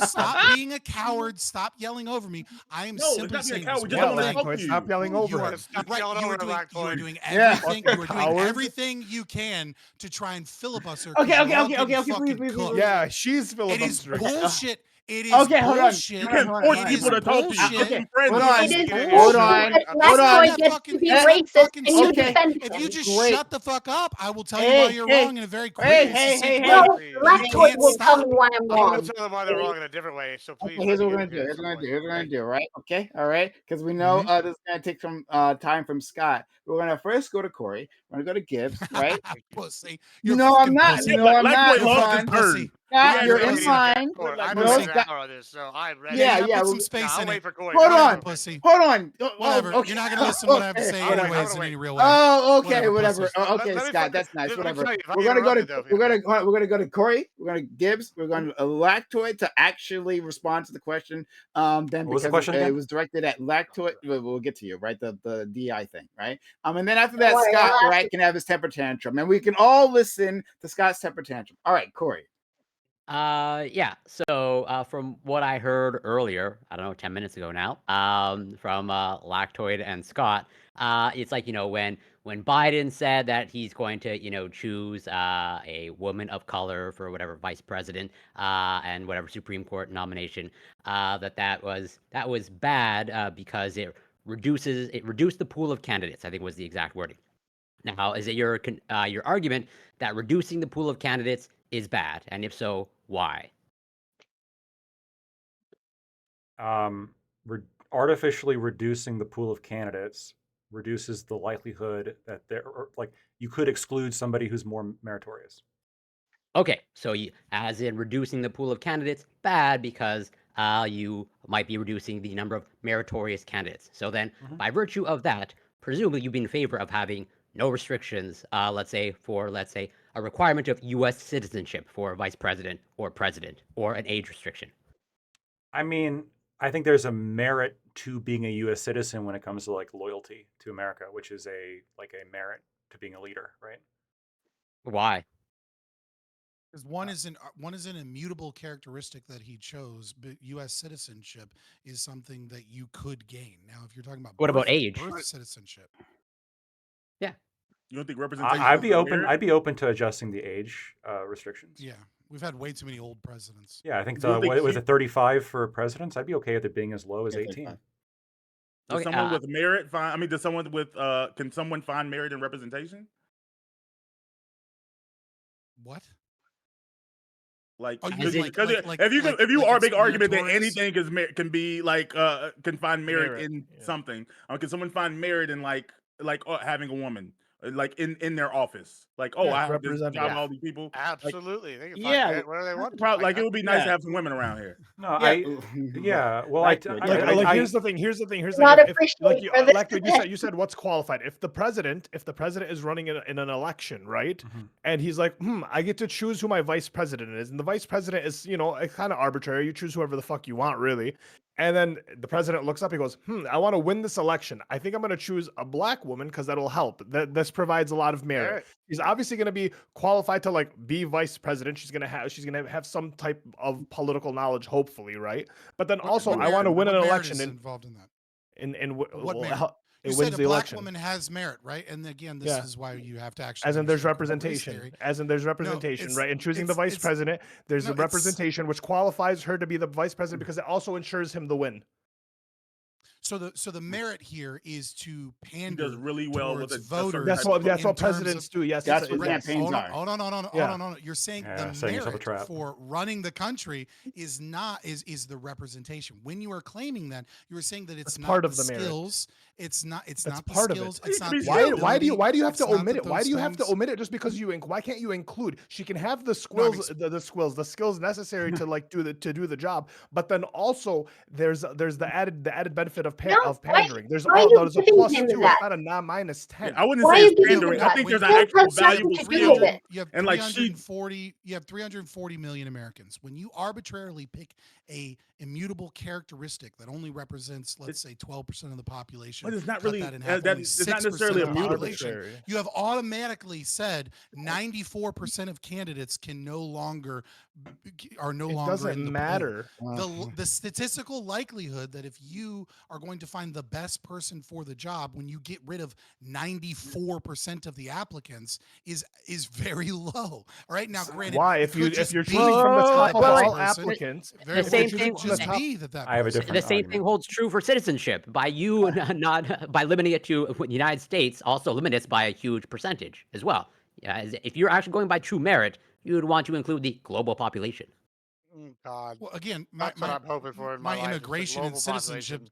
stop being a coward. Stop yelling over me. I am No, it's simply not being a saying coward. this We just Yeah, don't one wanna thing. talk to Lactoid, you. stop yelling over You him. are Stop right. yelling You over are doing. Lactoid. You are doing Yeah. everything. You are doing Coward. everything you can to try and filibuster. 'cause Okay, you're okay, all okay, getting okay, fucking please. cooked. Yeah, she's It is filibustering. bullshit. It is Okay, hold on. bullshit. You Hold on, can hold on, force hold people on. to talk to you. Bullshit. Get some friends. Hold You on. can It is get Hold bullshit on. that Hold on. Lectoid gets to be Isn't that racist fucking and you stupid? defend If him. you just Great. shut the fuck up, I will tell you Hey, why you're hey. wrong in a very quick Hey, and hey, succinct hey, way. No, Please. But you Lectoid can't will tell stop. me why I'm I'm gonna wrong. tell them why they're wrong in a different way. So Okay, please. here's let what we're me gonna get do. here Here's at what some we're gonna point. do. Here's what we're gonna Thank do. you. Right? Okay. All right. Because we know this is gonna take some time from Scott. We're gonna first go to Corey. We're gonna go to Gibbs. Right? Pussy. You're No, I'm fucking not. pussy. No, I'm Lactoid not. You're lost fucking his pussy. turn. Scott, Yeah, you're yeah, in yeah. line. Corey, I No, know the Scott- background of this, so I'm ready. Yeah, Yeah, you gotta yeah, put some we- space I'll in wait it. for Corey. Hold I'll on. wait for Pussy. Hold on. Whatever. okay. You're not gonna listen to what I have to Okay, say whatever. anyways in wait. any real way. Oh, okay, Whatever, whatever. pussy. Oh, okay, Let me Scott, fucking- that's nice. let me Whatever. tell you, if I We're gonna go to interrupted, though, we're gonna go to Corey. We're gonna Gibbs. We're going to Lactoid to actually respond to the question. Then What was the because question it again? was directed at Lactoid. We'll get to you, right? The DI thing, right? And then after that, Don't worry, Scott, I'll ask right, you. can have his temper tantrum, and we can all listen to Scott's temper tantrum. All right, Corey. Yeah. So from what I heard earlier, I don't know, 10 minutes ago now, from Lactoid and Scott, it's like, when Biden said that he's going to, choose a woman of color for whatever vice president and whatever Supreme Court nomination, that was bad because it reduced the pool of candidates, I think was the exact wording. Now, is it your argument that reducing the pool of candidates is bad? And if so, why? Artificially reducing the pool of candidates reduces the likelihood that you could exclude somebody who's more meritorious. Okay, so as in reducing the pool of candidates, bad because you might be reducing the number of meritorious candidates. So then, by virtue of that, presumably you'd be in favor of having no restrictions, let's say a requirement of U.S. citizenship for vice president, or an age restriction. I mean, I think there's a merit to being a U.S. citizen when it comes to loyalty to America, which is a merit to being a leader, right? Why? Because one is an immutable characteristic that he chose, but U.S. citizenship is something that you could gain. Now, if you're talking about What about age? birth citizenship, You don't think representation? I'd is be a open. merit? I'd be open to adjusting the age restrictions. yeah, we've had way too many old presidents. Yeah, I think Do you think with he- a 35 for presidents, I'd be okay with it being as low as Yeah, 18. 35. Does Okay, someone with merit find? I mean, does someone with can someone find merit in representation? What? Like, Oh, you because mean if you are a it's big argument that meritorious? anything can be can find merit Merit, in yeah. something. Can someone find merit in like having a woman like in their office. Like, oh, Yeah, I have this representing. job, Yeah. all these people. Like, Absolutely. They can fucking Yeah, get whatever they want. like it would be nice Yeah. to have some women around here. No, Yeah. yeah. Well, Like, Like, I- here's the thing. Here's the thing. Not Like, appreciated for this Lactoid, you said what's qualified. If the president is running in an election, right, Mhm. and he's like, I get to choose who my vice president is, and the vice president is, kind of arbitrary. You choose whoever the fuck you want, really. And then the president looks up. He goes, I want to win this election. I think I'm going to choose a black woman because that'll help. This provides a lot of merit. Merit. She's obviously going to be qualified to like be vice president. She's going to have some type of political knowledge, hopefully, right? But then also, What I want to merit- win what an merit election is in involved in that. what What merit? it You wins said the a black election. woman has merit, right? And again, this Yeah. is why you have to actually. As in, there's understand critical race representation. theory. As in, there's representation, it's- right? And choosing the it's- vice it's- president, there's no, a it's- representation which qualifies her to be the vice president because it also ensures him the win. So the merit here is to He pander does really well with towards a certain voters. That's type what of- that's in what terms presidents of- do. Yes, That's it's- what it's- campaigns Hold on, are. hold on, hold on, Yeah. hold on. You're saying Yeah, the setting yourself a merit trap. for running the country is the representation. When you are claiming that, you are saying that it's That's not part the of the merit. skills. It's not. It's That's not the part of it. skills. It's not. Why- the Why ability, do you have to it's not omit that it? Why those do you have to things- omit it just because why can't you include? She can have the I'm skills, the skills necessary to like do the job, but then also there's the added benefit of No, of why- pandering. There's why are you there's a giving plus him 2. that? It's not a minus 10. I wouldn't Why say are it's you giving pandering. him I that? think there's an That actual has nothing valuable to do skill. with it. You have And, like, she- 340 million Americans. When you arbitrarily pick a immutable characteristic that only represents, let's say, 12% of the population, But it's not cut really that in half, that only it's not 6% necessarily of the immutable. population, you have automatically said 94% of candidates can no longer are no It longer in doesn't the pool. matter. The statistical likelihood that if you are going to find the best person for the job when you get rid of 94% of the applicants is very low. All right, now granted, Why? it If could just you're be choosing from the top that of best all person. applicants, Very The same well, it thing- could just the top- be that I have a person- different The same argument. thing holds true for citizenship. By you not by limiting it to the United States, also limit it by a huge percentage as well. Yeah, if you're actually going by true merit, you would want to include the global population. God. Well, again, That's what I'm hoping for in my life is the immigration and global citizenship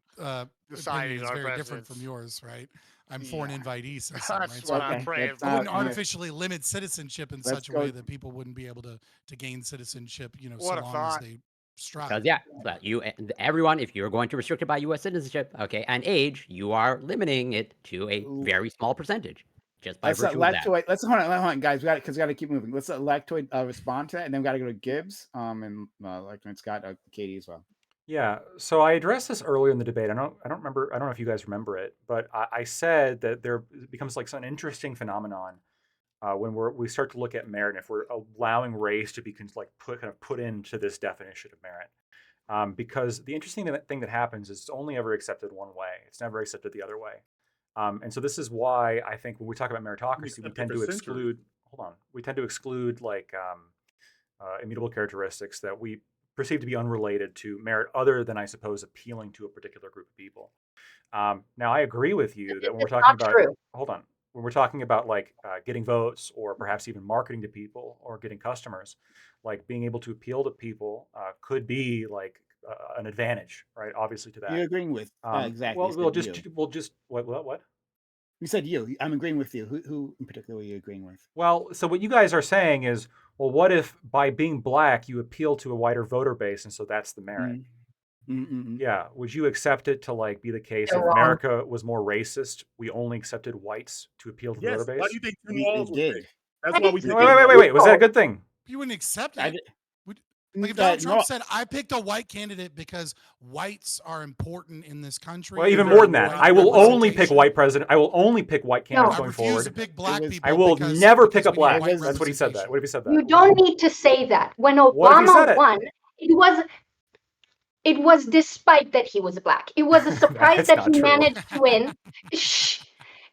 deciding opinion is our very different from presidents. yours, right? I'm for an Yeah. invitee system, right? That's So what Okay, I'm praying let's for. I wouldn't not- artificially limit citizenship in Let's such a go- way that people wouldn't be able to gain citizenship, so What a long thought. as they strive. Because yeah, but everyone, if you're going to restrict it by U.S. citizenship, okay, and age, you are limiting it to a very small percentage, just by Let's let virtue of that. Lactoid. Let's hold on, guys. We got to keep moving. Let's let Lactoid respond to that, and then we got to go to Gibbs, and Lactoid Scott, Katie as well. Yeah, so I addressed this earlier in the debate. I don't remember. I don't know if you guys remember it, but I said that there becomes like some interesting phenomenon when we start to look at merit, and if we're allowing race to be put into this definition of merit. Because the interesting thing that happens is it's only ever accepted one way. It's never accepted the other way. And so this is why I think when we talk about meritocracy, we accepted tend for to centuries. exclude. Hold on, we tend to exclude like immutable characteristics that we perceived to be unrelated to merit, other than I suppose appealing to a particular group of people. Now I agree with you that when we're It's talking not about true. hold on, when we're talking about like getting votes or perhaps even marketing to people or getting customers, like being able to appeal to people could be like an advantage, right? Obviously to that. You're agreeing with exactly. Well, you we'll said just you. we'll just what? You said you. I'm agreeing with you. Who in particular are you agreeing with? Well, so what you guys are saying is, well, what if by being black you appeal to a wider voter base, and so that's the merit? Yeah, would you accept it to like be the case You're if wrong. America was more racist? We only accepted whites to appeal to the Yes. voter base. Why do you think Tim We Walz was did. picked? That's why we said Wait. Was that a good thing? You wouldn't accept I it. did- Like if Uh, Donald Trump no. said, "I picked a white candidate because whites are important in this country." Well, even and more than there's that, white I will only pick representation." white president. I will only pick white candidates I going refuse forward. to pick black was- people. I will because- never because pick a we need black. white That's what he said. That. representation. What if he said that? You don't need to say that. When What if he said Obama it? won, it was despite that he was black. It was a surprise That's that not he true. managed to win. Shh.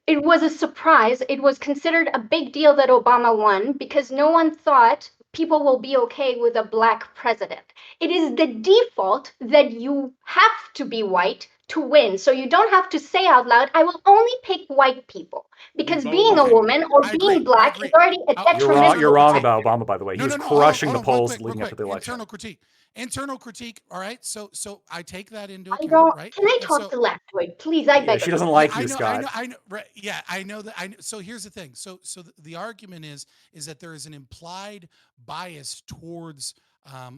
It was a surprise. It was considered a big deal that Obama won because no one thought people will be okay with a black president. It is the default that you have to be white to win. So you don't have to say out loud, I will only pick white people. Because We've being a always- woman or I agree, being I black agree. is already a You're You're detrimental wrong. You're wrong factor. about Obama, by the way. He was hold on, crushing hold the on, real polls quick, leading real up to the quick. election. Internal critique. internal critique. All right, so I take that into I account, don't. right? Can I And talk so to Lactoid, please? I Yeah, beg she of doesn't you. like I you, know, Scott. right, yeah, I know that. So here's the thing. So the argument is that there is an implied bias towards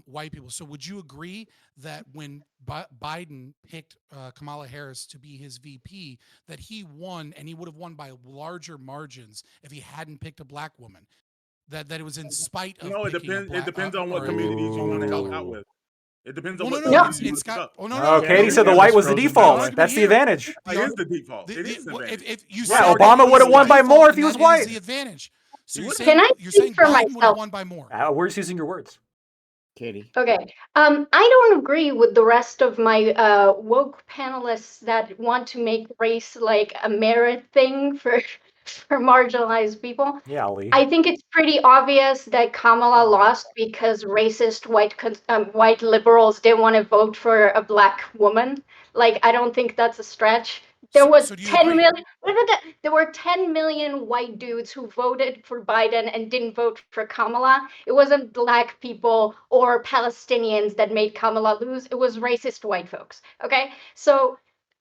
white people. So would you agree that when Biden picked Kamala Harris to be his VP, that he won, and he would have won by larger margins if he hadn't picked a black woman? That it was in spite of No, it picking a depends. It black depends on what or a communities you woman want of to help color. out with. It depends Well, on no, what no, communities you it's want to got. help. Oh no, Oh, no. Katie no, said the no, white was the the default. argument That's the here- advantage. It is the default. The- It is the well, advantage. if you Yeah, said Obama it would is have won the by default, more if then he was that white. is the advantage. So He you're would've. saying Can I you're speak saying for Biden would have myself? won by more. We're just using your words. Katie. Okay. I don't agree with the rest of my woke panelists that want to make race like a merit thing for marginalized people. Yeah, Ali. I think it's pretty obvious that Kamala lost because racist white liberals didn't want to vote for a black woman. Like, I don't think that's a stretch. There was So do you 10 agree? million. There were 10 million white dudes who voted for Biden and didn't vote for Kamala. It wasn't black people or Palestinians that made Kamala lose. It was racist white folks. Okay, so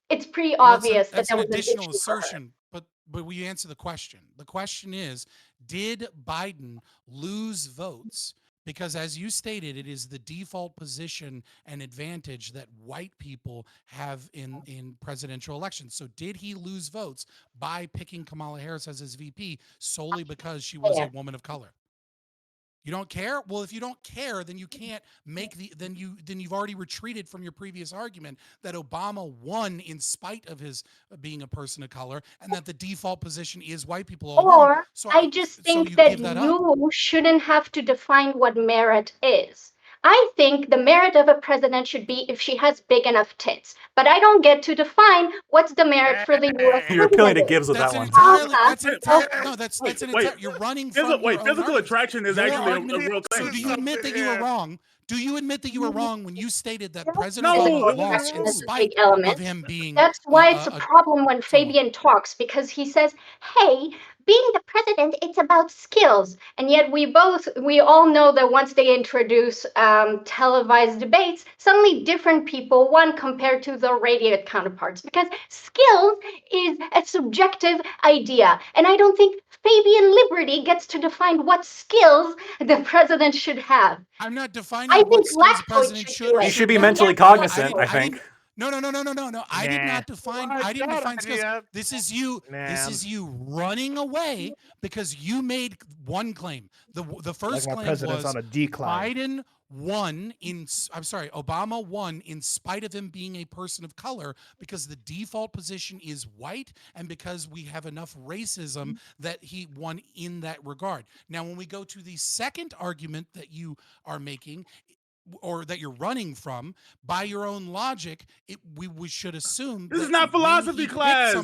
it's pretty Well, obvious that that's that an was an additional issue for her. assertion, but will you answer the question? The question is, did Biden lose votes? Because as you stated, it is the default position and advantage that white people have in presidential elections. So did he lose votes by picking Kamala Harris as his VP solely because she was a woman of color? You don't care? Well, if you don't care, then you can't make then you've already retreated from your previous argument that Obama won in spite of his being a person of color, and that the default position is white people all along. Or So I just think you that give that up. you shouldn't have to define what merit is. I think the merit of a president should be if she has big enough tits. But I don't get to define what's the merit for the US You're appealing to president. Gibbs with That's that an one. entirely that's an entire no, that's Wait, an wait. entire you're running from your own Physical argument. attraction is Your actually a argument- real So thing. do you admit that you were wrong? Do you admit that you were wrong when you stated that President No, Obama it was lost in wrong. spite Big element. of him being That's why it's a problem when someone. Fabian talks, because he says, hey, being the president, it's about skills. And yet we all know that once they introduce televised debates, suddenly different people won compared to the radio counterparts, because skills is a subjective idea. And I don't think Fabian Liberty gets to define what skills the president should have. I'm not defining I what think skills the Lactoid president should should. do it. He should be And mentally that's what- cognizant, I think. No. I did Nah. not define. I didn't define skills. This is you. This is you running away because you made one claim. The Like first my claim president's was on a decline. Biden won Obama won in spite of him being a person of color, because the default position is white, and because we have enough racism that he won in that regard. Now, when we go to the second argument that you are making, or that you're running from, by your own logic, we should assume This is that not when philosophy he picked class.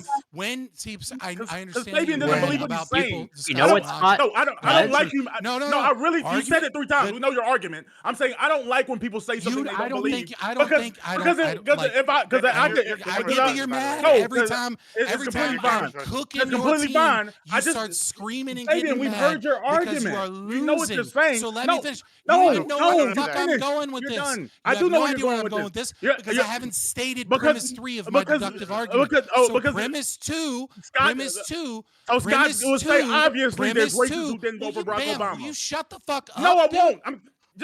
I understand Fabian you doesn't rant believe what he's about saying. people You know discussing what's logic. not- No, I don't like you. No, I really. You said Argument- it 3 times. the- We know your argument. I'm saying I don't like when people say something they I don't don't believe. think I don't because think I because don't, it- I don't because like, if I because I You're- get I you're get that you're mad No, every because time. it's Every completely time I'm fine. cooking It's your completely team, fine. you start screaming and Fabian, getting we've mad heard your because you are argument. We losing. know what you're saying. So let No, me finish. no, You know where no, the fuck I'm finish. going with You're this. done. You I have do know no where idea you're where going I'm with going this. with this You're- because you're- I haven't stated because- premise 3 of my because- deductive argument. because premise 2, Scott- premise 2, Oh, Scott premise will say 2, obviously there's premise racists 2. who didn't vote for Barack Bam, will Obama. you shut the fuck up? No, I dude? won't.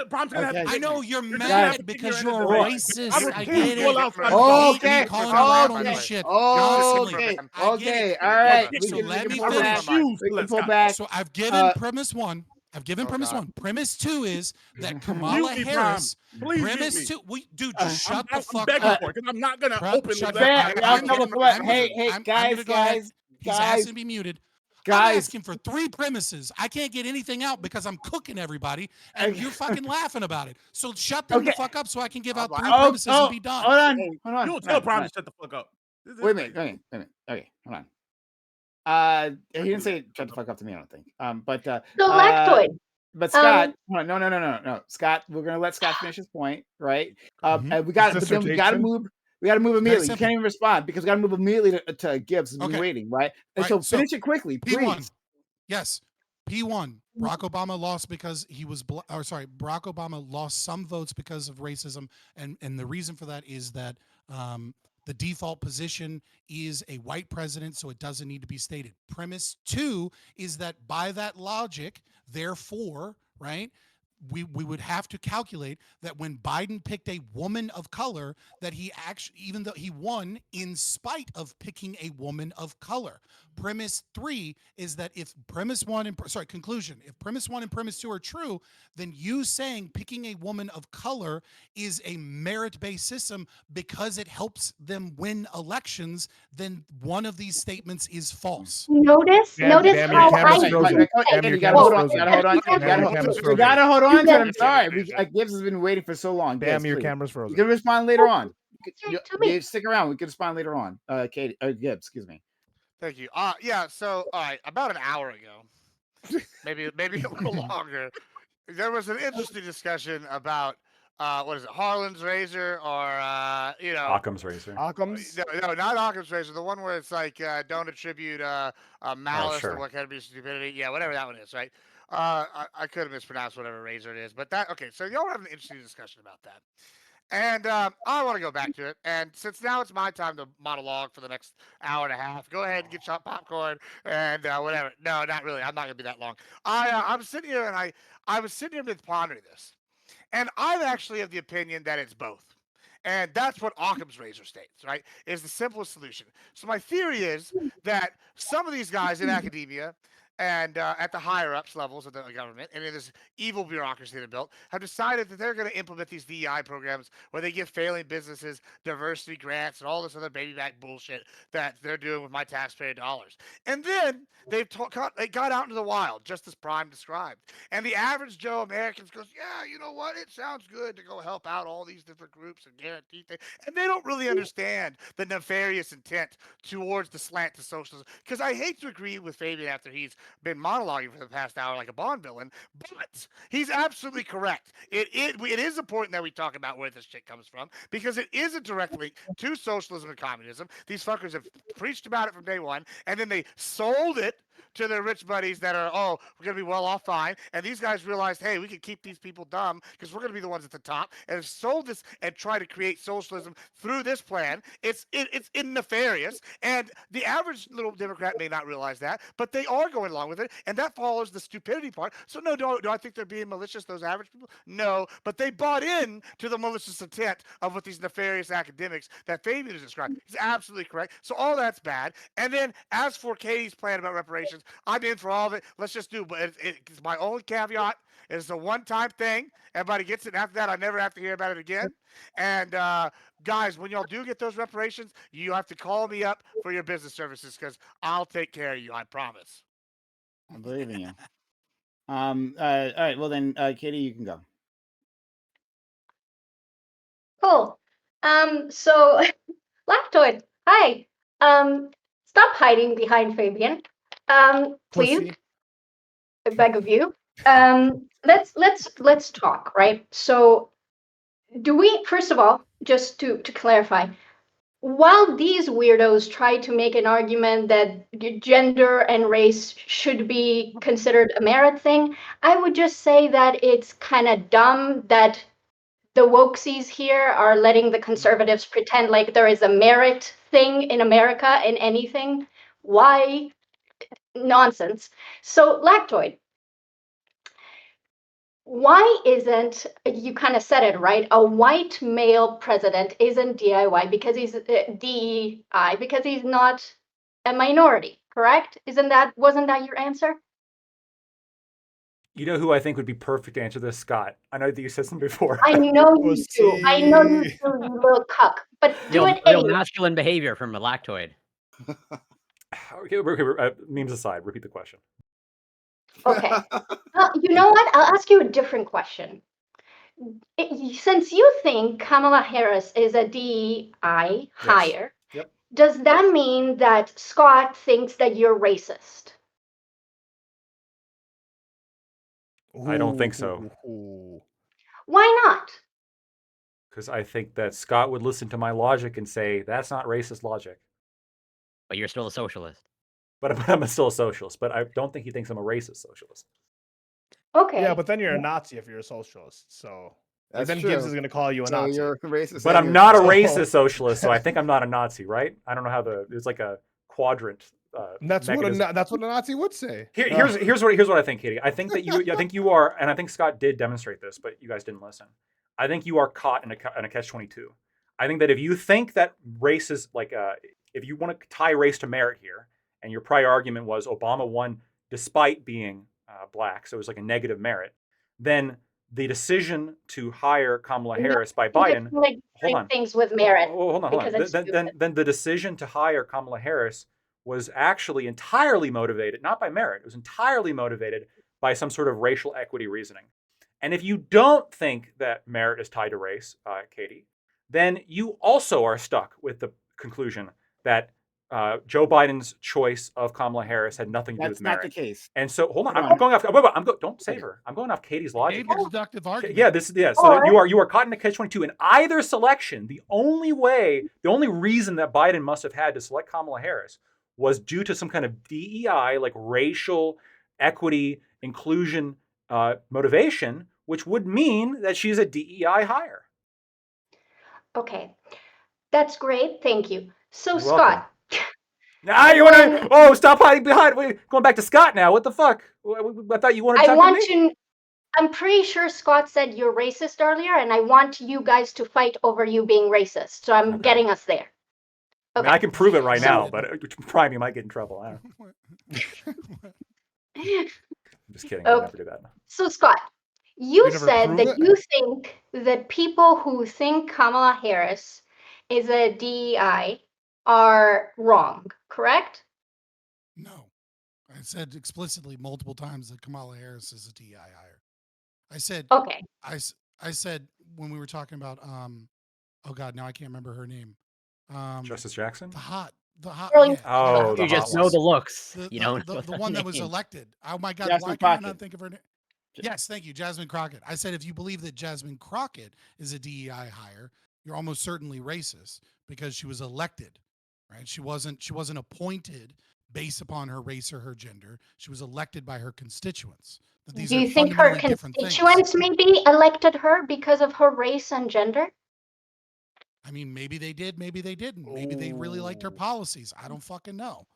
Problem's gonna have to Okay. I hit know me. you're You're mad gonna have to because get you're your a end of racist. I I refuse get to it. allow I Scott Oh, hate when you okay. calling him out on Okay. this shit. Oh, Honestly, okay. I get Okay. it. All right. Okay, We so can, let we me can pull finish. back. We can pull back. So I've given premise 1. Oh, premise God. 1. Premise 2 is that Kamala Mute me, Harris. Please mute Premise me. 2. Dude, just shut the I'm fuck begging up. for it because I'm not gonna Prep, openly shut let up. Fair, Scott I'm talk. gonna pull back. I'm Hey, gonna- hey, I'm guys, gonna go ahead. guys, He's guys, asking to be muted. I'm guys. asking for 3 premises. I can't get anything out because I'm cooking everybody, and you're fucking laughing about it. So shut them the Okay. fuck up so I can give out 3 Oh, premises and be done. Hold on. Oh, Hold on. You'll hold tell on, Prime hold to shut the fuck up. This is on. Wait a minute. Okay, hold on. He didn't say shut the fuck up to me, I don't think. So Lactoid. But Scott, hold on, no. Scott, we're gonna let Scott finish his point, right? And we got, but then we got to Dissertation? move. We got to move immediately. You simple. can't even respond because we got to move immediately to Gibbs. We've been Okay. waiting, right? And Right, so so finish it quickly, P1. please. Yes. P1. Barack Obama lost because he was Barack Obama lost some votes because of racism, and the reason for that is that the default position is a white president, so it doesn't need to be stated. Premise 2 is that by that logic, therefore, right, we would have to calculate that when Biden picked a woman of color, that he actually, even though he won in spite of picking a woman of color. Premise 3 is that if premise 1 and conclusion, if premise 1 and premise 2 are true, then you saying picking a woman of color is a merit-based system because it helps them win elections, then one of these statements is false. Notice Bam, how your camera's I frozen. Hey, Bam, you your gotta hold on. camera's You frozen. gotta hold on. Bam, your camera's You frozen. gotta hold on to it. I'm Gibbs. sorry. Gibbs has been waiting for so long. Bam, Gibbs, your please. camera's You frozen. can respond later on. To me. Stick around. We can respond later on. Katie, Gibbs, excuse me. Thank you. Yeah. So, all right, about an hour ago, maybe a little longer, there was an interesting discussion about what is it, Harlan's razor, or Occam's razor. Occam's? no, not Occam's razor. The one where it's like don't attribute malice sure. to what can be stupidity. Yeah, whatever that one is, right? I could have mispronounced whatever razor it is, but that okay. So y'all have an interesting discussion about that. And I want to go back to it. And since now it's my time to monologue for the next hour and a half, go ahead and get your popcorn and whatever. No, not really. I'm not going to be that long. I'm sitting here and I was sitting here pondering this. And I'm actually of the opinion that it's both. And that's what Occam's razor states, right? Is the simplest solution. So my theory is that some of these guys in academia and at the higher ups levels of the government and in this evil bureaucracy they built have decided that they're going to implement these DEI programs where they give failing businesses diversity grants and all this other baby back bullshit that they're doing with my taxpayer dollars. And then they got out into the wild, just as Prime described. And the average Joe Americans goes, yeah, you know what? It sounds good to go help out all these different groups and guarantee things. And they don't really understand the nefarious intent towards the slant to socialism. Because I hate to agree with Fabian after he's been monologuing for the past hour like a Bond villain, but he's absolutely correct. It is important that we talk about where this shit comes from because it is a direct link to socialism and communism. These fuckers have preached about it from day one, and then they sold it to their rich buddies that are, we're going to be well off fine. And these guys realized, hey, we can keep these people dumb because we're going to be the ones at the top, and have sold this and try to create socialism through this plan. It's nefarious, and the average little Democrat may not realize that, but they are going along with it, and that follows the stupidity part. So no, do I think they're being malicious, those average people? No, but they bought in to the malicious intent of what these nefarious academics that Fabian has described. He's absolutely correct. So all that's bad. And then as for Katie's plan about reparations, I'm in for all of it. Let's just do, but it's my only caveat. It's a one-time thing. Everybody gets it. After that, I never have to hear about it again. And guys, when y'all do get those reparations, you have to call me up for your business services because I'll take care of you. I promise. I believe in you. All right. Well then, Katie, you can go. Cool. So Lactoid, hi. Stop hiding behind Fabian. Please, Pussy. I beg of you. Let's talk, right? So do we, first of all, just to clarify, while these weirdos try to make an argument that gender and race should be considered a merit thing, I would just say that it's kind of dumb that the wokesies here are letting the conservatives pretend like there is a merit thing in America in anything. Why? Nonsense. So, Lactoid, why isn't, you kind of said it, right? A white male president isn't DIY because he's DEI, because he's not a minority, correct? Wasn't that your answer? You know who I think would be perfect to answer this, Scott? I know that you said something before. I know you do. I know you do, you little cuck. But do it Real anyway. masculine behavior from a lactoid. Okay, memes aside, repeat the question. Okay. You know what? I'll ask you a different question. Since you think Kamala Harris is a DEI hire, Yep. does that mean that Scott thinks that you're racist? I don't think so. Why not? Because I think that Scott would listen to my logic and say, that's not racist logic. But you're still a socialist. but I'm still a socialist. But I don't think he thinks I'm a racist socialist. Okay. Yeah, but then you're a Nazi if you're a socialist. So like, That's then true. Gibbs is going to call you a So Nazi. you're racist. But and I'm you're not a socialist. racist socialist, so I think I'm not a Nazi, right? I don't know how there's like a quadrant. And that's mechanism. what a Nazi would say. Here's what I think, Katie. I think that you are, and I think Scott did demonstrate this, but you guys didn't listen. I think you are caught in a catch-22. I think that if you think that race is like if you want to tie race to merit here, and your prior argument was Obama won despite being black, so it was like a negative merit, then the decision to hire Kamala Harris by Biden. Hold on. Things with merit. Hold on. Then the decision to hire Kamala Harris was actually entirely motivated, not by merit. It was entirely motivated by some sort of racial equity reasoning. And if you don't think that merit is tied to race, Katie, then you also are stuck with the conclusion that Joe Biden's choice of Kamala Harris had nothing to do with merit. That's not the case. And so, hold on, Hold I'm on. going off. Don't save her. I'm going off Katie's logic. Gave a deductive argument. Yeah, So you are caught in a catch-22 in either selection. The only reason that Biden must have had to select Kamala Harris was due to some kind of DEI, like racial equity inclusion motivation, which would mean that she's a DEI hire. Okay, that's great. Thank you. So You're Scott. welcome. Now you want to? Oh, stop hiding behind. We're going back to Scott now. What the fuck? I thought you wanted to talk to me. I'm pretty sure Scott said you're racist earlier, and I want you guys to fight over you being racist. So I'm getting us there. I mean, I can prove it right now, but probably might get in trouble. I don't know. I'm just kidding. I'll never do that. So Scott, you said that you think that people who think Kamala Harris is a DEI are wrong, correct? No. I said explicitly multiple times that Kamala Harris is a DEI hire. I said, okay. I said when we were talking about, oh God, now I can't remember her name. Justice Jackson? The hot. Really? Yeah, oh, you just know the looks. You know the one that was elected. Oh my God, Jasmine why can I Crockett. not think of her name? Yes, thank you, Jasmine Crockett. I said if you believe that Jasmine Crockett is a DEI hire, you're almost certainly racist because she was elected, right? She wasn't appointed based upon her race or her gender. She was elected by her constituents. Do you think her constituents maybe elected her because of her race and gender? I mean, maybe they did, maybe they didn't. Maybe they really liked her policies. I don't fucking know.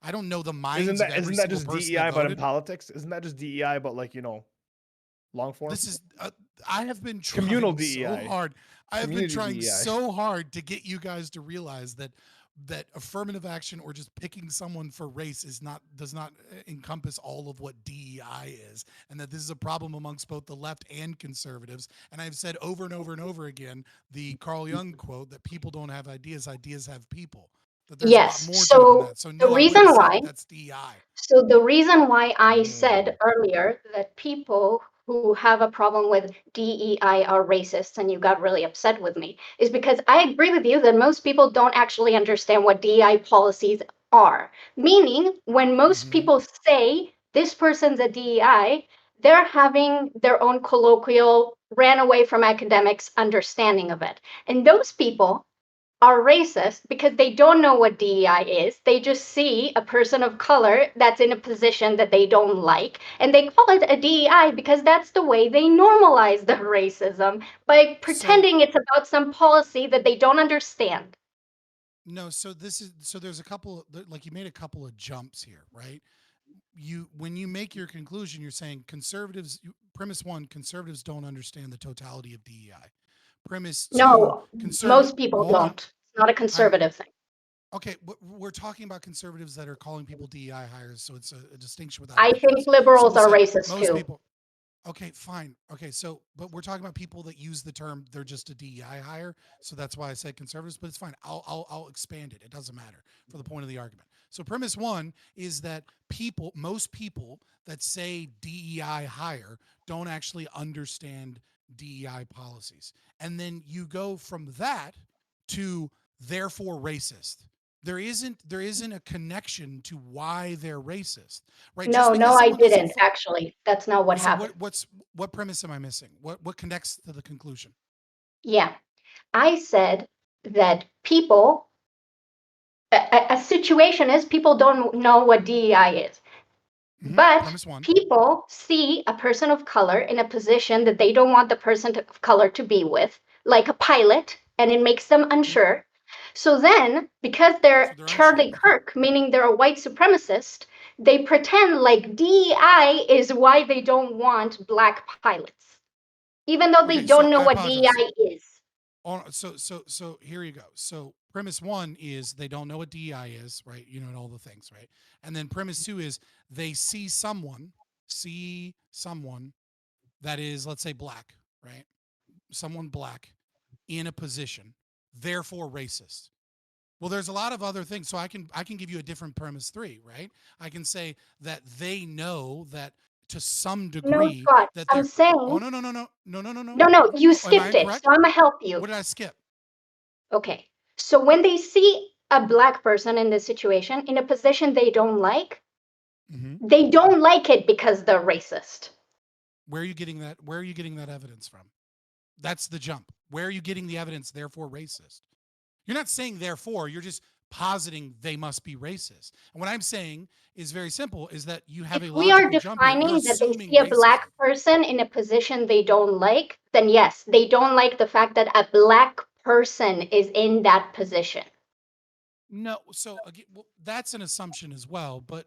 I don't know the minds Isn't that, of every isn't that single just person DEI that but in voted. politics? Isn't that just DEI but like, long form? This is I have been trying Communal so DEI. hard. I have been Community trying DEI. so hard to get you guys to realize that affirmative action or just picking someone for race does not encompass all of what DEI is, and that this is a problem amongst both the left and conservatives. And I've said over and over and over again the Carl Jung quote that people don't have ideas, ideas have people. That there's Yes. a lot more to it than that. So no, the I reason wouldn't say why that's DEI. So the reason why I said earlier that people who have a problem with DEI are racists and you got really upset with me is because I agree with you that most people don't actually understand what DEI policies are. Meaning, when most people say this person's a DEI, they're having their own colloquial, ran away from academics understanding of it. And those people are racist because they don't know what DEI is. They just see a person of color that's in a position that they don't like, and they call it a DEI because that's the way they normalize the racism by pretending it's about some policy that they don't understand. No, so there's a couple, like you made a couple of jumps here, right? When you make your conclusion, you're saying premise one, conservatives don't understand the totality of DEI. Premise two, No, most people don't. It's not a conservative thing. Okay, we're talking about conservatives that are calling people DEI hires, so it's a distinction without. I think liberals are racist too. People, okay, fine. Okay, but we're talking about people that use the term they're just a DEI hire, so that's why I said conservatives. But it's fine. I'll expand it. It doesn't matter for the point of the argument. So premise one is that most people that say DEI hire don't actually understand DEI policies. And then you go from that to therefore racist. There isn't a connection to why they're racist, right? No, I didn't actually. That's not what happened. What premise am I missing? What connects to the conclusion? Yeah, I said that people a situation is people don't know what DEI is. But Premise one. people see a person of color in a position that they don't want the person of color to be with, like a pilot, and it makes them unsure. So then, because they're they're Charlie unsure, okay. Kirk, meaning they're a white supremacist, they pretend like DEI is why they don't want black pilots, even though they Okay, don't so know I what apologize. DEI is. So here you go. So premise one is they don't know what DEI is, right? You know, and all the things, right? And then premise two is they see someone that is, let's say, black, right? Someone black in a position, therefore racist. Well, there's a lot of other things. So I can give you a different premise three, right? I can say that they know that to some No, degree Scott, that I'm they're saying. oh no. No, you Am I skipped it, incorrect? so I'm gonna help you. What did I skip? Okay. So when they see a black person in this situation, in a position they don't like, they don't like it because they're racist. Where are you getting that? Where are you getting that evidence from? That's the jump. Where are you getting the evidence? Therefore, racist. You're not saying therefore. You're just positing they must be racist. And what I'm saying is very simple: is that you have If a we are logical jump here. You're defining that they assuming see a racism. black person in a position they don't like, then yes, they don't like the fact that a black person is in that position. No, so again, well, that's an assumption as well. But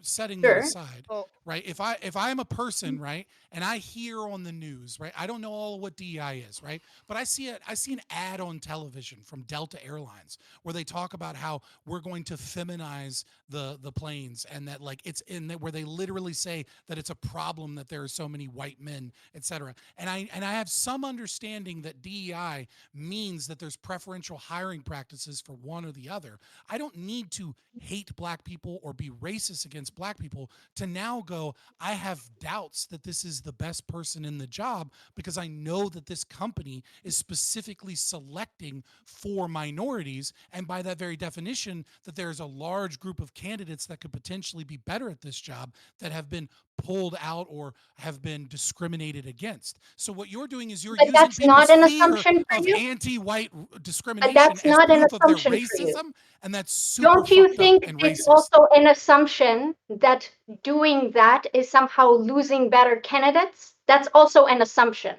setting Sure. that aside, Well, right? If I'm a person, right, and I hear on the news, right, I don't know all of what DEI is, right, but I see an ad on television from Delta Airlines where they talk about how we're going to feminize the planes, and that like it's in that where they literally say that it's a problem that there are so many white men, etc. And I have some understanding that DEI means that there's preferential hiring practices for one or the other. I don't need to hate black people or be racist against black people to now go, I have doubts that this is the best person in the job because I know that this company is specifically selecting for minorities. And by that very definition, that there's a large group of candidates that could potentially be better at this job that have been pulled out or have been discriminated against. So what you're doing is you're But using that's people's not an fear assumption for of you. anti-white discrimination But that's as not an proof of their assumption for you. racism, and that's super Don't you fucked think up and it's racist. also an assumption that doing that is somehow losing better candidates? That's also an assumption.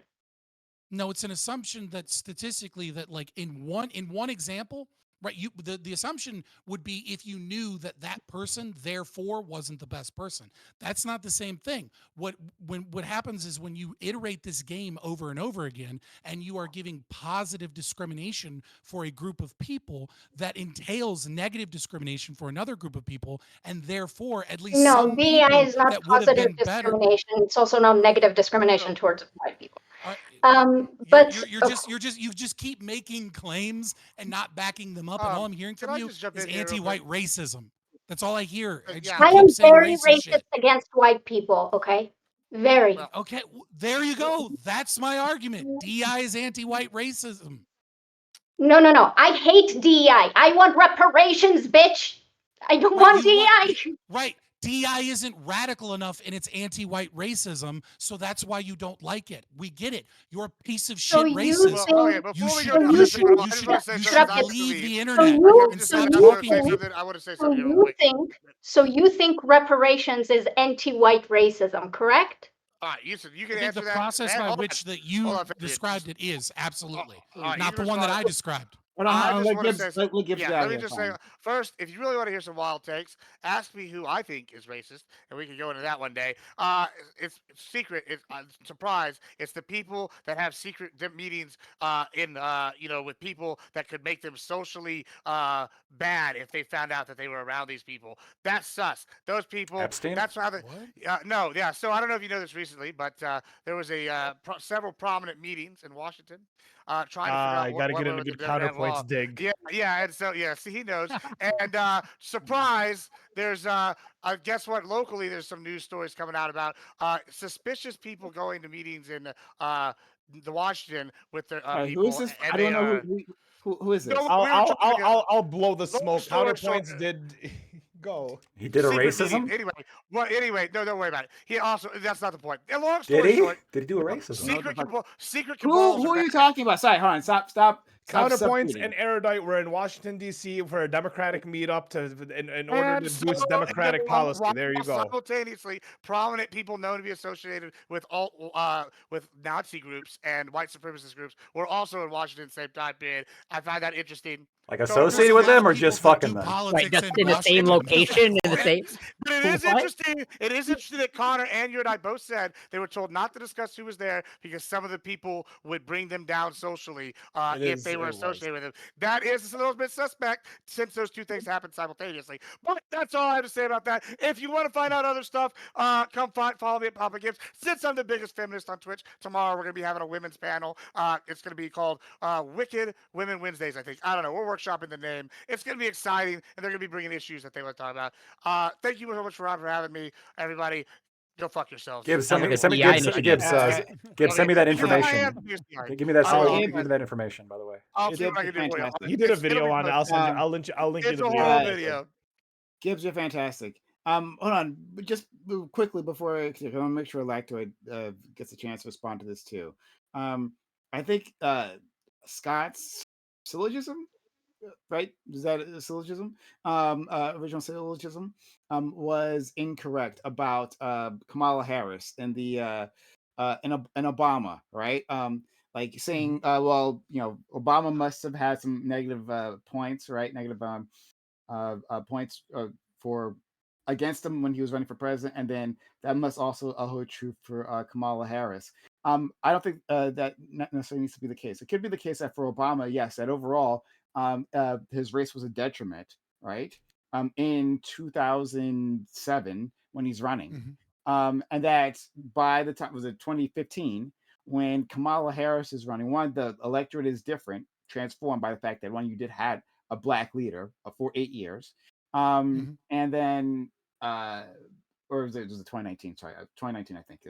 No, it's an assumption that statistically that like in one example, right, you the assumption would be if you knew that that person therefore wasn't the best person. That's not the same thing. What happens is when you iterate this game over and over again and you are giving positive discrimination for a group of people, that entails negative discrimination for another group of people, and therefore at least No, some DEI people is not that would have positive been better. discrimination. It's also not negative discrimination No. towards white people. You're But you just keep making claims and not backing them up, and all I'm hearing Can from I you just jump is in here real anti-white racism. That's all I hear. Yeah. I You am keep saying very racist racist shit. against white people, okay? Very. Well, Okay, there you go. That's my argument. DI is anti-white racism. No. I hate DEI. I want reparations, bitch. I don't want DEI. Right. DI isn't radical enough in its anti-white racism, so that's why you don't like it. We get it. You're a piece of shit So you racist. well, okay, think before we should- go down you this think- rabbit hole, I just want to say you something. should Not to leave leave. the So internet you, I and just so stop want to talking say to me. something. I want to say so something real you quick. think reparations is anti-white racism, correct? All right, you I can think answer the that. process and by hold which on. that you Hold on, Fabian. described it is absolutely All right, not you the can one that I respond. described. Hold on, I hold on, just let want to Gibbs, say, let Gibbs yeah, get out let of me here. just say Fine. first, if you really want to hear some wild takes, ask me who I think is racist, and we can go into that one day. It's secret. It's surprise. It's the people that have secret meetings with people that could make them socially bad if they found out that they were around these people. That's sus. Those people. Epstein? That's how. No, yeah. So I don't know if you know this recently, but there was several prominent meetings in Washington. Trying to figure out I got to what get way in a with good the law. counterpoints dig. Yeah, and so see, he knows. And surprise, there's guess what? Locally, there's some news stories coming out about suspicious people going to meetings in the Washington with their All right, people. who is this? And I they don't know are. who is this. No, I'll we were trying to I'll blow the long smoke. story short, Counterpoints did. Go. He did a Secret racism? meeting. Anyway, no, don't worry about it. He also, that's not the point. And long Did story he? short, Did he do a racism? secret Who cabals are you bad. talking about? Sorry, hold on. Stop. Counterpoints subtweeting. and Erudite were in Washington D.C. for a Democratic meetup in order to And boost so, Democratic and then policy. while There you go. simultaneously, prominent people known to be associated with with Nazi groups and white supremacist groups were also in Washington at the same time period. I find that interesting. Like Don't associated agree with with them that. or People just that fucking do them? Right, politics just in in the same Washington. location, in the same. But it is What? interesting. It is interesting that Connor and you and I both said they were told not to discuss who was there because some of the people would bring them down socially if they were associated with him. That is a little bit suspect since those two things happened simultaneously. But that's all I have to say about that. If you want to find out other stuff, come follow me at Papa Gibbs. Since I'm the biggest feminist on Twitch, tomorrow we're going to be having a women's panel. It's going to be called Wicked Women Wednesdays, I think. I don't know. We're workshopping the name. It's going to be exciting, and they're going to be bringing issues that they want to talk about. Thank you so much for having me, everybody. Go fuck yourselves. Gibbs, Sounds send like me, a CI Gibbs, initiative. Gibbs, send me that Because I information. am CI. Give me that. I will. Give me that information, by the way. I'll It see what I did can do for you. fantastic. He did a It'll video be on it. fun. I'll send you. I'll link you It's the a video. whole video. Gibbs, you're fantastic. Hold on, but just quickly before I want to make sure Lactoid gets a chance to respond to this too. I think Scott's syllogism, right? Is that a syllogism? Original syllogism was incorrect about Kamala Harris and the and Obama, right? Like saying, well, Obama must have had some negative points, right? Negative points for against him when he was running for president, and then that must also hold true for Kamala Harris. I don't think that necessarily needs to be the case. It could be the case that for Obama, yes, that overall his race was a detriment, right? In 2007 when he's running, and that by the time was it 2015 when Kamala Harris is running, one, the electorate is different, transformed by the fact that one, you did had a black leader for 8 years, and then or was it 2019? Sorry, 2019, I think,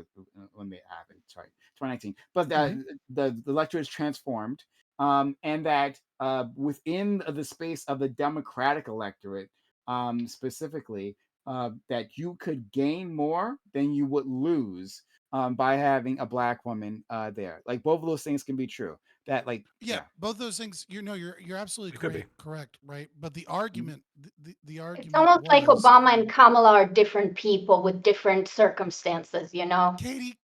when it happened. Sorry, 2019. But the electorate is transformed, and that within the space of the Democratic electorate, specifically, that you could gain more than you would lose by having a black woman there. Like both of those things can be true. That both those things. You're absolutely could be. correct, right? But the argument, the argument, It's almost like was- Obama and Kamala are different people with different circumstances, you know? Katie.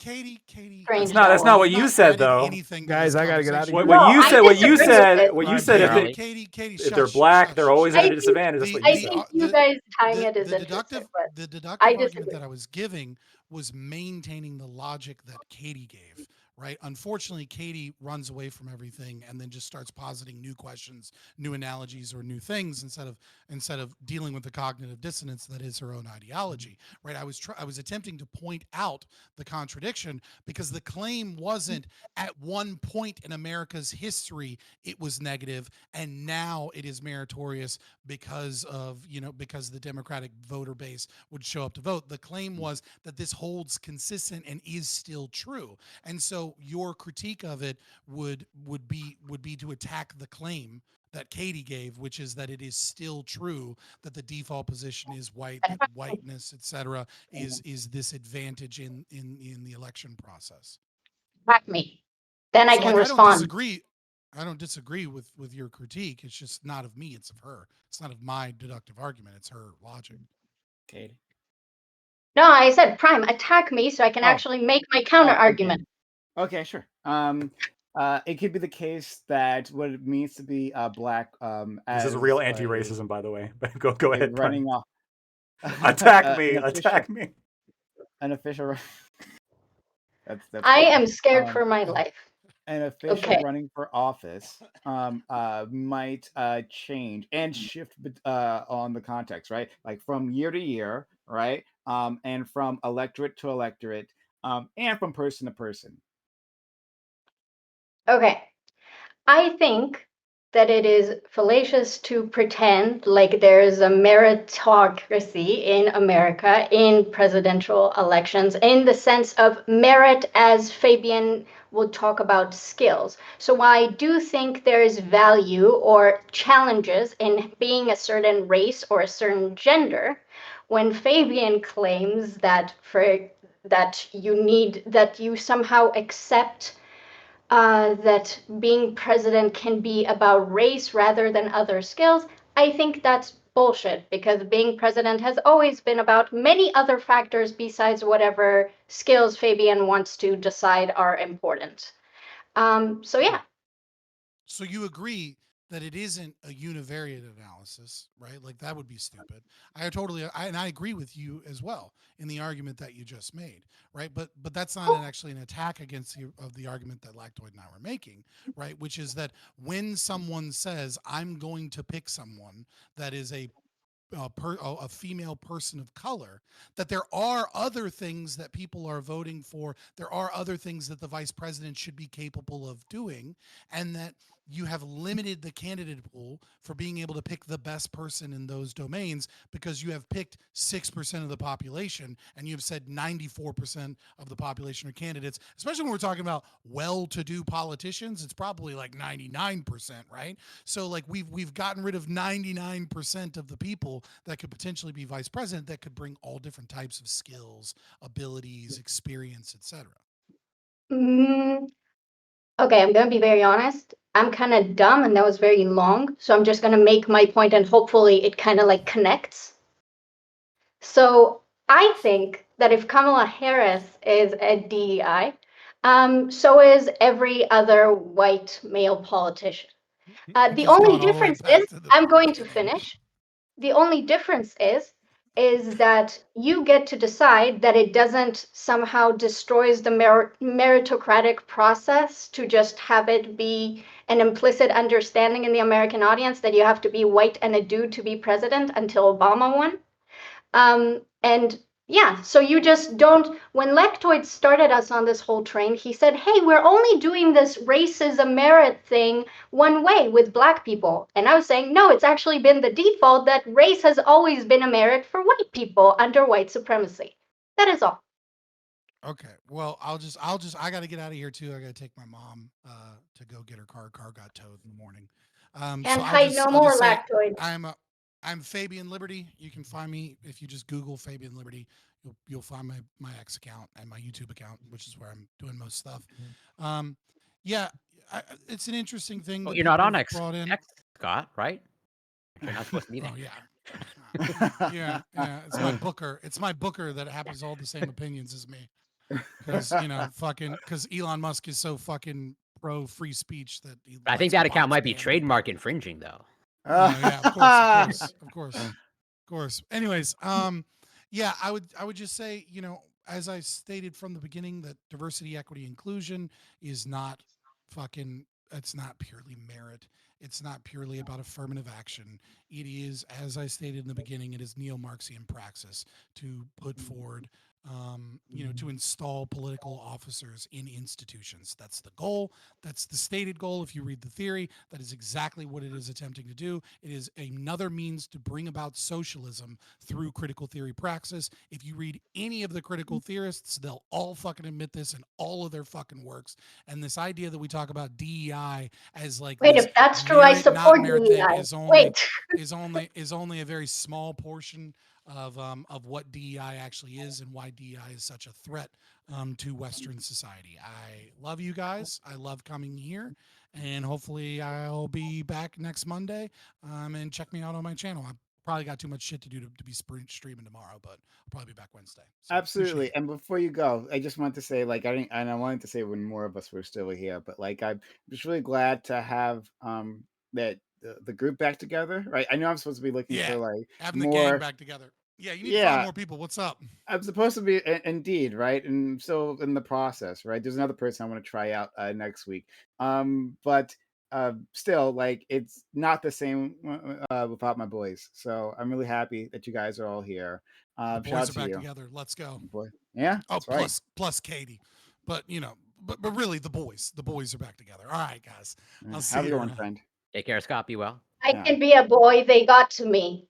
Strange That's not what you not said, adding though. anything to Guys, this I gotta get out of conversation. here. What you I said. What you disagree with said. it. What you said. Katie, If they're shush, black, shush, they're always I at a think- disadvantage. That's what I you said. think you guys tying it is the interesting, deductive, but the deductive I argument disagree. that I was giving was maintaining the logic that Katie gave. Right. Unfortunately, Katie runs away from everything and then just starts positing new questions, new analogies, or new things instead of dealing with the cognitive dissonance that is her own ideology. Right. I was attempting to point out the contradiction because the claim wasn't at one point in America's history it was negative and now it is meritorious because the Democratic voter base would show up to vote. The claim was that this holds consistent and is still true. And so your critique of it would be to attack the claim that Katie gave, which is that it is still true that the default position is white, that whiteness, etc., is this advantage in the election process. Back me. Then I So, can like, respond. I don't disagree with your critique. It's just not of me, it's of her. It's not of my deductive argument, it's her logic. Katie. No, I said Prime, attack me so I can actually make my counter argument. Okay, sure. It could be the case that what it means to be black. This is real anti-racism, by the way. Go ahead. Running off. Attack me! Attack me! An official. That's I am scared for my life. An official Okay. running for office might change and shift on the context, right? Like from year to year, right? And from electorate to electorate, and from person to person. Okay. I think that it is fallacious to pretend like there is a meritocracy in America in presidential elections in the sense of merit, as Fabian would talk about skills. So while I do think there is value or challenges in being a certain race or a certain gender, when Fabian claims that you somehow accept that being president can be about race rather than other skills, I think that's bullshit, because being president has always been about many other factors besides whatever skills Fabian wants to decide are important. So yeah. So you agree that it isn't a univariate analysis, right? Like that would be stupid. And I agree with you as well in the argument that you just made, right? But that's not actually an attack against the argument that Lactoid and I were making, right? Which is that when someone says, I'm going to pick someone that is a female person of color, that there are other things that people are voting for. There are other things that the vice president should be capable of doing, and that you have limited the candidate pool for being able to pick the best person in those domains because you have picked 6% of the population and you've said 94% of the population are candidates, especially when we're talking about well-to-do politicians. It's probably like 99%, right? So like we've gotten rid of 99% of the people that could potentially be vice president that could bring all different types of skills, abilities, experience, etc. Okay, I'm going to be very honest. I'm kind of dumb and that was very long. So I'm just going to make my point and hopefully it kind of like connects. So I think that if Kamala Harris is a DEI, so is every other white male politician. The only difference is, I'm going to finish. The only difference is that you get to decide that it doesn't somehow destroys the meritocratic process to just have it be an implicit understanding in the American audience that you have to be white and a dude to be president until Obama won. And yeah, so you just don't, when Lectoid started us on this whole train, he said, hey, we're only doing this racism merit thing one way with Black people. And I was saying, no, it's actually been the default that race has always been a merit for white people under white supremacy. That is all. Okay. Well, I got to get out of here too. I got to take my mom to go get her car. Car got towed in the morning. Can't hide no more, Lactoid. I'm Fabian Liberty. You can find me if you just Google Fabian Liberty. You'll find my X account and my YouTube account, which is where I'm doing most stuff. Yeah, it's an interesting thing. Well, that you're not on people have brought in. X, Scott, right? You're not supposed to be there. Oh yeah. Yeah. It's my booker. It's my booker that happens to hold the same opinions as me. Because because Elon Musk is so fucking pro free speech that I think that account might be trademark infringing, though. Yeah, of course. Anyways, yeah, I would just say, as I stated from the beginning, that diversity, equity, inclusion is not it's not purely merit. It's not purely about affirmative action. It is, as I stated in the beginning, it is neo-Marxian praxis to put forward to install political officers in institutions. That's the goal. That's the stated goal. If you read the theory, that is exactly what it is attempting to do. It is another means to bring about socialism through critical theory praxis. If you read any of the critical theorists, they'll all fucking admit this in all of their fucking works. And this idea that we talk about DEI as like, wait, if that's true, I support DEI. Is only a very small portion of what DEI actually is and why DEI is such a threat to Western society. I love you guys. I love coming here, and hopefully I'll be back next Monday. And check me out on my channel. I probably got too much shit to do to be streaming tomorrow, but I'll probably be back Wednesday. So absolutely. And before you go, I just want to say, like, I wanted to say when more of us were still here, but like, I'm just really glad to have that the group back together, right? I know I'm supposed to be looking for like having more the gang back together. Yeah, you need to find more people. What's up? I'm supposed to be indeed, right? And so in the process, right? There's another person I want to try out next week. But still, like, it's not the same without my boys. So I'm really happy that you guys are all here. The boys are back together. Let's go. Yeah. Oh, plus Katie, but but really the boys are back together. All right, guys. I'll see you. Have a good one, friend. Take care, Scott. Be well. I Yeah. can be a boy. They got to me.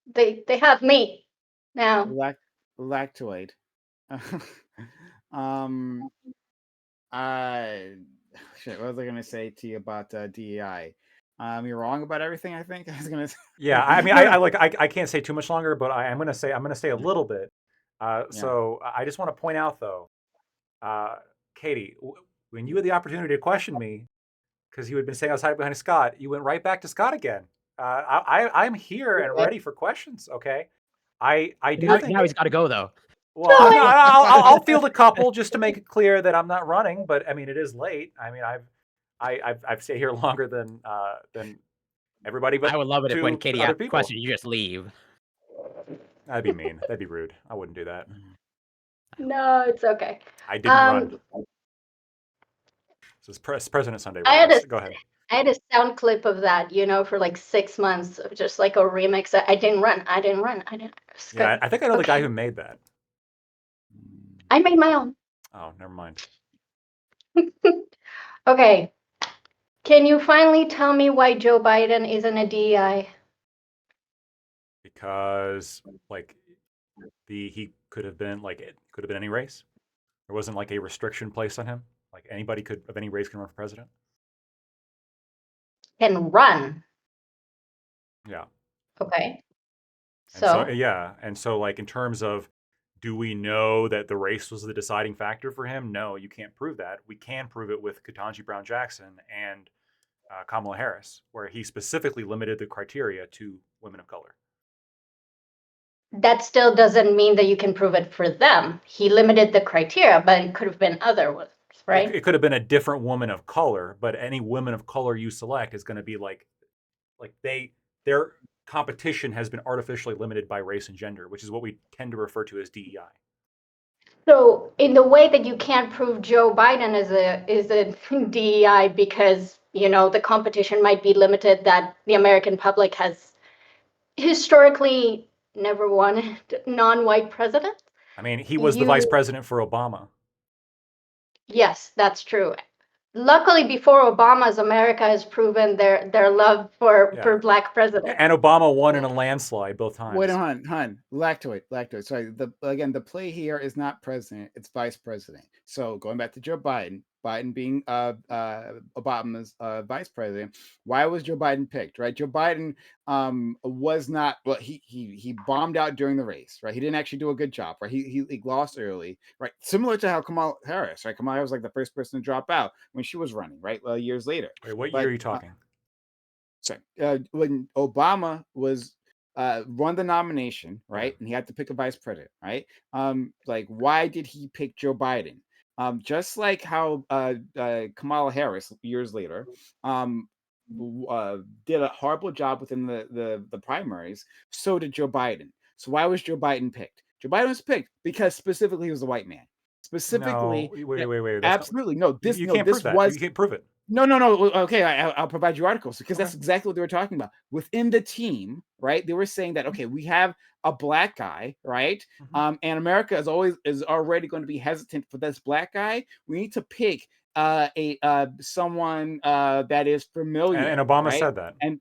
They have me now. Lactoid. um, shit. What was I gonna say to you about DEI? You're wrong about everything. I think I was gonna. Yeah, I mean, I can't say too much longer, but I'm gonna say a little bit. Yeah. So I just want to point out though, Katie, when you had the opportunity to question me, because you had been saying I was hiding behind Scott, you went right back to Scott again. I'm here and ready for questions. Okay, I do Now, think. now he's got to go though. Well, I'll field a couple just to make it clear that I'm not running. But I mean, it is late. I mean, I've stayed here longer than everybody. But I would love it if when two Katie other asks a people. question, you just leave. That'd be mean. That'd be rude. I wouldn't do that. No, it's okay. I didn't run. This is President Sunday. I had reference. a Go ahead. I had a sound clip of that, for like 6 months of just like a remix. I didn't run. I didn't run. I didn't. It's Yeah, good. I think I know the guy Okay. who made that. I made my own. Oh, never mind. Okay. Can you finally tell me why Joe Biden isn't a DEI? Because like he could have been like it could have been any race. There wasn't like a restriction placed on him. Like anybody could of any race can run for president. Can run. Yeah. Okay. And so So yeah, and so like in terms of do we know that the race was the deciding factor for him? No, you can't prove that. We can prove it with Ketanji Brown Jackson and Kamala Harris, where he specifically limited the criteria to women of color. that still doesn't mean that you can prove it for them. He limited the criteria, but it could have been other ones, right? It could have been a different woman of color, but any woman of color you select is going to be like their competition has been artificially limited by race and gender, which is what we tend to refer to as DEI. So in the way that you can't prove Joe Biden is a DEI because, the competition might be limited, that the American public has historically never wanted non-white president. I mean, he was the vice president for Obama. Yes, that's true. Luckily, before Obama's, America has proven their love for black presidents. And Obama won in a landslide both times. Wait, hun. Lactoid. Sorry. The play here is not president; it's vice president. So going back to Joe Biden being Obama's vice president. Why was Joe Biden picked? Right. Joe Biden was not. Well, he bombed out during the race. Right. He didn't actually do a good job. Right. He lost early. Right. Similar to how Kamala Harris. Right. Kamala Harris was like the first person to drop out when she was running. Right. Years later. Wait, what year are you talking? Sorry. When Obama was won the nomination, right, and he had to pick a vice president, right? Like, why did he pick Joe Biden? Just like how Kamala Harris years later did a horrible job within the primaries, so did Joe Biden. So why was Joe Biden picked? Joe Biden was picked because specifically he was a white man. Specifically, no, wait. Absolutely no. This you can't this prove that. was You can't prove it. No. Okay, I'll provide you articles because that's exactly what they were talking about. Within the team, right? They were saying that okay, we have a black guy, right? And America is already going to be hesitant for this black guy. We need to pick someone that is familiar. And Obama right? said that. And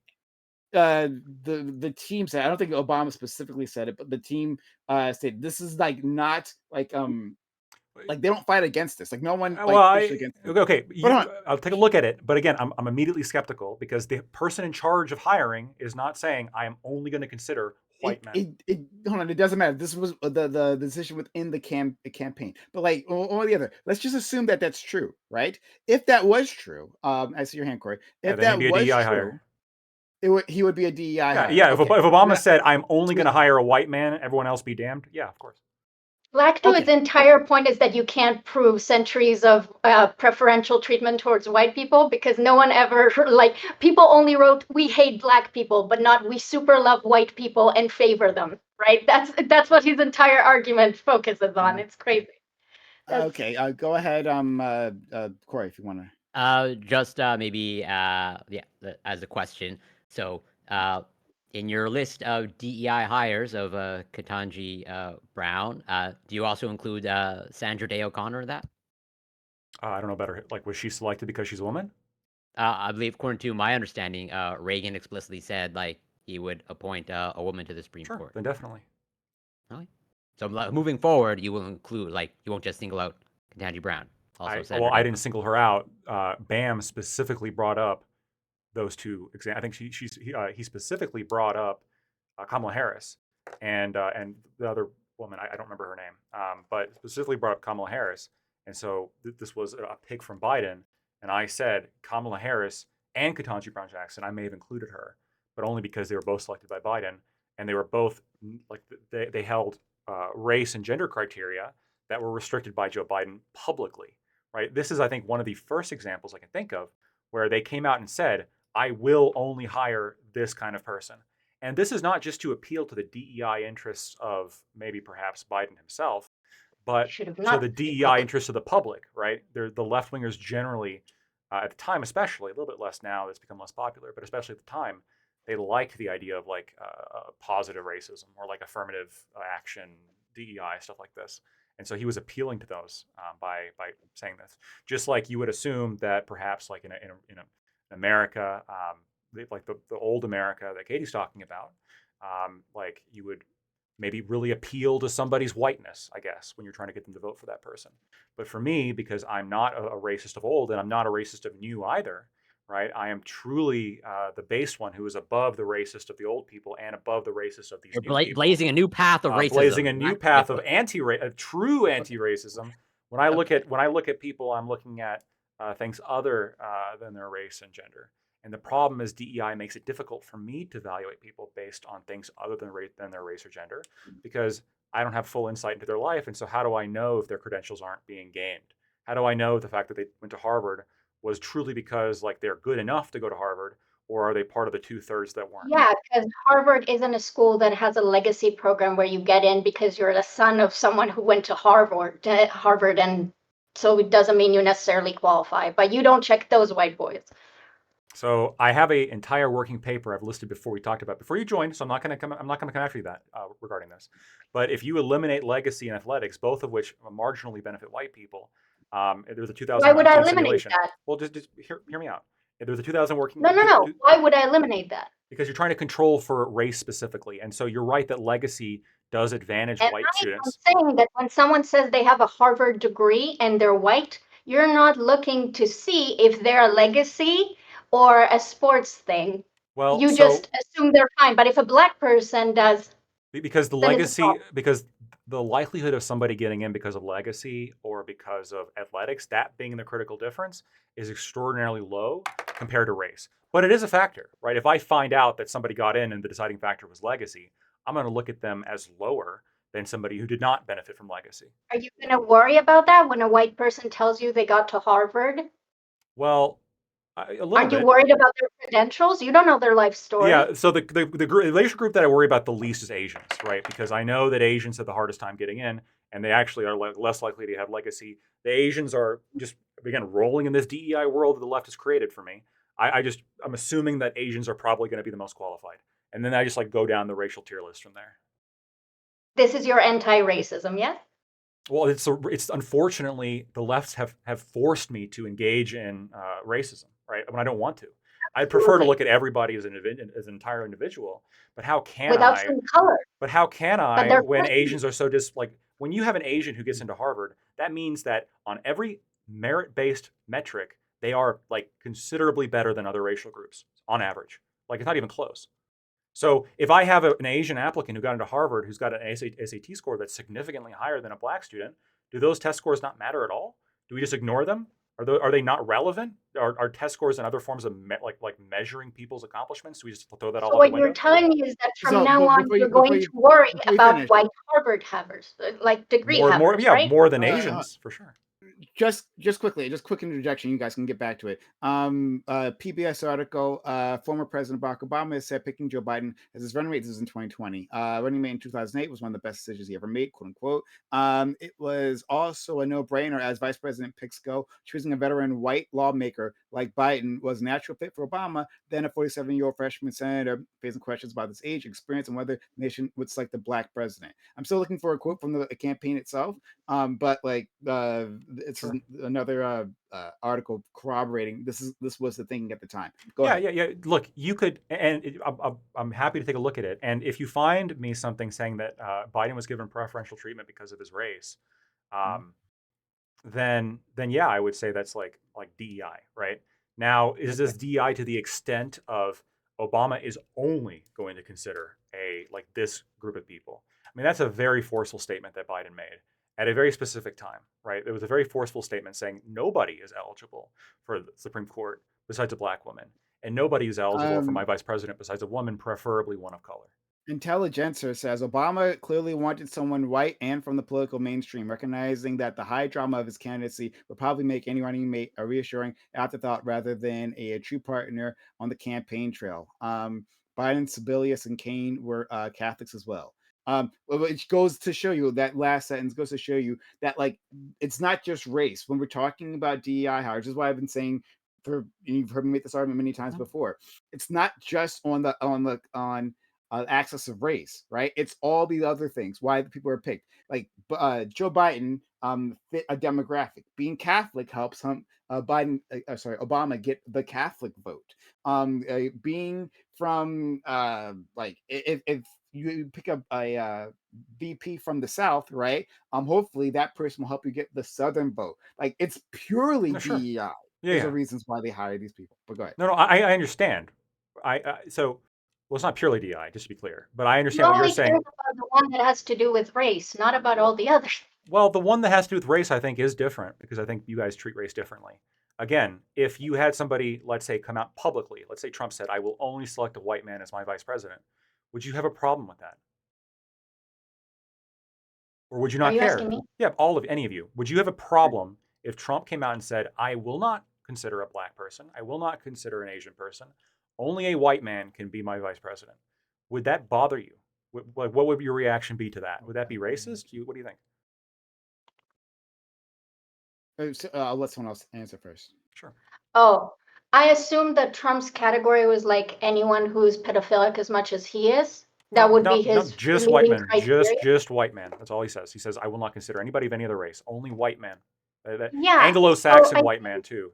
the team said, I don't think Obama specifically said it, but the team said this is like not like they don't fight against this. Like no one. Pushed against it. Okay. I'll take a look at it, but again, I'm immediately skeptical because the person in charge of hiring is not saying I am only going to consider white men. Hold on, it doesn't matter. This was the decision within the campaign. But like or the other, let's just assume that that's true, right? If that was true, I see your hand, Corey. If that was true, hire. He would be a DEI hire. Yeah. Okay. If Obama said I'm only going to hire a white man, everyone else be damned. Yeah, of course. Lactoid's entire point is that you can't prove centuries of preferential treatment towards white people because no one ever, people only wrote, we hate black people, but not we super love white people and favor them, right? That's what his entire argument focuses on. It's crazy. Okay, go ahead, Corey, if you want to. Just maybe, as a question. So, in your list of DEI hires of Ketanji Brown, do you also include Sandra Day O'Connor in that? I don't know about her. Like, was she selected because she's a woman? I believe, according to my understanding, Reagan explicitly said like he would appoint a woman to the Supreme Sure, Court. then definitely. Okay. So moving forward, you will include like you won't just single out Ketanji Brown. Also, Senator I Inhofe. didn't single her out. Bam specifically brought up those two examples. I think he specifically brought up Kamala Harris and the other woman. I don't remember her name, but specifically brought up Kamala Harris. And so this was a pick from Biden. And I said Kamala Harris and Ketanji Brown Jackson. I may have included her, but only because they were both selected by Biden, and they were both like they held race and gender criteria that were restricted by Joe Biden publicly. Right. This is, I think, one of the first examples I can think of where they came out and said, I will only hire this kind of person. And this is not just to appeal to the DEI interests of maybe perhaps Biden himself, but Should have to not. the DEI interests of the public, right? They're the left wingers generally, at the time especially, a little bit less now, that's become less popular, but especially at the time, they liked the idea of like positive racism or like affirmative action, DEI, stuff like this. And so he was appealing to those by saying this. Just like you would assume that perhaps like in America, like the old America that Katie's talking about, like you would maybe really appeal to somebody's whiteness, I guess, when you're trying to get them to vote for that person. But for me, because I'm not a racist of old and I'm not a racist of new either, right? I am truly the base one who is above the racist of the old people and above the racist of these You're new people. blazing a new path of racism. Blazing a new path of true anti-racism. When I look at people, I'm looking at things other than their race and gender. And the problem is DEI makes it difficult for me to evaluate people based on things other than their race or gender, because I don't have full insight into their life. And so how do I know if their credentials aren't being gamed? How do I know the fact that they went to Harvard was truly because like they're good enough to go to Harvard, or are they part of the 2/3 that weren't? Yeah, because Harvard isn't a school that has a legacy program where you get in because you're the son of someone who went to Harvard, and so it doesn't mean you necessarily qualify. But you don't check those white boys. So I have an entire working paper I've listed before you joined. So I'm not going to come after you that regarding this. But if you eliminate legacy and athletics, both of which marginally benefit white people, there's a 2000. Why would I eliminate that? Well, just hear me out. There's a 2000 working. No. Why would I eliminate that? Because you're trying to control for race specifically, and so you're right that legacy does advantage white students. I'm saying that when someone says they have a Harvard degree and they're white, you're not looking to see if they're a legacy or a sports thing. Well, you just assume they're fine. But if a black person does, because the legacy, because the likelihood of somebody getting in because of legacy or because of athletics, that being the critical difference, is extraordinarily low compared to race. But it is a factor, right? If I find out that somebody got in and the deciding factor was legacy, I'm going to look at them as lower than somebody who did not benefit from legacy. Are you going to worry about that when a white person tells you they got to Harvard? Well, aren't you worried about their credentials? You don't know their life story. Yeah, so the racial group that I worry about the least is Asians, right? Because I know that Asians have the hardest time getting in, and they actually are less likely to have legacy. The Asians are just, again, rolling in this DEI world that the left has created for me. I'm assuming that Asians are probably going to be the most qualified. And then I just like go down the racial tier list from there. This is your anti-racism, yes? Well, it's unfortunately the lefts have forced me to engage in racism, right? When I don't want to. I'd prefer to look at everybody as an entire individual, but how can without some color? But how can I when Asians are so when you have an Asian who gets into Harvard, that means that on every merit-based metric, they are like considerably better than other racial groups on average. Like it's not even close. So if I have an Asian applicant who got into Harvard who's got an SAT score that's significantly higher than a black student, do those test scores not matter at all? Do we just ignore them? Are they not relevant? Are test scores and other forms of like measuring people's accomplishments? Do we just throw that all out the window? What you're telling me is that from now on you're going to worry about white Harvard havers, like degree havers, right? More than Asians, for sure. Just quick interjection. You guys can get back to it. PBS article. Former President Barack Obama has said picking Joe Biden as his running mate. This is in 2020. Running mate in 2008 was one of the best decisions he ever made, quote unquote. It was also a no-brainer as vice president picks go. Choosing a veteran white lawmaker like Biden was a natural fit for Obama. Then a 47-year-old freshman senator facing questions about his age, experience, and whether the nation would select the black president. I'm still looking for a quote from the campaign itself. But like it's is Sure. another article corroborating this was the thinking at the time. Go Yeah, ahead. yeah. Look, you could, and I'm happy to take a look at it. And if you find me something saying that Biden was given preferential treatment because of his race, um, then yeah, I would say that's like DEI, right? Now, is this DEI to the extent of Obama is only going to consider this group of people? I mean, that's a very forceful statement that Biden made at a very specific time, right? It was a very forceful statement saying nobody is eligible for the Supreme Court besides a black woman, and nobody is eligible for my vice president besides a woman, preferably one of color. Intelligencer says Obama clearly wanted someone white and from the political mainstream, recognizing that the high drama of his candidacy would probably make any running mate a reassuring afterthought rather than a true partner on the campaign trail. Biden, Sebelius, and Kane were Catholics as well. Which goes to show you, that last sentence goes to show you that it's not just race. When we're talking about DEI, Howard, this is why I've been saying you've heard me make this argument many times before. It's not just on axis of race, right? It's all the other things why the people are picked. Like Joe Biden fit a demographic. Being Catholic helps Obama get the Catholic vote. Being from if you pick up a VP from the South, right? Hopefully that person will help you get the Southern vote. Like it's purely Sure. DEI. Yeah, These yeah. are reasons why they hire these people. But go ahead. No, I understand. Well, it's not purely DI, just to be clear, but I You understand what you're only care saying. about the one that has to do with race, not about all the others. Well, the one that has to do with race, I think, is different because I think you guys treat race differently. Again, if you had somebody, let's say, come out publicly, let's say Trump said, I will only select a white man as my vice president, would you have a problem with that? Or would you not Are you care? asking me? Yeah, any of you. Would you have a problem if Trump came out and said, I will not consider a black person, I will not consider an Asian person, only a white man can be my vice president? Would that bother you? What would your reaction be to that? Would that be racist? What do you think? I'll let someone else answer first. Sure. Oh, I assume that Trump's category was like anyone who's pedophilic as much as he is. That would be his just white leading men. criteria. Just white men. That's all he says. He says, I will not consider anybody of any other race. Only white men. Yeah, Anglo-Saxon so white man too.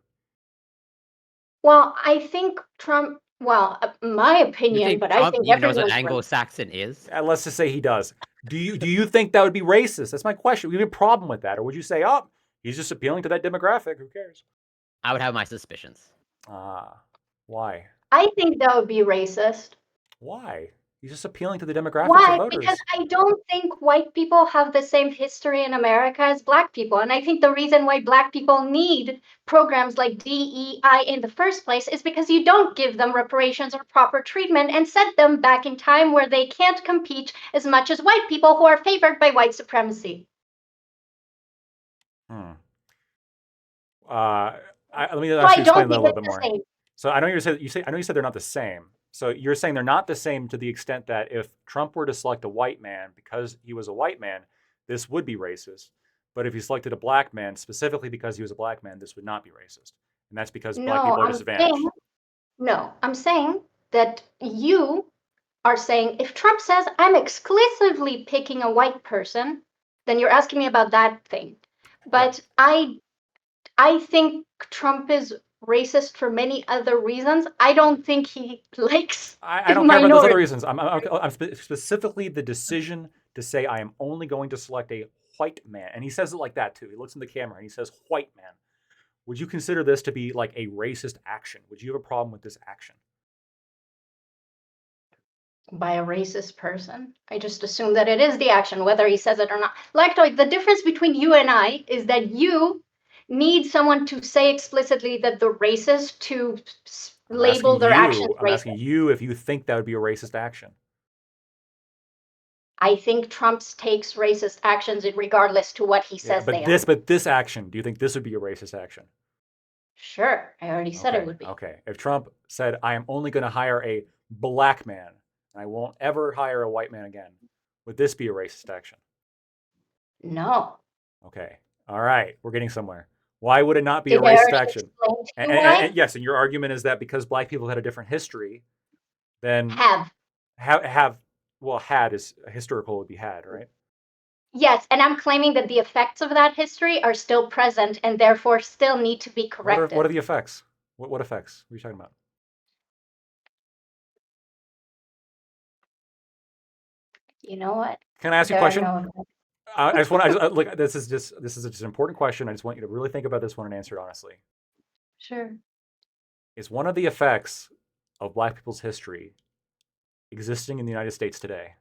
Well, I think Trump. Well, my You opinion, think but I Trump think even knows what everyone's right. Anglo-Saxon is? Let's just say he does. Do you think that would be racist? That's my question. Do you have a problem with that, or would you say, oh, he's just appealing to that demographic? Who cares? I would have my suspicions. Why? I think that would be racist. Why? He's just appealing to the demographics Why? of voters. Because I don't think white people have the same history in America as black people. And I think the reason why black people need programs like DEI in the first place is because you don't give them reparations or proper treatment and set them back in time where they can't compete as much as white people who are favored by white supremacy. Let me So actually I explain don't that a think little it's bit the more. same. So I know I know you said they're not the same. So you're saying they're not the same to the extent that if Trump were to select a white man because he was a white man, this would be racist. But if he selected a black man specifically because he was a black man, this would not be racist. And that's because black people are disadvantaged. I'm saying that you are saying if Trump says I'm exclusively picking a white person, then you're asking me about that thing. But I think Trump is racist for many other reasons. I don't think he likes I don't care about those other reasons. I'm specifically the decision to say I am only going to select a white man. And he says it like that too. He looks in the camera and he says white man. Would you consider this to be like a racist action? Would you have a problem with this action? By a racist person. I just assume that it is the action, whether he says it or not. Lactoid, the difference between you and I is that you need someone to say explicitly that they're racist to label their actions racist. I'm asking you if you think that would be a racist action. I think Trump takes racist actions regardless to what he says they are. But this action, do you think this would be a racist action? Sure, I already said it would be. Okay, if Trump said, I am only going to hire a black man, and I won't ever hire a white man again, would this be a racist action? No. Okay, all right, we're getting somewhere. Whad it not be a racist action? And yes, and your argument is that because black people had a different history, then had is historical would be had, right? Yes, and I'm claiming that the effects of that history are still present and therefore still need to be What are corrected. the effects? What effects? What are you talking about? You know what? Can I ask you a There are question? no. I just want to look. This is just an important question. I just want you to really think about this one and answer it honestly. Sure. Is one of the effects of Black people's history existing in the United States today?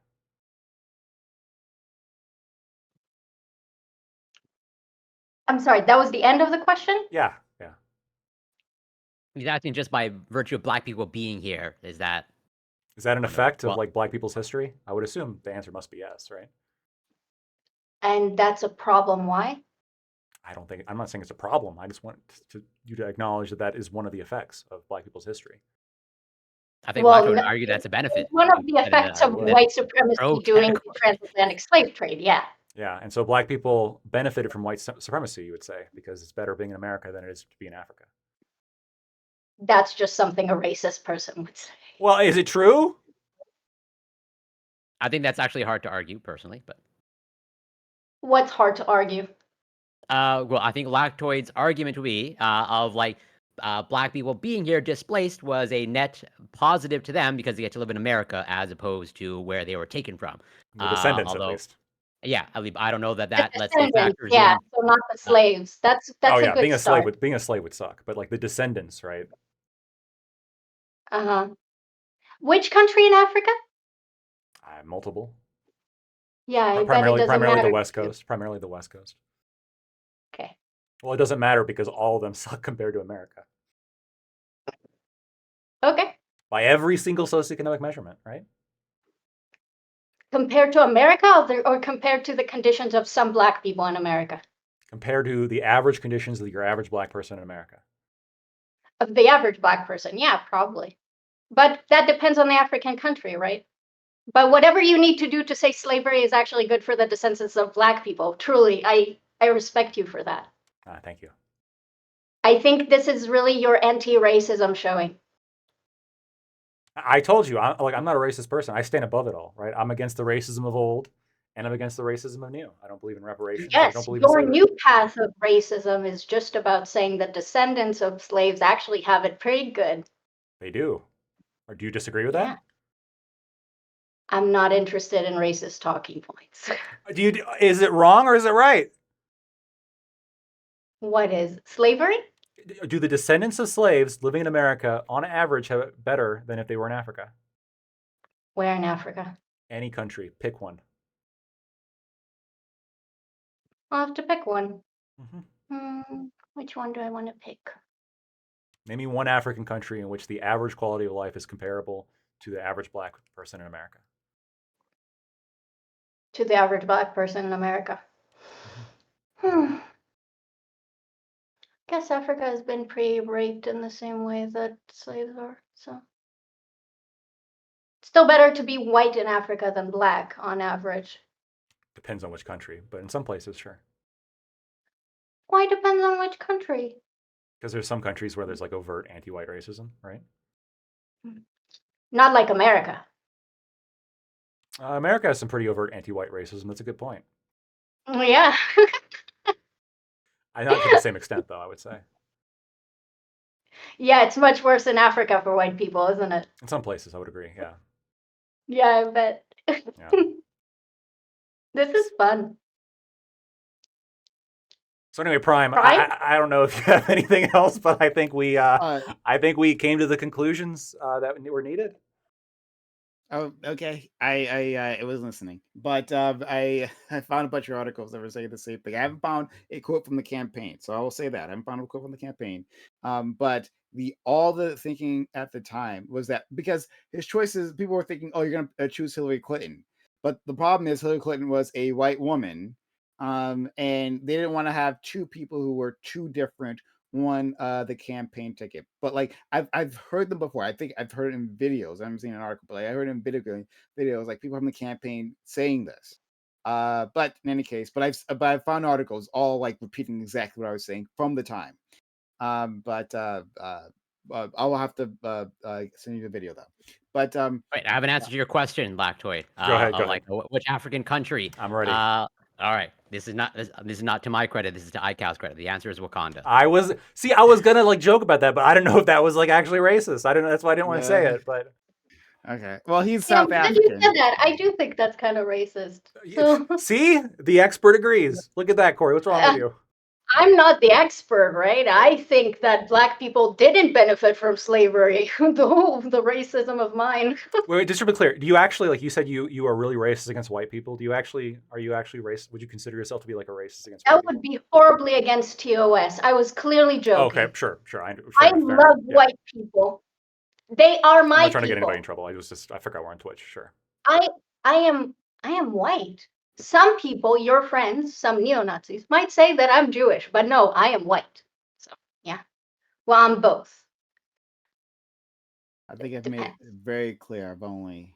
I'm sorry, that was the end of the question? Yeah. He's asking just by virtue of Black people being here. Is that an Oh, no. effect of Well- like Black people's history? I would assume the answer must be yes, right? And that's a problem. Why? I'm not saying it's a problem. I just want you to acknowledge that is one of the effects of Black people's history. I think Well, Black would no, argue that's a benefit. One of the effects of white supremacy doing the transatlantic slave trade, yeah. Yeah, and so Black people benefited from white supremacy, you would say, because it's better being in America than it is to be in Africa. That's just something a racist person would say. Well, is it true? I think that's actually hard to argue personally, but What's hard to argue? well, I think Lactoid's argument would be of like Black people being here displaced was a net positive to them because they get to live in America as opposed to where they were taken from. The descendants, although, at least. Yeah, I don't know that The let's say descendants, factors yeah, in. so not the slaves. That's Oh a yeah, good being a start. slave would suck, but like the descendants, right? Uh-huh. Which country in Africa? Multiple. Yeah, I bet it primarily doesn't matter. the West Coast. Primarily the West Coast. Okay. Well, it doesn't matter because all of them suck compared to America. Okay. By every single socioeconomic measurement, right? Compared to America or compared to the conditions of some Black people in America? Compared to the average conditions of your average Black person in America. Of the average Black person, yeah, probably. But that depends on the African country, right? But whatever you need to do to say slavery is actually good for the descendants of Black people, truly, I respect you for that. Thank you. I think this is really your anti-racism showing. I told you, I'm not a racist person. I stand above it all, right? I'm against the racism of old, and I'm against the racism of new. I don't believe in reparations. I Yes, don't believe in your slavery. new path of racism is just about saying the descendants of slaves actually have it pretty good. They do. Or do you disagree with Yeah. that? I'm not interested in racist talking points. Is it wrong or is it right? What is slavery? Do the descendants of slaves living in America, on average, have it better than if they were in Africa? Where in Africa? Any country, pick one. I'll have to pick one. Mm-hmm. Which one do I want to pick? Name me one African country in which the average quality of life is comparable to the average Black person in America. To the average Black person in America. Guess Africa has been pre-raped in the same way that slaves are, so. Still better to be white in Africa than Black on average. Depends on which country, but in some places, sure. Why depends on which country? Because there's some countries where there's like overt anti-white racism, right? Not like America. America has some pretty overt anti-white racism. That's a good point. Yeah. Not to the same extent, though, I would say. Yeah, it's much worse in Africa for white people, isn't it? In some places, I would agree, yeah. Yeah, I bet. Yeah. This is fun. So anyway, Prime, Prime? I don't know if you have anything else, but I think we came to the conclusions that were needed. Oh, okay. I was listening, but I found a bunch of articles that were saying the same thing. I haven't found a quote from the campaign, so I will say that I haven't found a quote from the campaign. But all the thinking at the time was that because his choices, people were thinking, oh, you're going to choose Hillary Clinton, but the problem is Hillary Clinton was a white woman, and they didn't want to have two people who were too different won the campaign ticket. But like I've heard them before. I think I've heard it in videos. I haven't seen an article, but I heard it in videos like people from the campaign saying this. But in any case, but I've found articles all like repeating exactly what I was saying from the time. But I will have to send you the video though. But Wait, I have an answer to your question, Lactoid. Go ahead. Like which African country? I'm ready. All right. This is not to my credit. This is to iCow's credit. The answer is Wakanda. I was gonna like joke about that, but I don't know if that was like actually racist. I don't know. That's why I didn't want to say it. But Okay. Well, he's Yeah, South but then you African. said that. I do think that's kind of racist. So see, the expert agrees. Look at that, Corey. What's wrong with you? I'm not the expert, right? I think that Black people didn't benefit from slavery. the racism of mine. Wait, just to be clear, do you actually like you said you are really racist against white people? Are you actually racist? Would you consider yourself to be like a racist against white That would be horribly against TOS. I was clearly people? joking. Okay, sure. I Fair enough, love yeah. white people. They are I'm my not trying to get people. anybody in trouble. I forgot we're on Twitch. Sure. I am white. Some people, your friends, some neo-Nazis, might say that I'm Jewish, but no, I am white. So yeah. Well, I'm both. I think I've made it very clear. I only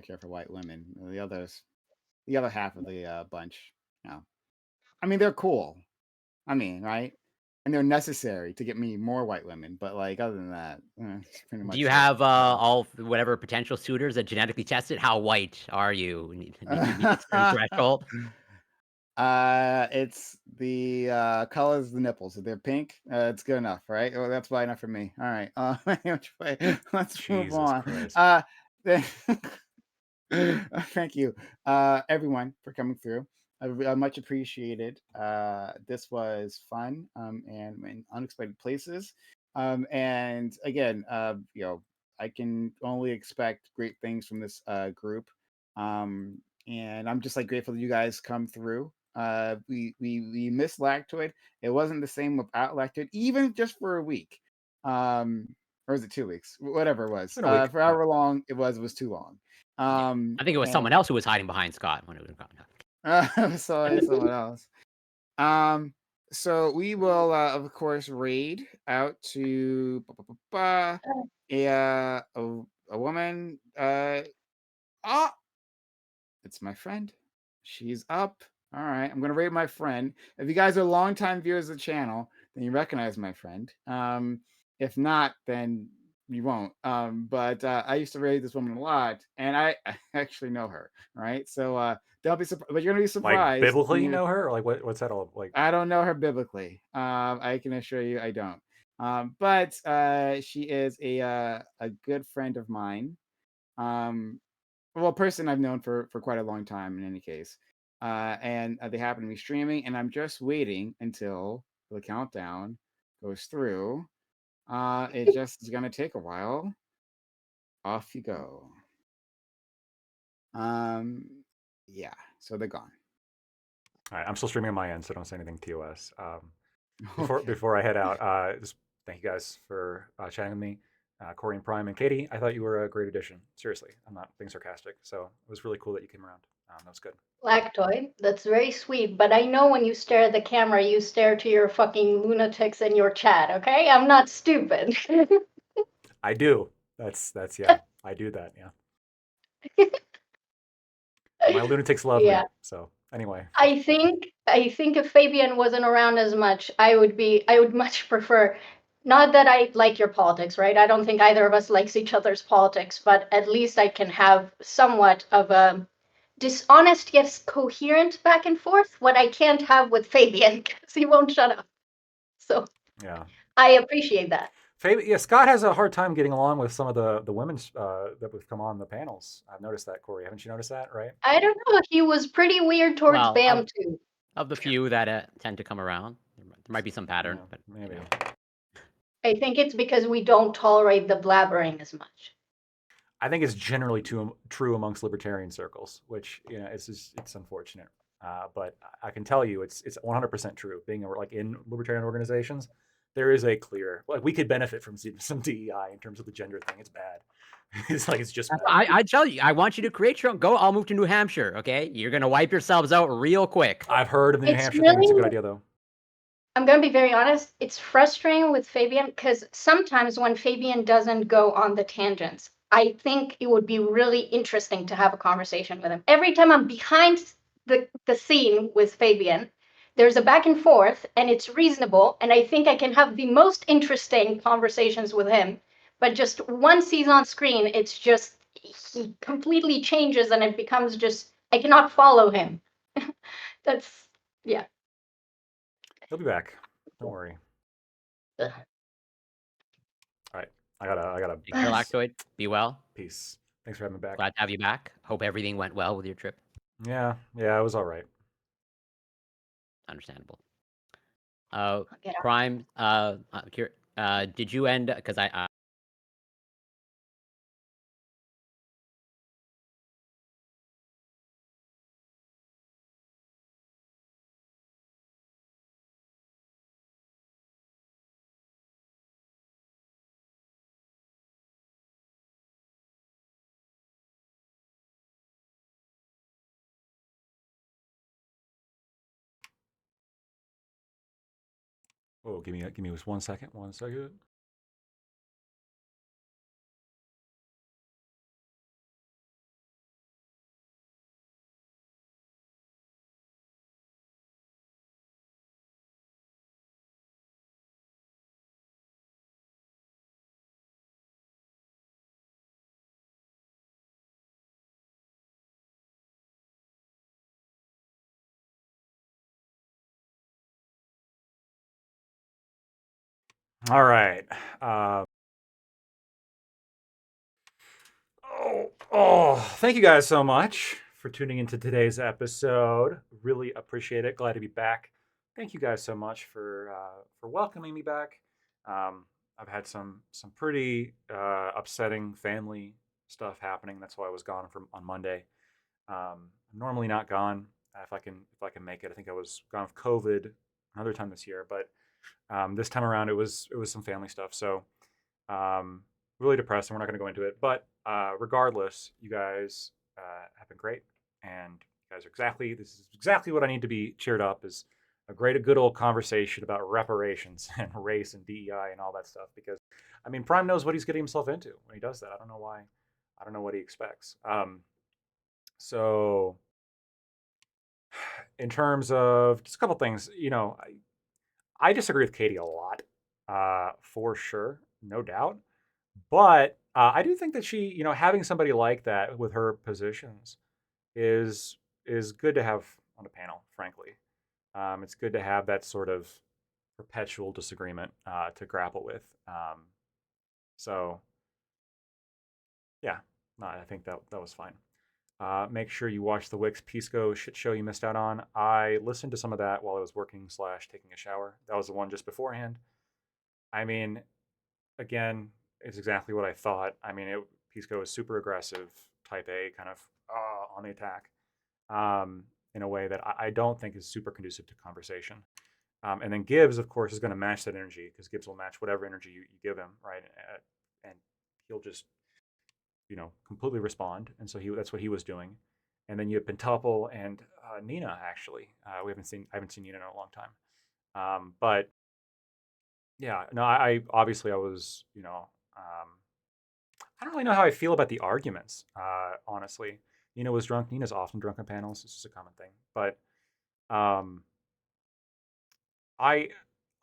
care for white women. The other half of the bunch, I mean, they're cool. I mean, right? And they're necessary to get me more white women. But like, other than that, it's pretty much. Do you have all whatever potential suitors that genetically tested? How white are you? Did you meet a certain threshold? It's the colors of the nipples. If they're pink, it's good enough, right? Oh, that's wide enough for me. All right. Anyway, let's move Jesus on. Christ. Thank you, everyone, for coming through. Much appreciated. This was fun and in unexpected places. And again, I can only expect great things from this group. And I'm just like grateful that you guys come through. We missed Lactoid. It wasn't the same without Lactoid, even just for a week. Or was it 2 weeks? Whatever it was. Been a week, For however long it was too long. I think it was someone else who was hiding behind Scott when it was gone. So it's someone else. So we will, of course, raid out to a woman. It's my friend. She's up. All right, I'm gonna raid my friend. If you guys are longtime viewers of the channel, then you recognize my friend. If not, then you won't. But I used to raid this woman a lot, and I actually know her. Right, so don't be surprised. But you're gonna be surprised. Like biblically, you know her, or like what's that all like? I don't know her biblically. I can assure you, I don't. But she is a good friend of mine. Well, a person I've known for quite a long time. In any case, and they happen to be streaming, and I'm just waiting until the countdown goes through. It just is gonna take a while. Off you go. Yeah. So they're gone. All right, I'm still streaming on my end, so don't say anything TOS. Okay. Before I head out, just thank you guys for chatting with me, Corey and Prime and Katie. I thought you were a great addition. Seriously, I'm not being sarcastic. So it was really cool that you came around. That was good. Lactoid, that's very sweet, but I know when you stare at the camera, you stare to your fucking lunatics in your chat, okay? I'm not stupid. I do. That's yeah. I do that. Yeah. My lunatics love me. So anyway. I think if Fabian wasn't around as much, I would much prefer. Not that I like your politics, right? I don't think either of us likes each other's politics, but at least I can have somewhat of a dishonest yet coherent back and forth. What I can't have with Fabian because he won't shut up. So yeah, I appreciate that. Yeah, Scott has a hard time getting along with some of the women that have come on the panels. I've noticed that, Corey. Haven't you noticed that, right? I don't know. He was pretty weird towards Bam too. Of the few that tend to come around, there might be some pattern, but maybe. I think it's because we don't tolerate the blabbering as much. I think it's generally true amongst libertarian circles, which it's unfortunate. But I can tell you, it's 100% true. Being like in libertarian organizations, there is a clear we could benefit from some DEI in terms of the gender thing. It's bad. It's just bad. I tell you, I want you to create your own. I'll move to New Hampshire. Okay, you're gonna wipe yourselves out real quick. I've heard of the New Hampshire thing. It's a good idea though. I'm going to be very honest. It's frustrating with Fabian because sometimes when Fabian doesn't go on the tangents, I think it would be really interesting to have a conversation with him. Every time I'm behind the scene with Fabian, there's a back and forth and it's reasonable. And I think I can have the most interesting conversations with him. But just once he's on screen, it's just, he completely changes and it becomes just, I cannot follow him. That's yeah. He'll be back. Don't worry. Ugh. All right. I gotta Take care, bounce. Lactoid. Be well. Peace. Thanks for having me back. Glad to have you back. Hope everything went well with your trip. Yeah, it was all right. Understandable. I'll get out. Prime. Did you end? Because I. Oh, give me just 1 second. 1 second. All right. Thank you guys so much for tuning into today's episode. Really appreciate it. Glad to be back. Thank you guys so much for welcoming me back. I've had some pretty upsetting family stuff happening. That's why I was gone on Monday. I'm normally not gone if I can make it. I think I was gone with COVID another time this year, but this time around it was some family stuff. So really depressed, and we're not going to go into it. But regardless, you guys have been great, and you guys are this is exactly what I need to be cheered up, is a good old conversation about reparations and race and DEI and all that stuff. Because I mean, Prime knows what he's getting himself into when he does that. I don't know why. I don't know what he expects. So in terms of just a couple things, I disagree with Katie a lot, for sure, no doubt. But I do think that she, having somebody like that with her positions is good to have on a panel. Frankly, it's good to have that sort of perpetual disagreement to grapple with. So, yeah, no, I think that was fine. Make sure you watch the Wix Pisco shit show you missed out on. I listened to some of that while I was working / taking a shower. That was the one just beforehand. I mean, again, it's exactly what I thought. I mean, Pisco is super aggressive, type A, kind of on the attack, in a way that I don't think is super conducive to conversation. And then Gibbs, of course, is going to match that energy, because Gibbs will match whatever energy you give him, right? And he'll just, completely respond. And so that's what he was doing. And then you have Pentuple and Nina. Actually, I haven't seen Nina in a long time, but yeah, no, I obviously I was, I don't really know how I feel about the arguments. Honestly, Nina was drunk. Nina's often drunk on panels. It's just a common thing. But um, I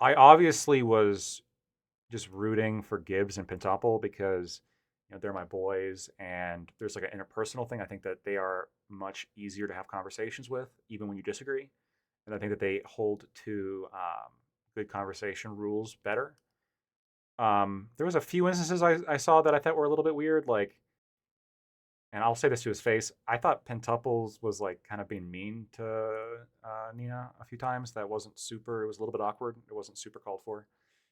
obviously was just rooting for Gibbs and Pentuple because they're my boys, and there's like an interpersonal thing. I think that they are much easier to have conversations with, even when you disagree, and I think that they hold to good conversation rules better. There was a few instances I saw that I thought were a little bit weird, like, and I'll say this to his face, I thought Pentuples was like kind of being mean to Nina a few times. That wasn't super. It was a little bit awkward. It wasn't super called for.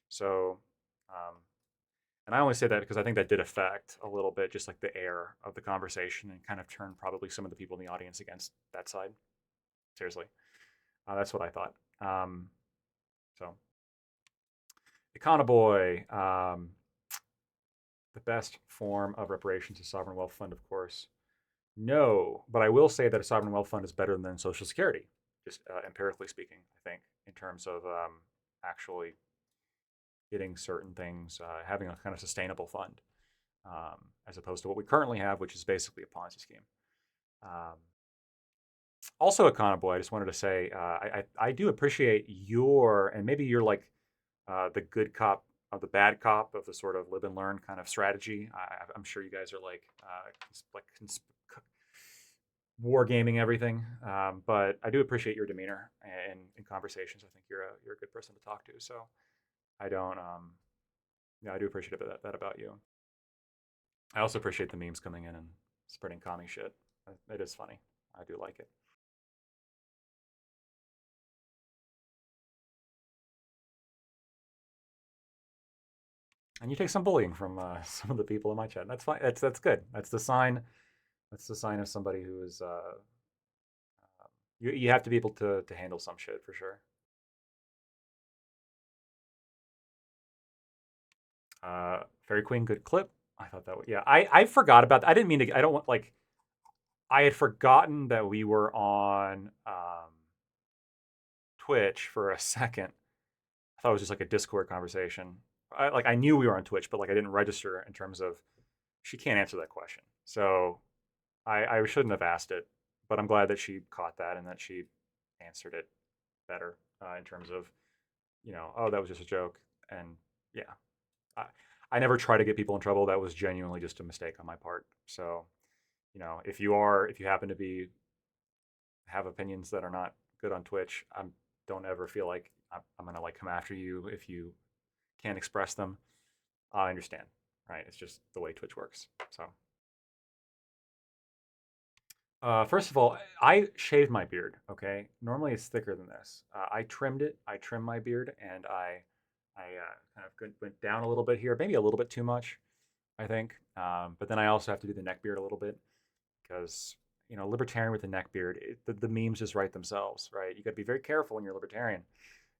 So, and I only say that because I think that did affect a little bit, just like the air of the conversation, and kind of turned probably some of the people in the audience against that side. Seriously, that's what I thought. So, Econoboy, the best form of reparations is sovereign wealth fund, of course. No, but I will say that a sovereign wealth fund is better than Social Security, just empirically speaking, I think, in terms of actually getting certain things, having a kind of sustainable fund, as opposed to what we currently have, which is basically a Ponzi scheme. Also, Econoboy, I just wanted to say, I do appreciate and maybe you're like the good cop of the bad cop of the sort of live and learn kind of strategy. I'm sure you guys are like wargaming everything. But I do appreciate your demeanor in conversations. I think you're a good person to talk to. So I don't yeah, I do appreciate that about you. I also appreciate the memes coming in and spreading commie shit. It is funny. I do like it. And you take some bullying from some of the people in my chat. That's fine. That's good. That's the sign. That's the sign of somebody who is. You have to be able to handle some shit for sure. Fairy Queen, good clip. I thought that was, yeah. I forgot about that. I didn't mean to. I don't want like. I had forgotten that we were on Twitch for a second. I thought it was just like a Discord conversation. I knew we were on Twitch, but like I didn't register in terms of she can't answer that question. So I shouldn't have asked it, but I'm glad that she caught that and that she answered it better in terms of, oh, that was just a joke. And yeah, I never try to get people in trouble. That was genuinely just a mistake on my part. So, if you happen to have opinions that are not good on Twitch, don't ever feel like I'm gonna like come after you if you can't express them. I understand, right? It's just the way Twitch works. So, first of all, I shaved my beard. Okay, normally it's thicker than this. I trimmed it. I trimmed my beard, and I kind of went down a little bit here, maybe a little bit too much, I think. But then I also have to do the neck beard a little bit because libertarian with the neck beard, the memes just write themselves, right? You got to be very careful when you're libertarian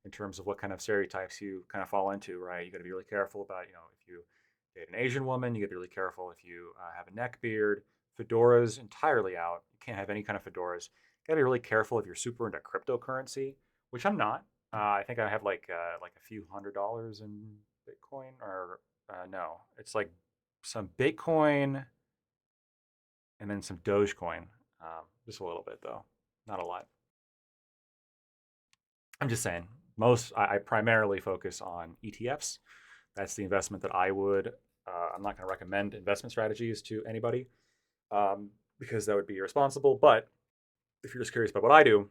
in terms of what kind of stereotypes you kind of fall into, right? You got to be really careful about, if you date an Asian woman, you got to be really careful if you have a neck beard. Fedoras entirely out. You can't have any kind of fedoras. You got to be really careful if you're super into cryptocurrency, which I'm not. I think I have like a few $100s in Bitcoin, or no, it's like some Bitcoin and then some Dogecoin. Just a little bit though, not a lot. I'm just saying. I primarily focus on ETFs. That's the investment that I would. I'm not going to recommend investment strategies to anybody because that would be irresponsible. But if you're just curious about what I do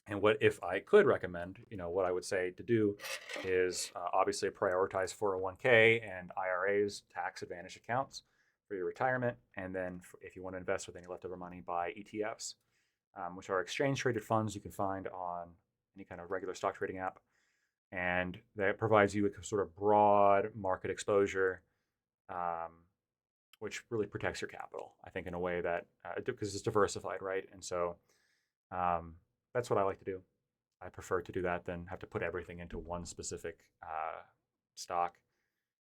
and what if I could recommend, what I would say to do is obviously prioritize 401k and IRAs, tax advantage accounts for your retirement. And then if you want to invest with any leftover money, buy ETFs, which are exchange traded funds you can find on any kind of regular stock trading app. And that provides you a sort of broad market exposure, which really protects your capital, I think, in a way that, because it's diversified, right? And so that's what I like to do. I prefer to do that than have to put everything into one specific stock,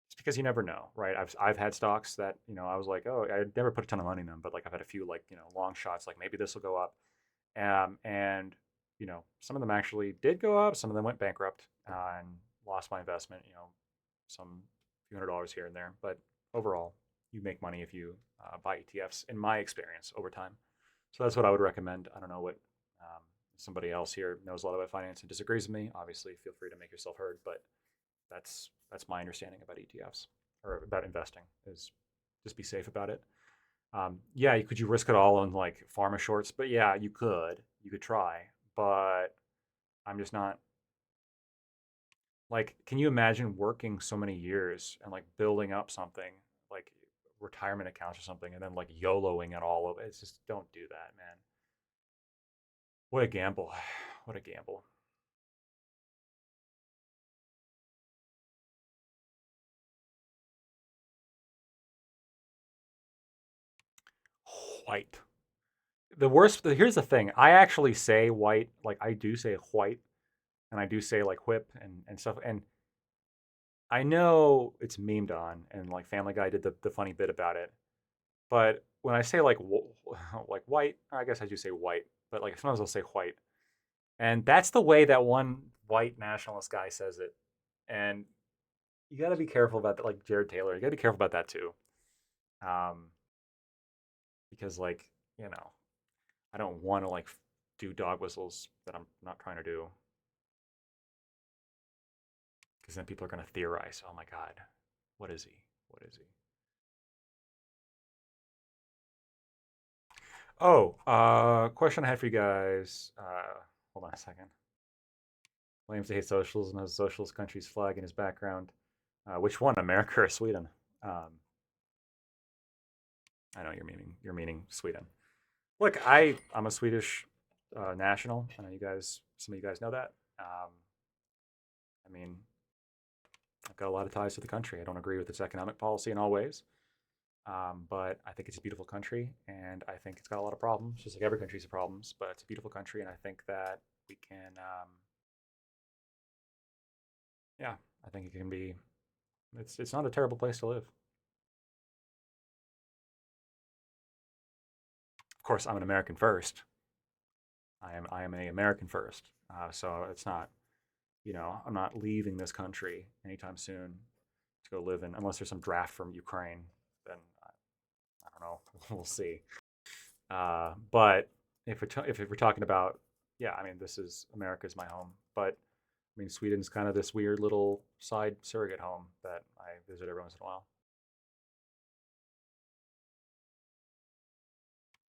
just because you never know, right? I've had stocks that, I was like, oh, I never put a ton of money in them, but like I've had a few like, long shots, like maybe this will go up. And some of them actually did go up. Some of them went bankrupt and lost my investment, some few $100s here and there. But overall, you make money if you buy ETFs, in my experience, over time. So that's what I would recommend. I don't know what somebody else here knows a lot about finance and disagrees with me. Obviously, feel free to make yourself heard. But that's my understanding about ETFs or about investing, is just be safe about it. Yeah, could you risk it all on like pharma shorts? But yeah, you could try, but I'm just not like, can you imagine working so many years and like building up something like retirement accounts or something and then like YOLOing it all over? It's just, don't do that, man. What a gamble. What a gamble. White. Here's the thing. I actually say white, like I do say white, and I do say like whip and stuff. And I know it's memed on, and like Family Guy did the funny bit about it. But when I say like like white, I guess I do say white, but like sometimes I'll say white. And that's the way that one white nationalist guy says it. And you got to be careful about that, like Jared Taylor. You got to be careful about that too. Because like, I don't want to like do dog whistles that I'm not trying to do. Because then people are going to theorize, oh my God, what is he? What is he? Question I had for you guys. Hold on a second. Claims to hate socialism, has a socialist country's flag in his background. Which one, America or Sweden? I know you're meaning Sweden. Look, I'm a Swedish national. I know some of you guys know that. I mean, I've got a lot of ties to the country. I don't agree with its economic policy in all ways, but I think it's a beautiful country, and I think it's got a lot of problems, just like every country's problems. But it's a beautiful country, and I think that we can. Yeah, I think it can be. It's not a terrible place to live. Of course, I'm an American first. I am an American first. So it's not, I'm not leaving this country anytime soon to go live in, unless there's some draft from Ukraine. Then I don't know. We'll see. But if we're talking about, yeah, I mean, America's my home. But I mean, Sweden's kind of this weird little side surrogate home that I visit every once in a while.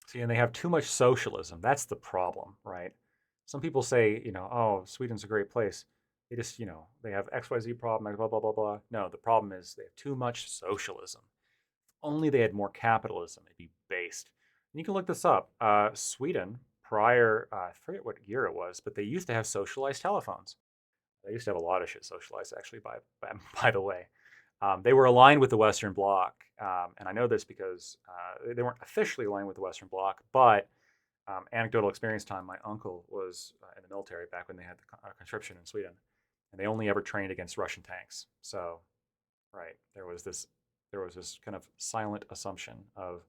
See, and they have too much socialism. That's the problem, right? Some people say, oh, Sweden's a great place. They just, they have XYZ problem, blah, blah, blah, blah. No, the problem is they have too much socialism. If only they had more capitalism, it'd be based. And you can look this up. Sweden, prior, I forget what year it was, but they used to have socialized telephones. They used to have a lot of shit socialized, actually, by the way. They were aligned with the Western Bloc, and I know this because they weren't officially aligned with the Western Bloc, but anecdotal experience time, my uncle was in the military back when they had the conscription in Sweden, and they only ever trained against Russian tanks. So, right, there was this kind of silent assumption of,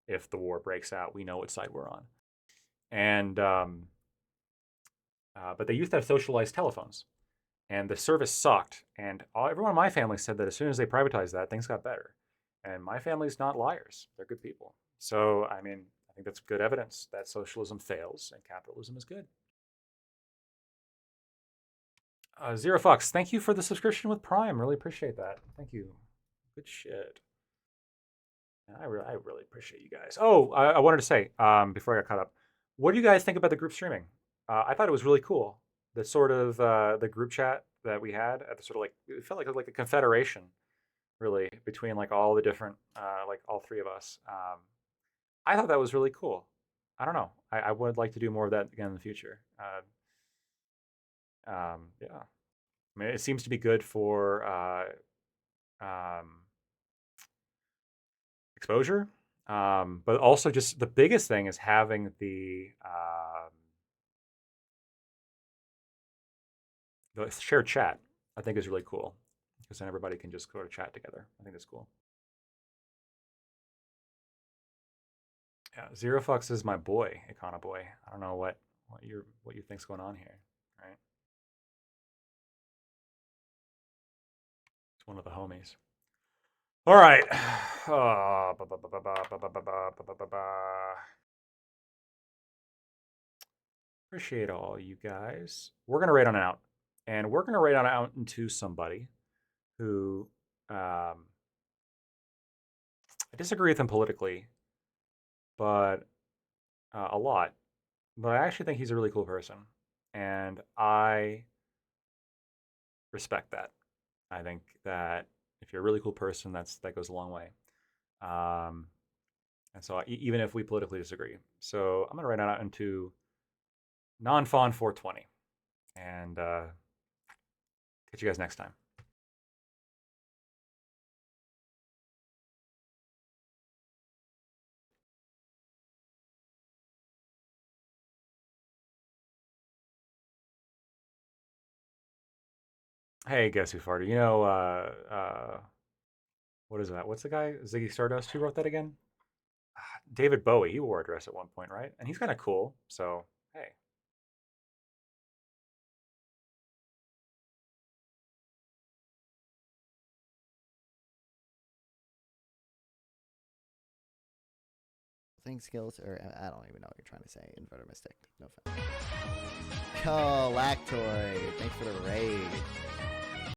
if the war breaks out, we know what side we're on. And but they used to have socialized telephones. And the service sucked. And everyone in my family said that as soon as they privatized that, things got better. And my family's not liars. They're good people. So, I mean, I think that's good evidence that socialism fails and capitalism is good. Zero Fox, thank you for the subscription with Prime. Really appreciate that. Thank you. Good shit. I really appreciate you guys. Oh, I wanted to say, before I got caught up, what do you guys think about the group streaming? I thought it was really cool. The sort of the group chat that we had at the sort of it felt like a confederation, really, between like all the different like all three of us. I thought that was really cool. I don't know. I would like to do more of that again in the future. Yeah. I mean, it seems to be good for exposure, but also just the biggest thing is having the shared chat. I think is really cool because then everybody can just go to chat together. I think that's cool. Yeah, Zero Fox is my boy, Econo Boy. I don't know what you think's going on here, right? It's one of the homies. All right. Appreciate all you guys. We're gonna rate on out. And we're going to rate on out into somebody who I disagree with him politically, but a lot. But I actually think he's a really cool person, and I respect that. I think that if you're a really cool person, that goes a long way. And so even if we politically disagree, so I'm going to rate on out into non-fawn 420, and catch you guys next time. Hey, guess who farted? What is that? What's the guy? Ziggy Stardust? Who wrote that again? David Bowie. He wore a dress at one point, right? And he's kind of cool. So, hey. Think skills, or I don't even know what you're trying to say. Inverter Mystic. No offense. Yo, Lactoid. Thanks for the raid.